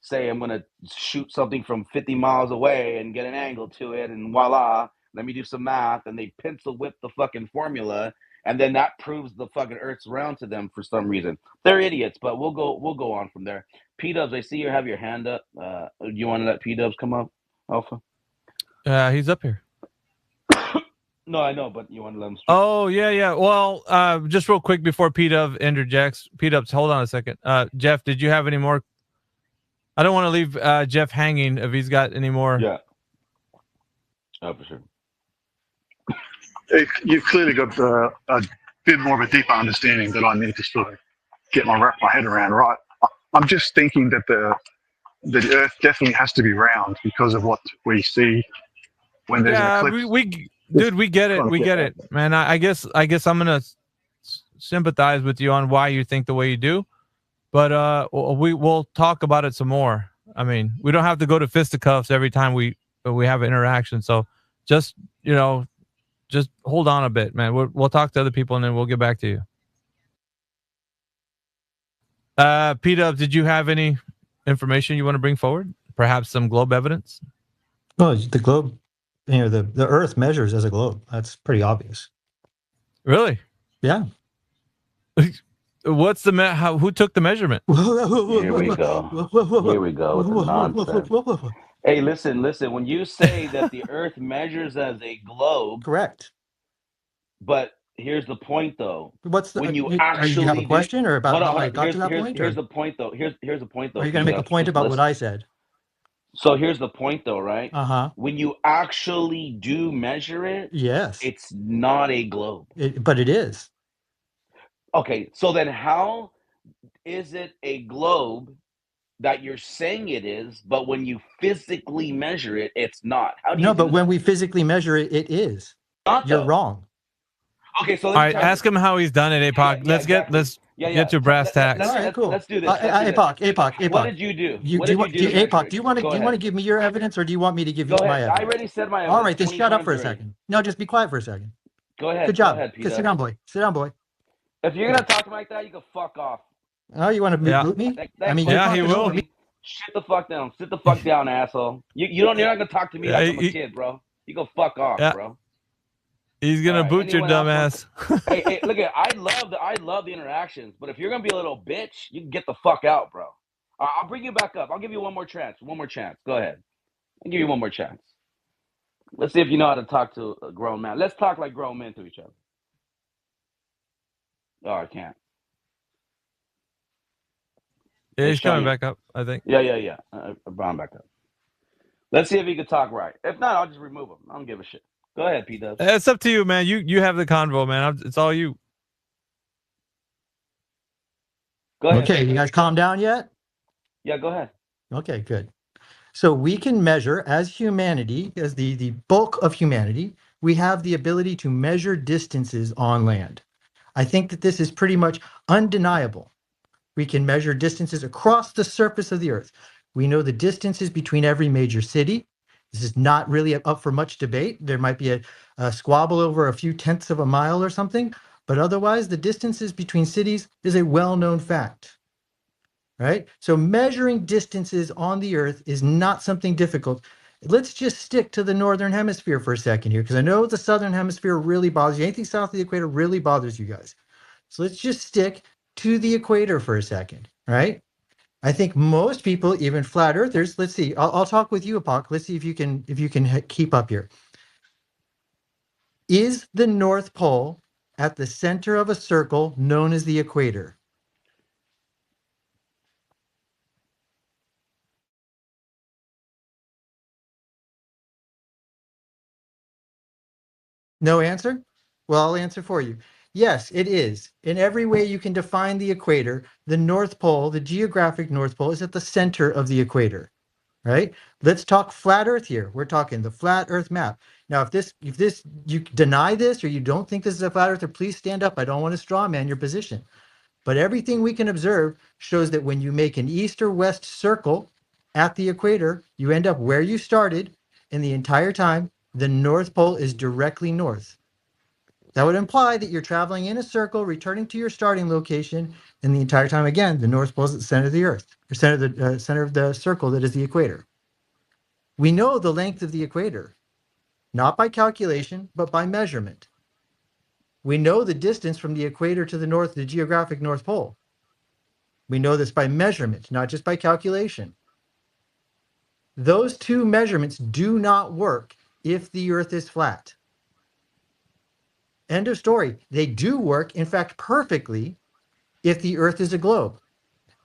say, I'm going to shoot something from 50 miles away and get an angle to it, and voila, let me do some math, and they pencil whip the fucking formula, and then that proves the fucking Earth's round to them for some reason. They're idiots, but we'll go on from there. P-Dubs, I see you have your hand up. Do you want to let P-Dubs come up, Alpha? He's up here. No, I know, but you want to let him speak? Oh, yeah. Well, just real quick before P-Dub interjects. P-Dubs, hold on a second. Jeff, did you have any more? I don't want to leave Jeff hanging if he's got any more. Yeah. Oh, for sure. You've clearly got a bit more of a deeper understanding that I need to sort of wrap my head around, right? I'm just thinking that the Earth definitely has to be round because of what we see when there's an eclipse. We get it, man. I guess I'm gonna sympathize with you on why you think the way you do, but we'll talk about it some more. I mean, we don't have to go to fisticuffs every time we have an interaction. So just hold on a bit, man. We'll talk to other people and then we'll get back to you. P-Dub, did you have any information you want to bring forward? Perhaps some globe evidence? Well, the globe, the Earth measures as a globe. That's pretty obvious. Really? Yeah. What's who took the measurement? Here we go. Here we go with the nonsense. Hey, listen. When you say that the Earth measures as a globe, correct. But here's the point, though. What's the? When you actually have a question or about how I got to that point? Here's the point, though. Here's the point, though. Are you going to make a point about what I said? So here's the point, though, right? When you actually do measure it, yes, it's not a globe. But it is. Okay, so then how is it a globe that you're saying it is, but when you physically measure it, it's not? How do you but when we physically measure it, it is. You're wrong. Okay, so all right, ask him how he's done it, APOC. Let's get to brass tacks. All right, cool. Let's do this. APOC. What did you do? APOC, do you want to give me your evidence, or do you want me to give you my evidence? I already said my evidence. All right, then shut up for a second. No, just be quiet for a second. Go ahead. Good job. Go ahead, Sit down, boy. Sit down, boy. If you're gonna talk to me like that, you can fuck off. Oh, you want to mute me? I mean, he will. Shut the fuck down. Sit the fuck down, asshole. You're not gonna talk to me like I'm a kid, bro. You go fuck off, bro. He's gonna boot your dumb ass. hey, look at. I love the interactions, but if you're gonna be a little bitch, you can get the fuck out, bro. I'll bring you back up. I'll give you one more chance. Go ahead. I'll give you one more chance. Let's see if you know how to talk to a grown man. Let's talk like grown men to each other. Oh, I can't. Yeah, he's coming back up, I think. Yeah. I brought him back up. Let's see if he can talk right. If not, I'll just remove him. I don't give a shit. Go ahead, P-Dubs. It's up to you, man. You have the convo, man. It's all you. Go ahead. Okay, you guys calm down yet? Yeah, go ahead. Okay, good. So we can measure as humanity, as the bulk of humanity, we have the ability to measure distances on land. I think that this is pretty much undeniable. We can measure distances across the surface of the Earth. We know the distances between every major city. This is not really up for much debate. There might be a squabble over a few tenths of a mile or something, but otherwise the distances between cities is a well-known fact. Right? So measuring distances on the Earth is not something difficult. Let's just stick to the Northern Hemisphere for a second here, because I know the Southern Hemisphere really bothers you. Anything south of the equator really bothers you guys. So let's just stick to the equator for a second, right? I think most people, even flat earthers, let's see, I'll talk with you, Apak. Let's see if you can keep up here. Is the North Pole at the center of a circle known as the equator? No answer? Well, I'll answer for you. Yes, it is. In every way you can define the equator, the North Pole, the geographic North Pole, is at the center of the equator, right? Let's talk flat Earth here. We're talking the flat Earth map. Now, if you deny this or you don't think this is a flat Earther, please stand up. I don't want to straw man your position. But everything we can observe shows that when you make an east or west circle at the equator, you end up where you started, and the entire time, the North Pole is directly north. That would imply that you're traveling in a circle, returning to your starting location, and the entire time, again, the North Pole is at the center of the Earth, or center of the circle that is the equator. We know the length of the equator, not by calculation, but by measurement. We know the distance from the equator to the north, the geographic North Pole. We know this by measurement, not just by calculation. Those two measurements do not work if the Earth is flat. End of story. They do work, in fact, perfectly if the Earth is a globe.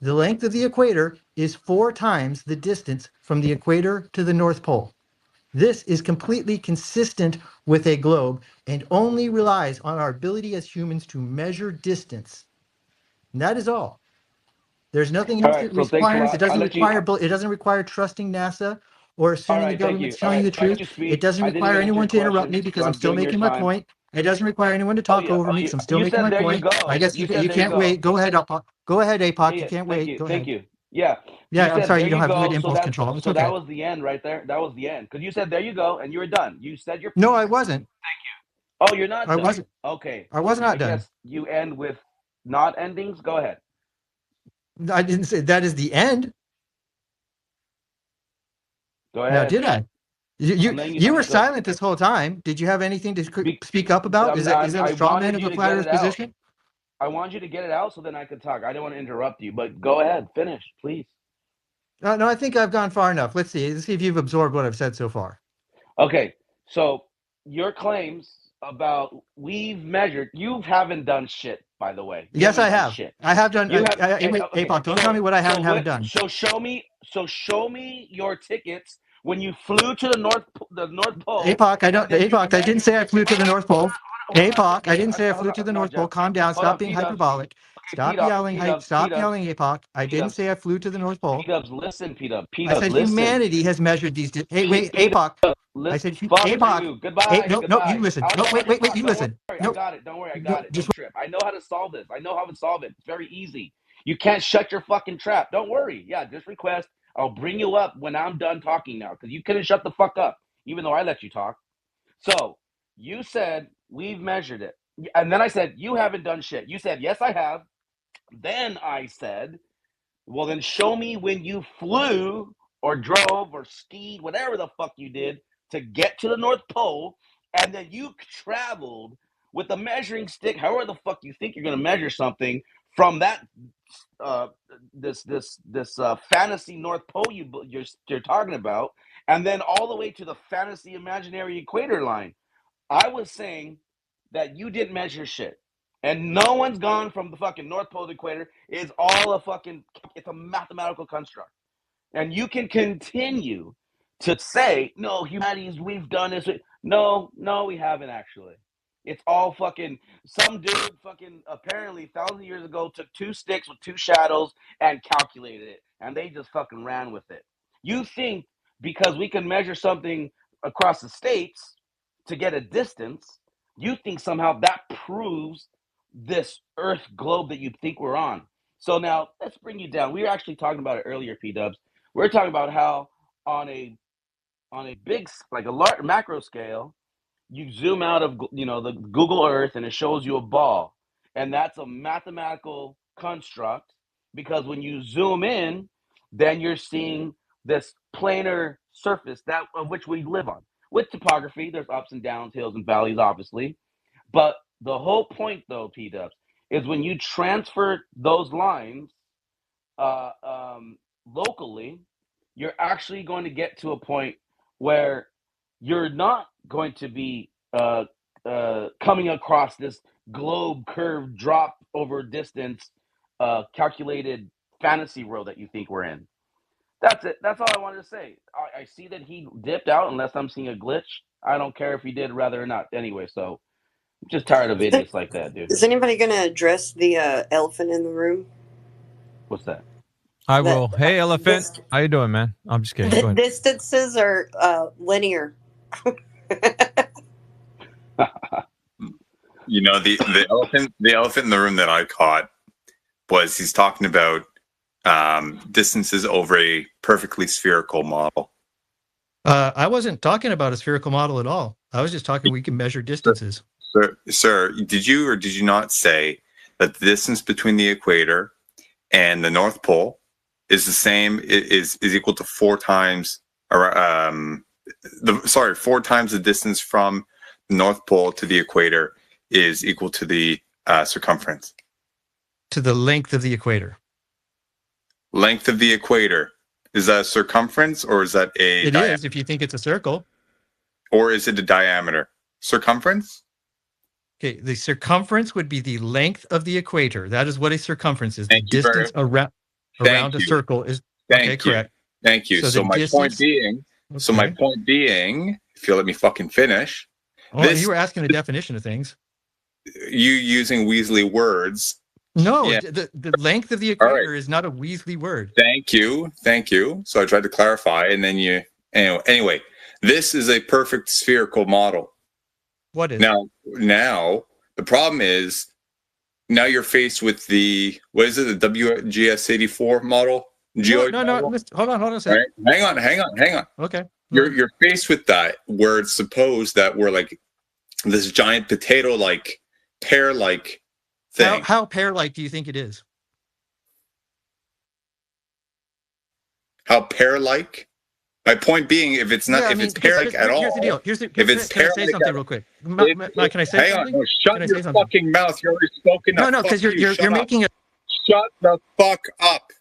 The length of the equator is 4 times the distance from the equator to the North Pole. This is completely consistent with a globe and only relies on our ability as humans to measure distance. And that is all. There's nothing else it requires. It doesn't require trusting NASA or assuming the government's telling you the truth. It doesn't require anyone to interrupt me because I'm still making my point. It doesn't require anyone to talk over me because I'm still making my point. I guess you can't wait. Go ahead, APOC. Go ahead, APOC. You can't wait. Go ahead. Thank you. Yeah. Yeah, I'm sorry you don't have good impulse control. So that was the end right there. That was the end. Because you said, there you go, and you were done. You said your piece. No, I wasn't. Thank you. Oh, you're not done? I wasn't. Okay. I was not done. Guess you end with not endings? Go ahead. I didn't say that is the end. Go ahead. Now, did I? You were silent this whole time. Did you have anything to speak up about? Is that a straw man of a flat Earth position? I want you to get it out so then I could talk. I didn't want to interrupt you, but go ahead, finish, please. No, I think I've gone far enough. Let's see if you've absorbed what I've said so far. Okay, so your claims about we've measured, you haven't done shit, by the way. Yes, I have. I have done. APOC, don't tell me what I haven't done. So show me your tickets when you flew to the North Pole. APOC, I didn't say I flew to the North Pole. APOC, I didn't say I flew to the North Pole. Calm down. Stop being hyperbolic. Stop yelling, APOC. I didn't say I flew to the North Pole. Listen, P-Dubs, I said humanity has measured these. Hey, wait, APOC. I said APOC. Goodbye. No, you listen. No, wait, you listen. I got it. Don't worry, I got it. Don't trip. I know how to solve this. I know how to solve it. It's very easy. You can't shut your fucking trap. Don't worry. Yeah, just request. I'll bring you up when I'm done talking now, because you couldn't shut the fuck up, even though I let you talk. So you said we've measured it. And then I said, you haven't done shit. You said, yes, I have. Then I said, well, then show me when you flew or drove or skied, whatever the fuck you did, to get to the North Pole, and then you traveled with a measuring stick, however the fuck you think you're going to measure something from that this fantasy North Pole you're talking about, and then all the way to the fantasy imaginary equator line. I was saying that you didn't measure shit. And no one's gone from the fucking North Pole to the equator. It's all it's a mathematical construct. And you can continue to say, no, we've done this. No, we haven't actually. It's all fucking some dude fucking apparently thousands of years ago took two sticks with two shadows and calculated it, and they just fucking ran with it. You think because we can measure something across the states to get a distance, you think somehow that proves this Earth globe that you think we're on. So now let's bring you down. We were actually talking about it earlier, P-Dubs. We're talking about how on a big, like a large macro scale, you zoom out of the Google Earth and it shows you a ball, and that's a mathematical construct because when you zoom in, then you're seeing this planar surface that of which we live on. With topography, there's ups and downs, hills and valleys, obviously, but the whole point, though, P-Dubs, is when you transfer those lines locally, you're actually going to get to a point where you're not going to be coming across this globe curve drop over distance calculated fantasy world that you think we're in. That's it. That's all I wanted to say. I see that he dipped out unless I'm seeing a glitch. I don't care if he did rather or not anyway, so I'm just tired of idiots like that, dude. Is anybody going to address the elephant in the room? What's that? I will. Hey, elephant. How you doing, man? I'm just kidding. Go ahead. Distances are linear. You know, the elephant in the room that I caught was he's talking about distances over a perfectly spherical model. I wasn't talking about a spherical model at all. I was just talking we can measure distances. Sir, did you or did you not say that the distance between the equator and the North Pole is the same, is equal to 4 times, or 4 times the distance from the North Pole to the equator is equal to the circumference? To the length of the equator. Length of the equator. Is that a circumference or is that a diameter? Is if you think it's a circle. Or is it a diameter? Circumference? Okay, the circumference would be the length of the equator. That is what a circumference is. The distance around a circle is correct. Thank you. So my point being, if you let me fucking finish. Oh, you were asking a definition of things. You using Weasley words. No, the length of the equator is not a Weasley word. Thank you. So I tried to clarify, and then you anyway. This is a perfect spherical model. What is now the problem is now you're faced with the the WGS84 model? No, hold on a second. Right? Hang on. Okay. You're faced with that where it's supposed that we're like this giant potato-like, pear-like thing. How pear-like do you think it is? How pear-like? My point being, if it's not, if it's pear-like at all, here's the deal. Can I say something real quick? Can I say something? Hang on, shut your fucking mouth. You're already spoken up. No, because you're making it. Shut the fuck up.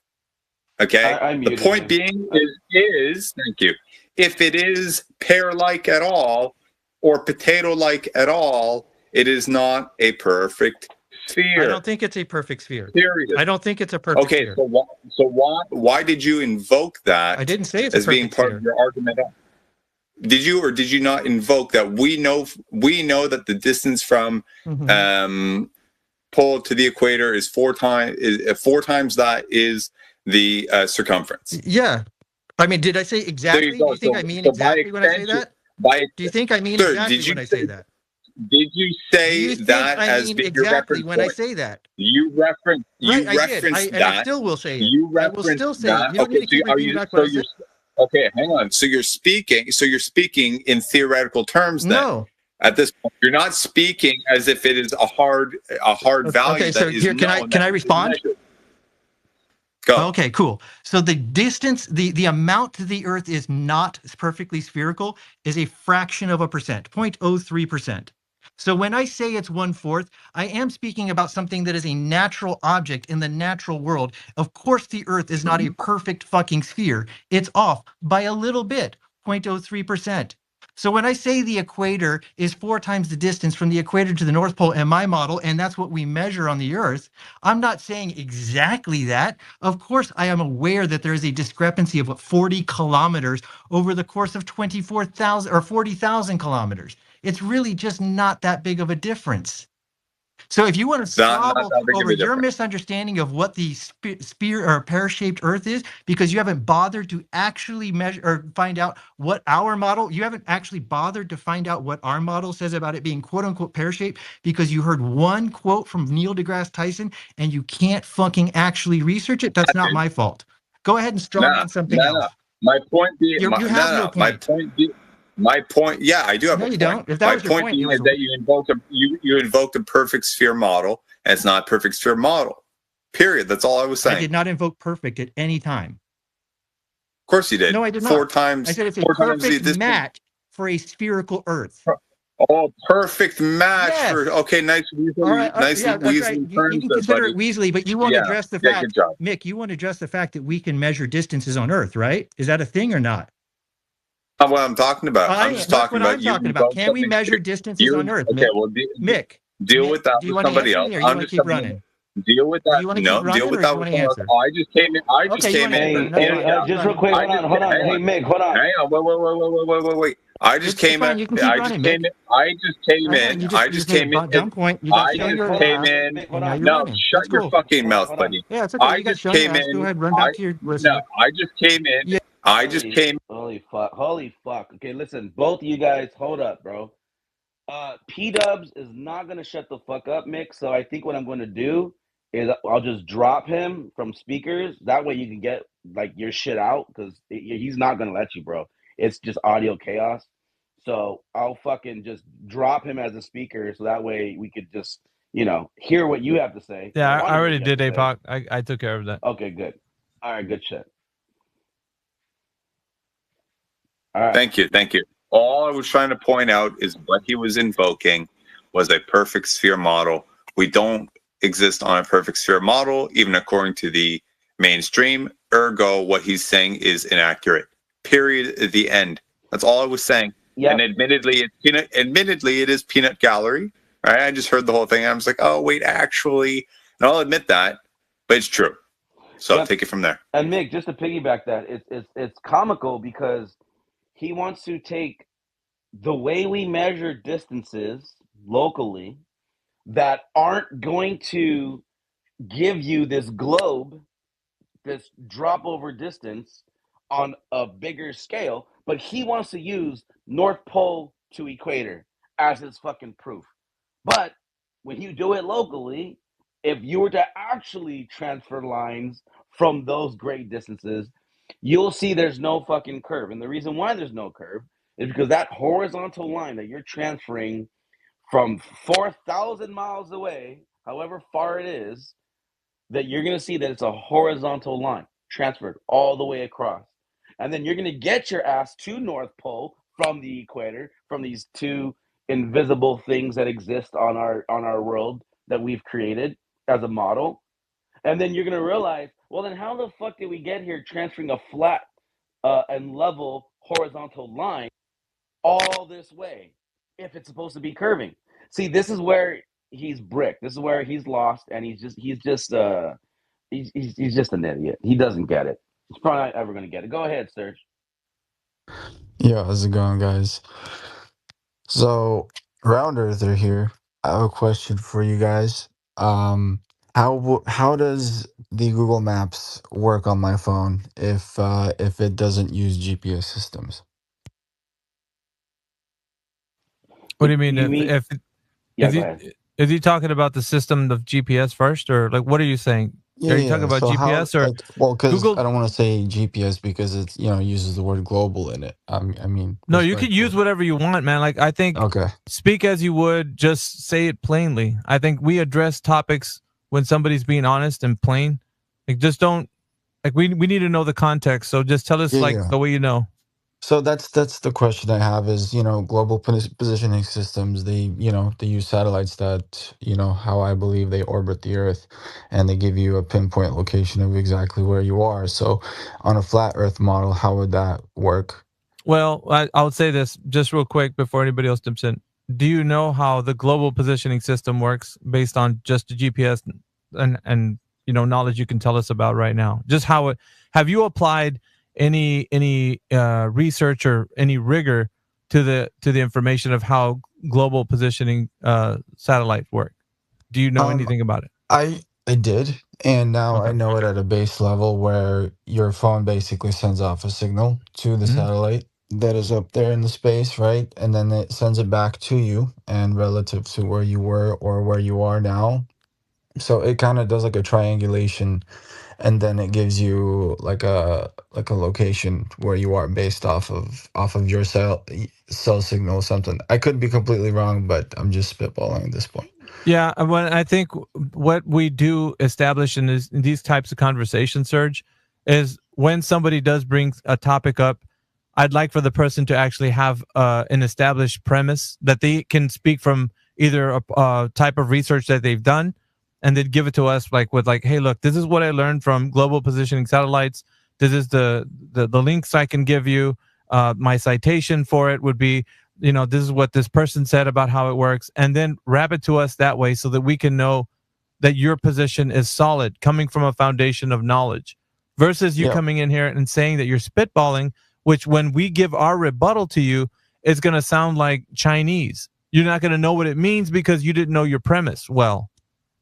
Okay. The point being is thank you. If it is pear-like at all or potato-like at all, it is not a perfect sphere. I don't think it's a perfect sphere. I don't think it's a perfect sphere. So why did you invoke that? I didn't say it's as being part of your argument. Did you or did you not invoke that we know that the distance from pole to the equator is 4 times that is the circumference? Yeah. I mean, did I say exactly? Do you think I mean exactly when I say that? Do you think I mean exactly when I say that? Did you say that as being exactly when I say that? You referenced that. And I still will say it. I will still say it. You don't need to keep repeating back what I said. Okay, hang on. So you're speaking in theoretical terms then. No. At this point, you're not speaking as if it is a hard value. Okay, so here, can I respond? Go. Okay, cool. So the distance, the amount to the Earth is not perfectly spherical, is a fraction of a percent, 0.03%. So when I say it's 1/4, I am speaking about something that is a natural object in the natural world. Of course, the Earth is not a perfect fucking sphere. It's off by a little bit, 0.03%. So when I say the equator is 4 times the distance from the equator to the North Pole in my model, and that's what we measure on the Earth, I'm not saying exactly that. Of course, I am aware that there is a discrepancy of 40 kilometers over the course of 24,000 or 40,000 kilometers. It's really just not that big of a difference. So if you want to Not squabble that big of over a your difference. misunderstanding of what the sphere or pear-shaped Earth is, because you haven't bothered to actually measure or find out what our model, you haven't actually bothered to find out what our model says about it being quote unquote pear-shaped, because you heard one quote from Neil deGrasse Tyson and you can't fucking actually research it, that's not my fault. Go ahead and strawman something else. My point being, You have no point. My point. Yeah, I do have No, a you point. don't. If that My was your point point, being is that you invoked a perfect sphere model, and it's not a perfect sphere model. Period. That's all I was saying. I did not invoke perfect at any time. Of course you did. No, I did Four not. times. I said it's a Four times perfect match for a spherical Earth. Oh, perfect match Yes. for nice Weasley, All right, nice yeah, that's right. Weasley You terms can there, consider buddy. it Weasley, but you won't address the Yeah, fact, good job. Mick, you won't address the fact that we can measure distances on Earth, right? Is that a thing or not? Not what I'm talking about. I'm just That's talking what about I'm you. talking about. Can we measure distances on Earth, Okay, Mick? well, Mick, deal with that do you with want to somebody answer else. me or you want to keep running? Deal with that. Do you want to No, keep running deal with or that you with want to someone else. answer? I just came in. I just Okay, you came want to in. keep running. That's fine. Just real quick, hold on. Hey, Mick, hold on. Hang on. Wait. I just came in. You can keep running, Mick. I just came I know, in. you I just came in. dumb point. You got I shown just your came ass, in. and now you're No, running. shut That's your cool. fucking mouth, buddy. Yeah, it's okay. I You got just shown your came ass. Go in. ahead, run back to your listener. No, I just came in. Yeah. I just came. Holy fuck. Okay, listen, both of you guys, hold up, bro. P-Dubs is not gonna shut the fuck up, Mick. So I think what I'm gonna do is I'll just drop him from speakers. That way you can get like your shit out because he's not gonna let you, bro. It's just audio chaos. So I'll fucking just drop him as a speaker so that way we could just, hear what you have to say. Yeah, I already did, APOC. I took care of that. Okay, good. All right, good shit. All right. Thank you. All I was trying to point out is what he was invoking was a perfect sphere model. We don't exist on a perfect sphere model, even according to the mainstream. Ergo, what he's saying is inaccurate. Period. At the end. That's all I was saying. Yep. And admittedly, it is peanut gallery. Right? I just heard the whole thing. And I was like, oh wait, actually, and I'll admit that, but it's true. So take it from there. And Mick, just to piggyback that, it's comical because he wants to take the way we measure distances locally that aren't going to give you this globe, this drop over distance on a bigger scale, but he wants to use North Pole to equator as his fucking proof. But when you do it locally, if you were to actually transfer lines from those great distances, you'll see there's no fucking curve. And the reason why there's no curve is because that horizontal line that you're transferring from 4,000 miles away, however far it is, that you're going to see that it's a horizontal line transferred all the way across. And then you're going to get your ass to North Pole from the equator, from these two invisible things that exist on our world that we've created as a model. And then you're going to realize, well, then how the fuck did we get here transferring a flat and level horizontal line all this way if it's supposed to be curving? See, this is where he's bricked. This is where he's lost, and he's just an idiot. He doesn't get it. He's probably not ever going to get it. Go ahead, Serge. Yeah, how's it going, guys? So, Round Earther here. I have a question for you guys. How does the Google Maps work on my phone if it doesn't use GPS systems? What do you mean? Is he talking about the system of GPS first, or like what are you saying? Are you talking about so GPS or because Google? I don't want to say GPS because it uses the word global in it. I mean, no, you can use whatever you want, man. Like I think, speak as you would, just say it plainly. I think we address topics when somebody's being honest and plain. Like just don't we need to know the context. So just tell us the way you know. So that's the question I have is, global positioning systems, they use satellites that, how I believe they orbit the Earth, and they give you a pinpoint location of exactly where you are. So on a flat Earth model, how would that work? Well, I would say this just real quick before anybody else jumps in. Do you know how the global positioning system works based on just the GPS and knowledge you can tell us about right now? Just how it, have you applied any research or any rigor to the information of how global positioning satellite work? Do you know anything about it? I did, and now Okay. I know it at a base level where your phone basically sends off a signal to the satellite that is up there in the space, right? And then it sends it back to you, and relative to where you were or where you are now. So it kind of does like a triangulation, and then it gives you like a location where you are based off of your cell signal or something. I could be completely wrong, but I'm just spitballing at this point. Yeah, when I think what we do establish in these types of conversations, Serge, is when somebody does bring a topic up, I'd like for the person to actually have an established premise that they can speak from either a type of research that they've done, and they'd give it to us with hey, look, this is what I learned from global positioning satellites. This is the links I can give you. My citation for it would be, this is what this person said about how it works, and then wrap it to us that way so that we can know that your position is solid, coming from a foundation of knowledge, versus you coming in here and saying that you're spitballing, which when we give our rebuttal to you, it's going to sound like Chinese. You're not going to know what it means because you didn't know your premise well.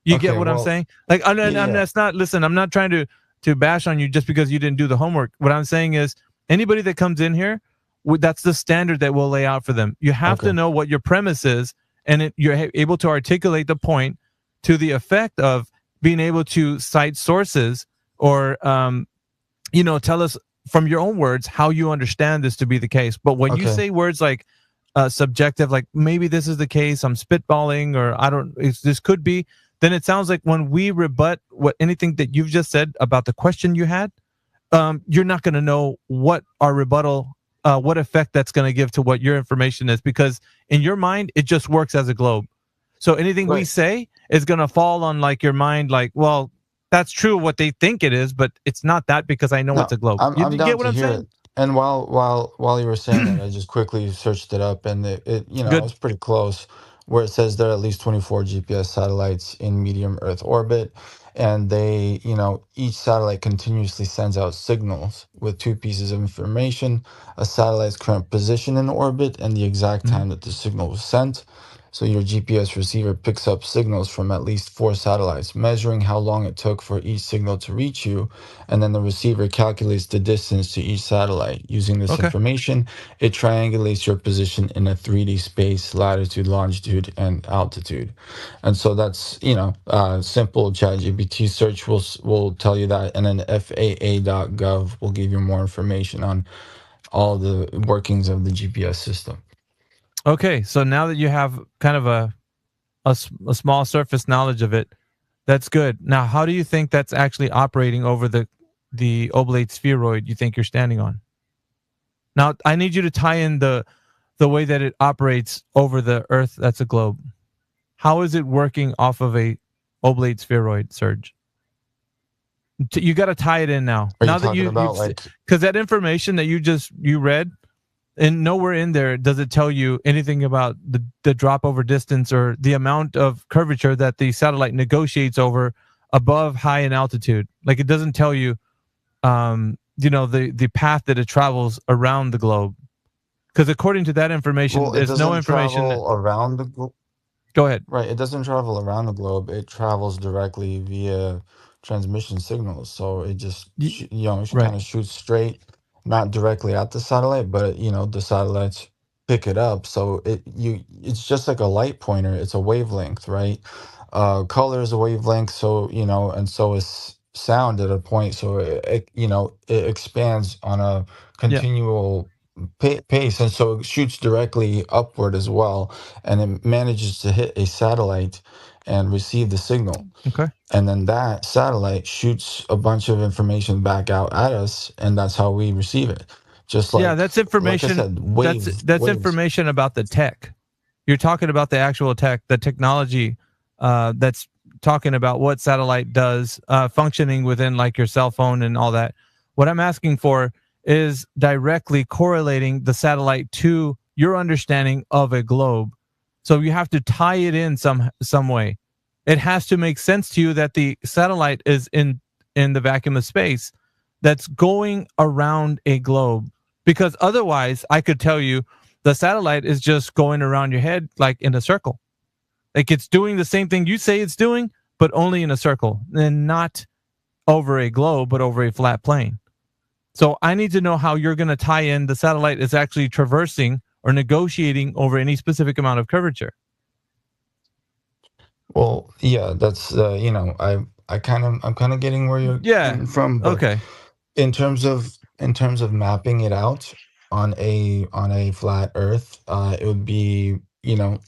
You get what I'm saying? That's not, listen, I'm not trying to bash on you just because you didn't do the homework. What I'm saying is anybody that comes in here, that's the standard that we'll lay out for them. You have to know what your premise is, and you're able to articulate the point to the effect of being able to cite sources or, tell us from your own words how you understand this to be the case. But when you say words like subjective, like maybe this is the case, I'm spitballing, or this could be, then it sounds like when we rebut anything that you've just said about the question you had, you're not going to know what our rebuttal, what effect that's going to give to what your information is, because in your mind, it just works as a globe. So anything we say is going to fall on your mind, well, that's true what they think it is, but it's not that because I know it's a globe. I'm You down get what to I'm hear saying? it. And while you were saying that, I just quickly searched it up, and it was pretty close, where it says there are at least 24 GPS satellites in medium Earth orbit, and they, each satellite continuously sends out signals with two pieces of information: a satellite's current position in orbit and the exact time that the signal was sent. So your GPS receiver picks up signals from at least 4 satellites, measuring how long it took for each signal to reach you, and then the receiver calculates the distance to each satellite. Using this information, it triangulates your position in a 3D space, latitude, longitude, and altitude. And so that's, simple ChatGPT search will tell you that, and then FAA.gov will give you more information on all the workings of the GPS system. Okay, so now that you have kind of a small surface knowledge of it, that's good. Now, how do you think that's actually operating over the oblate spheroid you think you're standing on? Now, I need you to tie in the way that it operates over the Earth that's a globe. How is it working off of a oblate spheroid, Serge? You got to tie it in now. Are now you that talking about because that information that you read, and nowhere in there does it tell you anything about the drop over distance or the amount of curvature that the satellite negotiates over above high in altitude. Like it doesn't tell you, the path that it travels around the globe. Because according to that information, there's no information around the globe. Go ahead. Right, it doesn't travel around the globe. It travels directly via transmission signals. So it just kind of shoots straight, not directly at the satellite, but the satellites pick it up. So it's just like a light pointer. It's a wavelength, right? Color is a wavelength. So and so is sound at a point. So it expands on a continual pace, and so it shoots directly upward as well, and it manages to hit a satellite and receive the signal. Okay. And then that satellite shoots a bunch of information back out at us, and that's how we receive it. Just like that's information. Like I said, that's information about the tech. You're talking about the actual tech, the technology that's talking about what satellite does, functioning within like your cell phone and all that. What I'm asking for is directly correlating the satellite to your understanding of a globe. So you have to tie it in some way. It has to make sense to you that the satellite is in the vacuum of space that's going around a globe, because otherwise I could tell you The satellite is just going around your head like in a circle. Like it's doing the same thing you say it's doing, but only in a circle, and not over a globe, but over a flat plane. So I need to know how you're going to tie in the satellite is actually traversing or negotiating over any specific amount of curvature. Well, yeah, that's I'm kind of getting where you're coming from, but okay. in terms of mapping it out on a flat Earth, it would be,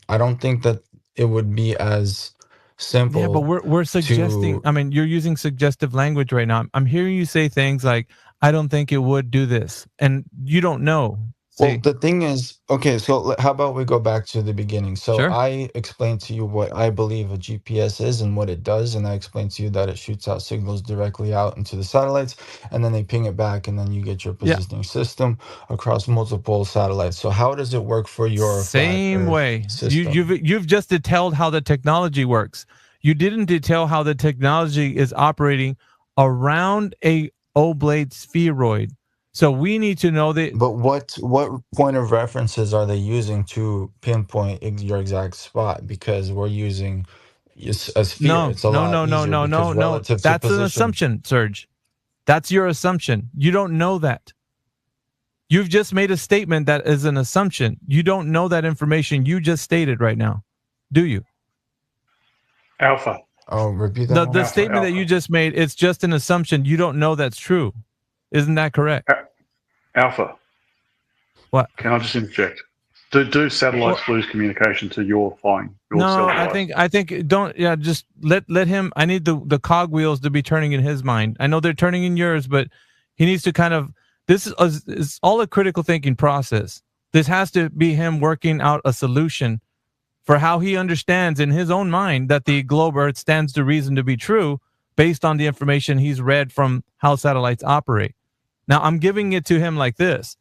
I don't think that it would be as simple. Yeah, but we're suggesting. I mean, you're using suggestive language right now. I'm hearing you say things like, "I don't think it would do this," and you don't know. Well, the thing is, okay, so how about we go back to the beginning? So Sure. I explained to you what I believe a GPS is and what it does, and I explained to you that it shoots out signals directly out into the satellites, and then they ping it back, and then you get your positioning system across multiple satellites. So how does it work for your same flat Earth way? system? You've just detailed how the technology works. You didn't detail how the technology is operating around a oblate spheroid. So we need to know that. But what point of references are they using to pinpoint your exact spot? Because we're using a sphere. No, It's a lot easier because relative to That's position. an assumption, Serge. That's your assumption. You don't know that. You've just made a statement that is an assumption. You don't know that information you just stated right now, do you? Alpha. Oh, repeat that. The statement that you just made, it's just an assumption. You don't know that's true. Isn't that correct? Alpha. What? Can I just interject? Do satellites lose communication to your flying? No, I think don't. Yeah, just let him. I need the cogwheels to be turning in his mind. I know they're turning in yours, but he needs to kind of. This is all a critical thinking process. This has to be him working out a solution for how he understands in his own mind that the globe Earth stands to reason to be true based on the information he's read from how satellites operate. Now, I'm giving it to him like this.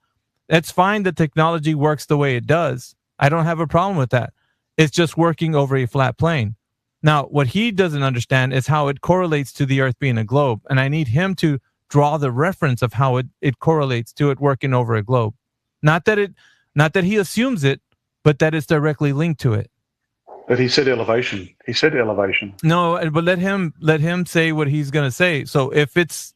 It's fine that technology works the way it does. I don't have a problem with that. It's just working over a flat plane. Now, what he doesn't understand is how it correlates to the Earth being a globe. And I need him to draw the reference of how it correlates to it working over a globe. Not that he assumes it, but that it's directly linked to it. But he said elevation. He said elevation. No, but let him say what he's going to say. So if it's,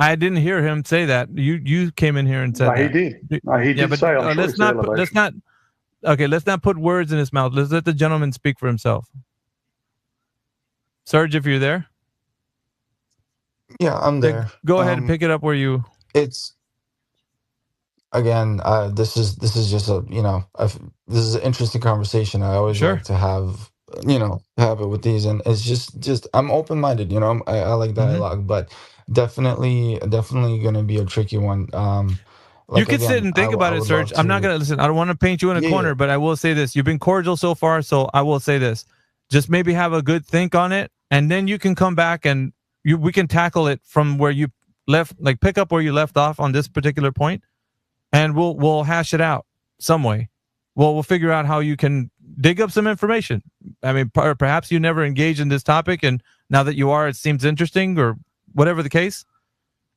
I didn't hear him say that. You came in here and said that. He did. He did say. Let's not put words in his mouth. Let's let the gentleman speak for himself. Serge, if you're there. Yeah, I'm there. Go ahead and pick it up where you. It's again. This is just this is an interesting conversation. I always like to have it with these, and it's just I'm open minded. I like dialogue, but definitely going to be a tricky one. You could sit and think about it, Serge. I'm not going to listen. I don't want to paint you in a corner, but I will say this. You've been cordial so far, so I will say this. Just maybe have a good think on it, and then you can come back and we can tackle it from where you left, like pick up where you left off on this particular point, and we'll hash it out some way. We'll figure out how you can dig up some information. I mean, perhaps you never engaged in this topic, and now that you are, it seems interesting, or whatever the case.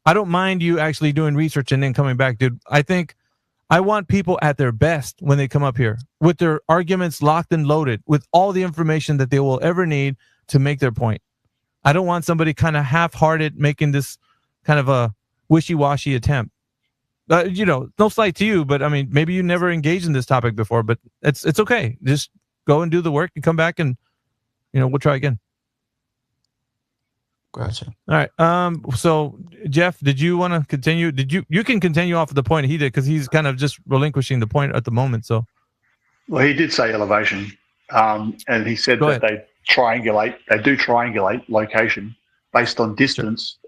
I don't mind you actually doing research and then coming back, dude. I think I want people at their best when they come up here with their arguments locked and loaded with all the information that they will ever need to make their point. I don't want somebody kind of half-hearted making this kind of a wishy-washy attempt. No slight to you, but I mean, maybe you never engaged in this topic before, but it's okay. Just go and do the work and come back and, we'll try again. Gotcha. All right. So Jeff, did you want to continue? You can continue off of the point he did, because he's kind of just relinquishing the point at the moment. So, well, he did say elevation, and he said that they do triangulate location based on distance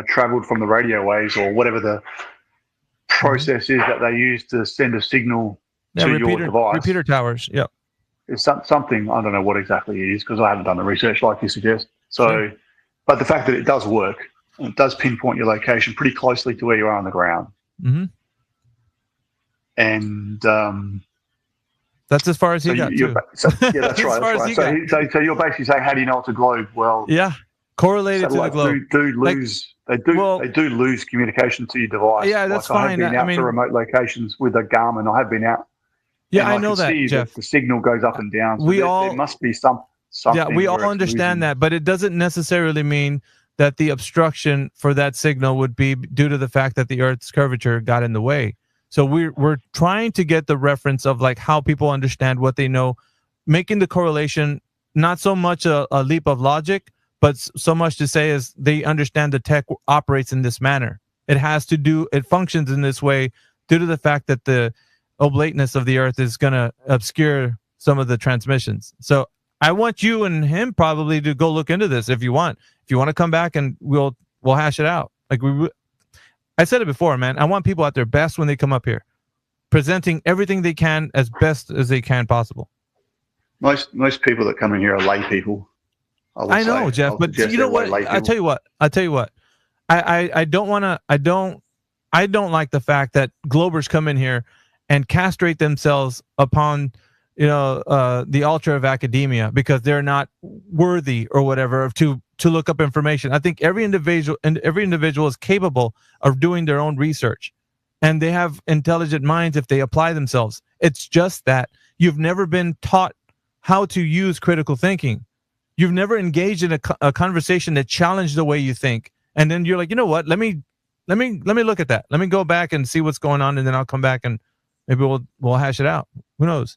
traveled from the radio waves or whatever the process is that they use to send a signal to your device. Repeater towers. Yep. It's something, I don't know what exactly it is because I haven't done the research like you suggest. So. Sure. But the fact that it does work, and it does pinpoint your location pretty closely to where you are on the ground. Mm-hmm. And that's as far as he got. Yeah, that's right. That's right. So you're basically saying, how do you know it's a globe? Well, yeah, correlated to the globe. Do lose. They do lose communication to your device. Yeah, that's I have fine. been out to remote locations with a Garmin. I have been out. Yeah, and I know can that, see Jeff. that the signal goes up and down. So there must be something. Yeah, we all understand that, but it doesn't necessarily mean that the obstruction for that signal would be due to the fact that the Earth's curvature got in the way. So we're trying to get the reference of like how people understand what they know, making the correlation not so much a leap of logic, but so much to say is they understand the tech operates in this manner. It functions in this way due to the fact that the oblateness of the Earth is going to obscure some of the transmissions. So I want you and him probably to go look into this if you want. If you want to come back and we'll hash it out. I said it before, man. I want people at their best when they come up here, presenting everything they can as best as they can possible. Most people that come in here are lay people. I know, Jeff, but you know what? I tell you what. I don't like the fact that Globers come in here and castrate themselves upon the altar of academia because they're not worthy or whatever to look up information. I think every individual is capable of doing their own research, and they have intelligent minds if they apply themselves. It's just that you've never been taught how to use critical thinking. You've never engaged in a conversation that challenged the way you think, and then you're like, you know what? Let me look at that. Let me go back and see what's going on, and then I'll come back and maybe we'll hash it out. Who knows?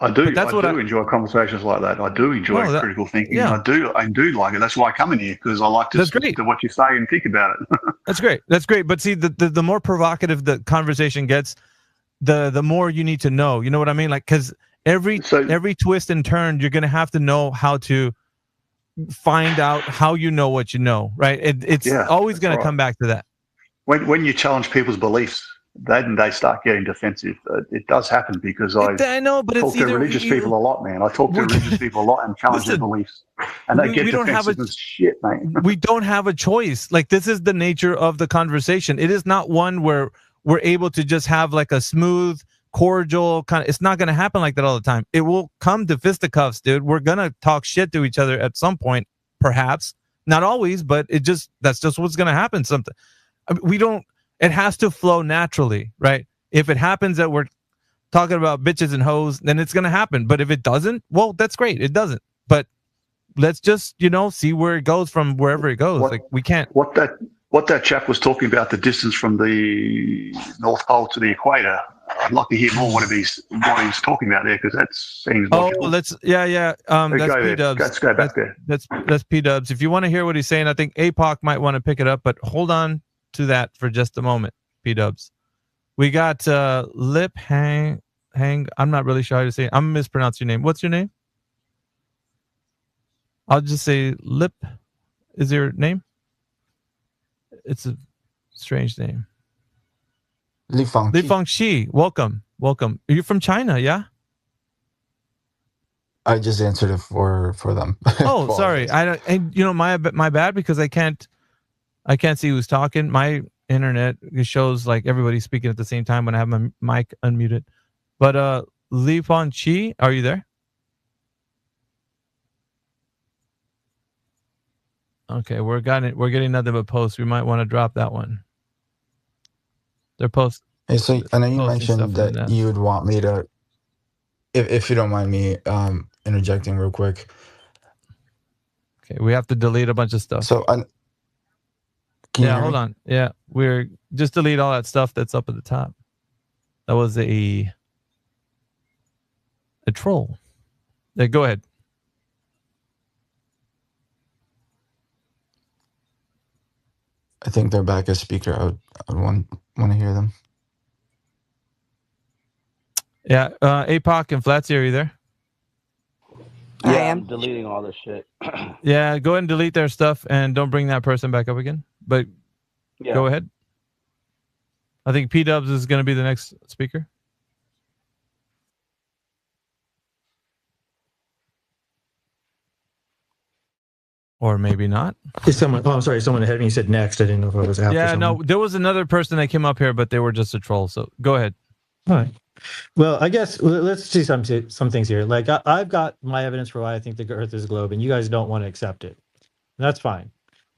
I do enjoy conversations like that. I do enjoy critical thinking. Yeah. I do like it. That's why I come in here, because I like to listen to what you say and think about it. That's great. But see, the more provocative the conversation gets, the more you need to know. You know what I mean? Like, because every twist and turn, you're going to have to know how to find out how you know what you know, right? It's always going to come back to that. When you challenge people's beliefs, then they start getting defensive. It does happen because I know, but talk to religious people a lot, man. I talk to religious people a lot and challenge their beliefs, and they get defensive as shit, man. We don't have a choice. Like, this is the nature of the conversation. It is not one where we're able to just have like a smooth, cordial kind of. It's not going to happen like that all the time. It will come to fisticuffs, dude. We're gonna talk shit to each other at some point, perhaps not always, but that's just what's going to happen. Something we don't. It has to flow naturally, right? If it happens that we're talking about bitches and hoes, then it's going to happen. But if it doesn't, well, that's great. It doesn't. But let's just, see where it goes from wherever it goes. We can't. What that chap was talking about, the distance from the North Pole to the equator. I'd like to hear more what he's talking about there, because that seems logical. That's P-Dubs. Let's go back there. That's P-Dubs. If you want to hear what he's saying, I think APOC might want to pick it up, but hold on to that for just a moment, P-Dubs. We got Lip Hang. I'm not really sure how to say it. I'm mispronouncing your name. What's your name? I'll just say Lip. Is your name? It's a strange name. Li Fang Shi. Welcome. Are you from China? Yeah. I just answered it for them. Oh, sorry. My bad, because I can't see who's talking. My internet shows like everybody's speaking at the same time when I have my mic unmuted. But Li Fang Chi, are you there? Okay, we're getting nothing but posts. We might want to drop that one. They're post. Hey, so I know you mentioned that you would want me to, if you don't mind me interjecting real quick. Okay, we have to delete a bunch of stuff. So hold on. Yeah, we're just delete all that stuff that's up at the top. That was a troll. Yeah, go ahead. I think they're back as speaker. I would want to hear them. Yeah, APOC and Flatsy, are you there? Yeah, I am deleting all this shit. Yeah, go ahead and delete their stuff and don't bring that person back up again. But go ahead. I think P-Dubs is going to be the next speaker. Or maybe not. I'm sorry. Someone ahead of me said next. I didn't know if I was after someone. No, there was another person that came up here, but they were just a troll. So go ahead. All right. Well, I guess let's see some things here. Like I've got my evidence for why I think the Earth is a globe, and you guys don't want to accept it. That's fine.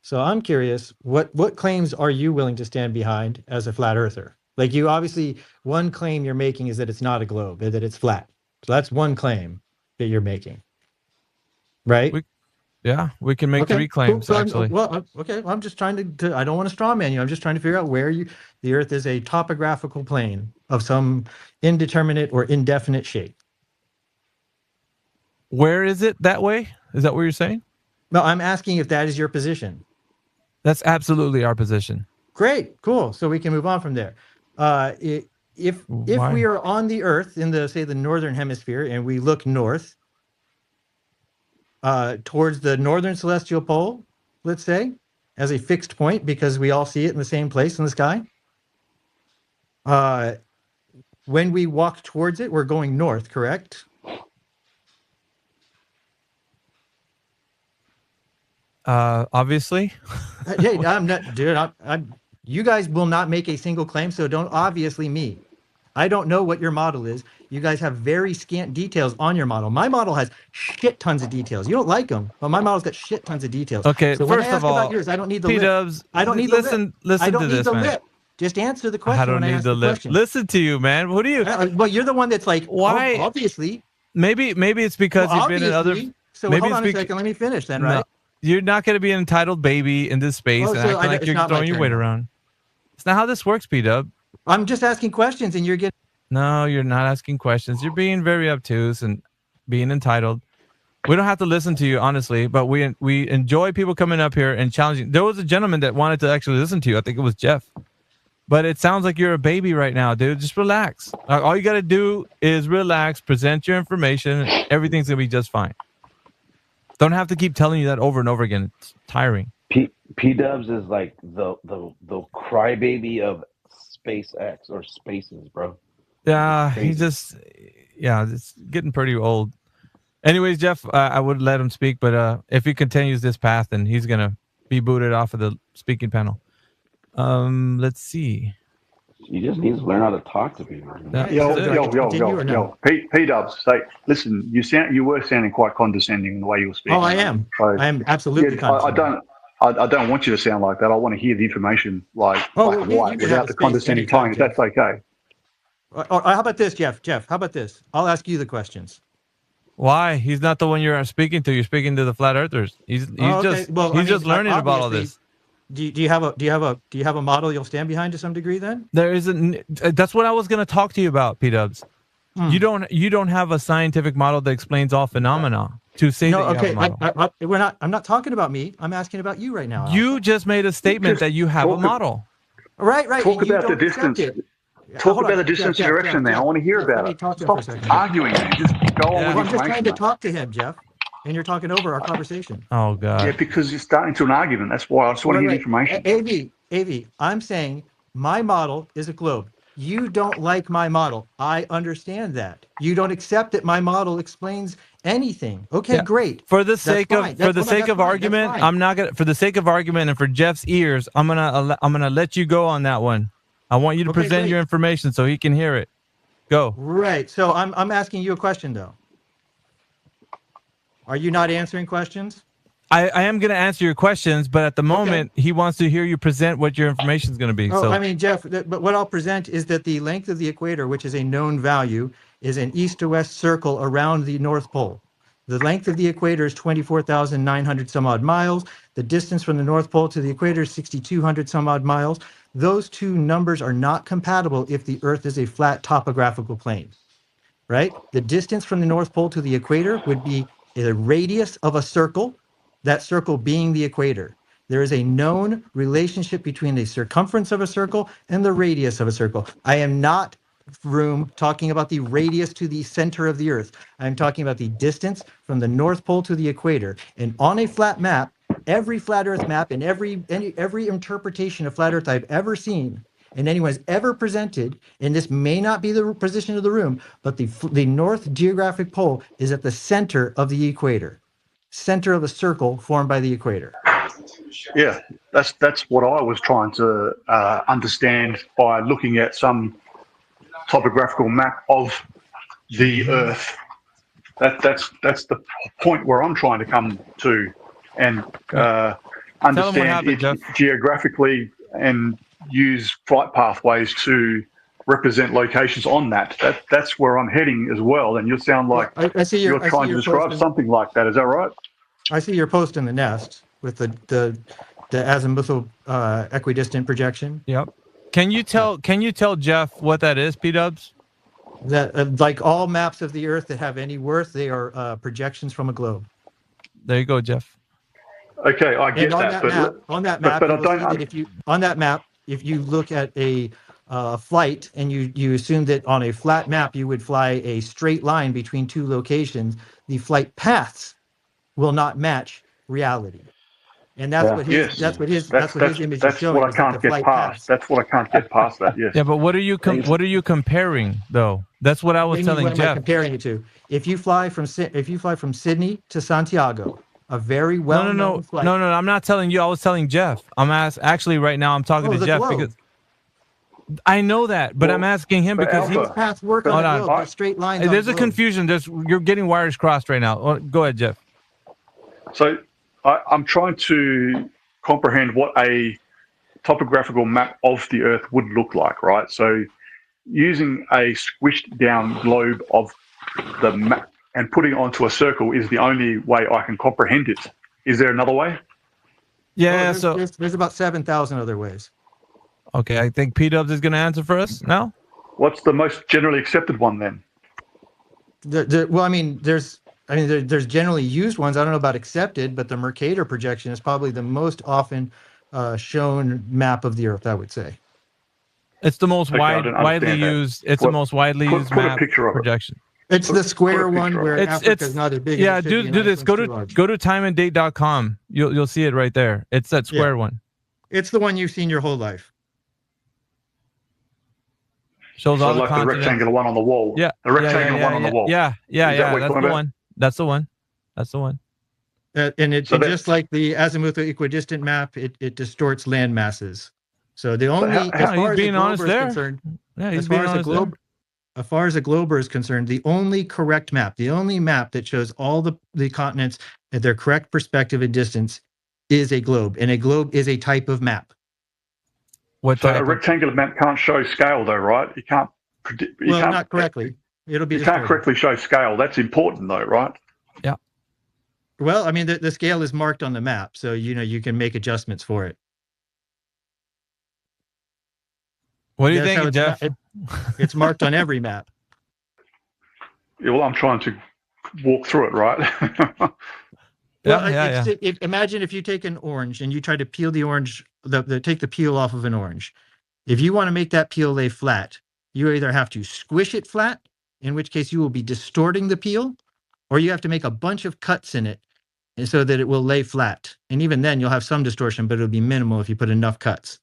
So I'm curious, what claims are you willing to stand behind as a flat earther? Like you obviously, one claim you're making is that it's not a globe, that it's flat. So that's one claim that you're making, right? We can make 3 claims, So actually. I'm just trying to, I don't want to straw man you. I'm just trying to figure out where the Earth is a topographical plane of some indeterminate or indefinite shape. Where is it that way? Is that what you're saying? No, I'm asking if that is your position. That's absolutely our position. Great, cool. So we can move on from there. If we are on the Earth in the northern hemisphere and we look north towards the northern celestial pole, let's say, as a fixed point because we all see it in the same place in the sky. When we walk towards it, we're going north, correct? Obviously. Hey, I'm not, dude. You guys will not make a single claim, so don't obviously me. I don't know what your model is. You guys have very scant details on your model. My model has shit tons of details. You don't like them, but my model's got shit tons of details. Okay, so first of all, about yours, I don't need the P-dubs, I don't need listen the lip. I don't to need this, the man. lip. Just answer the question. I don't need the lip. Question. Listen to you, man. What do you? Well, you're the one that's like, why? Obviously. Maybe it's because you've been in other. So maybe hold on a second. Let me finish then, right? No, you're not going to be an entitled baby in this space and acting like you're throwing your weight around. It's not how this works, P-dub. I'm just asking questions, and you're getting. No, you're not asking questions. You're being very obtuse and being entitled. We don't have to listen to you, honestly, but we enjoy people coming up here and challenging. There was a gentleman that wanted to actually listen to you. I think it was Jeff. But it sounds like you're a baby right now, dude. Just relax. All you got to do is relax, present your information. Everything's going to be just fine. Don't have to keep telling you that over and over again. It's tiring. P-dubs is like the crybaby of SpaceX or spaces, bro. Yeah, it's getting pretty old. Anyways, Jeff, I would let him speak, but if he continues this path, then he's going to be booted off of the speaking panel. Let's see. You just need to learn how to talk to people. Yo. P-dubs, say, listen, you were sounding quite condescending in the way you were speaking. Oh, I am. I am absolutely condescending. I don't want you to sound like that. I want to hear the information black and white without the condescending tone, if that's okay. How about this, Jeff? How about this? I'll ask you the questions. Why? He's not the one you're speaking to. You're speaking to the flat earthers. He's just learning about all this. Do you have a model you'll stand behind to some degree then? There isn't. That's what I was going to talk to you about, P-dubs. You don't have a scientific model that explains all phenomena to say that you have a model. I'm not talking about me. I'm asking about you right now. You just made a statement that you have a model. Right. Talk about the distance. Talk about the distance direction now. I want to hear about it. Stop arguing. Just go on with I'm just trying to talk to him, Jeff. And you're talking over our conversation. Oh, God. Yeah, because you're starting to an argument. That's why I just want to hear the information. AV, I'm saying my model is a globe. You don't like my model. I understand that. You don't accept that my model explains anything. Okay, great. For the sake of argument, I'm not gonna. For the sake of argument and for Jeff's ears, I'm gonna let you go on that one. I want you to present your information so he can hear it. Go. Right. So I'm asking you a question though. Are you not answering questions? I am going to answer your questions, but at the moment, he wants to hear you present what your information is going to be. I mean, Jeff, but what I'll present is that the length of the equator, which is a known value, is an east to west circle around the North Pole. The length of the equator is 24,900 some odd miles. The distance from the North Pole to the equator is 6,200 some odd miles. Those two numbers are not compatible if the Earth is a flat topographical plane, right? The distance from the North Pole to the equator would be the radius of a circle, that circle being the equator. There is a known relationship between the circumference of a circle and the radius of a circle. I am not talking about the radius to the center of the Earth. I'm talking about the distance from the North Pole to the equator. And on a flat map, every flat Earth map and every interpretation of flat Earth I've ever seen and anyone's ever presented, and this may not be the position of the room, but the North Geographic Pole is at the center of the equator, center of a circle formed by the equator. Yeah, that's what I was trying to understand by looking at some topographical map of the Earth. That's the point where I'm trying to come to. and understand happened, it geographically and use flight pathways to represent locations on that. That's where I'm heading as well. And you sound like I see you're trying to describe something like that. Is that right? I see your post in the nest with the azimuthal equidistant projection. Yep. Can you tell Jeff what that is, P-dubs? That like all maps of the Earth that have any worth, they are projections from a globe. There you go, Jeff. Okay, I get that. On that map, but I don't. If you look at a flight and you assume that on a flat map you would fly a straight line between two locations, the flight paths will not match reality. And that's what his image is showing. That's what I can't get past. That's what I can't get past. That yes. Yeah, but what are you comparing though? That's what I was telling Jeff. What am I comparing it to? If you fly from Sydney to Santiago, a very well-known flight. No, I'm not telling you. I was telling Jeff. Actually right now I'm talking to Jeff because I know that, but I'm asking him because his paths work on the globe, straight lines. There's a confusion. You're getting wires crossed right now. Go ahead, Jeff. So I'm trying to comprehend what a topographical map of the Earth would look like, right? So using a squished down globe of the map and putting it onto a circle is the only way I can comprehend it. Is there another way? Yeah, there's about 7,000 other ways. Okay, I think P-dubs is going to answer for us now. What's the most generally accepted one then? There's generally used ones. I don't know about accepted, but the Mercator projection is probably the most often shown map of the Earth, I would say. It's the most widely used. It's the most widely used map projection. It's the square one where Africa's not as big. Yeah, do this. Go to timeanddate.com. You'll see it right there. It's that square one. It's the one you've seen your whole life. Shows all the rectangular one on the wall. Yeah, the rectangular one on the wall. Yeah. That's the one. That's the one. And just like the azimuthal equidistant map, it distorts land masses. So the only as far as the glober is concerned, as far as a glober is concerned, the only correct map, the only map that shows all the continents at their correct perspective and distance is a globe, and a globe is a type of map. So a rectangular map can't show scale, though, right? You can't predict. Not correctly. It'll be. You can't correctly show scale. That's important, though, right? Yeah. Well, I mean, the scale is marked on the map, so you can make adjustments for it. What do you think, Jeff? It's marked on every map. Yeah, well, I'm trying to walk through it, right? Imagine if you take an orange and you try to peel the orange, take the peel off of an orange. If you want to make that peel lay flat, you either have to squish it flat, in which case you will be distorting the peel, or you have to make a bunch of cuts in it so that it will lay flat. And even then you'll have some distortion, but it'll be minimal if you put enough cuts.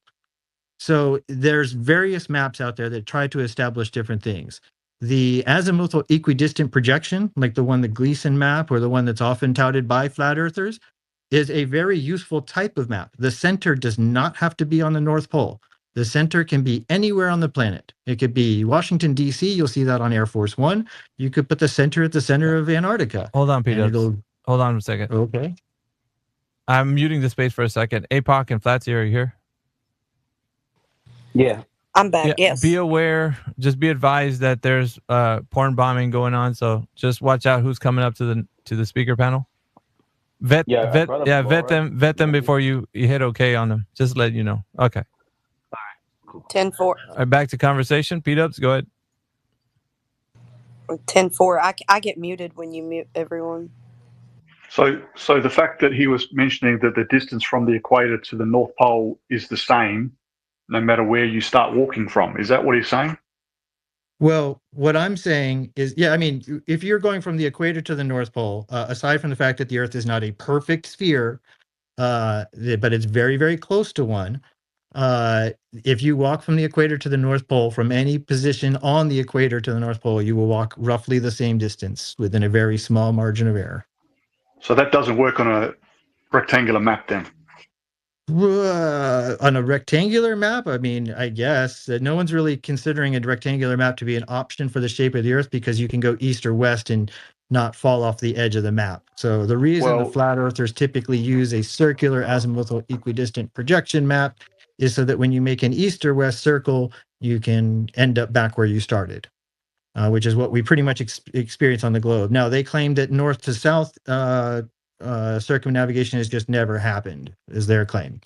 So there's various maps out there that try to establish different things. The azimuthal equidistant projection, like the one, the Gleason map, or the one that's often touted by flat earthers, is a very useful type of map. The center does not have to be on the North Pole. The center can be anywhere on the planet. It could be Washington, D.C. You'll see that on Air Force One. You could put the center at the center of Antarctica. Hold on, Peter. Hold on a second. Okay. I'm muting the space for a second. APOC and Flatsy, are you here? Yeah. I'm back, yes. Be aware, just be advised that there's porn bombing going on, so just watch out who's coming up to the speaker panel. Vet them before you hit okay on them. Just let you know. Okay. All right. Cool. 10-4. All right, back to conversation. P-dubs, go ahead. 10-4. I get muted when you mute everyone. So the fact that he was mentioning that the distance from the equator to the North Pole is the same, no matter where you start walking from. Is that what he's saying? Well, what I'm saying is, if you're going from the equator to the North Pole, aside from the fact that the Earth is not a perfect sphere, but it's very, very close to one, if you walk from the equator to the North Pole, from any position on the equator to the North Pole, you will walk roughly the same distance within a very small margin of error. So that doesn't work on a rectangular map then? On a rectangular map, I guess no one's really considering a rectangular map to be an option for the shape of the Earth, because you can go east or west and not fall off the edge of the map. So the reason the flat earthers typically use a circular azimuthal equidistant projection map is so that when you make an east or west circle, you can end up back where you started, which is what we pretty much experience on the globe. Now, they claim that north to south circumnavigation has just never happened, is their claim.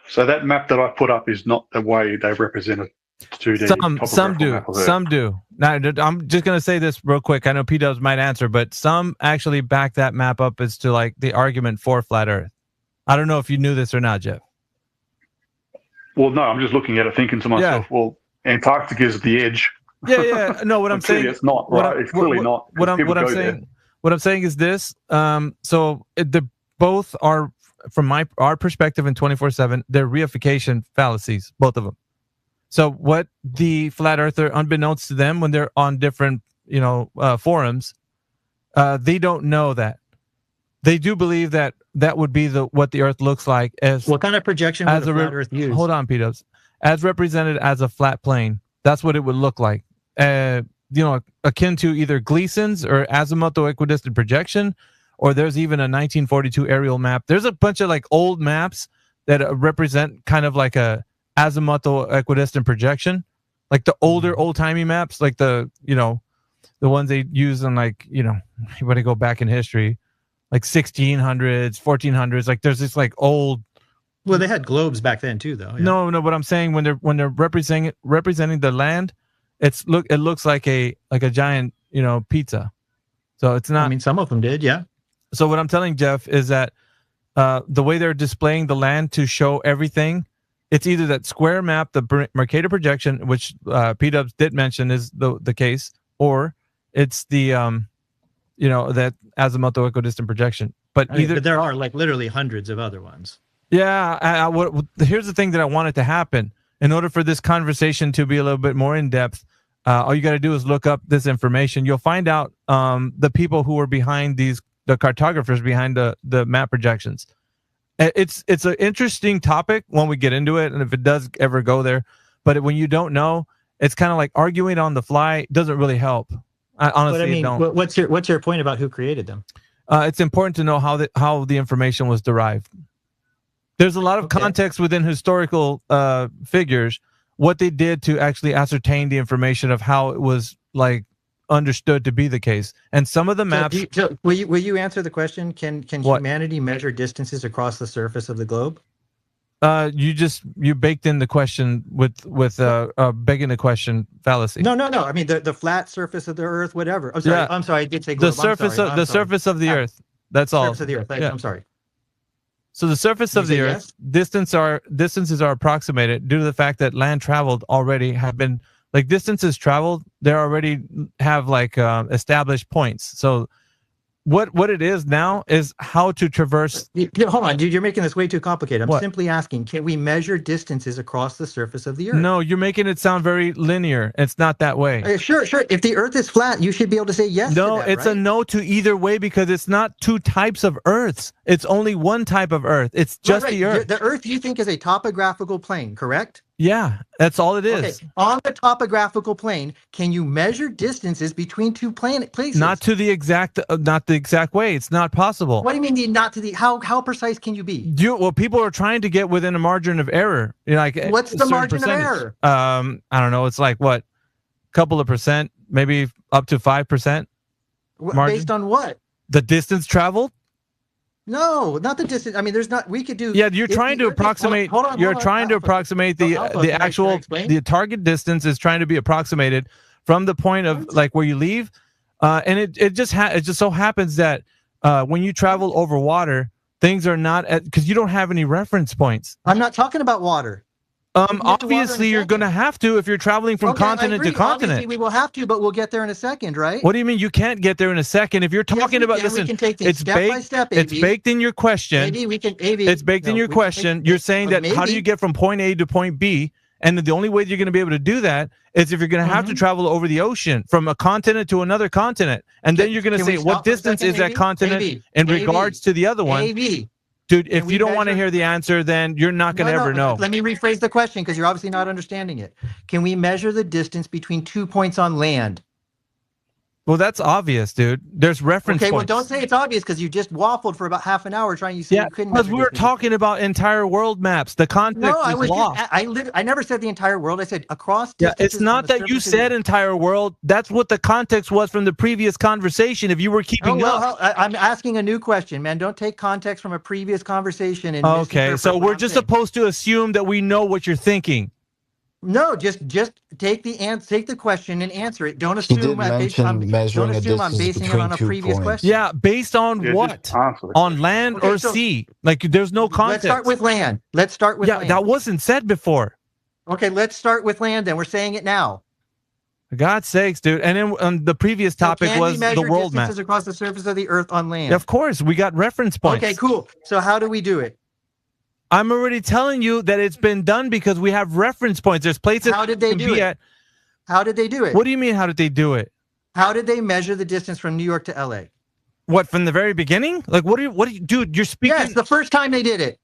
So that map that I put up is not the way they represent it. 2D some do. Some do. Now, I'm just going to say this real quick. I know P-Dubs might answer, but some actually back that map up as to like the argument for flat Earth. I don't know if you knew this or not, Jeff. Well, no, I'm just looking at it thinking to myself, well, Antarctica is the edge. Yeah. No, what I'm saying, it's not right. It's clearly not. What I'm saying is this. So both are, from our perspective in 24/7, they're reification fallacies, both of them. So what the flat earther, unbeknownst to them, when they're on different forums, they don't know that. They do believe that would be what the Earth looks like as. What kind of projection would the flat Earth use? Hold on, P-Dubs. As represented as a flat plane, that's what it would look like. Akin to either Gleason's or azimuthal equidistant projection, or there's even a 1942 aerial map. There's a bunch of like old maps that represent kind of like a azimuthal equidistant projection, like the older old-timey maps, like the ones they use on like you want to go back in history, like 1600s, 1400s. Like there's this like old. Well, they had globes back then too, though. Yeah. No. But I'm saying when they're representing the land, it looks like a giant pizza. So it's not. I mean, some of them did, yeah. So what I'm telling Jeff is that the way they're displaying the land to show everything, it's either that square map, the Mercator projection, which P-Dubs did mention is the case, or it's the that azimuthal equidistant projection. But but there are like literally hundreds of other ones. Yeah, here's the thing that I wanted to happen. In order for this conversation to be a little bit more in depth, all you got to do is look up this information. You'll find out the people who were behind the cartographers behind the map projections. It's an interesting topic when we get into it, and if it does ever go there. But when you don't know, it's kind of like arguing on the fly doesn't really help. Honestly, don't. What's your point about who created them? It's important to know how the information was derived. There's a lot of context within historical figures, what they did to actually ascertain the information of how it was like understood to be the case. And some of the maps. Will you answer the question? Can humanity measure distances across the surface of the globe? You baked in the question with begging the question fallacy. No. I mean the flat surface of the Earth, whatever. I'm sorry. Yeah. I'm sorry. I did say globe. The surface of the Earth. That's all. Surface of the Earth. Yeah. I'm sorry. So the surface of the Earth, distances are approximated due to the fact that land traveled already have been like distances traveled. They already have like established points. So what it is now is how to traverse. Hold on, dude. You're making this way too complicated. I'm simply asking, can we measure distances across the surface of the Earth? No, you're making it sound very linear. It's not that way. Sure. If the Earth is flat, you should be able to say yes. No, it's a no to either way because it's not two types of Earths. It's only one type of Earth. It's just the Earth. The Earth you think is a topographical plane, correct? Yeah, that's all it is. Okay. On the topographical plane, can you measure distances between two places? Not the exact way. It's not possible. What do you mean not to the? How precise can you be? Well, people are trying to get within a margin of error. Like what's the margin of error? I don't know. It's like what, couple of percent, maybe up to 5%. Based on what? The distance traveled. No, not the distance. I mean, there's not. We could do. Yeah, you're trying to approximate. You're trying to approximate the actual the target distance is trying to be approximated from the point of like where you leave, and it just so happens that when you travel over water, things are not because you don't have any reference points. I'm not talking about water. Obviously, you're going to have to if you're traveling from continent to continent. Obviously, we will have to, but we'll get there in a second, right? What do you mean you can't get there in a second? If you're talking about, listen, it's baked in your question. It's baked in your question. You're saying that how do you get from point A to point B? And the only way you're going to be able to do that is if you're going to have to travel over the ocean from a continent to another continent. And then you're going to say, what distance is that continent in regards to the other one? Dude, if you don't want to hear the answer, then you're not going to ever know. Let me rephrase the question because you're obviously not understanding it. Can we measure the distance between 2 points on land? Well, that's obvious, dude. There's reference Okay, well, points. don't say it's obvious because you just waffled for about half an hour trying to say you couldn't. Because we were talking about entire world maps. The context No, I was lost. just. I never said the entire world. I said across Yeah, distances. it's not that you said entire world. That's what the context was from the previous conversation. If you were keeping up. I'm asking a new question, man. Don't take context from a previous conversation and Okay, so we're just supposed to assume that we know what you're thinking. No, just take the question and answer it. Don't He assume. did mention measuring a I'm distance basing it between on a 2 previous points. question. Yeah, based on what? On land or sea? Like, there's no context. Let's start with land. Let's start with land. Yeah, that wasn't said before. Okay, let's start with land then. We're saying it now. For God's sakes, dude. And then the previous topic was the world map. Distances across the surface of the Earth on land. Yeah, of course, we got reference points. Okay, cool. So how do we do it? I'm already telling you that it's been done because we have reference points. There's places. How did they do it? How did they do it? What do you mean, how did they do it? How did they measure the distance from New York to LA? What, from the very beginning? Like, what do you, dude, you're speaking. Yes, the first time they did it.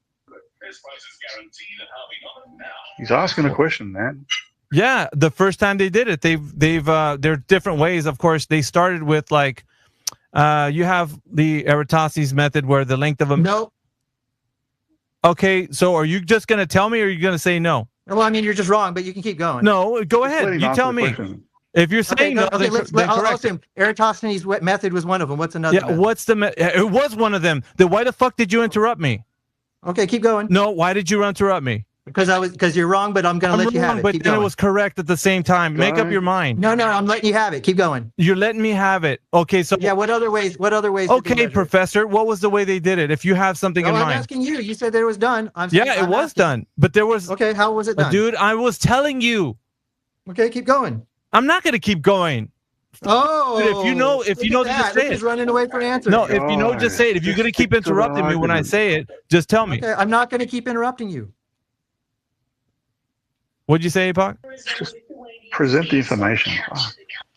He's asking a question, man. Yeah, the first time they did it, there are different ways. Of course, they started with like, you have the Eratosthenes method where the length of a. No. Okay, so are you just going to tell me or are you going to say no? Well, I mean, you're just wrong, but you can keep going. No, go ahead. You tell me. If you're saying no, okay, I'll assume Eratosthenes' method was one of them. What's another? Yeah, what's the it was one of them. Then why the fuck did you interrupt me? Okay, keep going. No, why did you interrupt me? Because you're wrong, but I'm going to let you have it. But keep then going. It was correct at the same time. Make up your mind. No, I'm letting you have it. Keep going. You're letting me have it. Okay, so yeah. What other ways? Okay, Professor. What was the way they did it? If you have something in mind. I'm asking you. You said that it was done. It was done, but there was. Okay, how was it done? Dude, I was telling you. Okay, keep going. I'm not going to keep going. Oh, dude, if you know, just say it. He's running away from answers. No, if you know, just say it. If you're going to keep interrupting me when I say it, just tell me. Okay, I'm not going to keep interrupting you. What'd you say, Epoch? Just present the information.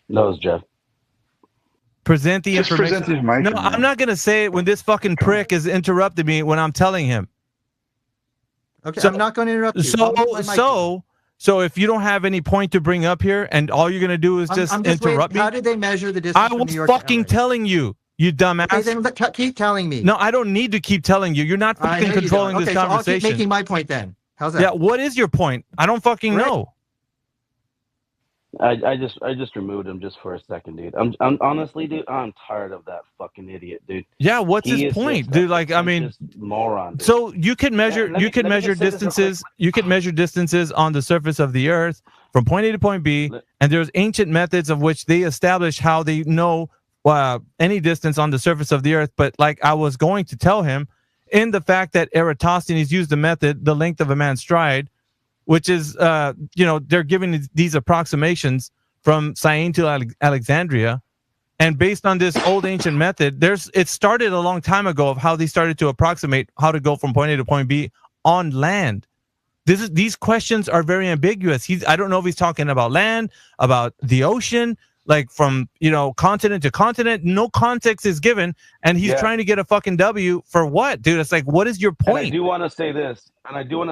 No, it's Jeff. Present the information. Present the information. No, I'm not going to say it when this fucking prick is interrupting me when I'm telling him. Okay, so, I'm not going to interrupt you. So if you don't have any point to bring up here and all you're going to do is just interrupt me. How did they measure the distance I was fucking telling you, you dumbass. Okay, then keep telling me. No, I don't need to keep telling you. You're not fucking controlling this conversation. So I'll keep making my point then. How's that? Yeah, what is your point? I don't fucking know. I just removed him just for a second, dude. I'm honestly, dude, I'm tired of that fucking idiot, dude. Yeah, what's his point, dude? Like, I mean, moron. Dude. So you can measure, measure distances. You can measure distances on the surface of the Earth from point A to point B, and there's ancient methods of which they establish how they know any distance on the surface of the Earth. But like I was going to tell him, in the fact that Eratosthenes used the method, the length of a man's stride, which is, they're giving these approximations from Syene to Alexandria. And based on this old ancient method, it started a long time ago of how they started to approximate how to go from point A to point B on land. These questions are very ambiguous. I don't know if he's talking about land, about the ocean, like from, continent to continent. No context is given. And he's trying to get a fucking W for what, dude? It's like, what is your point? And I do want to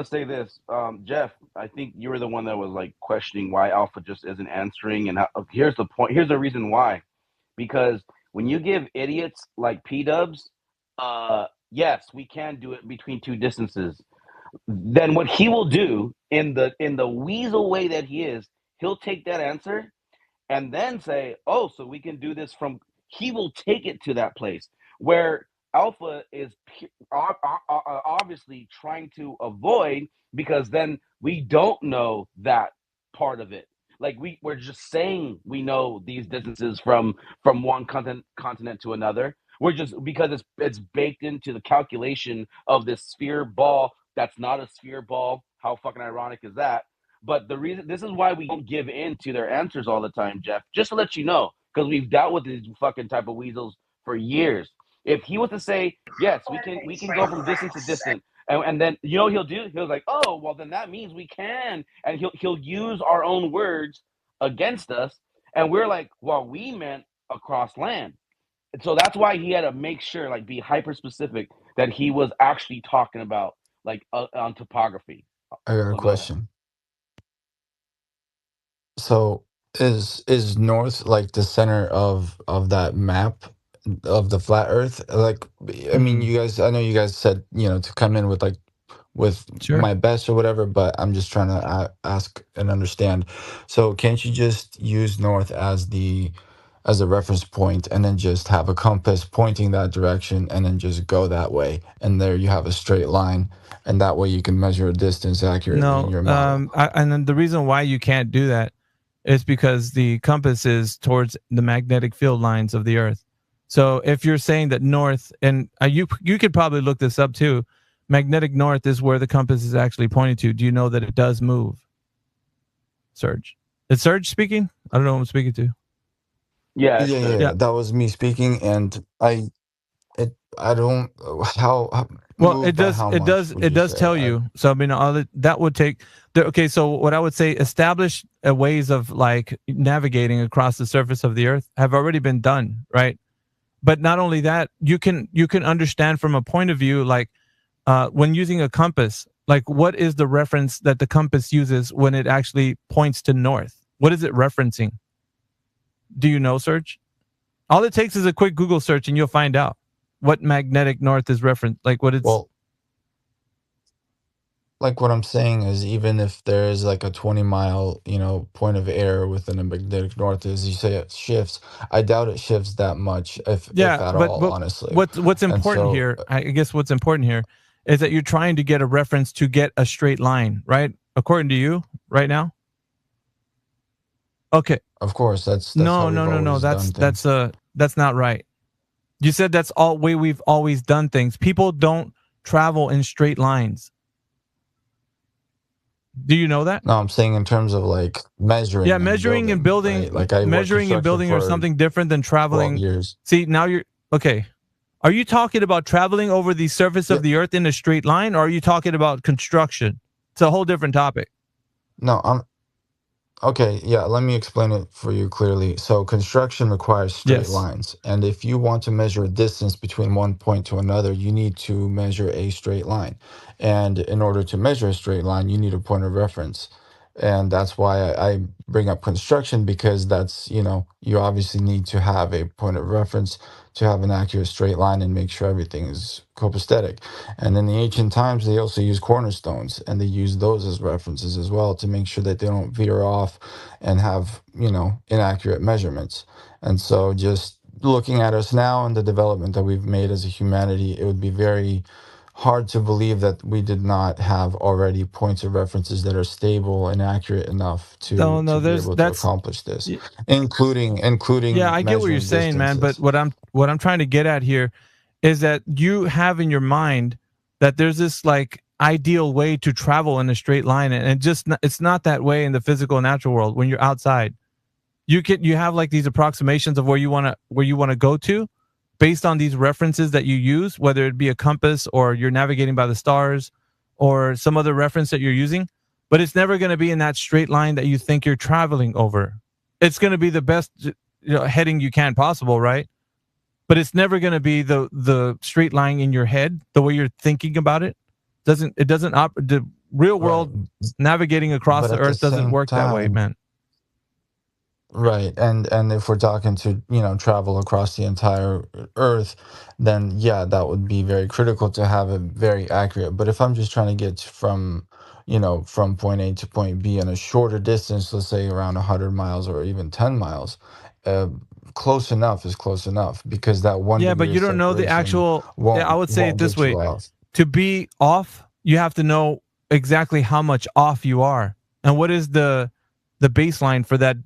say this. Jeff, I think you were the one that was like questioning why Alpha just isn't answering. And here's the point. Here's the reason why. Because when you give idiots like P-dubs, yes, we can do it between two distances. Then what he will do in the weasel way that he is, he'll take that answer and then say, oh, so we can do this he will take it to that place where Alpha is obviously trying to avoid, because then we don't know that part of it. Like we're just saying we know these distances from one continent to another. We're just, because it's baked into the calculation of this sphere ball that's not a sphere ball. How fucking ironic is that? But this is why we don't give in to their answers all the time, Jeff. Just to let you know, because we've dealt with these fucking type of weasels for years. If he was to say, yes, we can go from distance to distance, and then you know what he'll do? He'll like, oh, well then that means we can, and he'll use our own words against us, and we're like, well, we meant across land. And so that's why he had to make sure, like, be hyper specific that he was actually talking about like on topography. I got a question. So Is north like the center of that map of the flat Earth? Like, I mean, you guys. I know you guys said to come in with Sure. my best or whatever, but I'm just trying to ask and understand. So can't you just use north as a reference point and then just have a compass pointing that direction and then just go that way, and there you have a straight line, and that way you can measure a distance accurately in No, your model? and then the reason why you can't do that is because the compass is towards the magnetic field lines of the Earth. So if you're saying that north, and you could probably look this up too, magnetic north is where the compass is actually pointing to. Do you know that it does move? Serge, is Serge speaking? I don't know who I'm speaking to. Yeah, Yeah. That was me speaking, and I don't how Well, moved by how much would it you does say? tell you. So I mean, that would take. Okay, so what I would say, establish ways of like navigating across the surface of the Earth have already been done, right? But not only that, you can understand from a point of view like when using a compass, like what is the reference that the compass uses when it actually points to north? What is it referencing? Do you know, Serge? All it takes is a quick Google search and you'll find out what magnetic north is referenced, like what it's. Well, like what I'm saying is, even if there is like a 20-mile, point of error within a magnetic north, as you say, it shifts. I doubt it shifts that much, if at all, honestly. What's And important so, here, I guess what's important here is that you're trying to get a reference to get a straight line, right? According to you, right now. Okay. Of course, that's No. how we've always done things. That's not right. You said that's all way we've always done things. People don't travel in straight lines. Do you know that? No, I'm saying in terms of like measuring. Yeah, measuring and building, right? Like I worked measuring and construction building are for something different than 12 traveling. years. See, now you're okay. Are you talking about traveling over the surface of the Earth in a straight line, or are you talking about construction? It's a whole different topic. No, okay, yeah, let me explain it for you clearly. So construction requires straight lines, and if you want to measure a distance between one point to another, you need to measure a straight line. And in order to measure a straight line, you need a point of reference. And that's why I bring up construction, because that's, you obviously need to have a point of reference to have an accurate straight line and make sure everything is copacetic. And in the ancient times, they also used cornerstones, and they use those as references as well to make sure that they don't veer off and have, inaccurate measurements. And so just looking at us now and the development that we've made as a humanity, it would be very hard to believe that we did not have already points of references that are stable and accurate enough to be able to accomplish this, including Yeah, I get what you're saying, man. But what I'm trying to get at here is that you have in your mind that there's this like ideal way to travel in a straight line, and it's not that way in the physical and natural world. When you're outside, you have like these approximations of where you want to go to, based on these references that you use, whether it be a compass or you're navigating by the stars or some other reference that you're using, but it's never going to be in that straight line that you think you're traveling over. It's going to be the best heading you can possible, right? But it's never going to be the straight line in your head, the way you're thinking about it. The real world navigating across the Earth doesn't work that way, man. Right. And if we're talking to, travel across the entire Earth, then yeah, that would be very critical to have it very accurate. But if I'm just trying to get from, from point A to point B in a shorter distance, let's say around 100 miles or even 10 miles, close enough is close enough, because that one. Yeah, but you don't know the actual. I would say it this way: to be off, you have to know exactly how much off you are, and what is the baseline for that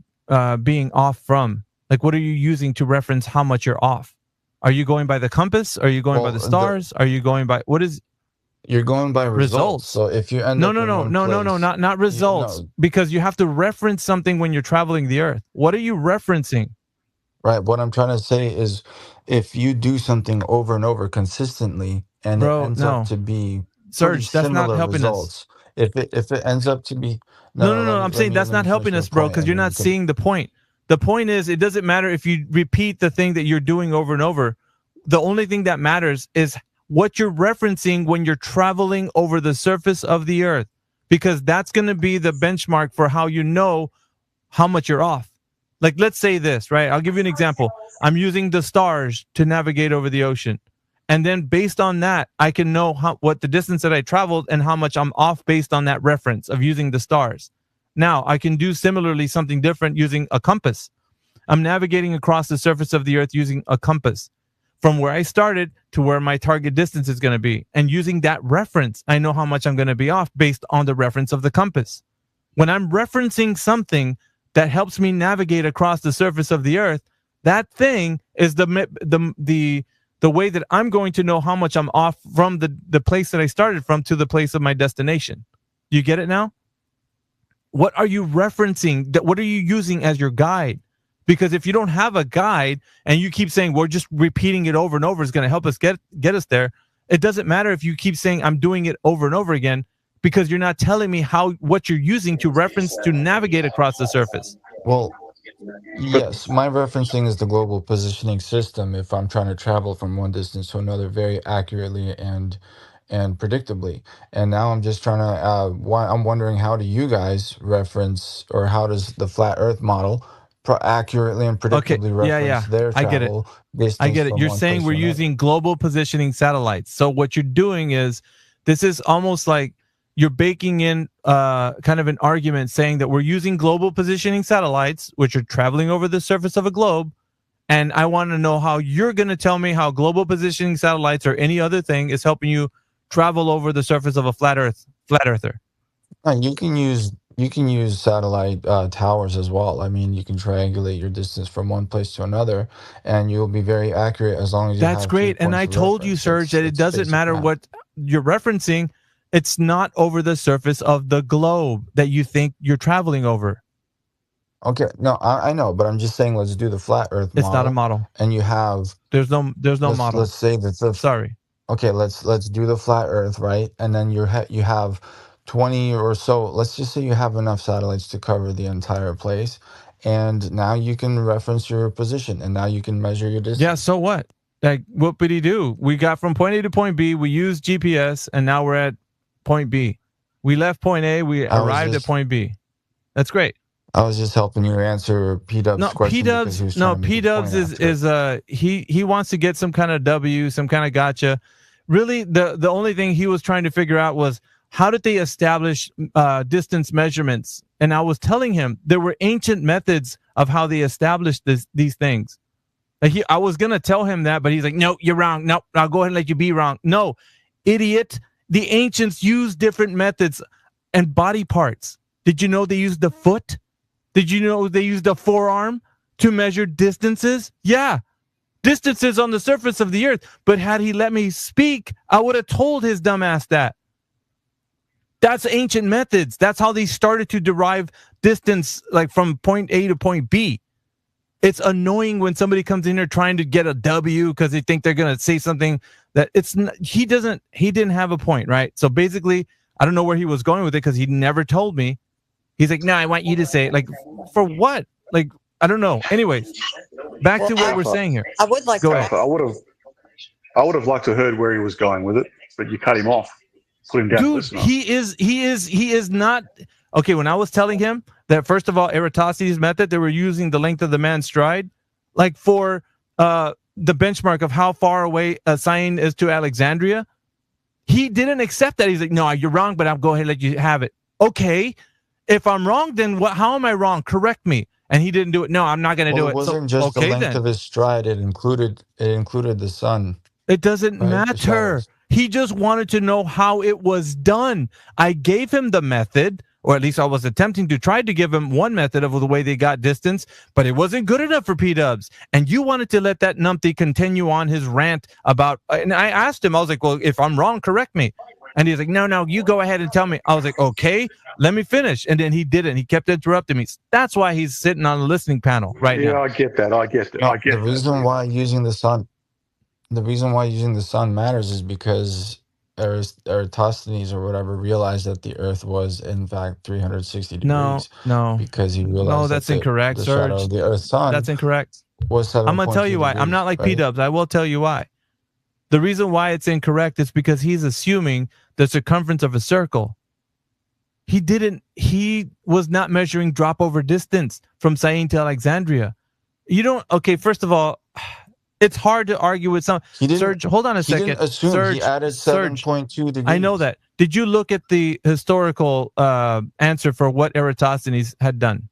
being off from. Like, what are you using to reference how much you're off? Are you going by the compass? Are you going by the stars? Are you going by what is? You're going by results. So if you end up not results, because you have to reference something when you're traveling the Earth. What are you referencing? Right. What I'm trying to say is, if you do something over and over consistently, and it ends up to be Serge, that's not helping results, us. If it ends up to be no, I'm saying that's not helping us, bro, because you're not seeing the point. The point is, it doesn't matter if you repeat the thing that you're doing over and over. The only thing that matters is what you're referencing when you're traveling over the surface of the Earth, because that's going to be the benchmark for how you know how much you're off. Like, let's say this, right? I'll give you an example. I'm using the stars to navigate over the ocean. And then based on that, I can know what the distance that I traveled and how much I'm off based on that reference of using the stars. Now, I can do similarly something different using a compass. I'm navigating across the surface of the Earth using a compass from where I started to where my target distance is going to be. And using that reference, I know how much I'm going to be off based on the reference of the compass. When I'm referencing something that helps me navigate across the surface of the Earth, that thing is the way that I'm going to know how much I'm off from the place that I started from to the place of my destination. You get it now? What are you referencing? What are you using as your guide? Because if you don't have a guide and you keep saying, we're just repeating it over and over is going to help us get us there, it doesn't matter if you keep saying I'm doing it over and over again, because you're not telling me what you're using to reference to navigate across the surface. Well, yes, my referencing is the global positioning system if I'm trying to travel from one distance to another very accurately and predictably. And now I'm just trying to I'm wondering, how do you guys reference, or how does the flat Earth model accurately and predictably reference their travel distance? I get it. You're saying we're using global positioning satellites. So what you're doing is, this is almost like you're baking in kind of an argument saying that we're using global positioning satellites, which are traveling over the surface of a globe. And I want to know how you're going to tell me how global positioning satellites or any other thing is helping you travel over the surface of a flat earther. You can use satellite towers as well. I mean, you can triangulate your distance from one place to another, and you'll be very accurate as long as you That's have great. And I told you, Serge, that it doesn't matter what you're referencing. It's not over the surface of the globe that you think you're traveling over. Okay, no, I know, but I'm just saying, let's do the flat Earth model. It's not a model. And you have there's no model. Let's say that sorry. Okay, let's do the flat Earth, right? And then you have 20 or so. Let's just say you have enough satellites to cover the entire place, and now you can reference your position, and now you can measure your distance. Yeah. So what? Like, what did he do? We got from point A to point B. We used GPS, and now we're at point B. We left point A. We arrived at point B. That's great. I was just helping you answer P-Dub's question. P-Dubs is he wants to get some kind of W, some kind of gotcha. Really, the only thing he was trying to figure out was, how did they establish distance measurements? And I was telling him there were ancient methods of how they established these things. Like I was gonna tell him that, but he's like, "No, you're wrong. No, I'll go ahead and let you be wrong." No, idiot. The ancients used different methods and body parts. Did you know they used the foot? Did you know they used a forearm to measure distances? Yeah, distances on the surface of the earth. But had he let me speak, I would have told his dumbass that. That's ancient methods. That's how they started to derive distance, like from point A to point B. It's annoying when somebody comes in here trying to get a W because they think they're going to say something that it's not, he didn't have a point, right? So basically, I don't know where he was going with it because he never told me. He's like, no, I want you to say it. Like, for what? Like, I don't know. Anyways, back to what we're saying here. I would like to. I would have liked to have heard where he was going with it, but you cut him off. Put him down. Dude, he is not. Okay, when I was telling him that, first of all, Eratosthenes' method, they were using the length of the man's stride, like for the benchmark of how far away a sign is to Alexandria. He didn't accept that. He's like, no, you're wrong, but I'll go ahead and let you have it. Okay. If I'm wrong, then what? How am I wrong? Correct me. And he didn't do it. No, I'm not going to do it. It wasn't just the length of his stride. It included the sun. It doesn't matter. He just wanted to know how it was done. I gave him the method, or at least I was attempting to try to give him one method of the way they got distance, but it wasn't good enough for P-Dubs. And you wanted to let that numpty continue on his rant about, and I asked him, I was like, well, if I'm wrong, correct me. And he's like, no, you go ahead and tell me. I was like, okay, let me finish. And then he didn't. He kept interrupting me. That's why he's sitting on the listening panel right now. Yeah, I get that. The reason why using the sun matters is because Eratosthenes or whatever realized that the Earth was in fact 360 degrees. No, because he realized. No, that's incorrect, the Serge. shadow of the Earth's sun. That's incorrect. Was I'm gonna tell you why. I'm not like P-Dubs. I will tell you why. The reason why it's incorrect is because he's assuming the circumference of a circle. He didn't. He was not measuring drop over distance from Syene to Alexandria. You don't. Okay, first of all, it's hard to argue with some. Serge, hold on a second. He didn't assume. Serge, he added 7.2 degrees. I know that. Did you look at the historical answer for what Eratosthenes had done?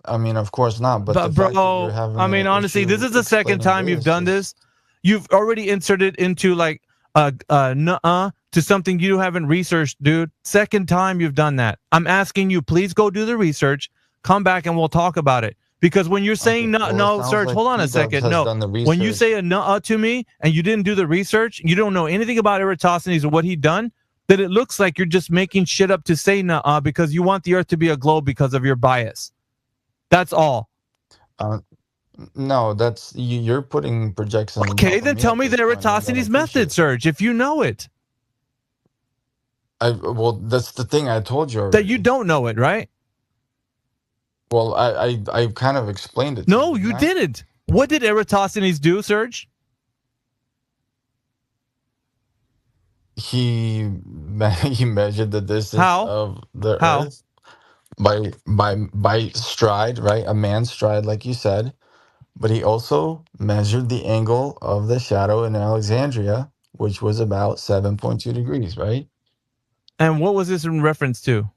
I mean, of course not. But the fact that you're having I mean, honestly, this is the second time you've done this. You've already inserted into like nuh-uh to something you haven't researched, dude. Second time you've done that. I'm asking you, please go do the research. Come back and we'll talk about it. Because when you're saying no, Serge, hold on a second. No, when you say a nuh-uh to me and you didn't do the research, you don't know anything about Eratosthenes or what he'd done, then it looks like you're just making shit up to say nuh-uh because you want the Earth to be a globe because of your bias. That's all. No, that's you're putting projections. Okay, then tell me the Eratosthenes method, Serge, if you know it. Well, that's the thing I told you already. That you don't know it, right? Well, I kind of explained it. No, you didn't. What did Eratosthenes do, Serge? He measured the distance of the Earth by stride, right? A man's stride, like you said. But he also measured the angle of the shadow in Alexandria, which was about 7.2 degrees, right? And what was this in reference to?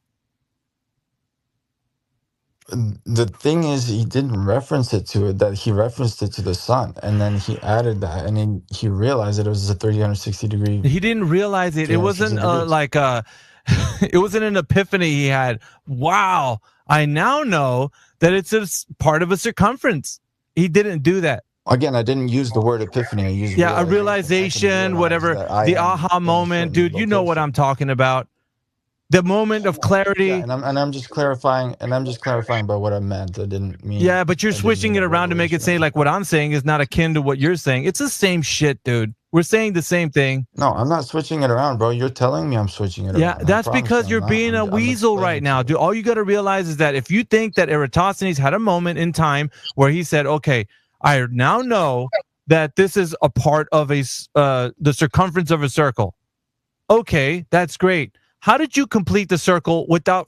The thing is, he didn't reference it to it, that he referenced it to the sun. And then he added that, and then he realized that it was a 360 degree. He didn't realize it. It wasn't it wasn't an epiphany he had. Wow, I now know that it's a part of a circumference. He didn't do that. Again, I didn't use the word epiphany. I used a realization, whatever. The aha moment, dude. You know what I'm talking about. The moment of clarity. Yeah, and I'm just clarifying. About what I meant. I didn't mean. Yeah, but you're switching it around to make it say like what I'm saying is not akin to what you're saying. It's the same shit, dude. We're saying the same thing. No, I'm not switching it around, bro. You're telling me I'm switching it around. Yeah, that's because you're being a weasel right now, dude. All you got to realize is that if you think that Eratosthenes had a moment in time where he said, okay, I now know that this is a part of the circumference of a circle. Okay, that's great. How did you complete the circle without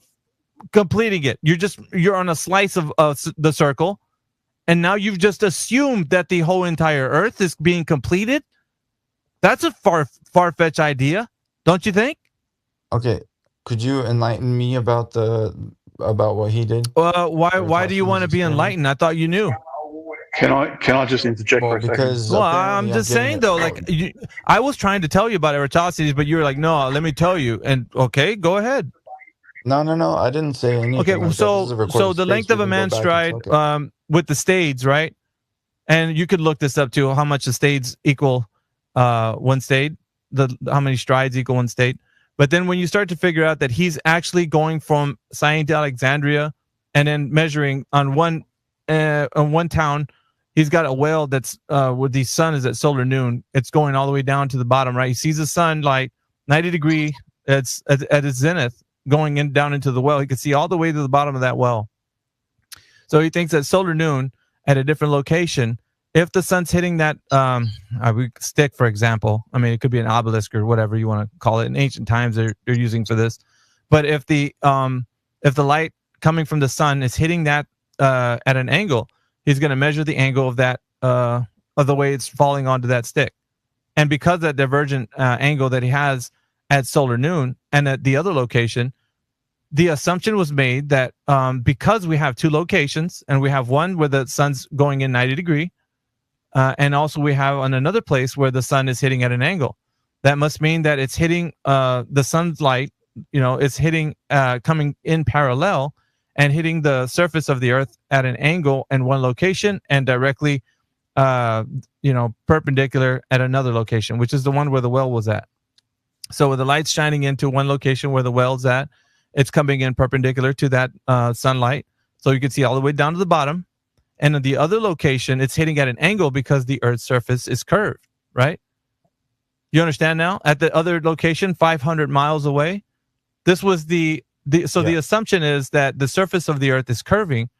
completing it? You're on a slice of the circle, and now you've just assumed that the whole entire Earth is being completed. That's a far-fetched idea, don't you think? Okay, could you enlighten me about what he did? Why do you want to be enlightened? I thought you knew. Can I just interject for a second? Well, I'm just saying though, like I was trying to tell you about Eratosthenes, but you were like, no, let me tell you. And okay, go ahead. No, I didn't say anything. Okay, like so the length of a man's stride with the stades, right? And you could look this up too. How much the stades equal one stade? How many strides equal one stade? But then when you start to figure out that he's actually going from Syene to Alexandria and then measuring on one town. He's got a whale that's where the sun is at solar noon. It's going all the way down to the bottom, right? He sees the sun like 90 degree. It's at its zenith, going down into the well. He can see all the way to the bottom of that well. So he thinks at solar noon at a different location, if the sun's hitting that stick, for example, I mean, it could be an obelisk or whatever you want to call it. In ancient times, they're using for this. But if the light coming from the sun is hitting that at an angle, he's going to measure the angle of that of the way it's falling onto that stick. And because that divergent angle that he has at solar noon and at the other location, the assumption was made that because we have two locations and we have one where the sun's going in 90 degree and also we have on another place where the sun is hitting at an angle, that must mean that it's hitting the sun's light, it's hitting coming in parallel and hitting the surface of the Earth at an angle in one location and directly, perpendicular at another location, which is the one where the well was at. So with the light's shining into one location where the well's at, it's coming in perpendicular to that sunlight. So you can see all the way down to the bottom. And at the other location, it's hitting at an angle because the Earth's surface is curved, right? You understand now? At the other location, 500 miles away, this was the assumption is that the surface of the Earth is curving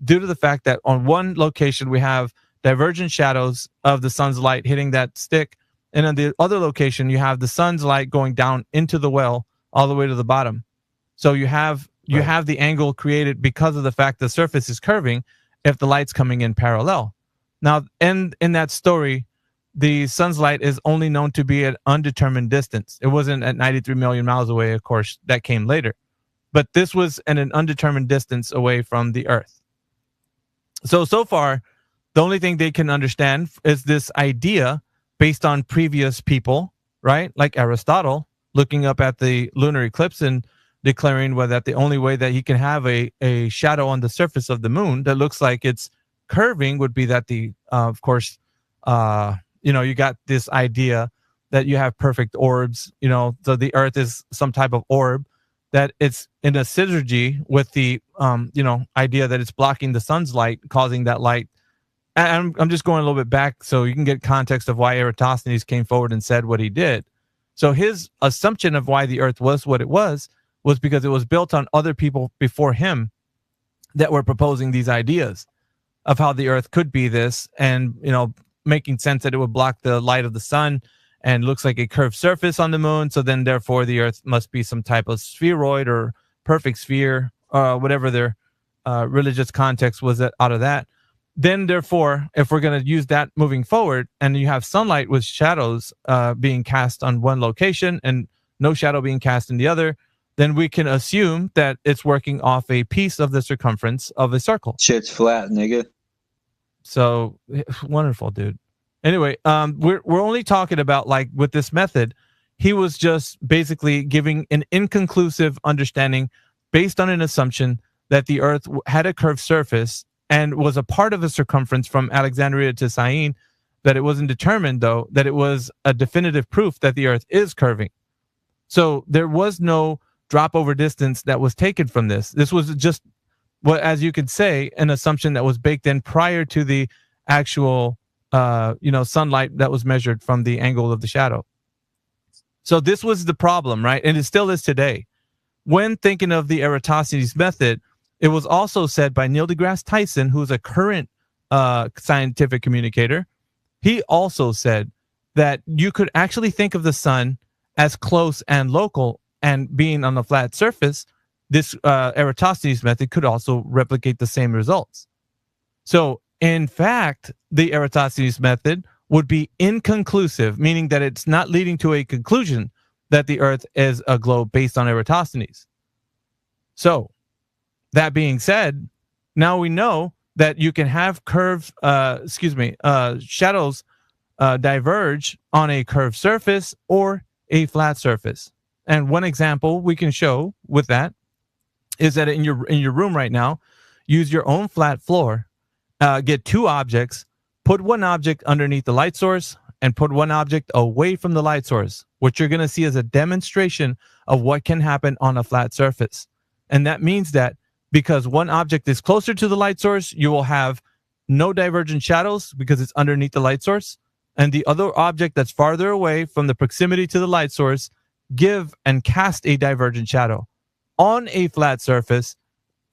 due to the fact that on one location we have divergent shadows of the sun's light hitting that stick, and on the other location you have the sun's light going down into the well all the way to the bottom. So you have the angle created because of the fact the surface is curving if the light's coming in parallel. Now, in that story, the sun's light is only known to be at undetermined distance. It wasn't at 93 million miles away, of course, that came later. But this was at an undetermined distance away from the Earth. So far, the only thing they can understand is this idea based on previous people, right? Like Aristotle, looking up at the lunar eclipse and declaring that the only way that he can have a shadow on the surface of the moon that looks like it's curving would be that of course, you got this idea that you have perfect orbs, so the Earth is some type of orb, that it's in a synergy with the, idea that it's blocking the sun's light, causing that light. And I'm just going a little bit back so you can get context of why Eratosthenes came forward and said what he did. So his assumption of why the Earth was what it was because it was built on other people before him that were proposing these ideas of how the Earth could be this, and making sense that it would block the light of the sun and looks like a curved surface on the moon. So then therefore the Earth must be some type of spheroid or perfect sphere, whatever their religious context was out of that. Then therefore, if we're going to use that moving forward, and you have sunlight with shadows being cast on one location and no shadow being cast in the other, then we can assume that it's working off a piece of the circumference of a circle. Shit's flat, nigga. So wonderful, dude. Anyway, we're only talking about, like, with this method, he was just basically giving an inconclusive understanding based on an assumption that the Earth had a curved surface and was a part of a circumference from Alexandria to Syene, that it wasn't determined, though, that it was a definitive proof that the Earth is curving. So there was no drop over distance that was taken from this. This was just, as you could say, an assumption that was baked in prior to the actual sunlight that was measured from the angle of the shadow. So this was the problem, right? And it still is today. When thinking of the Eratosthenes method, it was also said by Neil deGrasse Tyson, who's a current scientific communicator. He also said that you could actually think of the sun as close and local, and being on a flat surface, this Eratosthenes method could also replicate the same results. So in fact, the Eratosthenes method would be inconclusive, meaning that it's not leading to a conclusion that the Earth is a globe based on Eratosthenes. So that being said, now we know that you can have shadows diverge on a curved surface or a flat surface. And one example we can show with that is that in your room right now, use your own flat floor, get two objects, put one object underneath the light source and put one object away from the light source. What you're going to see is a demonstration of what can happen on a flat surface. And that means that because one object is closer to the light source, you will have no divergent shadows because it's underneath the light source. And the other object that's farther away from the proximity to the light source give and cast a divergent shadow on a flat surface,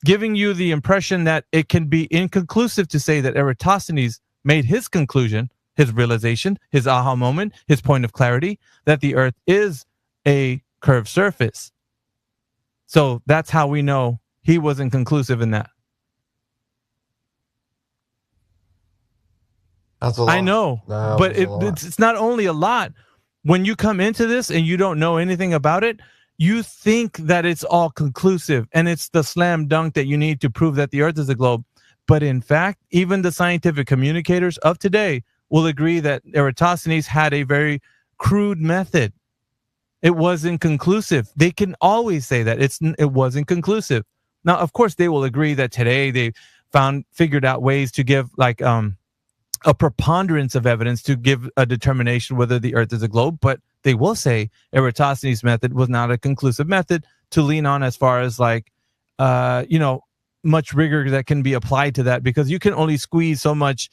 giving you the impression that it can be inconclusive to say that Eratosthenes made his conclusion, his realization, his aha moment, his point of clarity, that the Earth is a curved surface. So that's how we know he wasn't conclusive in that. That's a lot. I know, but it's not only a lot. When you come into this and you don't know anything about it, you think that it's all conclusive and it's the slam dunk that you need to prove that the Earth is a globe. But in fact, even the scientific communicators of today will agree that Eratosthenes had a very crude method. It wasn't conclusive. They can always say that it wasn't conclusive. Now, of course, they will agree that today they figured out ways to give like a preponderance of evidence to give a determination whether the Earth is a globe, but they will say Eratosthenes' method was not a conclusive method to lean on as far as like, much rigor that can be applied to that, because you can only squeeze so much,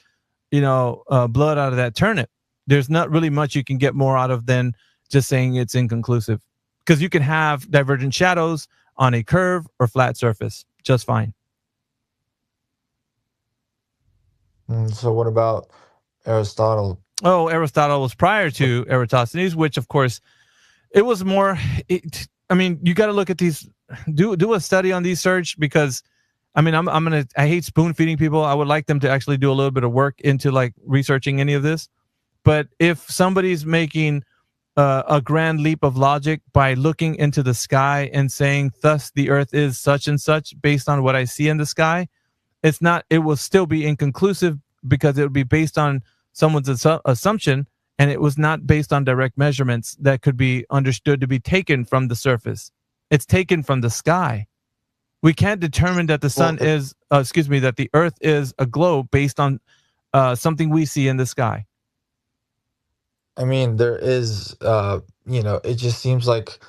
blood out of that turnip. There's not really much you can get more out of than just saying it's inconclusive, because you can have divergent shadows on a curve or flat surface just fine. So what about Aristotle? Oh, Aristotle was prior to Eratosthenes, which of course it was more, I mean, you got to look at these. Do a study on these, Serge, because I mean, I hate spoon feeding people. I would like them to actually do a little bit of work into like researching any of this. But if somebody's making a grand leap of logic by looking into the sky and saying, thus the Earth is such and such based on what I see in the sky, it's not. It will still be inconclusive because it would be based on someone's assumption, and it was not based on direct measurements that could be understood to be taken from the surface. It's taken from the sky. We can't determine that the sun is, that the Earth is a globe based on something we see in the sky. I mean, there is, it just seems like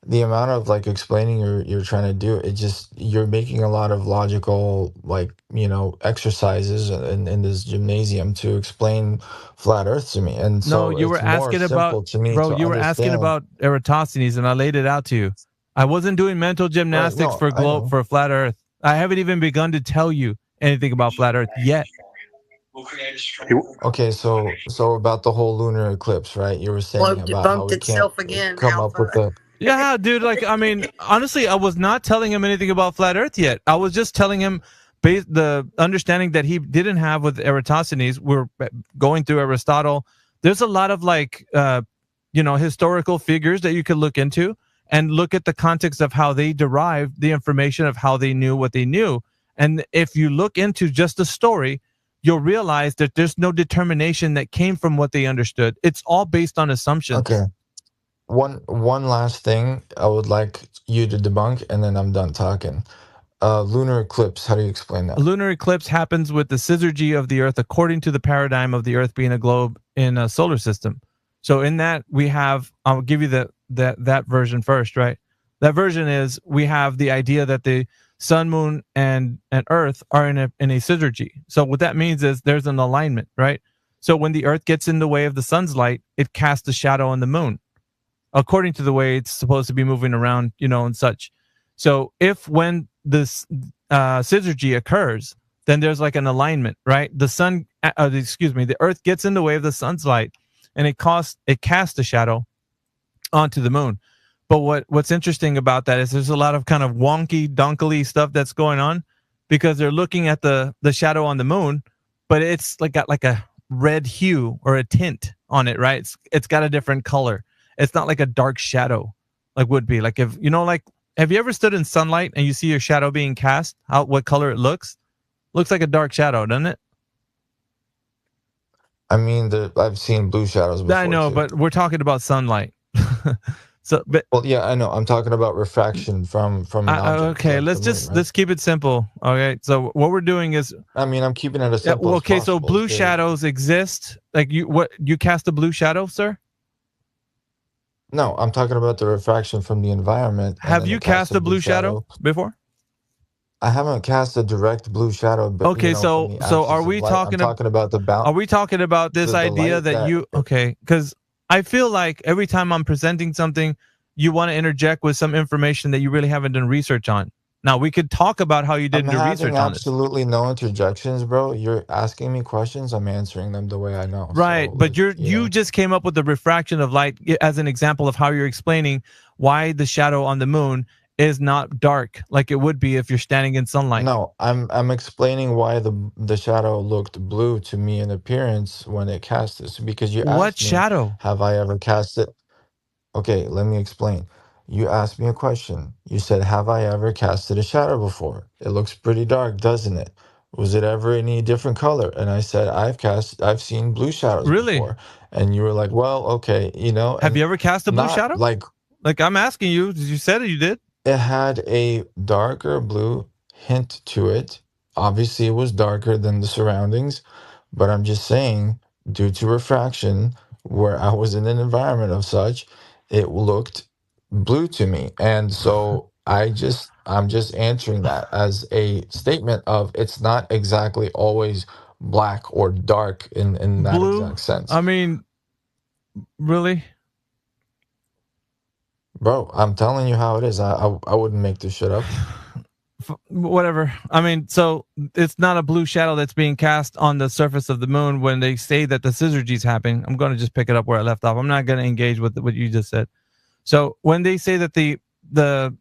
the amount of like explaining you're trying to do, you're making a lot of logical, like, exercises in this gymnasium to explain flat Earth to me. And so you were it's more asking simple about, to me bro, to you were asking understand. about Eratosthenes, and I laid it out to you. I wasn't doing mental gymnastics for flat Earth. I haven't even begun to tell you anything about flat Earth yet. Okay, so about the whole lunar eclipse, right? You were saying Globe about how debunked we can't itself again, come up with the. Yeah, dude. Like, I mean, honestly, I was not telling him anything about flat Earth yet. I was just telling him the understanding that he didn't have with Eratosthenes. We're going through Aristotle. There's a lot of like, historical figures that you could look into and look at the context of how they derived the information of how they knew what they knew. And if you look into just the story, you'll realize that there's no determination that came from what they understood. It's all based on assumptions. Okay. One last thing I would like you to debunk, and then I'm done talking. Lunar eclipse, how do you explain that? A lunar eclipse happens with the syzygy of the Earth according to the paradigm of the Earth being a globe in a solar system. So in that we have, I'll give you that version first, right? That version is we have the idea that the sun, moon, and Earth are in a syzygy. So what that means is there's an alignment, right? So when the Earth gets in the way of the sun's light, it casts a shadow on the moon, according to the way it's supposed to be moving around, and such. So if when this syzygy occurs, then there's like an alignment, right? The Earth gets in the way of the sun's light, and it casts a shadow onto the moon. But what's interesting about that is there's a lot of kind of wonky, donkly stuff that's going on, because they're looking at the shadow on the moon, but it's like got like a red hue or a tint on it, right? It's got a different color. It's not like a dark shadow like would be. Like if have you ever stood in sunlight and you see your shadow being cast? What color it looks? Looks like a dark shadow, doesn't it? I mean, I've seen blue shadows before. I know, too. but we're talking about sunlight. Well, yeah, I know. I'm talking about refraction from an object. Okay, like let's keep it simple. Okay, so what we're doing is, I mean, I'm keeping it as simple. okay, as so possible. blue shadows exist. Like you cast a blue shadow, sir? No, I'm talking about the refraction from the environment. Have you cast a blue shadow before? I haven't cast a direct blue shadow. But, okay, so are we talking about the bounce? Are we talking about this idea that you? Okay, because I feel like every time I'm presenting something, you want to interject with some information that you really haven't done research on. Now we could talk about how you did your research on this. Absolutely no interjections, bro. You're asking me questions. I'm answering them the way I know. Right, so, but you just came up with the refraction of light as an example of how you're explaining why the shadow on the moon is not dark like it would be if you're standing in sunlight. No, I'm explaining why the shadow looked blue to me in appearance when it cast this, because you asked what me, shadow? Have I ever cast it? Okay, let me explain. You asked me a question. You said, have I ever casted a shadow before? It looks pretty dark, doesn't it? Was it ever any different color? And I said, I've seen blue shadows before. And you were like, well, okay, Have you ever cast a blue shadow? Like I'm asking you, you said it, you did? It had a darker blue hint to it. Obviously, it was darker than the surroundings, but I'm just saying, due to refraction, where I was in an environment of such, it looked blue to me. And so I'm just answering that as a statement of it's not exactly always black or dark in that exact sense. I mean, really? Bro, I'm telling you how it is. I wouldn't make this shit up. Whatever. I mean, so it's not a blue shadow that's being cast on the surface of the moon when they say that the syzygy is happening. I'm going to just pick it up where I left off. I'm not going to engage with what you just said. So when they say that the the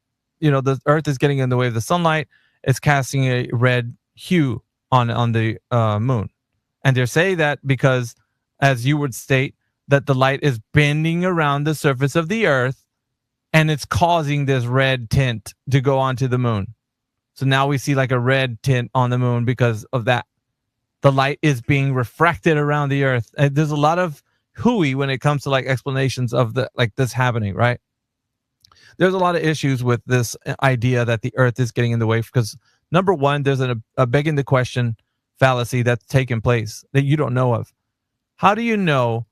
Earth is getting in the way of the sunlight. It's casting a red hue on the moon, and they're saying that because, as you would state, that the light is bending around the surface of the Earth, and it's causing this red tint to go onto the moon. So now we see like a red tint on the moon because of that. The light is being refracted around the Earth. And there's a lot of hooey when it comes to like explanations of this happening, right? There's a lot of issues with this idea that the Earth is getting in the way because, number one, there's a begging the question fallacy that's taken place that you don't know of. How do you know?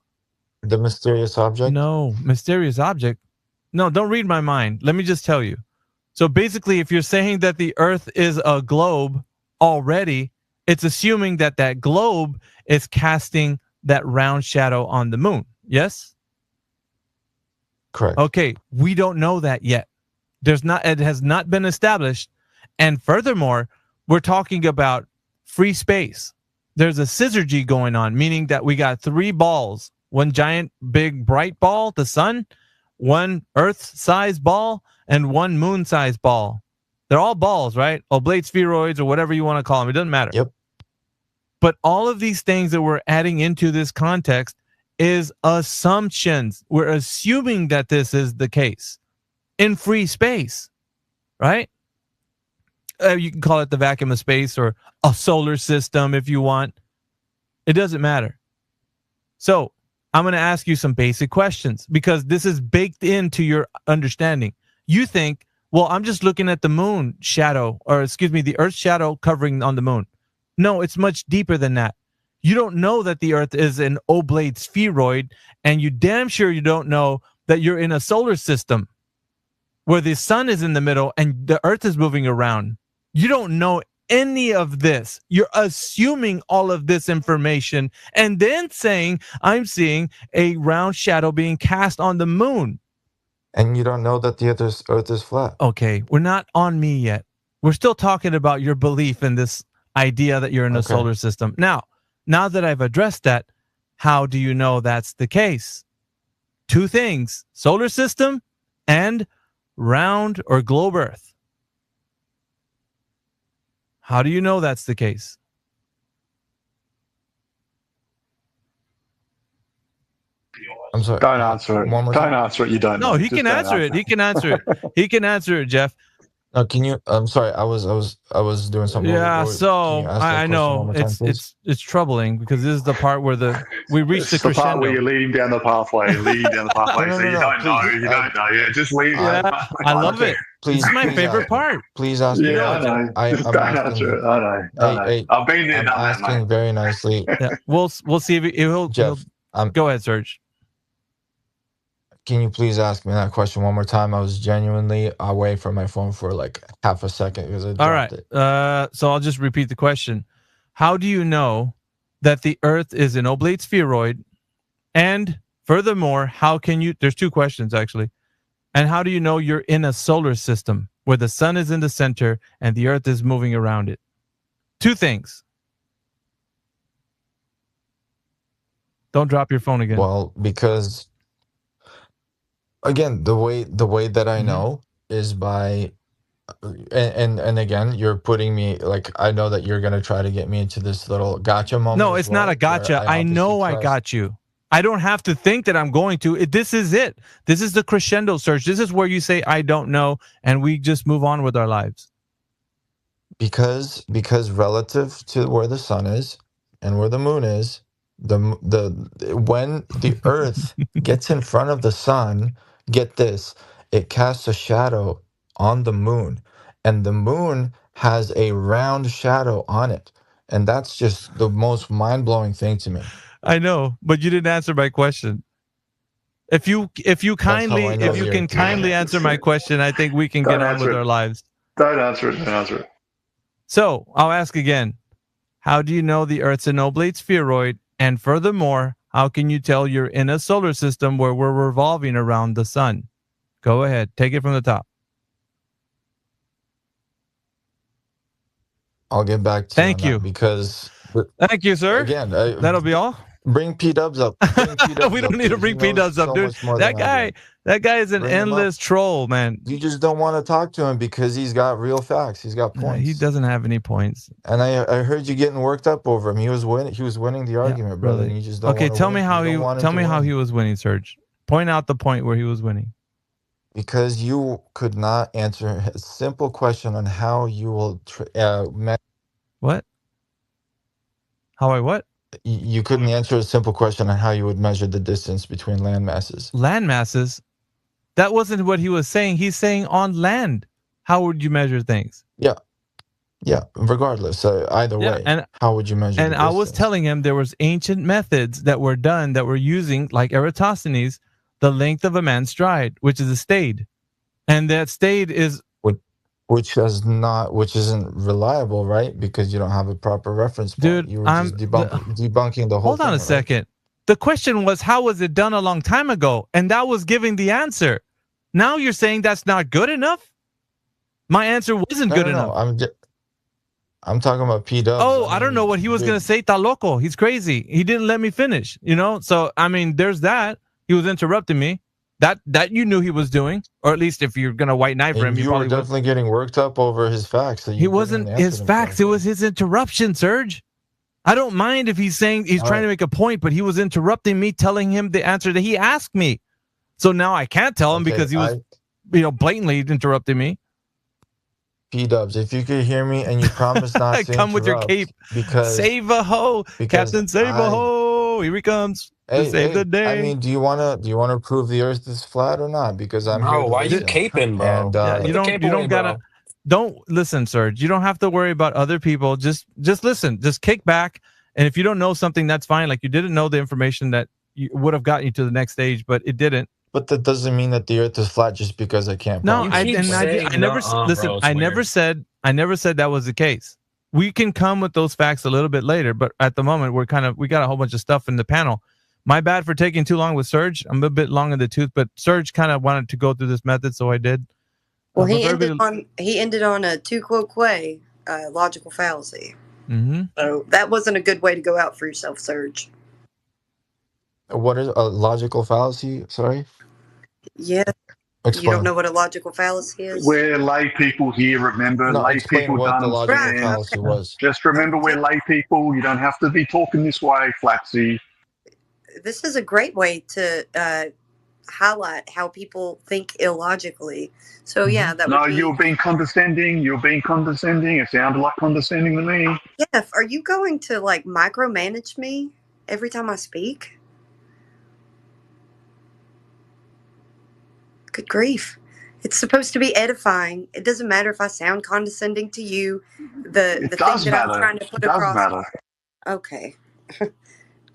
The mysterious object? No, mysterious object. No, don't read my mind. Let me just tell you. So basically, if you're saying that the Earth is a globe already, it's assuming that that globe is casting that round shadow on the moon. Yes? Correct. Okay, we don't know that yet. It has not been established. And furthermore, we're talking about free space. There's a syzygy going on, meaning that we got three balls, one giant big bright ball, the sun, one Earth-sized ball, and one moon-sized ball. They're all balls, right? Oblate spheroids or whatever you want to call them. It doesn't matter. Yep. But all of these things that we're adding into this context is assumptions. We're assuming that this is the case in free space, right? You can call it the vacuum of space or a solar system if you want. It doesn't matter. So I'm going to ask you some basic questions because this is baked into your understanding. You think, well, I'm just looking at the moon shadow, or excuse me, the Earth shadow covering on the moon. No, it's much deeper than that. You don't know that the Earth is an oblate spheroid, and you damn sure you don't know that you're in a solar system where the sun is in the middle and the Earth is moving around. You don't know any of this. You're assuming all of this information and then saying, I'm seeing a round shadow being cast on the moon. And you don't know that the Earth is flat. Okay, we're not on me yet. We're still talking about your belief in this idea that you're in a solar system. Now that I've addressed that, how do you know that's the case? Two things, solar system and round or globe Earth. How do you know that's the case? I'm sorry. Don't answer it. Don't answer it. You don't know. No, he can answer it. He can answer it. He can answer it, Jeff. Can you? I'm sorry. I was doing something. Yeah. So I know it's troubling because this is the part where we reach the crescendo. Part where you're leading down the pathway. So you don't know. You don't know. Yeah, just leave. Yeah, I love it. Please, this is my favorite part. Please ask me. Yeah, I know. Don't answer it. I know. I've been there. I'm asking very nicely. Yeah, we'll see if he'll. Jeff, go ahead, Serge. Can you please ask me that question one more time? I was genuinely away from my phone for like half a second because I dropped it. So I'll just repeat the question. How do you know that the Earth is an oblate spheroid? And furthermore, how can you... There's two questions, actually. And how do you know you're in a solar system where the sun is in the center and the Earth is moving around it? Two things. Don't drop your phone again. Well, because... Again, the way that I know is by, and again, you're putting me like, I know that you're gonna try to get me into this little gotcha moment. No, it's not a gotcha. I know I got you. I don't have to think that I'm going to. This is it. This is the crescendo search. This is where you say I don't know, and we just move on with our lives. Because relative to where the sun is and where the moon is, when the Earth gets in front of the sun. Get this, it casts a shadow on the moon, and the moon has a round shadow on it. And that's just the most mind-blowing thing to me. I know, but you didn't answer my question. If you can kindly answer my question, I think we can get on with our lives. Don't answer it. Don't answer it. So I'll ask again. How do you know the Earth's an oblate spheroid? And furthermore, how can you tell you're in a solar system where we're revolving around the sun? Go ahead. Take it from the top. I'll get back to Thank you. Because... Thank you, sir. Again, that'll be all. Bring P-dubs up. We don't need to bring P-dubs up, dude. That guy, That guy is an Bring him endless up. troll, man. You just don't want to talk to him because he's got real facts. He's got points. He doesn't have any points. And I heard you getting worked up over him. He was winning the argument, brother. Really. And you just don't Okay, want to tell win. me how he was winning, Serge. Point out the point where he was winning. Because you could not answer a simple question on how you will what? How I what? You couldn't answer a simple question on how you would measure the distance between land masses. Land masses? That wasn't what he was saying. He's saying on land. How would you measure things? Yeah. Yeah. Regardless, either way, and how would you measure the And distance? I was telling him there was ancient methods that were done that were using, like Eratosthenes, the length of a man's stride, which is a stade. And that stade is... Which isn't reliable, right? Because you don't have a proper reference point. Dude, You were just debunking the whole Hold on thing, a second. The question was, how was it done a long time ago? And that was giving the answer. Now you're saying that's not good enough? My answer wasn't good enough. I'm talking about P-dubs. Oh, I don't know what he was going to say. Ta loco. He's crazy. He didn't let me finish, So, I mean, there's that. He was interrupting me. That you knew he was doing, or at least if you're going to white knife for him, you were definitely getting worked up over his facts. So he wasn't his facts. It was his interruption, Serge. I don't mind if he's saying he's trying to make a point, but he was interrupting me, telling him the answer that he asked me. So now I can't tell him because he was, blatantly interrupting me. P-dubs, if you could hear me and you promise not to come with your cape. Because save a hoe, Captain Save a hoe. Here he comes to save the day. I mean, do you want to prove the Earth is flat or not? Because I'm here to why listen. you caping, bro? And you don't gotta. Don't listen, Serge. You don't have to worry about other people. Just listen. Just kick back. And if you don't know something, that's fine. Like you didn't know the information that would have gotten you to the next stage, but it didn't. But that doesn't mean that the Earth is flat just because I can't. No, I never listen. I never said that was the case. We can come with those facts a little bit later, but at the moment we got a whole bunch of stuff in the panel. My bad for taking too long with Serge. I'm a bit long in the tooth, but Serge kind of wanted to go through this method, so I did. Well, he ended on a tu quoque logical fallacy. Mm-hmm. So that wasn't a good way to go out for yourself, Serge. What is a logical fallacy? Sorry. Yeah. Explain. You don't know what a logical fallacy is? We're lay people here, remember. No, lay explain people what don't the logical understand. fallacy was. Just remember we're lay people. You don't have to be talking this way, Flatsy. This is a great way to highlight how people think illogically. So yeah, that would be... you're being condescending. You're being condescending. It sounded like condescending to me. Jeff, are you going to micromanage me every time I speak? Good grief. It's supposed to be edifying. It doesn't matter if I sound condescending to you. The thing that I'm trying to put across. Okay.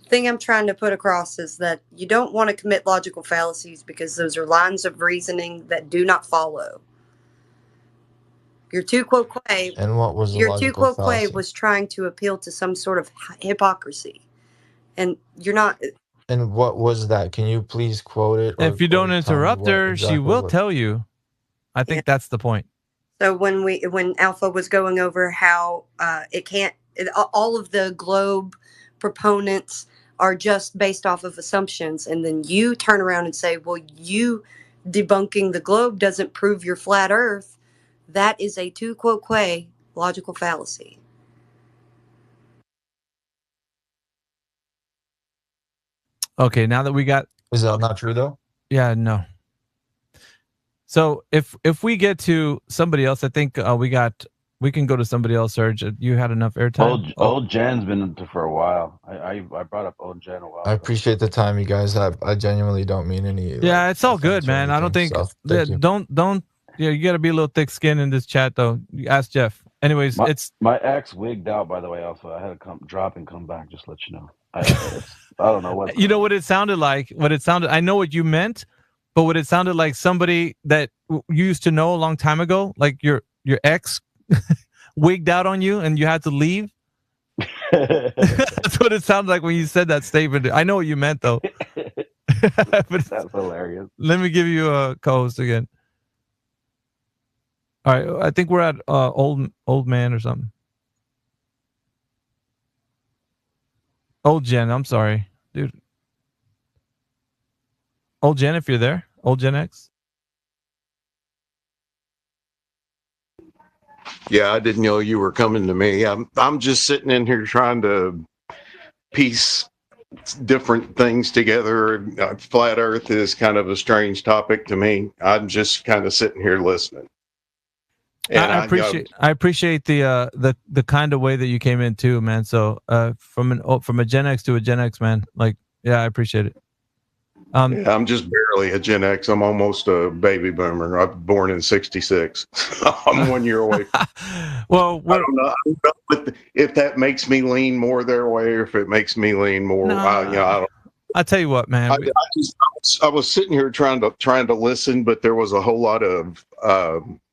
Thing I'm trying to put across is that you don't want to commit logical fallacies because those are lines of reasoning that do not follow. Your tu quoque. And what was the logical fallacy? Was trying to appeal to some sort of hypocrisy, and you're not. And what was that? Can you please quote it? If you don't interrupt her, she will tell you. I think that's the point. So when Alpha was going over how all of the globe proponents are just based off of assumptions, and then you turn around and say, well, you debunking the globe doesn't prove your flat Earth. That is a tu quoque logical fallacy. Okay, now that we got... Is that not true, though? Yeah, no. So if we get to somebody else, I think we can go to somebody else, Serge. You had enough airtime. Old Jen's been into for a while. I brought up Old Jen a while ago. I appreciate the time, you guys. I genuinely don't mean any. Yeah, it's all good, man. I don't think. Don't. Yeah, you got to be a little thick-skinned in this chat, though. Ask Jeff. Anyways, my ex wigged out, by the way. Also, I had to drop and come back. Just to let you know. I don't know what. You know what it sounded like. I know what you meant, but what it sounded like somebody that you used to know a long time ago, like your ex, wigged out on you and you had to leave. That's what it sounded like when you said that statement. I know what you meant, though. That's hilarious. Let me give you a co-host again. All right, I think we're at old man or something. Old Jen, I'm sorry, dude. Old Jen, if you're there, old Gen X? Yeah, I didn't know you were coming to me. I'm just sitting in here trying to piece different things together. Flat Earth is kind of a strange topic to me. I'm just kind of sitting here listening. And I appreciate the kind of way that you came in too, man. So from a Gen X to a Gen X, man. Like, yeah, I appreciate it. Yeah, I'm just barely a Gen X. I'm almost a baby boomer. I was born in '66. I'm 1 year away. Well, I don't know if that makes me lean more their way, or if it makes me lean more. I don't. I'll tell you what, man. I was sitting here trying to listen, but there was a whole lot of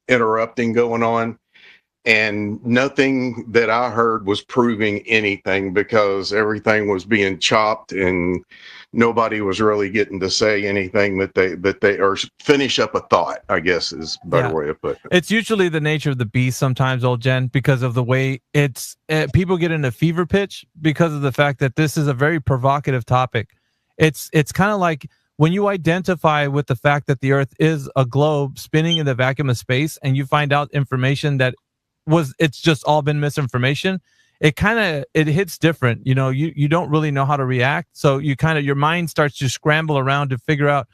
interrupting going on, and nothing that I heard was proving anything, because everything was being chopped and nobody was really getting to say anything that they or finish up a thought, I guess is a better way of putting it. It's usually the nature of the beast sometimes, old Jen, because of the way people get in a fever pitch because of the fact that this is a very provocative topic. It's kind of like when you identify with the fact that the Earth is a globe spinning in the vacuum of space, and you find out information that it's just all been misinformation. It hits different. You don't really know how to react. So your mind starts to scramble around to figure out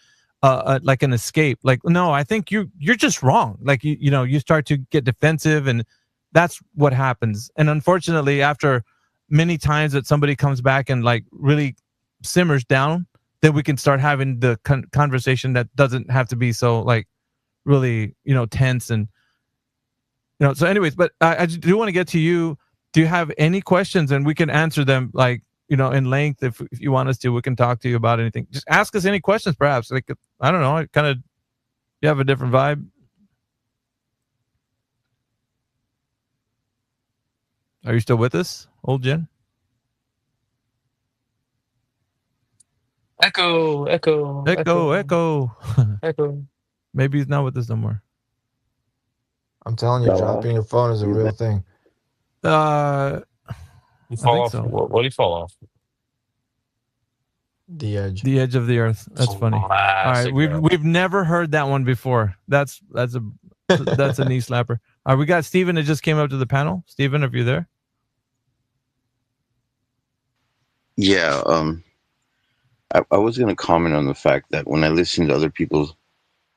like an escape. Like, no, I think you're just wrong. Like, you start to get defensive, and that's what happens. And unfortunately, after many times that somebody comes back and like really simmers down, then we can start having the conversation that doesn't have to be so like really, tense. And, so anyways, but I do want to get to you. Do you have any questions? And we can answer them like, in length. If you want us to, we can talk to you about anything. Just ask us any questions, perhaps. Like, I don't know, you have a different vibe. Are you still with us, old Jen? Echo. Maybe he's not with us no more. I'm telling you, dropping your phone is a real thing. You fall off. So. What do you fall off? The edge of the Earth. That's funny. All right, we've never heard that one before. That's a knee slapper. All right, we got Steven that just came up to the panel. Steven, if you're there. Yeah, I was going to comment on the fact that when I listen to other people's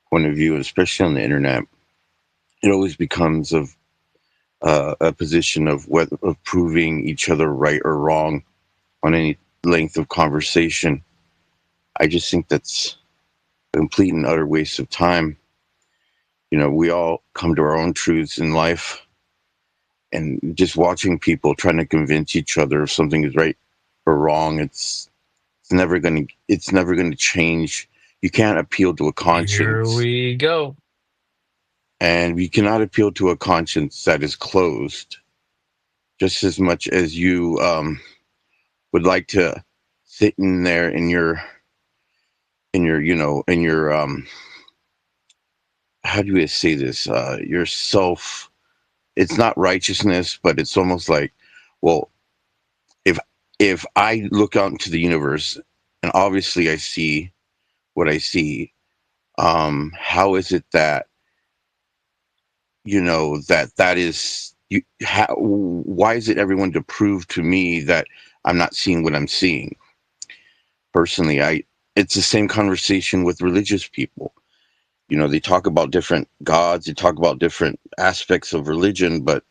point of view, especially on the internet, it always becomes a position of proving each other right or wrong on any length of conversation. I just think that's a complete and utter waste of time. We all come to our own truths in life, and just watching people trying to convince each other if something is right or wrong, it's never going to change. You can't appeal to a conscience. Here we go. And we cannot appeal to a conscience that is closed, just as much as you would like to sit in there in your how do you say this? Your self. It's not righteousness, but it's almost like, well, if I look out into the universe and obviously I see what I see, how is it that that is why is it everyone to prove to me that I'm not seeing what I'm seeing? Personally, it's the same conversation with religious people. They talk about different gods, they talk about different aspects of religion, but at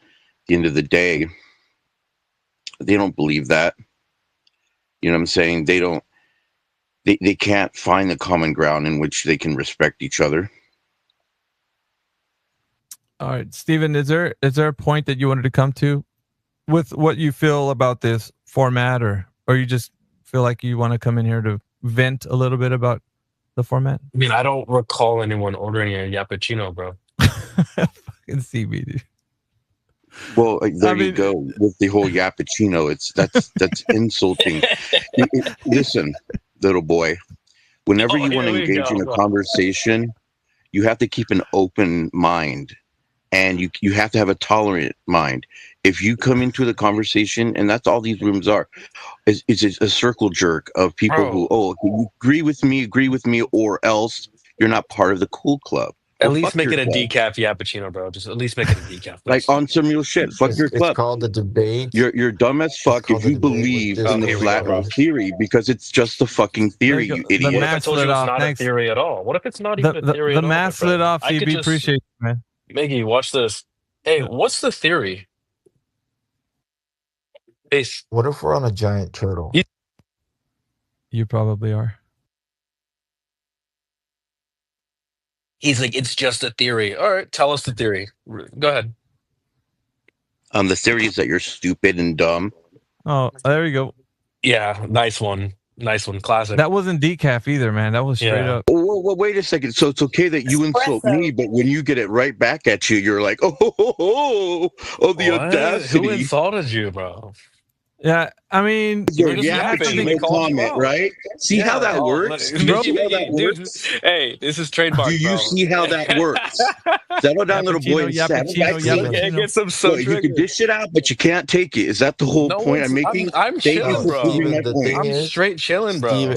the end of the day, they don't believe that. You know what I'm saying? They can't find the common ground in which they can respect each other. All right, Stephen, is there a point that you wanted to come to with what you feel about this format, or you just feel like you want to come in here to vent a little bit about the format? I mean, I don't recall anyone ordering a Yappuccino, bro. Fucking CB, dude. Well, you go with the whole Yappuccino. That's insulting. Listen, little boy, whenever you want to engage in a conversation, you have to keep an open mind, and you have to have a tolerant mind. If you come into the conversation, and that's all these rooms are, it's a circle jerk of people who, you agree with me, or else you're not part of the cool club. At Well, least fuck make your it a club. decaf Yappuccino, bro. Just at least make it a decaf, please. Like on some real shit. Fuck your It's club. called the debate. You're dumb as fuck if called the you debate with believe in the here we go, flat bro. Earth theory, because it's just a fucking theory, you The idiot. What if I math told you slid it's off. not Thanks. a theory at all? What if it's not even a theory The at all? my math slid friend? off, I could CB. just Appreciate you, man. Maggie, watch this. Hey, what's the theory? Base. What if we're on a giant turtle? You probably are. He's like, it's just a theory. All right, tell us the theory. Go ahead. The theory is that you're stupid and dumb. Oh, there you go. Yeah, nice one. Nice one. Classic. That wasn't decaf either, man. That was straight up. Well, wait a second. So it's okay that you insult me, but when you get it right back at you, you're like, the What? audacity. Who insulted you, bro? Yeah, I mean, You're yapping, no comment, right? See how that works? Do you see how that works? Hey, this is trademark, Do you bro. see how that works? Settle down, little boy, and settle back. Get some You can dish it out, but you can't take it. Is that the whole point I'm making? I'm Thank chilling, you for proving my point. I'm straight chilling, bro.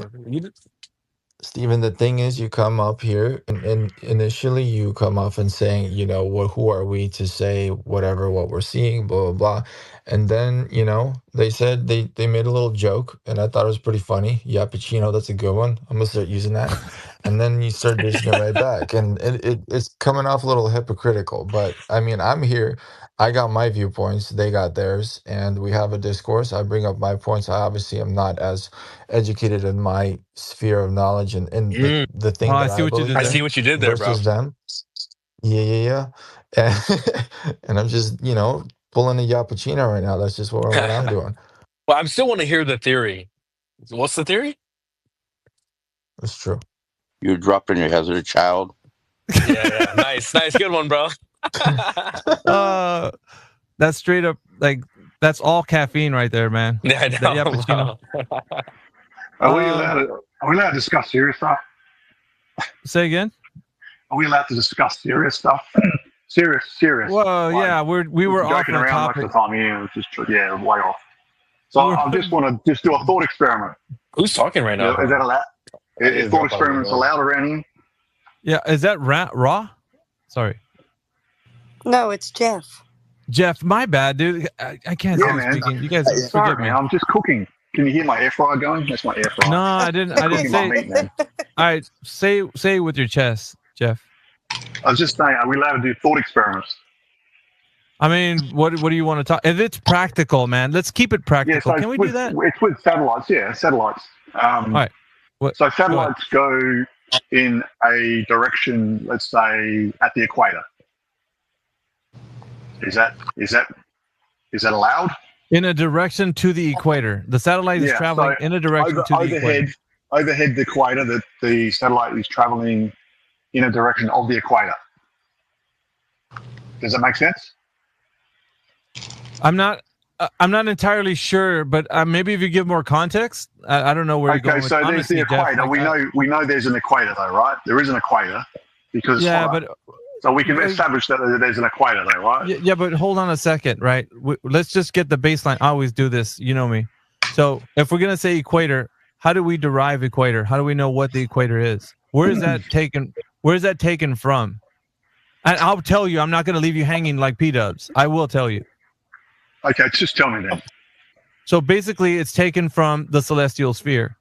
Steven, the thing is, you come up here and initially you come off and saying, you know, who are we to say whatever, what we're seeing, blah, blah, blah. And then, you know, they said they made a little joke and I thought it was pretty funny. Yappuccino, that's a good one. I'm going to start using that. And then you start dishing it right back. And it's coming off a little hypocritical. But I mean, I'm here. I got my viewpoints. They got theirs. And we have a discourse. I bring up my points. I obviously am not as educated in my sphere of knowledge and the thing that I believe I see what you did there, bro. versus them. Yeah. And I'm just, you know, pulling a Yappuccino right now. That's just what I'm doing. Well, I still want to hear the theory. What's the theory? That's true. You dropped on your head as a child. Yeah. Nice. Good one, bro. That's straight up, like, that's all caffeine right there, man. Yeah, I know. That Yappuccino. Are we allowed to discuss serious stuff? Say again? Are we allowed to discuss serious stuff? serious. Well, yeah, we were off joking the around topic. most of the time. Yeah, it was just way off. So I just want to do a thought experiment. Who's talking right now? Is that allowed? Is thought experiments allowed around here? Yeah, is that raw? Sorry. No, it's Jeff. Jeff, my bad, dude. I can't stop speaking. You guys Sorry, forgive me. man. I'm just cooking. Can you hear my air fryer going? That's my air fryer. No, I didn't say. Meat, man. All right, say with your chest, Jeff. I was just saying, are we allowed to do thought experiments? I mean, what do you want to talk? If it's practical, man, let's keep it practical. Can we do that? It's with satellites. Yeah, satellites. All right. So satellites go in a direction, let's say, at the equator. Is that allowed? In a direction to the equator. The satellite is traveling in a direction to the equator. Overhead the equator, the satellite is traveling in a direction of the equator. Does that make sense? I'm not entirely sure, but maybe if you give more context, I don't know where you're going. Okay, so there's the equator. We know there's an equator, though, right? There is an equator because so we can establish that there's an equator, though, right? Yeah, but hold on a second, right? Let's just get the baseline. I always do this, you know me. So if we're gonna say equator, how do we derive equator? How do we know what the equator is? Where is that taken? Where is that taken from? And I'll tell you, I'm not gonna leave you hanging like P-dubs. I will tell you. Okay, just tell me then. So basically, it's taken from the celestial sphere.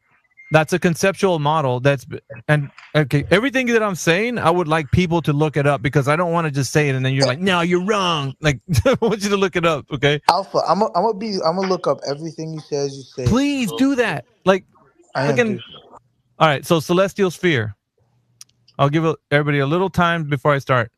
That's a conceptual model. Everything that I'm saying, I would like people to look it up because I don't want to just say it and then you're like, no, you're wrong. Like, I want you to look it up, okay? Alpha, I'm gonna look up everything you say as you say. Please do that. Like, all right. So celestial sphere. I'll give everybody a little time before I start.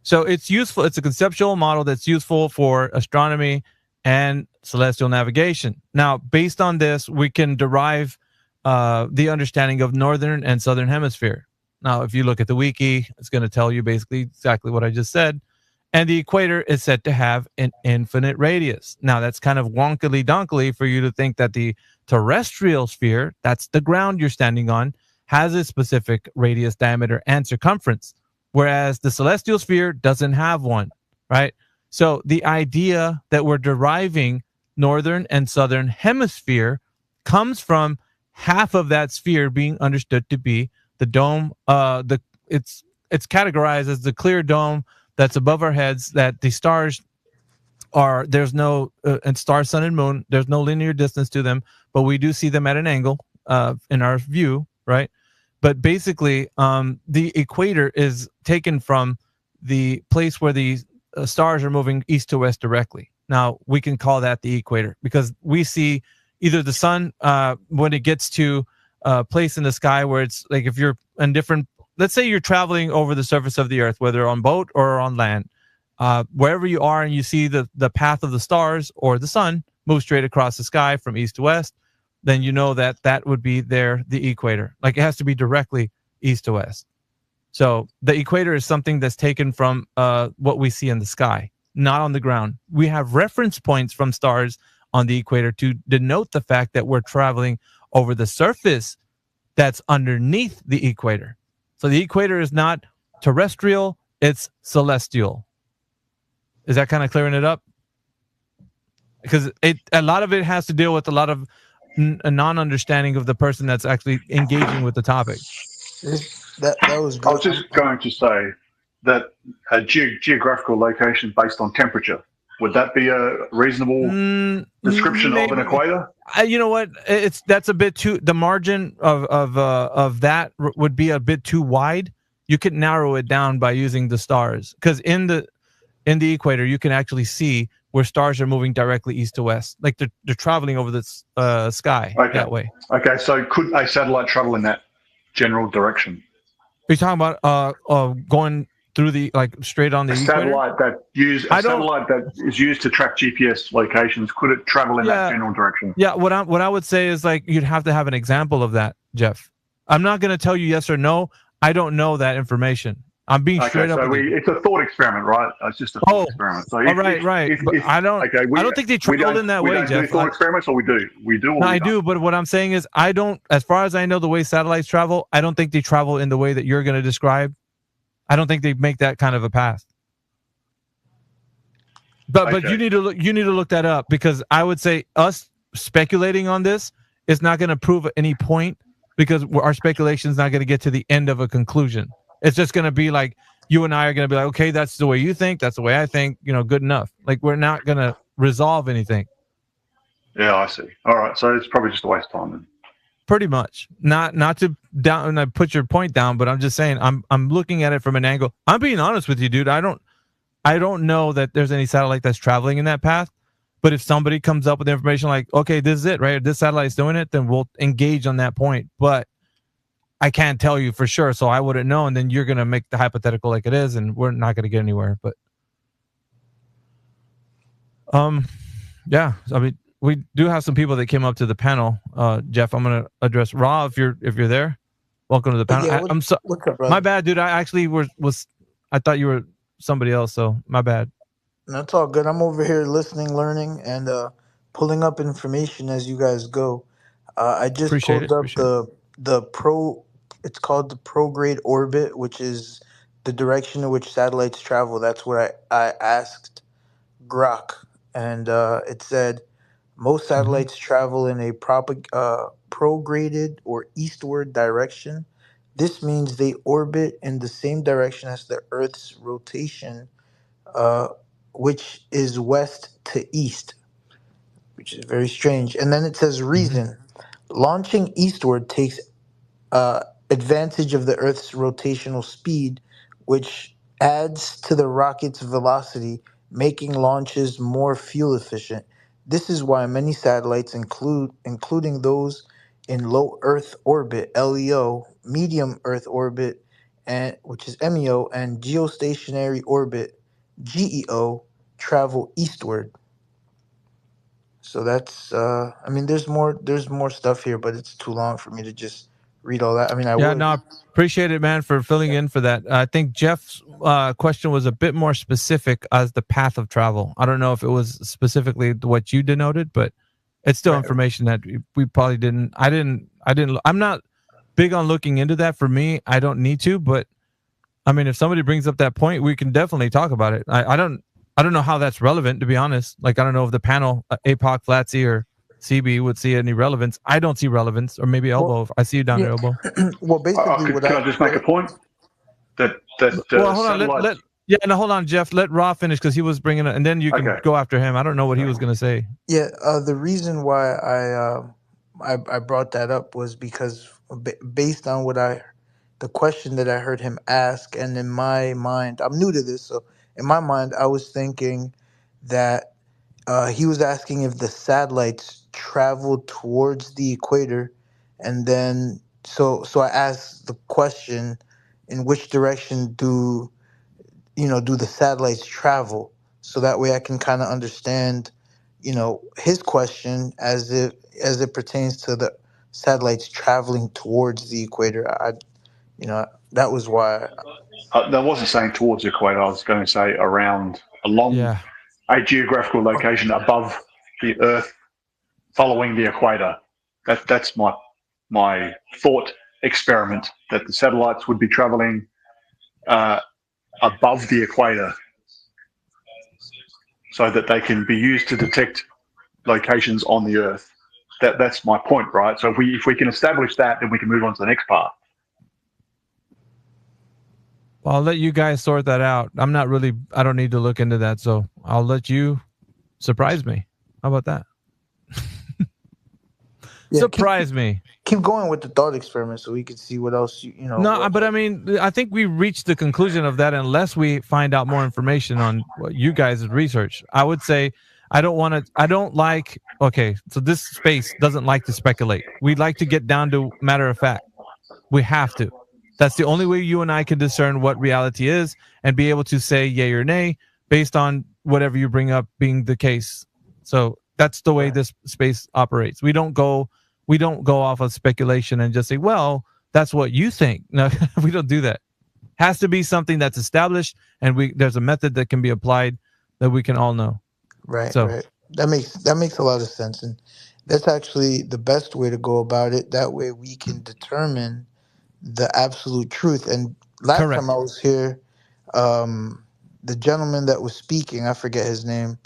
So it's useful. It's a conceptual model that's useful for astronomy and celestial navigation. Now, based on this, we can derive the understanding of northern and southern hemisphere. Now, if you look at the wiki, it's going to tell you basically exactly what I just said. And the equator is said to have an infinite radius. Now, that's kind of wonkily-donkily for you to think that the terrestrial sphere, that's the ground you're standing on, has a specific radius, diameter, and circumference, whereas the celestial sphere doesn't have one, right? So the idea that we're deriving northern and southern hemisphere comes from half of that sphere being understood to be the dome. It's categorized as the clear dome that's above our heads. That the stars are there's no and star, sun, and moon. There's no linear distance to them, but we do see them at an angle in our view, right? But basically, the equator is taken from the place where the stars are moving east to west directly. Now, we can call that the equator because we see either the sun when it gets to a place in the sky where it's like if you're in different, let's say you're traveling over the surface of the earth, whether on boat or on land, wherever you are and you see the path of the stars or the sun move straight across the sky from east to west, then you know that would be the equator. Like it has to be directly east to west. So the equator is something that's taken from what we see in the sky, not on the ground. We have reference points from stars on the equator to denote the fact that we're traveling over the surface that's underneath the equator. So the equator is not terrestrial, it's celestial. Is that kind of clearing it up? Because a lot of it has to deal with a lot of a non-understanding of the person that's actually engaging with the topic. That was good. I was just going to say that a geographical location based on temperature, would that be a reasonable description of an equator? You know what? That's a bit too. The margin of that would be a bit too wide. You could narrow it down by using the stars, because in the equator you can actually see where stars are moving directly east to west, like they're traveling over the sky that way. Okay, so could a satellite travel in that general direction? Are you talking about going through the straight on the equator? Satellite that is used to track GPS locations, could it travel in that general direction? Yeah, what I would say is you'd have to have an example of that, Jeff. I'm not going to tell you yes or no. I don't know that information. I'm being straight up. So it's a thought experiment, right? It's just a thought experiment. So right. I don't think they travel in that way, Jeff. We don't do thought experiments, or we do? We do. No, I do. But what I'm saying is, I don't. As far as I know, the way satellites travel, I don't think they travel in the way that you're going to describe. I don't think they make that kind of a path. But you need to look that up, because I would say us speculating on this is not going to prove any point, because our speculation is not going to get to the end of a conclusion. It's just going to be like you and I are going to be like, okay, that's the way you think, that's the way I think, good enough. Like, we're not going to resolve anything. Yeah, I see. All right, so it's probably just a waste of time then. Pretty much. Not to down and put your point down, but I'm just saying I'm looking at it from an angle. I'm being honest with you, dude. I don't know that there's any satellite that's traveling in that path. But if somebody comes up with information like, okay, this is it, right? This satellite's doing it, then we'll engage on that point. But I can't tell you for sure, so I wouldn't know, and then you're going to make the hypothetical like it is, and we're not going to get anywhere. But yeah, I mean, we do have some people that came up to the panel. Jeff, I'm going to address Ra if you're there. Welcome to the panel. Yeah, I'm so what's up, brother? My bad, dude. I actually I thought you were somebody else, so my bad. That's all good. I'm over here listening, learning, and pulling up information as you guys go. I just pulled up it's called the prograde orbit, which is the direction in which satellites travel. That's what I asked Grok, and it said most satellites travel in a prograded or eastward direction. This means they orbit in the same direction as the Earth's rotation, which is west to east, which is very strange. And then it says reason. Launching eastward takes advantage of the Earth's rotational speed, which adds to the rocket's velocity, making launches more fuel efficient. This is why many satellites, including those in low Earth orbit (LEO), medium Earth orbit, which is MEO, and geostationary orbit (GEO), travel eastward. So that's I mean, there's more stuff here, but it's too long for me to just read all that. I mean, I would. No, appreciate it, man, for filling in for that. I think Jeff's question was a bit more specific as the path of travel. I don't know if it was specifically what you denoted, but it's still information that we probably didn't. I didn't. I'm not big on looking into that. For me, I don't need to. But I mean, if somebody brings up that point, we can definitely talk about it. I don't know how that's relevant, to be honest. Like, I don't know if the panel, APOC, Flatsy, or CB would see any relevance. I don't see relevance, or maybe Elbow. Well, I see you down there, Elbow. Well, basically, Can I just make a point? That Well, hold on. satellites. Hold on, Jeff. Let Ra finish because he was bringing it, and then you can go after him. I don't know what he was going to say. Yeah, the reason why I brought that up was because based on the question that I heard him ask, and in my mind, I'm new to this, so in my mind, I was thinking that he was asking if the satellites travel towards the equator, and then so I asked the question, in which direction do the satellites travel, so that way I can kind of understand his question as it pertains to the satellites traveling towards the equator. That was why I wasn't saying towards the equator. I was going to say along a geographical location above the Earth, following the equator. That's my thought experiment, that the satellites would be traveling above the equator, so that they can be used to detect locations on the Earth. That's my point, right? So if we can establish that, then we can move on to the next part. Well, I'll let you guys sort that out. I don't need to look into that, so I'll let you surprise me. How about that? Surprise me. Keep going with the thought experiment so we can see what else No, but I mean, I think we reached the conclusion of that unless we find out more information on what you guys' research. I would say okay, so this space doesn't like to speculate. We'd like to get down to matter of fact. We have to. That's the only way you and I can discern what reality is and be able to say yay or nay based on whatever you bring up being the case. So that's the way this space operates. We don't go off of speculation and just say, well, that's what you think. No, we don't do that. Has to be something that's established, and there's a method that can be applied that we can all know. Right. That makes a lot of sense, and that's actually the best way to go about it. That way we can determine the absolute truth. And last time I was here, the gentleman that was speaking, I forget his name,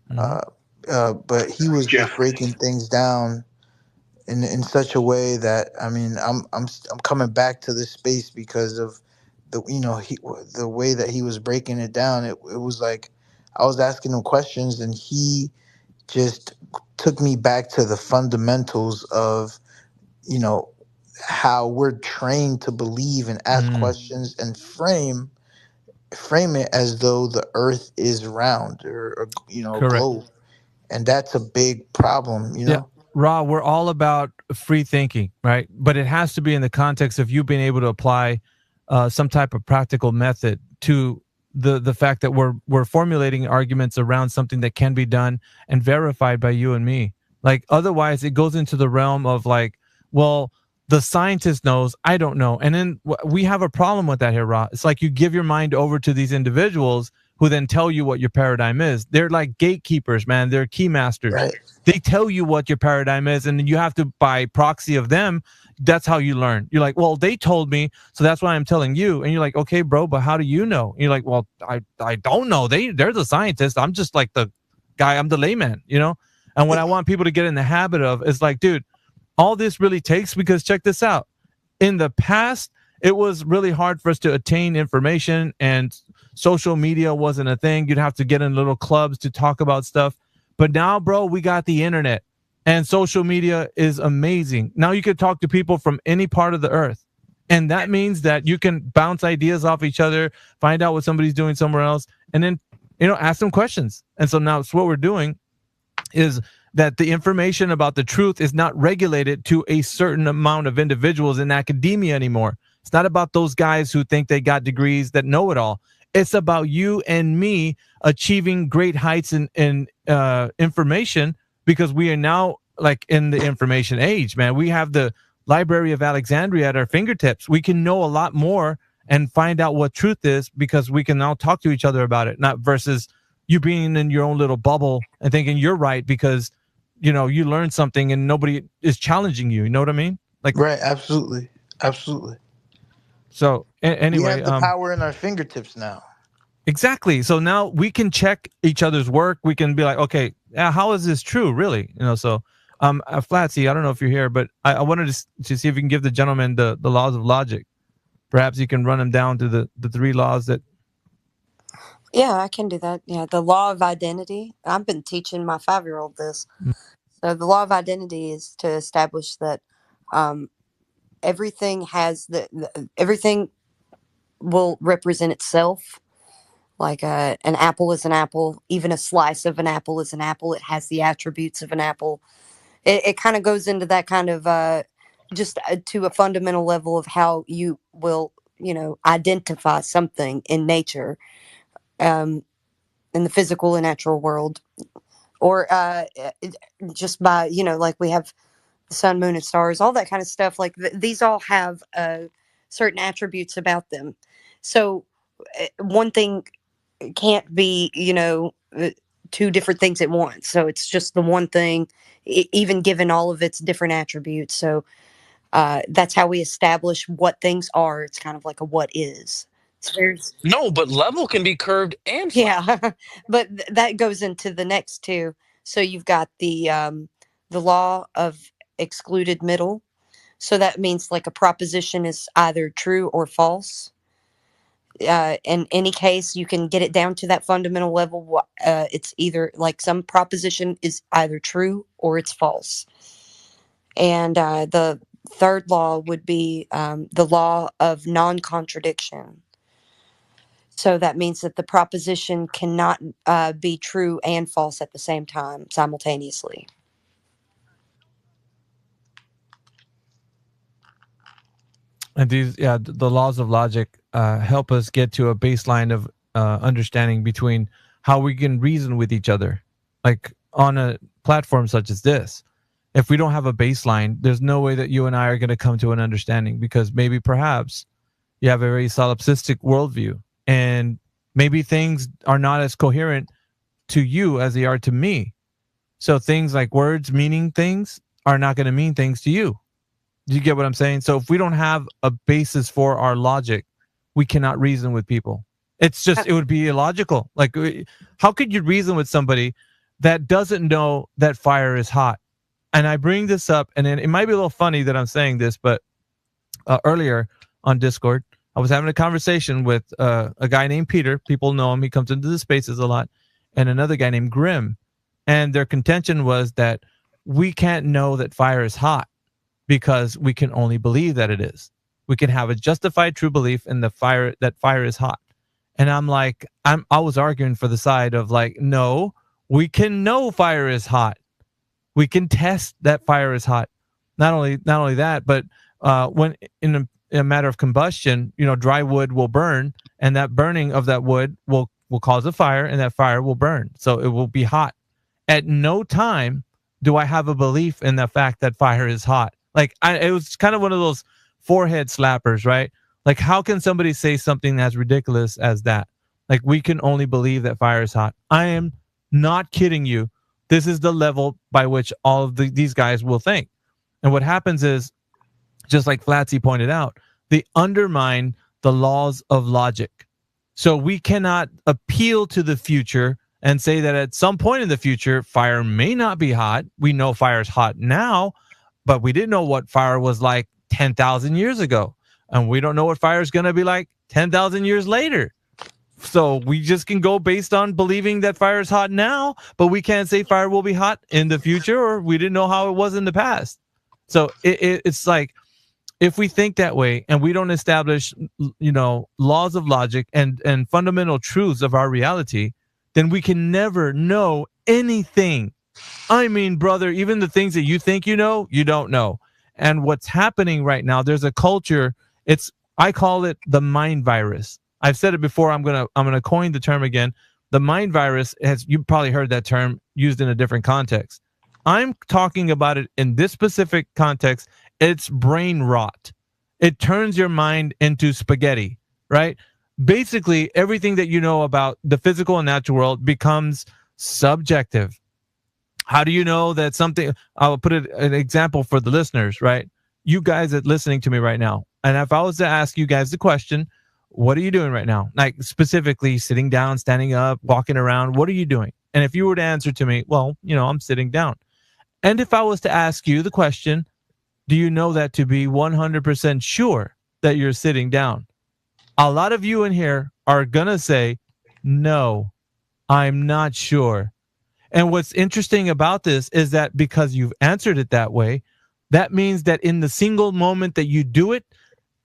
but he was just breaking things down in such a way that, I mean, I'm coming back to this space because of the way that he was breaking it down. It was like I was asking him questions, and he just took me back to the fundamentals of how we're trained to believe and ask questions and frame it as though the Earth is round or a globe, and that's a big problem. Yeah, Ra, we're all about free thinking, right? But it has to be in the context of you being able to apply some type of practical method to the fact that we're formulating arguments around something that can be done and verified by you and me. Like, otherwise it goes into the realm of like, well, the scientist knows, I don't know. And then we have a problem with that here, Ra. It's like you give your mind over to these individuals who then tell you what your paradigm is. They're like gatekeepers, man. They're key masters. Right. They tell you what your paradigm is, and then you have to, by proxy of them, that's how you learn. You're like, well, they told me, so that's why I'm telling you. And you're like, okay, bro, but how do you know? And you're like, well, I don't know. They're the scientists. I'm just like the guy. I'm the layman, And what I want people to get in the habit of is like, dude, all this really takes, because check this out. In the past, it was really hard for us to attain information, and social media wasn't a thing. You'd have to get in little clubs to talk about stuff. But now, bro, we got the internet, and social media is amazing. Now you can talk to people from any part of the earth. And that means that you can bounce ideas off each other, find out what somebody's doing somewhere else, and then, ask them questions. And so now what we're doing is that the information about the truth is not regulated to a certain amount of individuals in academia anymore. It's not about those guys who think they got degrees that know it all. It's about you and me achieving great heights in information, because we are now like in the information age, man. We have the Library of Alexandria at our fingertips. We can know a lot more and find out what truth is, because we can now talk to each other about it, not versus you being in your own little bubble and thinking you're right because you learned something and nobody is challenging you. You know what I mean? Like, right. Absolutely. So anyway, we have the power in our fingertips now. Exactly. So now we can check each other's work. We can be like, okay, how is this true, really? So Flatsy, I don't know if you're here, but I wanted to see if you can give the gentleman the laws of logic. Perhaps you can run him down to the three laws that. Yeah, I can do that. Yeah, the law of identity. I've been teaching my 5-year-old this. So the law of identity is to establish that everything has everything will represent itself. Like an apple is an apple. Even a slice of an apple is an apple. It has the attributes of an apple. It kind of goes into that kind of just to a fundamental level of how you will, identify something in nature, in the physical and natural world, or just by, like we have the sun, moon, and stars, all that kind of stuff. Like these all have certain attributes about them. So one thing can't be, two different things at once. So it's just the one thing, even given all of its different attributes. So that's how we establish what things are. It's kind of like a what is. No, but level can be curved and flat. Yeah, but that goes into the next two. So you've got the law of excluded middle. So that means like a proposition is either true or false. In any case, you can get it down to that fundamental level. It's either like some proposition is either true or it's false. And the third law would be the law of non-contradiction. So that means that the proposition cannot be true and false at the same time, simultaneously. And the laws of logic help us get to a baseline of understanding between how we can reason with each other. Like on a platform such as this, if we don't have a baseline, there's no way that you and I are going to come to an understanding, because maybe perhaps you have a very solipsistic worldview, and maybe things are not as coherent to you as they are to me. So things like words meaning things are not going to mean things to you. Do you get what I'm saying? So if we don't have a basis for our logic, we cannot reason with people. It's just, it would be illogical. Like, how could you reason with somebody that doesn't know that fire is hot? And I bring this up, and it might be a little funny that I'm saying this, but earlier on Discord, I was having a conversation with a guy named Peter. People know him. He comes into the spaces a lot. And another guy named Grim. And their contention was that we can't know that fire is hot, because we can only believe that it is. We can have a justified true belief in that fire is hot. And I'm like, I was arguing for the side of like, no, we can know fire is hot. We can test that fire is hot. Not only that, but when in a matter of combustion, dry wood will burn, and that burning of that wood will cause a fire, and that fire will burn. So it will be hot. At no time do I have a belief in the fact that fire is hot. Like, it was kind of one of those forehead slappers, right? Like, how can somebody say something as ridiculous as that? Like, we can only believe that fire is hot. I am not kidding you. This is the level by which all of these guys will think. And what happens is, just like Flatsy pointed out, they undermine the laws of logic. So we cannot appeal to the future and say that at some point in the future, fire may not be hot. We know fire is hot now, but we didn't know what fire was like 10,000 years ago. And we don't know what fire is going to be like 10,000 years later. So we just can go based on believing that fire is hot now, but we can't say fire will be hot in the future, or we didn't know how it was in the past. So it's like, if we think that way and we don't establish, laws of logic and fundamental truths of our reality, then we can never know anything. I mean, brother, even the things that you think you know, you don't know. And what's happening right now, there's a culture. I call it the mind virus. I've said it before. I'm gonna coin the term again. The mind virus you've probably heard that term used in a different context. I'm talking about it in this specific context. It's brain rot. It turns your mind into spaghetti, right? Basically, everything that you know about the physical and natural world becomes subjective. How do you know that something? I'll put an example for the listeners, right? You guys that listening to me right now, and if I was to ask you guys the question, what are you doing right now? Like, specifically, sitting down, standing up, walking around, what are you doing? And if you were to answer to me, well, I'm sitting down. And if I was to ask you the question, do you know that to be 100% sure that you're sitting down? A lot of you in here are going to say, no, I'm not sure. And what's interesting about this is that because you've answered it that way, that means that in the single moment that you do it,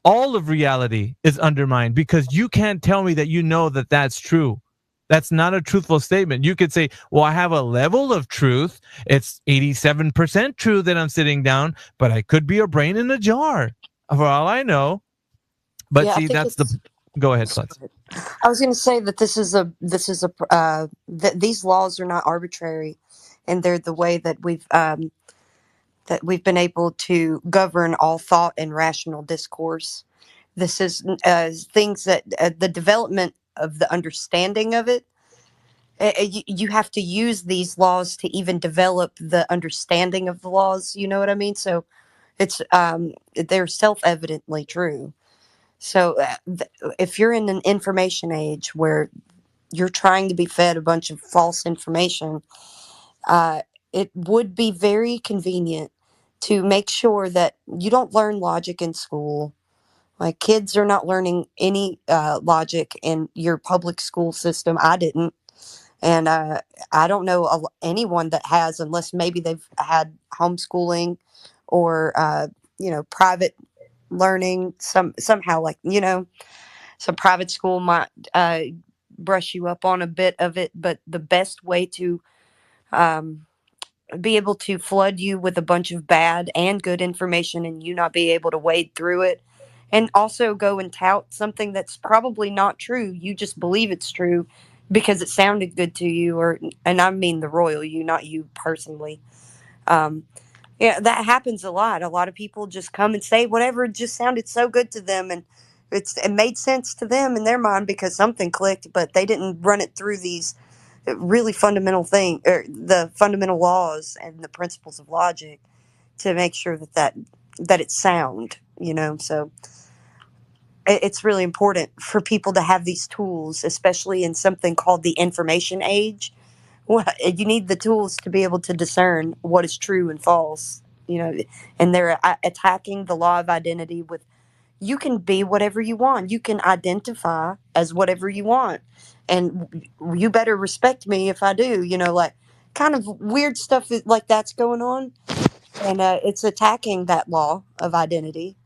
all of reality is undermined because you can't tell me that you know that that's true. That's not a truthful statement. You could say, well, I have a level of truth. It's 87% true that I'm sitting down, but I could be a brain in a jar for all I know. But Yeah, I see, think that's the. it's. Go ahead, Klutz. I was going to say that these laws are not arbitrary, and they're the way that we've been able to govern all thought and rational discourse. This is things that the development of the understanding of it. You have to use these laws to even develop the understanding of the laws. You know what I mean? So it's they're self-evidently true. So if you're in an information age where you're trying to be fed a bunch of false information, uh, it would be very convenient to make sure that you don't learn logic in school. Like kids are not learning any logic in your public school system. I didn't, and I don't know anyone that has, unless maybe they've had homeschooling or private learning. Somehow, like some private school might brush you up on a bit of it, but the best way to um, be able to flood you with a bunch of bad and good information and you not be able to wade through it and also go and tout something that's probably not true. You just believe it's true because it sounded good to you, and I mean the royal you, not you personally. Um, yeah, that happens a lot. A lot of people just come and say whatever just sounded so good to them, and it made sense to them in their mind because something clicked, but they didn't run it through these really fundamental thing or the fundamental laws and the principles of logic to make sure that it's sound. So it's really important for people to have these tools, especially in something called the information age. Well, you need the tools to be able to discern what is true and false. And they're attacking the law of identity with you can be whatever you want. You can identify as whatever you want. And you better respect me if I do, like kind of weird stuff like that's going on. And it's attacking that law of identity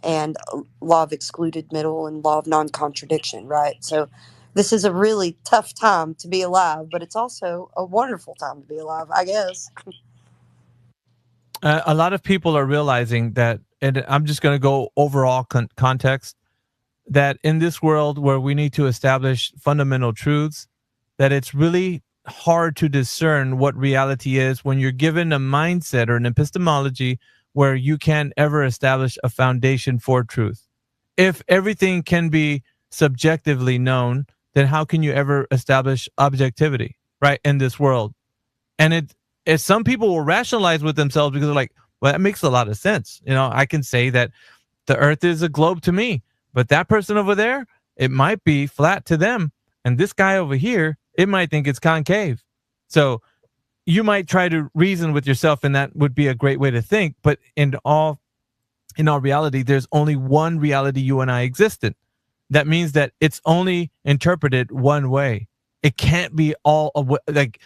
and law of excluded middle and law of non-contradiction, right? So this is a really tough time to be alive, but it's also a wonderful time to be alive, I guess. A lot of people are realizing that, and I'm just going to go overall context, that in this world where we need to establish fundamental truths, that it's really hard to discern what reality is when you're given a mindset or an epistemology where you can't ever establish a foundation for truth. If everything can be subjectively known, then how can you ever establish objectivity, right, in this world? And some people will rationalize with themselves because they're like, well, that makes a lot of sense. I can say that the earth is a globe to me, but that person over there, it might be flat to them. And this guy over here, it might think it's concave. So you might try to reason with yourself, and that would be a great way to think. But in all reality, there's only one reality you and I exist in. That means that it's only interpreted one way. It can't be all like,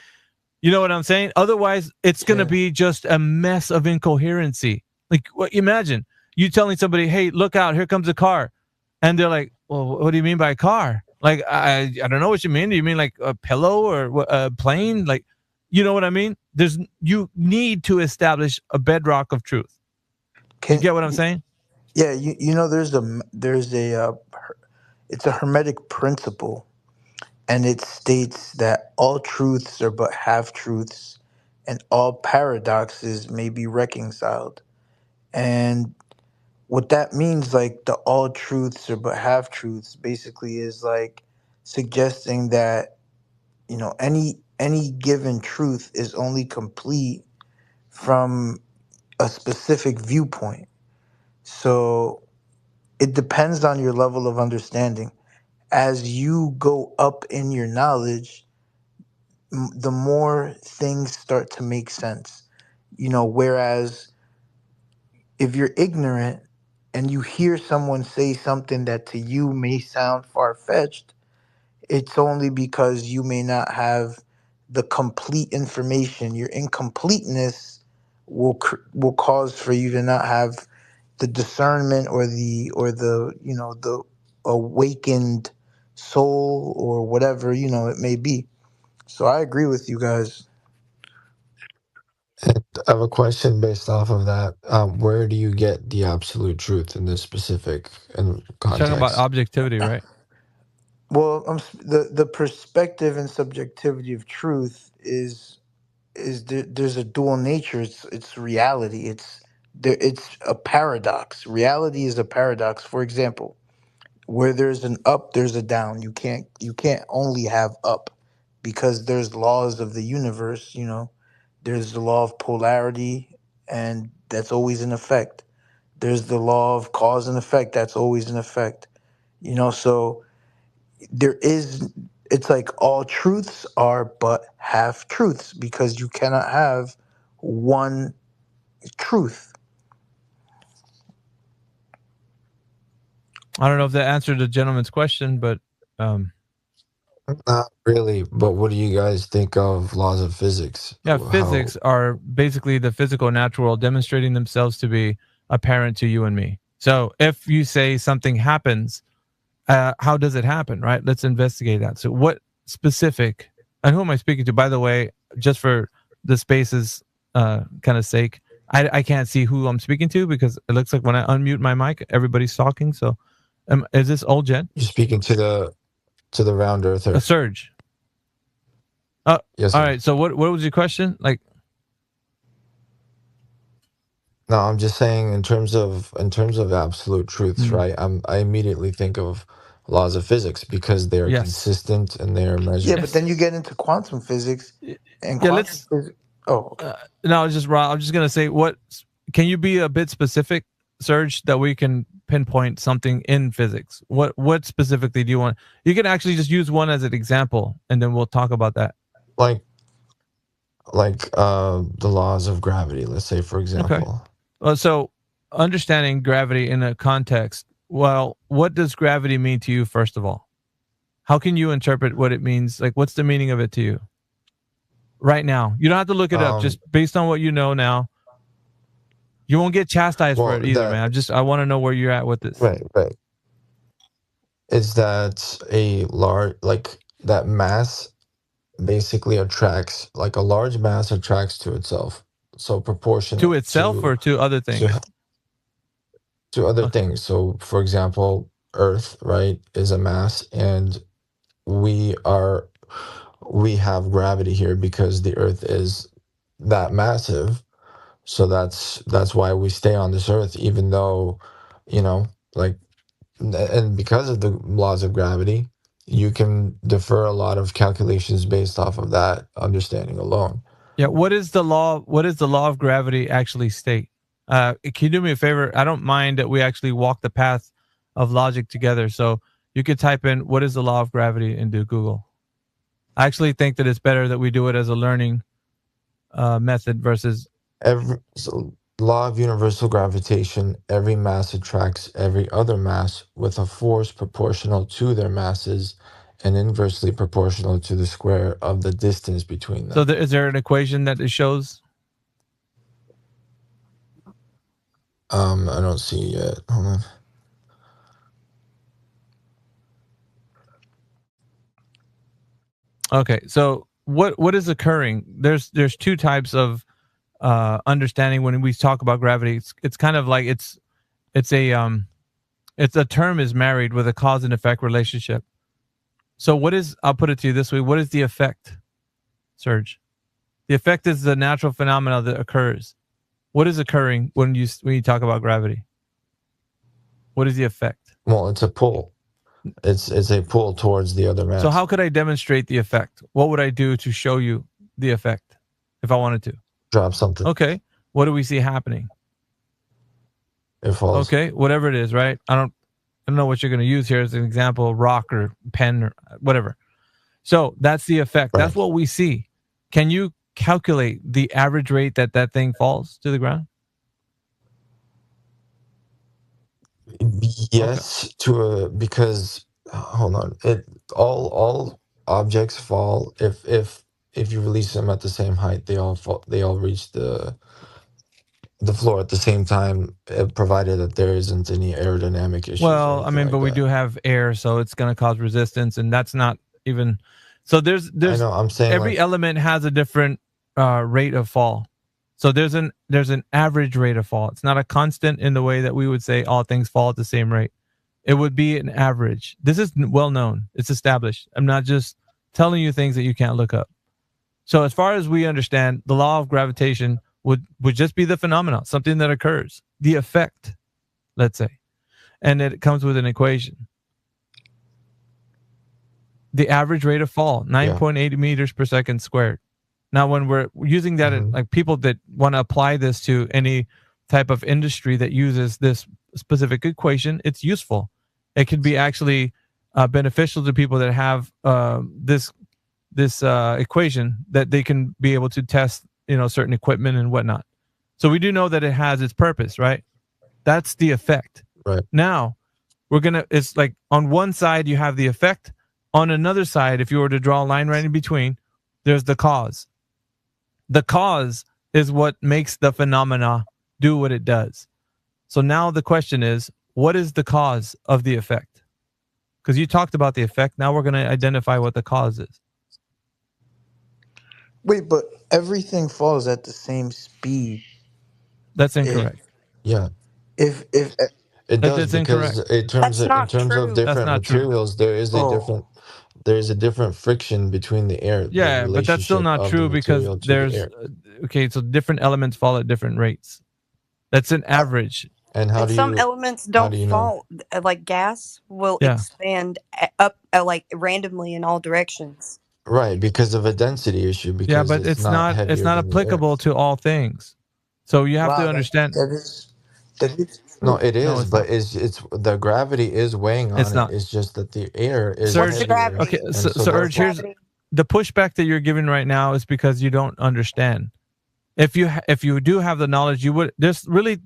you know what I'm saying? Otherwise, it's going to be just a mess of incoherency. Like, imagine you telling somebody, hey, look out, here comes a car. And they're like, well, what do you mean by a car? Like, I don't know what you mean. Do you mean like a pillow or a plane? Like, you know what I mean? You need to establish a bedrock of truth. You get what I'm saying? Yeah, it's a hermetic principle, and it states that all truths are but half truths, and all paradoxes may be reconciled. And what that means, like the all truths are but half truths, basically is like suggesting that any given truth is only complete from a specific viewpoint. So it depends on your level of understanding. As you go up in your knowledge, the more things start to make sense. Whereas if you're ignorant and you hear someone say something that to you may sound far-fetched, it's only because you may not have the complete information. Your incompleteness will cause for you to not have the discernment or the awakened soul or whatever it may be. So I agree with you guys. And I have a question based off of that. Where do you get the absolute truth in this specific You're talking about context? objectivity, right? Well, the perspective and subjectivity of truth there's a dual nature. It's reality. It's a paradox. Reality is a paradox. For example, where there's an up, there's a down. You can't only have up, because there's laws of the universe. There's the law of polarity, and that's always in effect. There's the law of cause and effect, that's always in effect. So it's like all truths are but half truths, because you cannot have one truth. I don't know if that answered the gentleman's question, but Not really, but what do you guys think of laws of physics? yeah, How physics are basically the physical natural world demonstrating themselves to be apparent to you and me. So if you say something happens, how does it happen, right? Let's investigate that. So what specific, and who am I speaking to? By the way, just for the space's kind of sake, I can't see who I'm speaking to because it looks like when I unmute my mic, everybody's talking. So is this old Jen? you're speaking to the round earther? A Surge. Yes, all sir. right. So what was your question? Like, No, I'm just saying in terms of absolute truths, right? I immediately think of laws of physics because they're yes. consistent and they're Yeah, measured. but then you get into quantum physics, and Yeah, quantum physics. Oh, okay. No, I'm just gonna say, what can you be a bit specific, Serge, that we can pinpoint something in physics? What specifically do you want? You can actually just use one as an example, and then we'll talk about that. Like the laws of gravity, let's say, for example. Okay. Well, so understanding gravity in a context. Well, what does gravity mean to you, first of all? How can you interpret what it means? Like, what's the meaning of it to you right now? You don't have to look it up. Just based on what you know now. You won't get chastised for it either, man. I want to know where you're at with this. Right. Is that a large, like that mass basically attracts, like a large mass attracts to itself. So proportional to itself or to other things? To other things. So for example, Earth, right, is a mass, and we have gravity here because the Earth is that massive. So that's why we stay on this Earth, even though, like, and because of the laws of gravity, you can defer a lot of calculations based off of that understanding alone. Yeah. What is the law of gravity actually state? Can you do me a favor? I don't mind that we actually walk the path of logic together. So you could type in what is the law of gravity into Google. I actually think that it's better that we do it as a learning method versus law of universal gravitation. Every mass attracts every other mass with a force proportional to their masses and inversely proportional to the square of the distance between them. So is there an equation that it shows? I don't see it yet. Hold on. Okay, so what is occurring? There's two types of understanding when we talk about gravity. It's kind of like it's a term is married with a cause and effect relationship. So I'll put it to you this way: what is the effect, Serge? The effect is the natural phenomena that occurs. What is occurring when you talk about gravity? What is the effect? Well, it's a pull. It's a pull towards the other mass. So how could I demonstrate the effect? What would I do to show you the effect if I wanted to? Drop something. Okay. What do we see happening? It falls. Okay, whatever it is, right? I don't know what you're going to use here as an example, rock or pen or whatever. So that's the effect. Right. That's what we see. Can you calculate the average rate that that thing falls to the ground? Yes, because hold on, all objects fall if you release them at the same height, they all fall, they all reach the floor at the same time, provided that there isn't any aerodynamic issues or Well, I anything mean, like but we that. do have air, so it's going to cause resistance, and that's not even. So there's I know. I'm saying every like element has a different rate of fall. So there's an average rate of fall. It's not a constant in the way that we would say all things fall at the same rate. It would be an average. This is well known. It's established. I'm not just telling you things that you can't look up. So as far as we understand, the law of gravitation would just be the phenomenon, something that occurs, the effect, let's say, and it comes with an equation. The average rate of fall, 9.8 meters per second squared. Now, when we're using that, like people that want to apply this to any type of industry that uses this specific equation, it's useful. It can be actually beneficial to people that have this equation, that they can be able to test, certain equipment and whatnot. So we do know that it has its purpose, right? That's the effect. Right. Now, it's like on one side you have the effect. On another side, if you were to draw a line right in between, there's the cause. The cause is what makes the phenomena do what it does. So now the question is, what is the cause of the effect? Because you talked about the effect. Now we're going to identify what the cause is. Wait, but everything falls at the same speed. That's incorrect. Yeah. If It does, That's because incorrect. in terms of That's different not true. materials, there is a different friction between the air. Yeah, the but that's still relationship not of true the because material to the there's air. okay, so different elements fall at different rates. That's an average. And how And do some you elements don't you know? fall. Like gas will Yeah. expand up like randomly in all directions. Right, because of a density issue, Yeah, because but it's not it's heavier not than the applicable earth. to all things. So you have to wow, understand. that is No, true. it No, is, it's but not. it's the gravity is weighing on It's it. not. It's just that the air is What's the Surge. heavier, Okay, gravity? and so Urge, therefore, here's the pushback that you're giving right now is because you don't understand. If you do have the knowledge, you would. There's really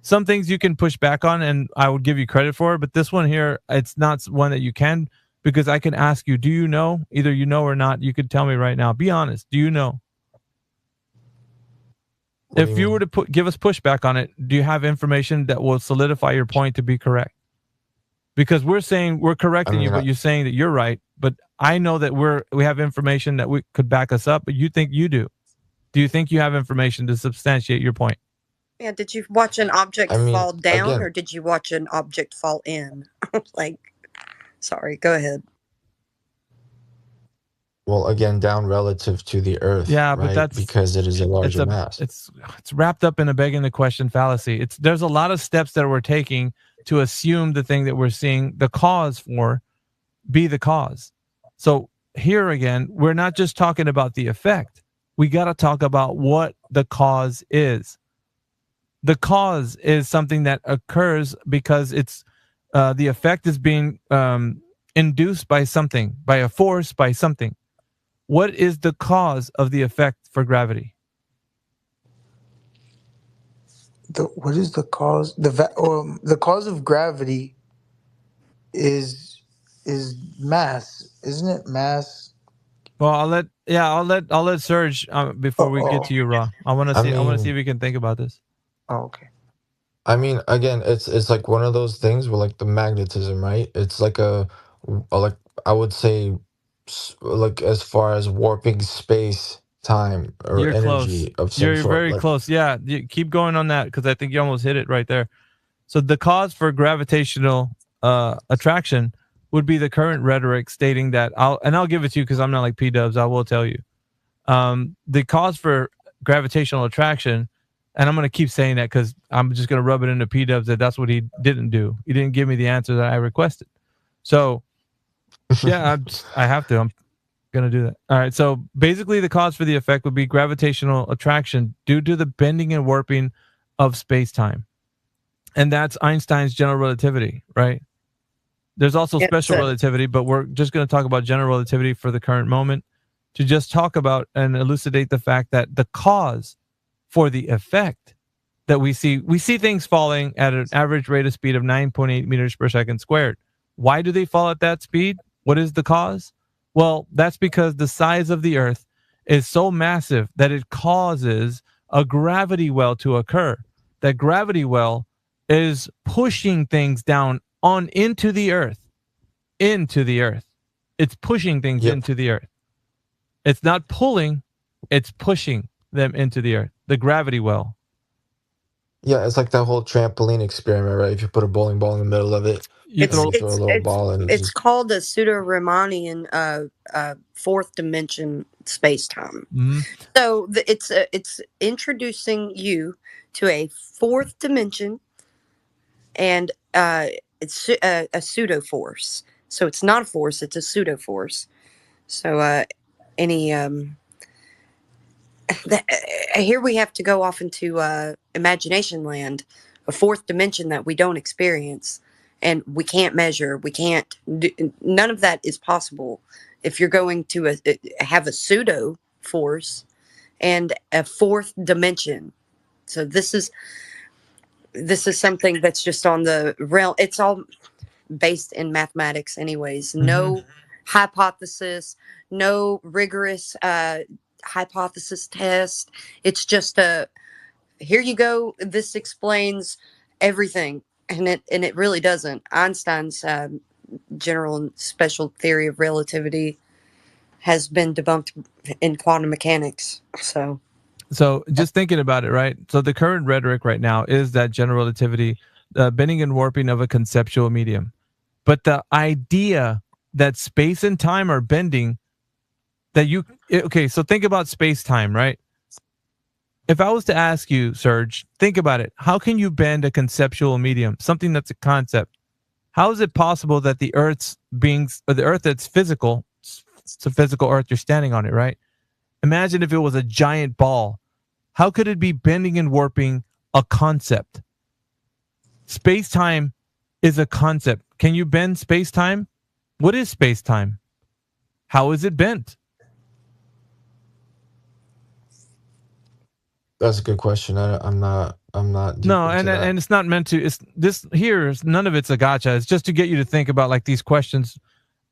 some things you can push back on, and I would give you credit for. But this one here, it's not one that you can, because I can ask you, do you know? Either you know or not. You could tell me right now. Be honest. Do you know? What do If you you mean? were to give us pushback on it, do you have information that will solidify your point to be correct? Because we're saying we're correcting you, but you're saying that you're right. But I know that we have information that we could back us up, but you think you do. Do you think you have information to substantiate your point? Yeah, did you watch an object I mean, fall down again, or did you watch an object fall in? Like, sorry, go ahead. well, again, down relative to the Earth, Yeah, but right? Because it is a larger mass. It's wrapped up in a begging the question fallacy. There's a lot of steps that we're taking to assume the thing that we're seeing the cause for be the cause. So here again, we're not just talking about the effect. We got to talk about what the cause is. The cause is something that occurs because it's the effect is being induced by something, by a force, by something. What is the cause of the effect for gravity? What is the cause? The cause of gravity is mass, isn't it? Mass. Well, I'll let Serge before we get to you, Ra. I want to see if we can think about this. Oh, okay. I mean, again, it's like one of those things where, like, the magnetism, right? It's like like I would say, like, as far as warping space, time, or You're close. energy of some You're sort. very Like, close. Yeah, you keep going on that because I think you almost hit it right there. So the cause for gravitational attraction would be the current rhetoric stating that I'll give it to you because I'm not like P-dubs. I will tell you. The cause for gravitational attraction, and I'm going to keep saying that because I'm just going to rub it into P-dubs that's what he didn't do. He didn't give me the answer that I requested. So, yeah, I have to. I'm going to do that. All right. So basically the cause for the effect would be gravitational attraction due to the bending and warping of space-time. And that's Einstein's general relativity, right? There's also special relativity, but we're just going to talk about general relativity for the current moment to just talk about and elucidate the fact that the cause for the effect that we see things falling at an average rate of speed of 9.8 meters per second squared. Why do they fall at that speed? What is the cause? Well, that's because the size of the Earth is so massive that it causes a gravity well to occur. That gravity well is pushing things down on into the Earth. It's pushing things into the Earth. It's not pulling, it's pushing them into the Earth. The gravity well. Yeah, it's like that whole trampoline experiment, right? If you put a bowling ball in the middle of it, you throw a little ball and it's called a pseudo-Riemannian fourth dimension space-time. Mm-hmm. So it's introducing you to a fourth dimension, and it's a pseudo force. So it's not a force; it's a pseudo force. So here we have to go off into imagination land, a fourth dimension that we don't experience, and we can't measure. We can't do, none of that is possible if you're going to have a pseudo force and a fourth dimension. So this is something that's just on the realm. It's all based in mathematics anyways. No hypothesis, no rigorous hypothesis test. It's just here you go, this explains everything, and it really doesn't. Einstein's general and special theory of relativity has been debunked in quantum mechanics. So just thinking about it, right? So the current rhetoric right now is that general relativity, bending and warping of a conceptual medium. But the idea that space and time are bending, so think about space time, right? If I was to ask you, Serge, think about it. How can you bend a conceptual medium, something that's a concept? How is it possible that the Earth that's physical, it's a physical Earth, you're standing on it, right? Imagine if it was a giant ball. How could it be bending and warping a concept? Space-time is a concept. Can you bend space-time? What is space-time? How is it bent? That's a good question. I'm not. No, and it's not meant to. It's this here. None of it's a gotcha. It's just to get you to think about like these questions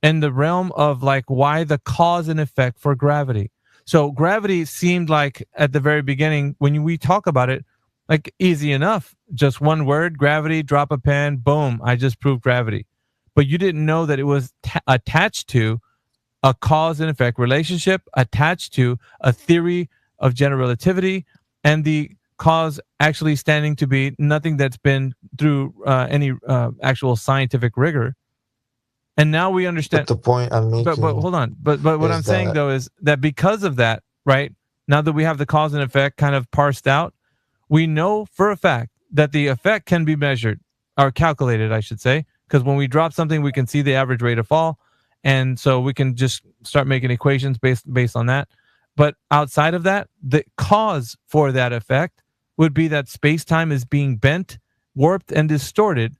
in the realm of like why the cause and effect for gravity. So gravity seemed like at the very beginning when we talk about it, like easy enough. Just one word, gravity. Drop a pen, boom. I just proved gravity. But you didn't know that it was attached to a cause and effect relationship, attached to a theory of general relativity, and the cause actually standing to be nothing that's been through any actual scientific rigor. And now we understand. But the point I'm making. But hold on. But what I'm saying though is that because of that, right? Now that we have the cause and effect kind of parsed out, we know for a fact that the effect can be measured or calculated, I should say, because when we drop something, we can see the average rate of fall, and so we can just start making equations based on that. But outside of that, the cause for that effect would be that space-time is being bent, warped, and distorted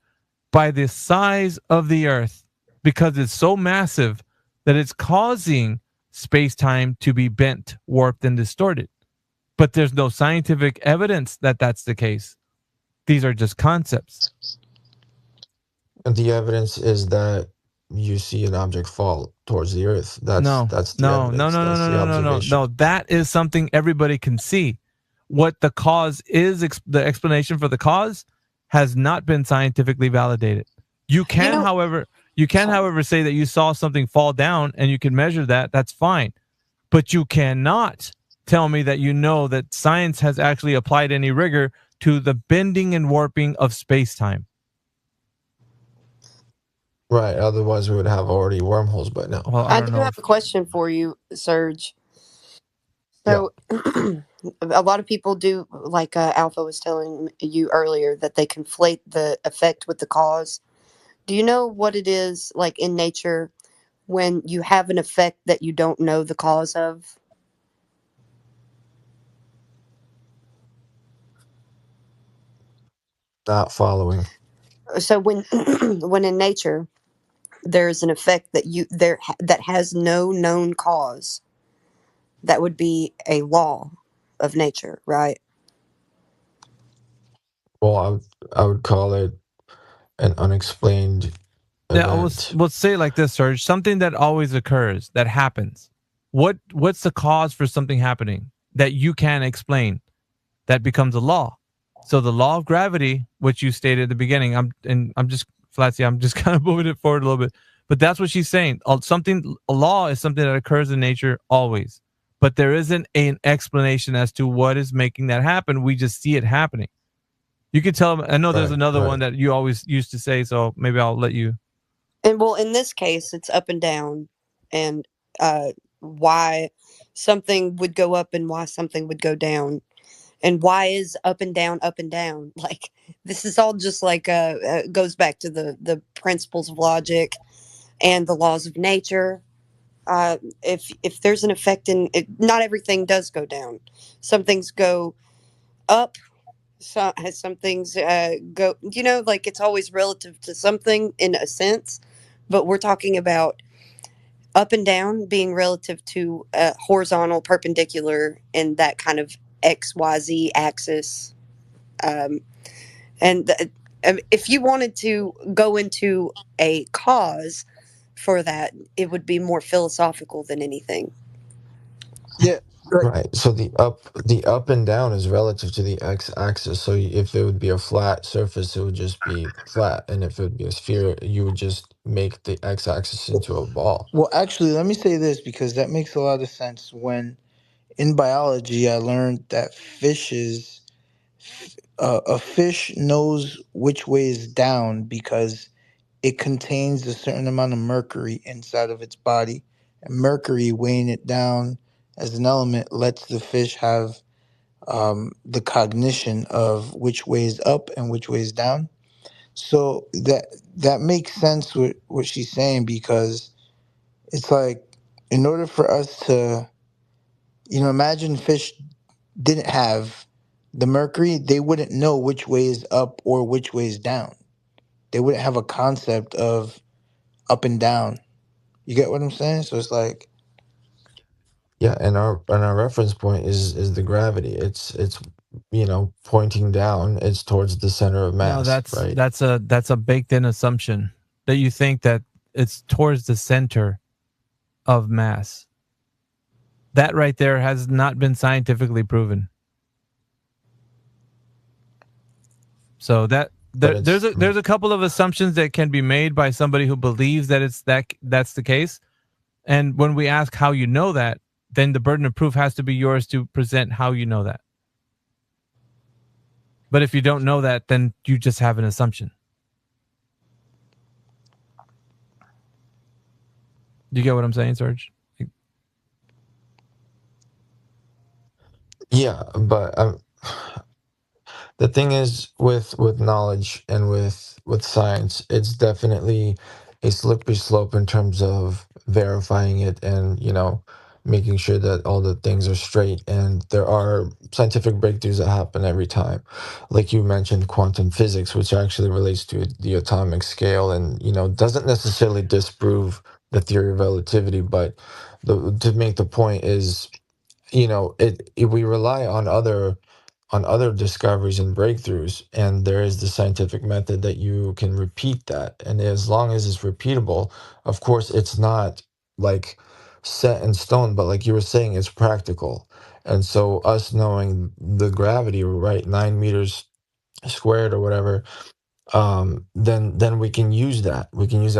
by the size of the Earth, because it's so massive that it's causing space-time to be bent, warped, and distorted. But there's no scientific evidence that that's the case. These are just concepts. And the evidence is that you see an object fall towards the Earth. That's the evidence. No. That is something everybody can see. What the cause is, the explanation for the cause has not been scientifically validated. You can, however, say that you saw something fall down and you can measure that. That's fine. But you cannot tell me that you know that science has actually applied any rigor to the bending and warping of space-time. Right. Otherwise, we would have already wormholes by now. Well, I do have a question for you, Serge. So, a lot of people do, like Alpha was telling you earlier, that they conflate the effect with the cause. Do you know what it is like in nature when you have an effect that you don't know the cause of? Not following. So when in nature there's an effect that that has no known cause, that would be a law of nature, right? Well, I would call it an unexplained Yeah, event. we'll say it like this, Serge. Something that always occurs, that happens. What's the cause for something happening that you can't explain? That becomes a law. So the law of gravity, which you stated at the beginning, I'm just Flatsy, I'm just kind of moving it forward a little bit. But that's what she's saying. A law is something that occurs in nature always. But there isn't an explanation as to what is making that happen. We just see it happening. You could tell them, I know there's another one that you always used to say, so maybe I'll let you. And well, in this case, it's up and down, and why something would go up and why something would go down, and why is up and down up and down. Like, this is all just like goes back to the principles of logic and the laws of nature. If there's an effect in it, not everything does go down. Some things go up. Some things go. Like, it's always relative to something in a sense, but we're talking about up and down being relative to horizontal, perpendicular, and that kind of XYZ axis. Um, and if you wanted to go into a cause for that, it would be more philosophical than anything. Yeah. Right. So the up and down is relative to the x-axis. So if it would be a flat surface, it would just be flat, and if it would be a sphere, you would just make the x-axis into a ball. Well, actually, let me say this because that makes a lot of sense. When in biology, I learned that a fish knows which way is down because it contains a certain amount of mercury inside of its body. And mercury, weighing it down as an element, lets the fish have the cognition of which way is up and which way is down. So that makes sense with what she's saying, because it's like, in order for us to, imagine fish didn't have the mercury, they wouldn't know which way is up or which way is down. They wouldn't have a concept of up and down. You get what I'm saying? So it's like, Yeah, and our reference point is the gravity. It's pointing down. It's towards the center of No, mass, right? that's a baked in assumption that you think that it's towards the center of mass. That right there has not been scientifically proven. So there's a couple of assumptions that can be made by somebody who believes that that's the case. And when we ask how you know that, then the burden of proof has to be yours to present how you know that. But if you don't know that, then you just have an assumption. Do you get what I'm saying, Serge? Yeah, but the thing is with knowledge and with science, it's definitely a slippery slope in terms of verifying it and making sure that all the things are straight. And there are scientific breakthroughs that happen every time, like you mentioned, quantum physics, which actually relates to the atomic scale, and doesn't necessarily disprove the theory of relativity, but to make the point is, we rely on other discoveries and breakthroughs, and there is the scientific method that you can repeat that, and as long as it's repeatable, of course it's not like set in stone, but like you were saying, it's practical. And so us knowing the gravity, right, 9 meters squared or whatever, then we can use that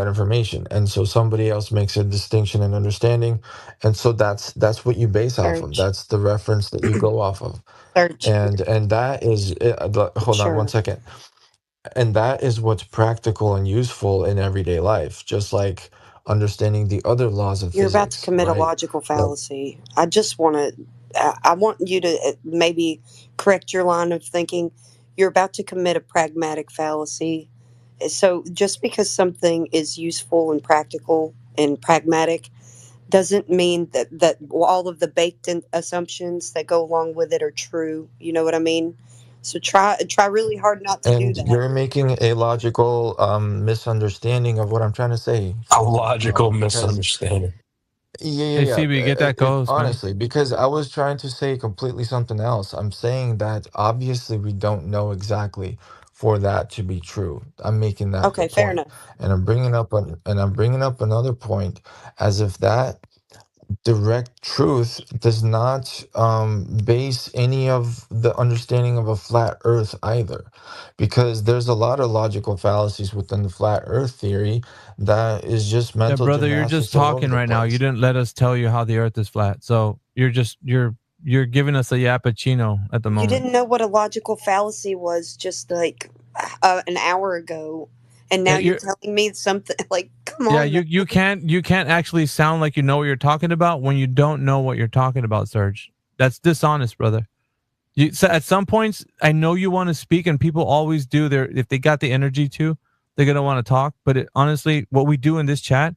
information, and so somebody else makes a distinction and understanding, and so that's what you base off of. Search. That's the reference that you go off of. Search. And that is hold on one Sure. second. And that is what's practical and useful in everyday life, just like understanding the other laws of You're about to physics, commit a right? logical fallacy. I just want to, I want you to maybe correct your line of thinking. You're about to commit a pragmatic fallacy. So just because something is useful and practical and pragmatic doesn't mean that all of the baked in assumptions that go along with it are true. You know what I mean? So try really hard not to do And that. you're making a logical misunderstanding of what I'm trying to say, A sister, logical because misunderstanding. Hey, CB, get that co-host, man. Honestly, because I was trying to say completely something else. I'm saying that obviously we don't know exactly for that to be true. I'm making that the Okay, fair point, enough. and I'm bringing up another point, as if that direct truth does not base any of the understanding of a flat earth either, because there's a lot of logical fallacies within the flat earth theory that is just Yeah, mental brother, you're just gymnastics all over talking the right now. You place. didn't let us tell you how the Earth is flat, so you're giving us a yappuccino at the You moment. didn't know what a logical fallacy was just like an hour ago, and now you're telling me something like, come Yeah, on, man. you can't actually sound like you know what you're talking about when you don't know what you're talking about, Serge. That's dishonest, brother. So at some points, I know you want to speak, and people always do. If they got the energy to, they're gonna want to talk. But honestly, what we do in this chat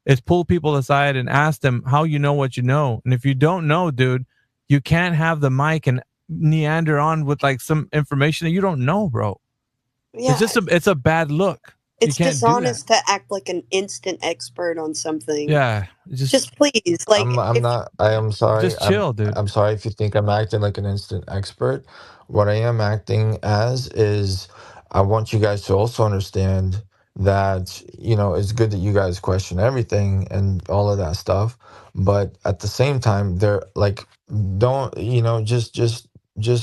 is pull people aside and ask them how you know what you know. And if you don't know, dude, you can't have the mic and meander on with like some information that you don't know, bro. Yeah, It's a bad look. You it's can't do that. dishonest to act like an instant expert on something. Yeah, Just please, like, I'm if not. I am sorry. just chill, dude. I'm sorry if you think I'm acting like an instant expert. What I am acting as is I want you guys to also understand that, it's good that you guys question everything and all of that stuff, but at the same time, they're like, don't, just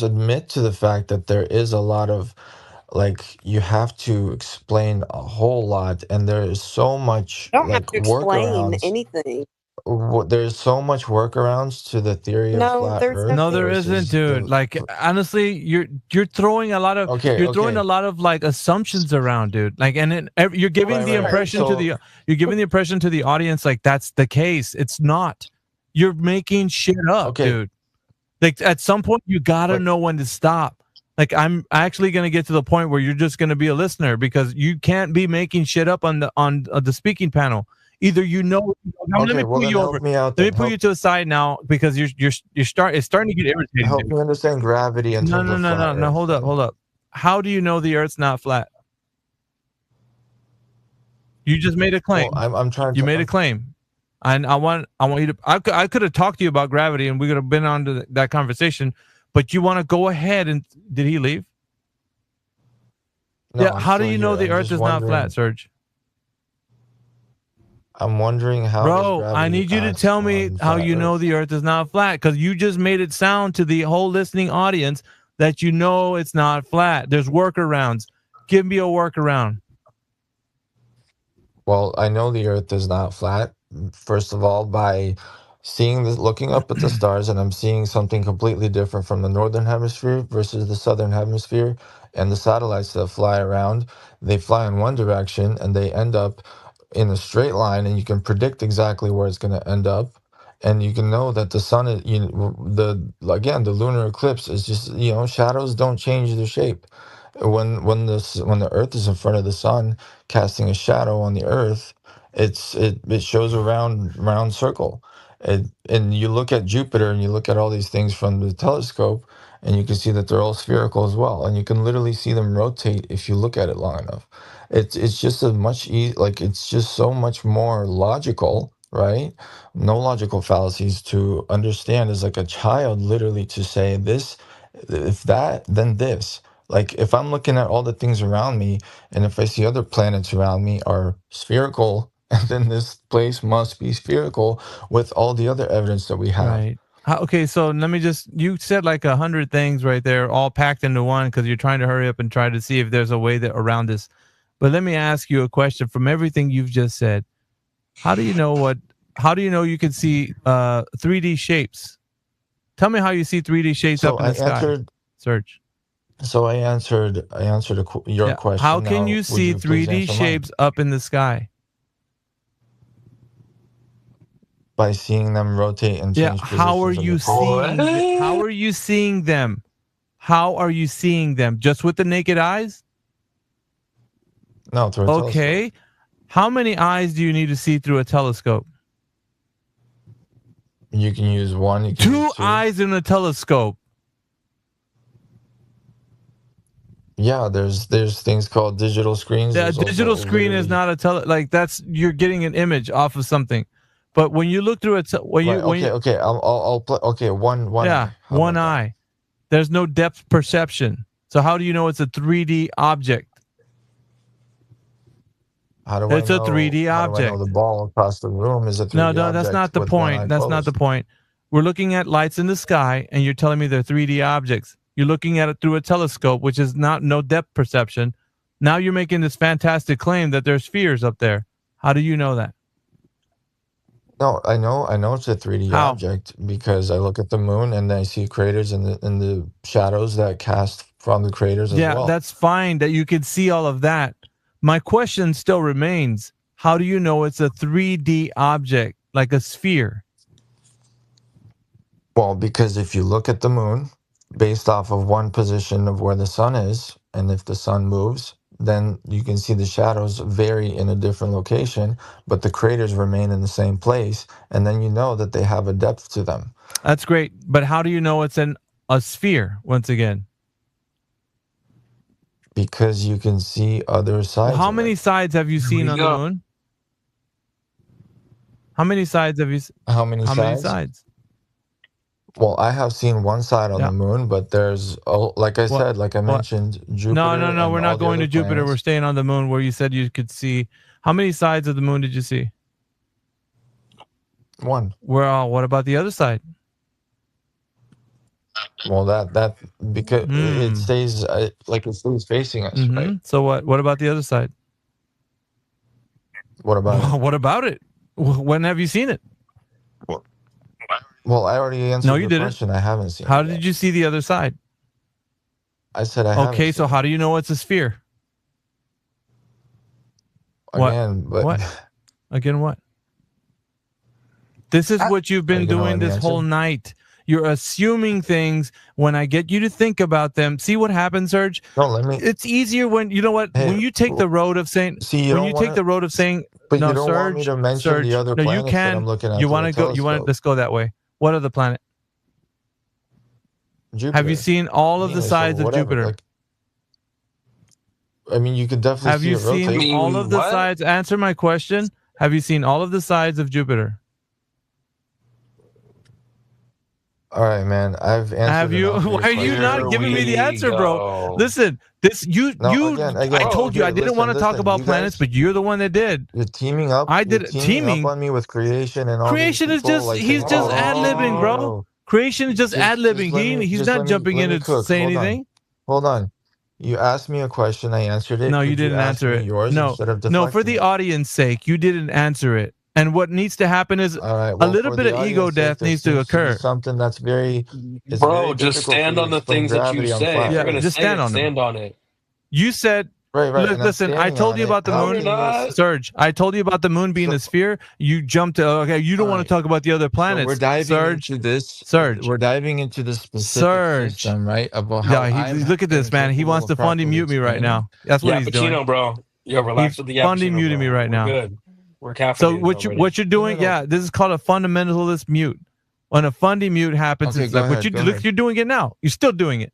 admit to the fact that there is a lot of, like, you have to explain a whole lot, and there is so much I don't have like to explain workarounds. anything. There's so much workarounds to the theory of No, flat there's no Earth No, there theory. isn't, versus dude. the. Like honestly, you're throwing a lot of Okay, you're throwing a okay, lot of like assumptions around, dude. Like, and you're giving right, the right, right. impression to So, the audience like that's the case. It's not. You're making shit up, okay, dude. Like at some point, you gotta but know when to stop. Like I'm actually gonna get to the point where you're just gonna be a listener because you can't be making shit up on the speaking panel. Either let okay, me well pull then you over. help me out. Let me Then pull you to the side now because it's starting to get irritating, help dude. me understand gravity in No, terms no, of no, flat no, no. Earth. Hold up, Then hold up. How do you know the Earth's not flat? You just made a well, claim. I'm trying You to. made a claim, and I want you to. I could have talked to you about gravity, and we could have been on to that conversation. But you want to go ahead and did he leave? No, Yeah. I'm How do still you know here. the I'm Earth just is not flat, wondering. Serge? I'm wondering how does Bro, I gravity need you to act tell me on how flat you know Earth? the Earth is not flat because you just made it sound to the whole listening audience that you know it's not flat. There's workarounds. Give me a workaround. Well, I know the Earth is not flat. First of all, by looking up at the stars, and I'm seeing something completely different from the northern hemisphere versus the southern hemisphere, and the satellites that fly around, they fly in one direction and they end up in a straight line, and you can predict exactly where it's going to end up. And you can know that the sun is, the lunar eclipse is just, shadows don't change their shape. When the Earth is in front of the sun, casting a shadow on the Earth, it shows a round circle. And you look at Jupiter and you look at all these things from the telescope, and you can see that they're all spherical as well. And you can literally see them rotate if you look at it long enough. It's just it's just so much more logical, right? No logical fallacies to understand as like a child, literally to say this, if that, then this. Like if I'm looking at all the things around me, and if I see other planets around me are spherical, and then this place must be spherical with all the other evidence that we have. Right. Okay, so let me you said like 100 things right there, all packed into one because you're trying to hurry up and try to see if there's a way that around this. But let me ask you a question from everything you've just said. How do you know you can see 3D shapes? Tell me how you see 3D shapes So up in I the sky. answered. Search. So I answered your Yeah. How question. can Now, you would see you please 3D answer mine? shapes up in the sky? By seeing them rotate and Yeah, change positions of the how are you seeing them? How are you seeing them? Just with the naked eyes? No, through a telescope. Okay. How many eyes do you need to see through a telescope? You can use one. You can Two use two. eyes in a telescope. Yeah, there's things called digital screens. Yeah, a There's digital also screen is literally. not you're getting an image off of something. But when you look through it, okay, I'll play. Okay, one yeah, eye. How one about that? eye. There's no depth perception. So how do you know it's a 3D object? How do It's I a know? 3D How do I know object. the ball across the room is a 3D No, object? that's not the with one eye point. That's not the closed? point. We're looking at lights in the sky, and you're telling me they're 3D objects. You're looking at it through a telescope, which is no depth perception. Now you're making this fantastic claim that there's spheres up there. How do you know that? No, I know it's a 3D How? object because I look at the moon and I see craters in the shadows that cast from the craters as Yeah, well. that's fine that you can see all of that. My question still remains, how do you know it's a 3D object, like a sphere? Well, because if you look at the moon based off of one position of where the sun is, and if the sun moves, then you can see the shadows vary in a different location, but the craters remain in the same place, and then you know that they have a depth to them. That's great, but how do you know it's a sphere, once again? Because you can see other sides. Well, how many sides have you seen on the moon? How many sides have you seen? How many sides? Well, I have seen one side on the moon, but there's, like I said, like I mentioned, Jupiter. No, we're not going to Jupiter. Planets. We're staying on the moon where you said you could see. How many sides of the moon did you see? One. What about the other side? Well, that because it stays like it stays facing us, right? So what about the other side? What about it? What about it? When have you seen it? Well, I already answered no, you the didn't. question. I haven't seen How it did yet. you see the other side? I said I haven't. Okay, so how do you know it's a sphere? Again, but what? Again, what? This is what you've been doing this whole night. You're assuming things when I get you to think about them. See what happens, Serge? No, let me. It's easier when you know what. Hey, when you take the road of saying. See, you when don't you wanna, take the road of saying. But no, you don't Serge, want me to mention Serge, the other no, planets you can. that I'm looking at. You want to go? You want? Let's go that way. What other planet? Jupiter. Have you seen all of the sides of Jupiter? Like, I mean, you can definitely have see you it rotate. seen all of the sides? Answer my question. Have you seen all of the sides of Jupiter? All right, man. I've answered. Have you? Why are you not giving me the answer, bro? Listen, this I told you I didn't want to talk about planets, but you're the one that did. You're teaming up. I did teaming up on me with creation and all. Creation is just like, he's just ad-libbing, bro. Creation is just ad-libbing. He's not jumping in to say anything. Hold on. You asked me a question. I answered it. No, you didn't answer it. Yours instead of no. For the audience sake, you didn't answer it. And what needs to happen is a little bit of ego death needs to occur. Something that's very, bro. Just stand on the things that you say. If you're gonna just stand on it. You said. Right. Listen, I told you about the moon, Serge. I told you about the moon being a sphere. You jumped to okay. You don't want to talk about the other planets. So we're diving into this. Serge. We're diving into this specific system, right? About how. Yeah, look at this, man. He wants to fundy mute me right now. That's what he's doing. Cappuccino, bro. Yo, relax with the fundy muting me right now. Good. We're caffeinated. So what you're doing? Yeah, this is called a fundamentalist mute. When a fundy mute happens, it's like what you look. You're doing it now. You're still doing it.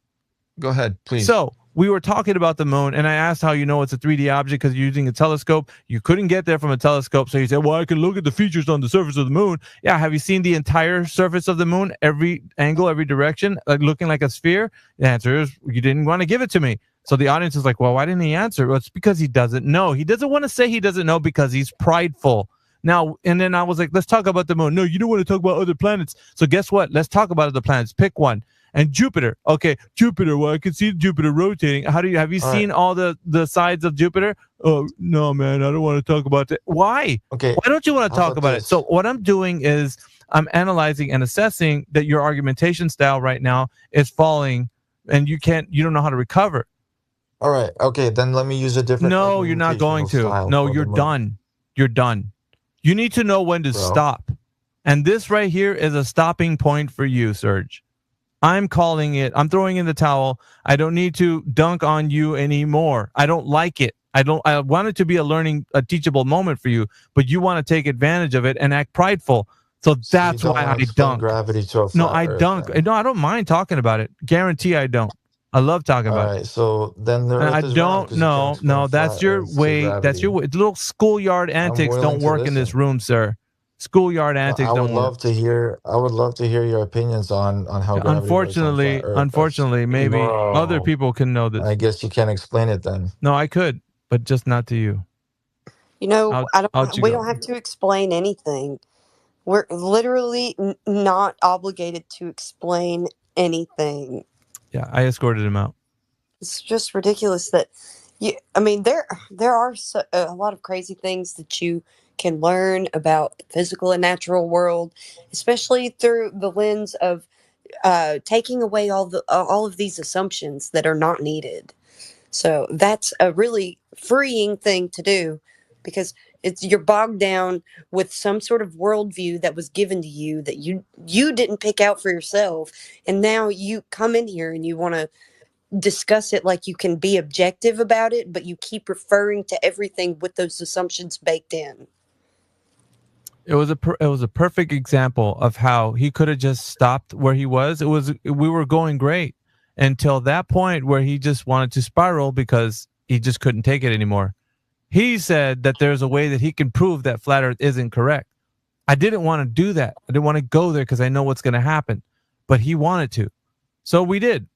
Go ahead, please. So we were talking about the moon, and I asked how you know it's a 3D object because you're using a telescope. You couldn't get there from a telescope, so you said, well, I can look at the features on the surface of the moon. Yeah, have you seen the entire surface of the moon, every angle, every direction, like looking like a sphere? The answer is you didn't want to give it to me. So the audience is like, well, why didn't he answer? Well, it's because he doesn't know. He doesn't want to say he doesn't know because he's prideful. Now, and then I was like, let's talk about the moon. No, you don't want to talk about other planets. So guess what? Let's talk about other planets. Pick one. And Jupiter. Okay, Jupiter. Well, I can see Jupiter rotating. Have you seen all the sides of Jupiter? Oh, no, man. I don't want to talk about that. Why? Okay. Why don't you want to talk about it? So what I'm doing is I'm analyzing and assessing that your argumentation style right now is falling and you don't know how to recover. All right. Okay. Then let me use a different. No, you're not going to. No, you're done. You're done. You need to know when to stop. And this right here is a stopping point for you, Serge. I'm calling it. I'm throwing in the towel. I don't need to dunk on you anymore. I don't like it. I want it to be a teachable moment for you, but you want to take advantage of it and act prideful. So that's why I dunk. Gravity to a no, I dunk. Then. No, I don't mind talking about it. Guarantee I don't. I love talking about it. All right, so then the Earth is round. No, that's your way. That's your way. Little schoolyard antics don't work in this room, sir. schoolyard antics I would don't work. love to hear. I would love to hear your opinions on how gravity works on flat Earth. Unfortunately, maybe other people can know this. I guess you can't explain it then. No, I could, but just not to you. You know, we go. don't have to explain anything. We're literally not obligated to explain anything. Yeah, I escorted him out. It's just ridiculous that I mean, there are a lot of crazy things that you can learn about the physical and natural world, especially through the lens of taking away all of these assumptions that are not needed. So that's a really freeing thing to do, because you're bogged down with some sort of worldview that was given to you that you didn't pick out for yourself, and now you come in here and you want to discuss it like you can be objective about it, but you keep referring to everything with those assumptions baked in. It was a perfect example of how he could have just stopped where he was. We were going great until that point where he just wanted to spiral because he just couldn't take it anymore. He said that there's a way that he can prove that flat Earth isn't correct. I didn't want to do that. I didn't want to go there because I know what's going to happen, but he wanted to. So we did.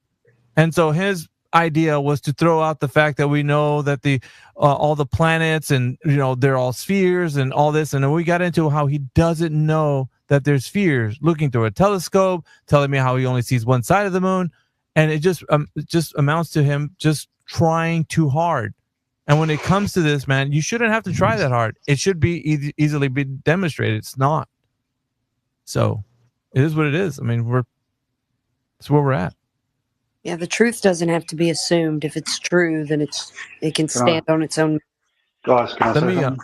And so his idea was to throw out the fact that we know that all the planets and, they're all spheres and all this. And then we got into how he doesn't know that there's spheres, looking through a telescope, telling me how he only sees one side of the moon. And it just amounts to him just trying too hard. And when it comes to this, man, you shouldn't have to try that hard. It should be easily be demonstrated. It's not. So it is what it is. I mean, it's where we're at. Yeah, the truth doesn't have to be assumed. If it's true, then it can stand on its own. Guys, can I say something?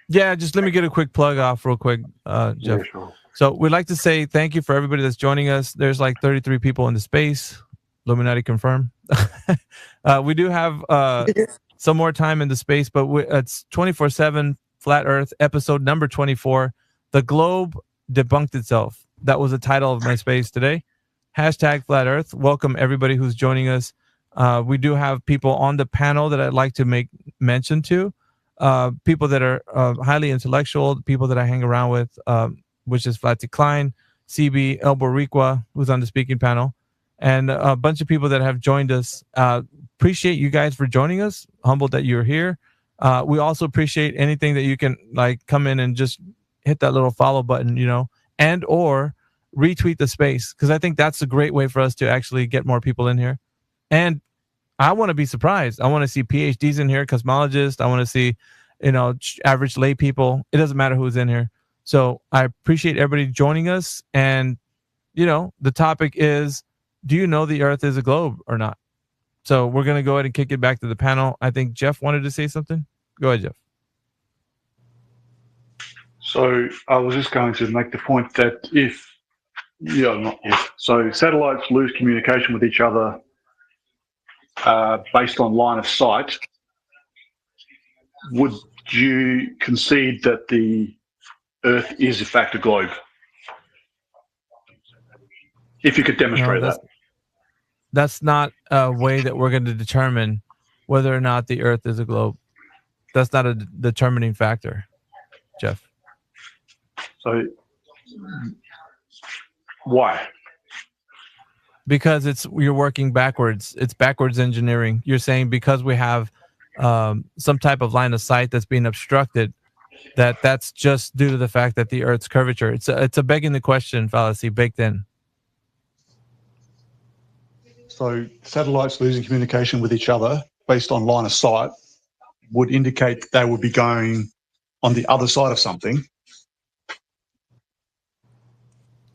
Yeah, just let me get a quick plug off real quick, Jeff. Yeah, sure. So we'd like to say thank you for everybody that's joining us. There's like 33 people in the space. Illuminati confirm. We do have some more time in the space, but it's 24/7 Flat Earth episode number 24. The globe debunked itself. That was the title of my space today. Hashtag Flat Earth. Welcome everybody who's joining us. We do have people on the panel that I'd like to make mention to. People that are highly intellectual, people that I hang around with, which is Flat Decline, CB, El Boricua, who's on the speaking panel, and a bunch of people that have joined us. Appreciate you guys for joining us. Humbled that you're here. We also appreciate anything that you can come in and just hit that little follow button, and or retweet the space, because I think that's a great way for us to actually get more people in here. And I want to be surprised. I want to see PhDs in here, cosmologists. I want to see, average lay people. It doesn't matter who's in here. So I appreciate everybody joining us. And, the topic is, do you know the Earth is a globe or not? So we're going to go ahead and kick it back to the panel. I think Jeff wanted to say something. Go ahead, Jeff. So I was just going to make the point that so satellites lose communication with each other based on line of sight. Would you concede that the Earth is in fact a globe? If you could demonstrate that. That's not a way that we're going to determine whether or not the Earth is a globe. That's not a determining factor, Jeff. So why? Because you're working backwards. It's backwards engineering. You're saying because we have some type of line of sight that's being obstructed, that's just due to the fact that the Earth's curvature. It's a begging the question fallacy baked in. So satellites losing communication with each other based on line of sight would indicate that they would be going on the other side of something.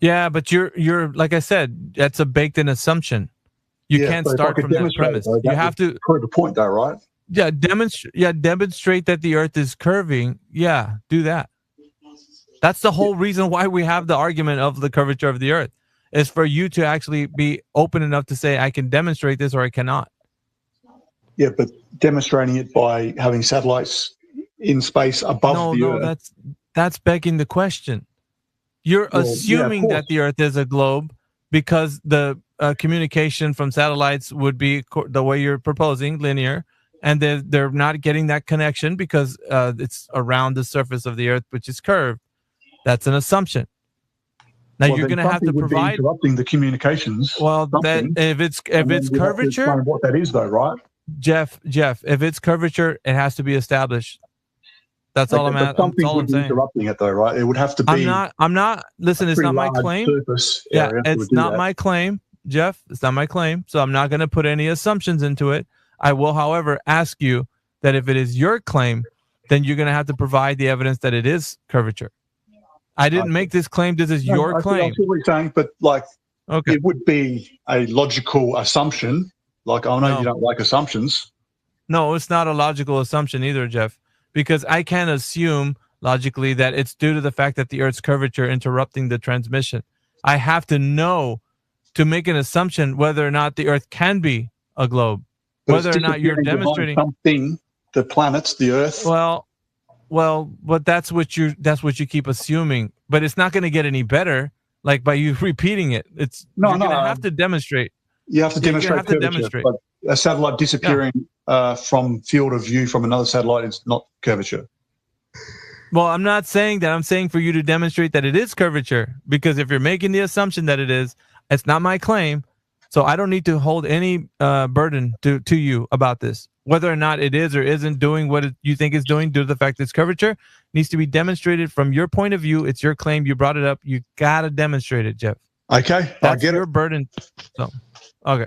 Yeah, but you're like I said, that's a baked in assumption. You can't start from that premise. You have to prove the point though, right? Yeah, demonstrate that the Earth is curving. Yeah, do that. That's the whole reason why we have the argument of the curvature of the Earth, is for you to actually be open enough to say, I can demonstrate this or I cannot. Yeah, but demonstrating it by having satellites in space above the Earth. That's begging the question. You're assuming that the Earth is a globe because the communication from satellites would be the way you're proposing, linear, and they're not getting that connection because it's around the surface of the Earth, which is curved. That's an assumption. Now well, you're going to have to provide interrupting the communications. Well, that if it's curvature, explain what that is, though, right? Jeff, if it's curvature, it has to be established. That's all I'm at. That's all I'm saying. Interrupting it, though, right? It would have to be. I'm not. Listen, it's not my claim. Yeah, it's not my claim, Jeff. It's not my claim. So I'm not going to put any assumptions into it. I will, however, ask you that if it is your claim, then you're going to have to provide the evidence that it is curvature. I didn't make this claim. This is your claim. I see what you're saying, but it would be a logical assumption. Like, I know you don't like assumptions. No, it's not a logical assumption either, Jeff. Because I can't assume logically that it's due to the fact that the Earth's curvature interrupting the transmission. I have to know to make an assumption whether or not the Earth can be a globe, whether or not you're demonstrating something, the planets, the Earth. Well, but that's what you keep assuming. But it's not going to get any better, like by you repeating it. You're going to have to demonstrate. You have to demonstrate curvature. But a satellite disappearing from field of view from another satellite is not curvature. Well, I'm not saying that. I'm saying for you to demonstrate that it is curvature, because if you're making the assumption that it is, it's not my claim. So I don't need to hold any burden to you about this. Whether or not it is or isn't doing what you think it's doing due to the fact that it's curvature needs to be demonstrated from your point of view. It's your claim. You brought it up. You got to demonstrate it, Jeff. Okay. That's your burden. So, okay.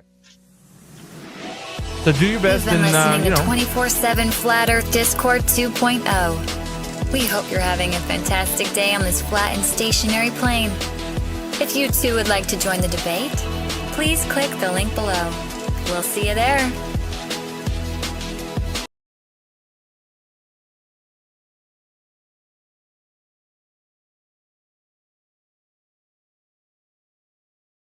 So do your best. You've been listening to 24/7 Flat Earth Discord 2.0. We hope you're having a fantastic day on this flat and stationary plane. If you too would like to join the debate, please click the link below. We'll see you there.